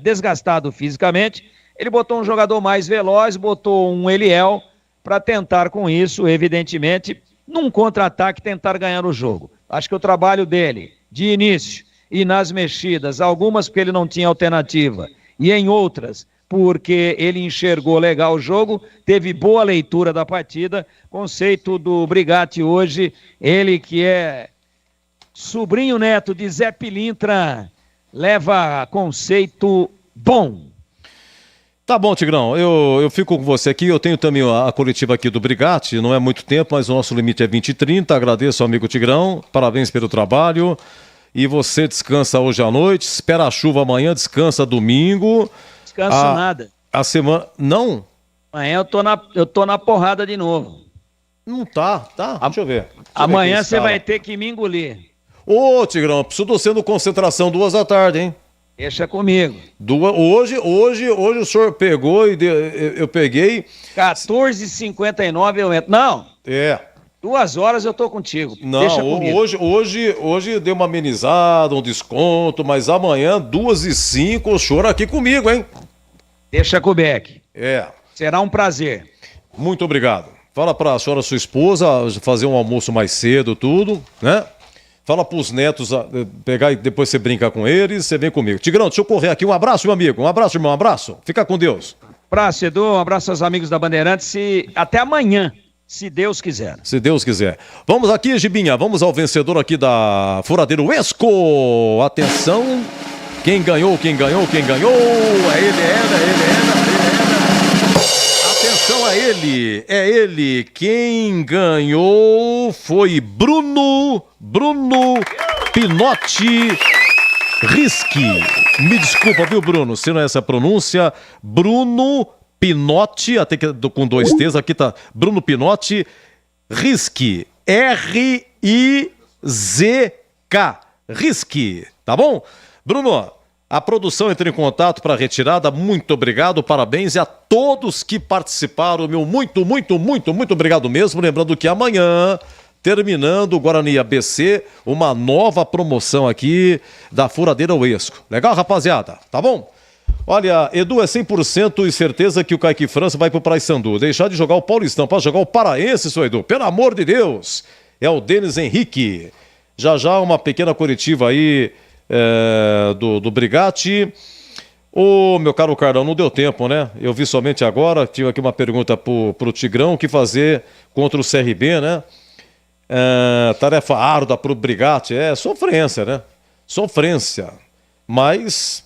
desgastado fisicamente. Ele botou um jogador mais veloz, botou um Eliel para tentar com isso, evidentemente, num contra-ataque tentar ganhar o jogo. Acho que o trabalho dele, de início e nas mexidas, algumas porque ele não tinha alternativa e em outras porque ele enxergou legal o jogo, teve boa leitura da partida. Conceito do Brigatti hoje, ele que é sobrinho neto de Zé Pilintra, leva conceito bom. Tá bom, Tigrão, eu fico com você aqui, eu tenho também a coletiva aqui do Brigatti, não é muito tempo, mas o nosso limite é 20h30, agradeço ao amigo Tigrão, parabéns pelo trabalho, e você descansa hoje à noite, espera a chuva amanhã, descansa domingo. Descanso nada. A semana, não? Amanhã eu tô na porrada de novo. Não tá, deixa eu ver. Amanhã você vai ter que me engolir. Ô, Tigrão, preciso de você no concentração 2h, hein? Deixa comigo. Hoje o senhor pegou e eu peguei... 14h59 eu entro. Não. 2 horas eu tô contigo. Não, deixa comigo. Hoje deu uma amenizada, um desconto, mas amanhã 2h05 o senhor aqui comigo, hein? Deixa com o Beck. Será um prazer. Muito obrigado. Fala pra senhora, sua esposa, fazer um almoço mais cedo, tudo, né? Fala pros netos pegar e depois você brincar com eles, você vem comigo. Tigrão, deixa eu correr aqui. Um abraço, meu amigo. Um abraço, irmão. Um abraço. Fica com Deus. Abraço, Edu. Um abraço aos amigos da Bandeirantes e até amanhã, se Deus quiser. Se Deus quiser. Vamos aqui, Gibinha. Vamos ao vencedor aqui da Furadeira Esco. Atenção. Quem ganhou? É ele. Atenção a ele. É ele. Quem ganhou foi Bruno Pinotti Rischi. Me desculpa, viu, Bruno, se não é essa pronúncia. Bruno Pinotti, até que com 2 T's, aqui tá Bruno Pinotti Rischi. R-I-Z-K. Rischi, tá bom? Bruno, a produção entra em contato para retirada. Muito obrigado, parabéns. E a todos que participaram, meu muito obrigado mesmo. Lembrando que amanhã, terminando o Guarani ABC, uma nova promoção aqui da Furadeira Esco. Legal, rapaziada? Tá bom? Olha, Edu, é 100% e certeza que o Kaique França vai pro Paysandu. Deixar de jogar o Paulistão para jogar o Paraense, seu Edu. Pelo amor de Deus. É o Denis Henrique. Já uma pequena coletiva aí do Brigatti. Ô, meu caro Carlão, não deu tempo, né? Eu vi somente agora. Tive aqui uma pergunta pro Tigrão. O que fazer contra o CRB, né? Tarefa árdua pro Brigatti. É sofrência, né? Sofrência. Mas...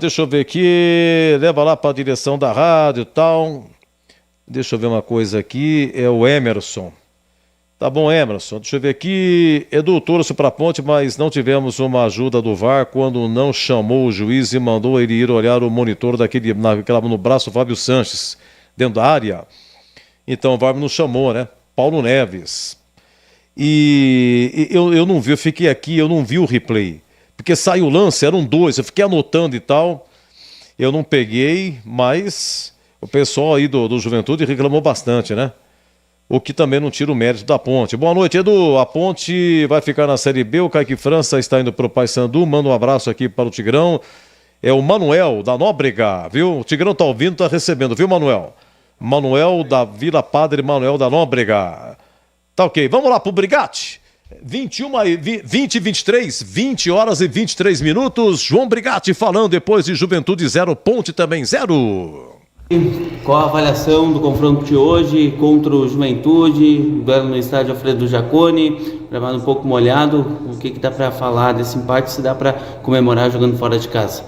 deixa eu ver aqui. Leva lá para a direção da rádio e tal. Deixa eu ver uma coisa aqui. É o Emerson. Tá bom, Emerson. Deixa eu ver aqui. Edu, torço para a Ponte, mas não tivemos uma ajuda do VAR quando não chamou o juiz e mandou ele ir olhar o monitor no braço do Fábio Sanches, dentro da área. Então o VAR não chamou, né? Paulo Neves. E eu não vi, eu fiquei aqui, eu não vi o replay. Porque saiu o lance, eram 2, eu fiquei anotando e tal. Eu não peguei, mas o pessoal aí do Juventude reclamou bastante, né? O que também não tira o mérito da Ponte. Boa noite, Edu. A Ponte vai ficar na Série B. O Kaique França está indo para o Paysandu. Manda um abraço aqui para o Tigrão. É o Manuel, da Nóbrega, viu? O Tigrão tá ouvindo, tá recebendo, viu, Manuel? Manuel da Vila Padre Manuel da Nóbrega. Tá ok, vamos lá pro Brigatti. 20 e 23, 20 horas e 23 minutos. João Brigatti falando depois de Juventude 0, Ponte também 0. Qual a avaliação do confronto de hoje contra o Juventude, duelo no estádio Alfredo Jaconi, gramado um pouco molhado, o que dá para falar desse empate, se dá para comemorar jogando fora de casa?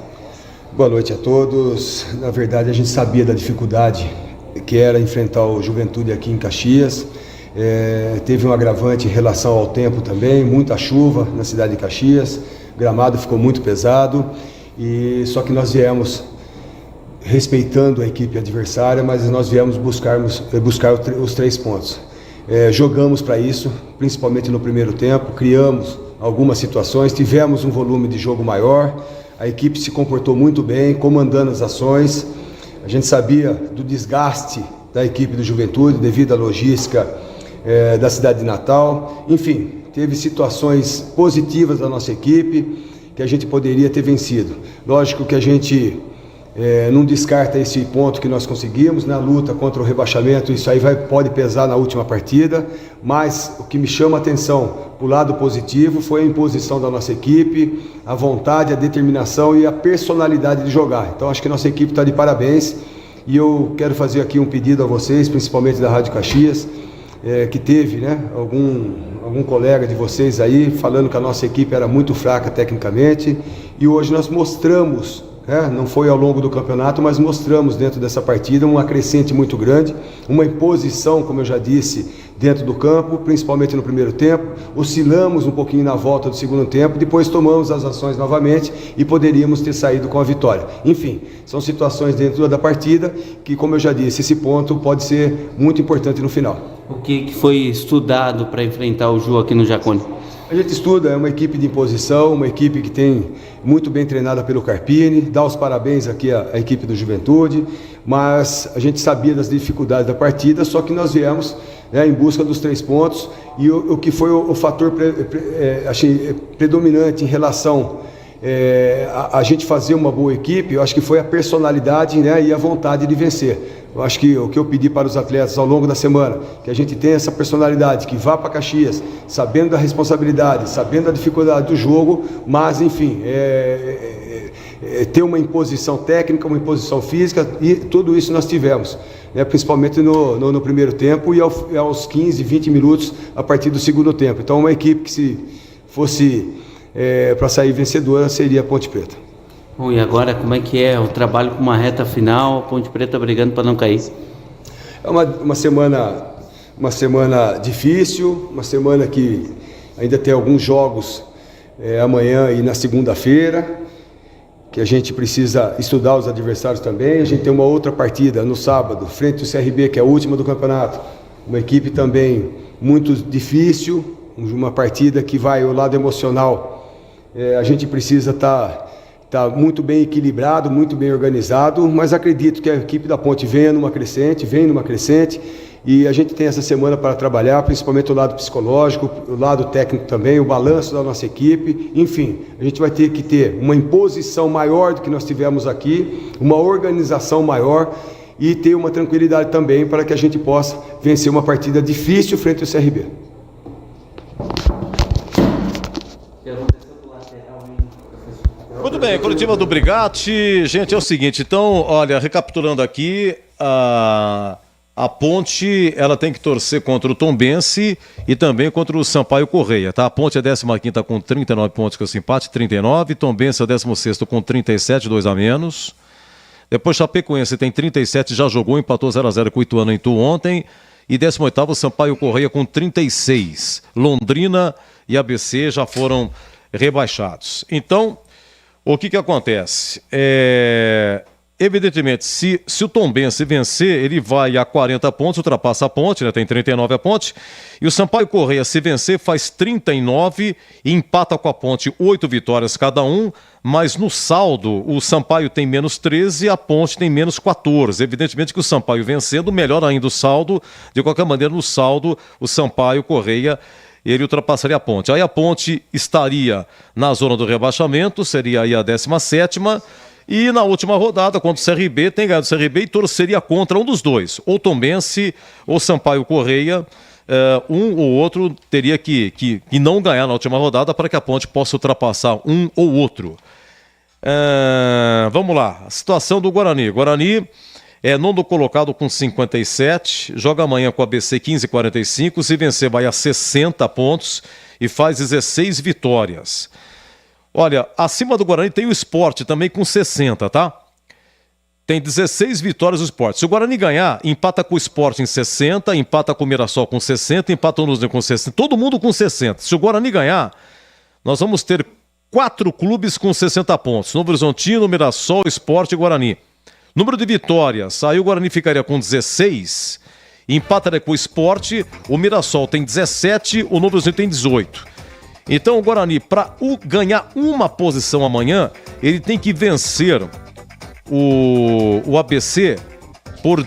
Boa noite a todos. Na verdade, a gente sabia da dificuldade que era enfrentar o Juventude aqui em Caxias. Teve um agravante em relação ao tempo também, muita chuva na cidade de Caxias, o gramado ficou muito pesado, só que nós viemos respeitando a equipe adversária, mas nós viemos buscar os 3 pontos. Jogamos para isso, principalmente no primeiro tempo, criamos algumas situações, tivemos um volume de jogo maior, a equipe se comportou muito bem, comandando as ações. A gente sabia do desgaste da equipe do Juventude devido à logística da cidade de Natal. Enfim, teve situações positivas da nossa equipe que a gente poderia ter vencido. Lógico que a gente não descarta esse ponto que nós conseguimos na luta contra o rebaixamento. Isso aí pode pesar na última partida, mas o que me chama a atenção para o lado positivo foi a imposição da nossa equipe, a vontade, a determinação e a personalidade de jogar. Então acho que a nossa equipe está de parabéns e eu quero fazer aqui um pedido a vocês, principalmente da Rádio Caxias, que teve, né, algum colega de vocês aí falando que a nossa equipe era muito fraca tecnicamente, e hoje nós mostramos, não foi ao longo do campeonato, mas mostramos dentro dessa partida uma crescente muito grande, uma imposição, como eu já disse, dentro do campo, principalmente no primeiro tempo. Oscilamos um pouquinho na volta do segundo tempo, depois tomamos as ações novamente e poderíamos ter saído com a vitória. Enfim, são situações dentro da partida que, como eu já disse, esse ponto pode ser muito importante no final. O que foi estudado para enfrentar o Ju aqui no Jaconi? A gente estuda, é uma equipe de imposição, uma equipe que tem muito bem treinada pelo Carpini, dá os parabéns aqui à equipe do Juventude, mas a gente sabia das dificuldades da partida, só que nós viemos em busca dos 3 pontos, e o que foi o fator predominante em relação a gente fazer uma boa equipe, eu acho que foi a personalidade, né, e a vontade de vencer. Eu acho que o que eu pedi para os atletas ao longo da semana, que a gente tenha essa personalidade, que vá para Caxias, sabendo da responsabilidade, sabendo da dificuldade do jogo, mas enfim, ter uma imposição técnica, uma imposição física, e tudo isso nós tivemos, né, principalmente no primeiro tempo e aos 15, 20 minutos a partir do segundo tempo. Então uma equipe que se fosse para sair vencedora seria a Ponte Preta. Bom, e agora como é que é o trabalho com uma reta final, a Ponte Preta brigando para não cair? É uma semana difícil, uma semana que ainda tem alguns jogos amanhã e na segunda-feira, que a gente precisa estudar os adversários também. A gente tem uma outra partida no sábado, frente ao CRB, que é a última do campeonato, uma equipe também muito difícil, uma partida que vai o lado emocional. A gente precisa estar muito bem equilibrado, muito bem organizado, mas acredito que a equipe da Ponte vem numa crescente, e a gente tem essa semana para trabalhar, principalmente o lado psicológico, o lado técnico também, o balanço da nossa equipe. Enfim, a gente vai ter que ter uma imposição maior do que nós tivemos aqui, uma organização maior e ter uma tranquilidade também para que a gente possa vencer uma partida difícil frente ao CRB. Muito bem, coletiva do Brigatti. Gente, é o seguinte, então, olha, recapitulando aqui, a Ponte, ela tem que torcer contra o Tombense e também contra o Sampaio Correia, tá? A Ponte é 15ª com 39 pontos com esse empate, 39. Tombense é 16º com 37, 2 a menos. Depois Chapecoense tem 37, já jogou, empatou 0-0 com o Ituano em Itu ontem. E 18º Sampaio Correia com 36. Londrina e ABC já foram rebaixados. Então, o que acontece? Evidentemente, se o Tombense vencer, ele vai a 40 pontos, ultrapassa a Ponte, né? Tem 39 a Ponte. E o Sampaio Correia, se vencer, faz 39 e empata com a Ponte 8 vitórias cada um. Mas no saldo, o Sampaio tem menos 13 e a Ponte tem menos 14. Evidentemente que o Sampaio vencendo, melhor ainda o saldo. De qualquer maneira, no saldo, o Sampaio Correia, ele ultrapassaria a Ponte. Aí a Ponte estaria na zona do rebaixamento, seria aí a 17ª. E na última rodada, contra o CRB, tem ganhado o CRB e torceria contra um dos dois. Ou Tombense ou Sampaio Correia. Um ou outro teria que não ganhar na última rodada para que a Ponte possa ultrapassar um ou outro. Vamos lá, a situação do Guarani. Guarani é nono colocado com 57, joga amanhã com a ABC 15,45, se vencer vai a 60 pontos e faz 16 vitórias. Olha, acima do Guarani tem o Sport também com 60, tá? Tem 16 vitórias do Sport. Se o Guarani ganhar, empata com o Sport em 60, empata com o Mirassol com 60, empata o Nunes com 60, todo mundo com 60. Se o Guarani ganhar, nós vamos ter 4 clubes com 60 pontos. Novo Horizontino, Mirassol, Sport e Guarani. Número de vitórias, aí o Guarani ficaria com 16, empataria com o Sport, o Mirassol tem 17, o Novo Horizontino tem 18. Então o Guarani, para ganhar uma posição amanhã, ele tem que vencer o ABC por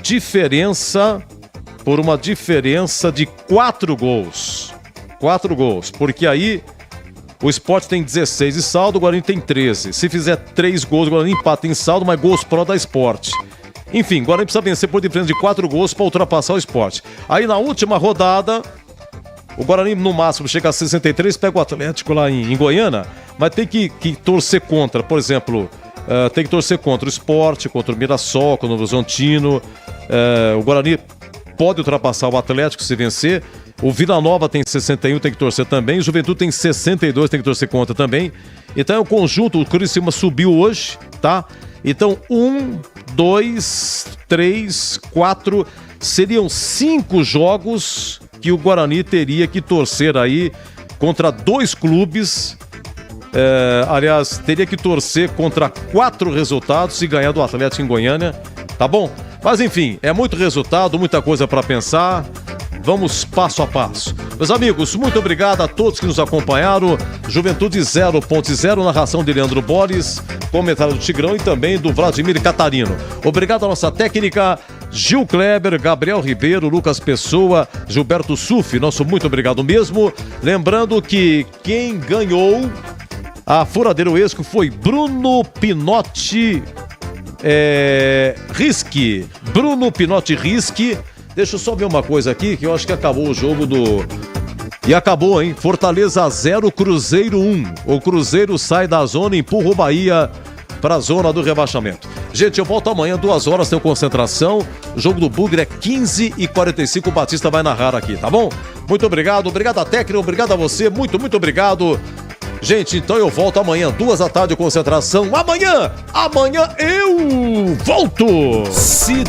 uma diferença de 4 gols. 4 gols, porque aí o Sport tem 16 de saldo, o Guarani tem 13. Se fizer 3 gols, o Guarani empata em saldo, mas gols pró da Sport. Enfim, o Guarani precisa vencer por diferença de 4 gols para ultrapassar o Sport. Aí na última rodada, o Guarani no máximo chega a 63, pega o Atlético lá em Goiânia, mas tem que torcer contra, por exemplo, tem que torcer contra o Sport, contra o Mirassol, contra o Novo Horizontino. O Guarani pode ultrapassar o Atlético se vencer. O Vila Nova tem 61, tem que torcer também. O Juventude tem 62, tem que torcer contra também. Então é um conjunto, o Criciúma subiu hoje, tá? Então 1, 2, 3, 4, seriam 5 jogos que o Guarani teria que torcer aí contra 2 clubes. Aliás, teria que torcer contra 4 resultados e ganhar do Atlético em Goiânia, tá bom? Mas enfim, é muito resultado, muita coisa para pensar. Vamos passo a passo. Meus amigos, muito obrigado a todos que nos acompanharam. Juventude 0.0, narração de Leandro Borges, comentário do Tigrão e também do Vladimir Catarino. Obrigado à nossa técnica, Gil Kleber, Gabriel Ribeiro, Lucas Pessoa, Gilberto Sufi. Nosso muito obrigado mesmo. Lembrando que quem ganhou A furadeira Esco foi Bruno Pinotti Rischi. Bruno Pinotti Rischi. Deixa eu só ver uma coisa aqui, que eu acho que acabou o jogo do... E acabou, hein? Fortaleza 0, Cruzeiro 1. O Cruzeiro sai da zona e empurra o Bahia para a zona do rebaixamento. Gente, eu volto amanhã, 2 horas, tem concentração. O jogo do Bugre é 15h45, o Batista vai narrar aqui, tá bom? Muito obrigado, obrigado a técnica, obrigado a você, muito obrigado. Gente, então eu volto amanhã, 2 da tarde, concentração. Amanhã eu volto! Se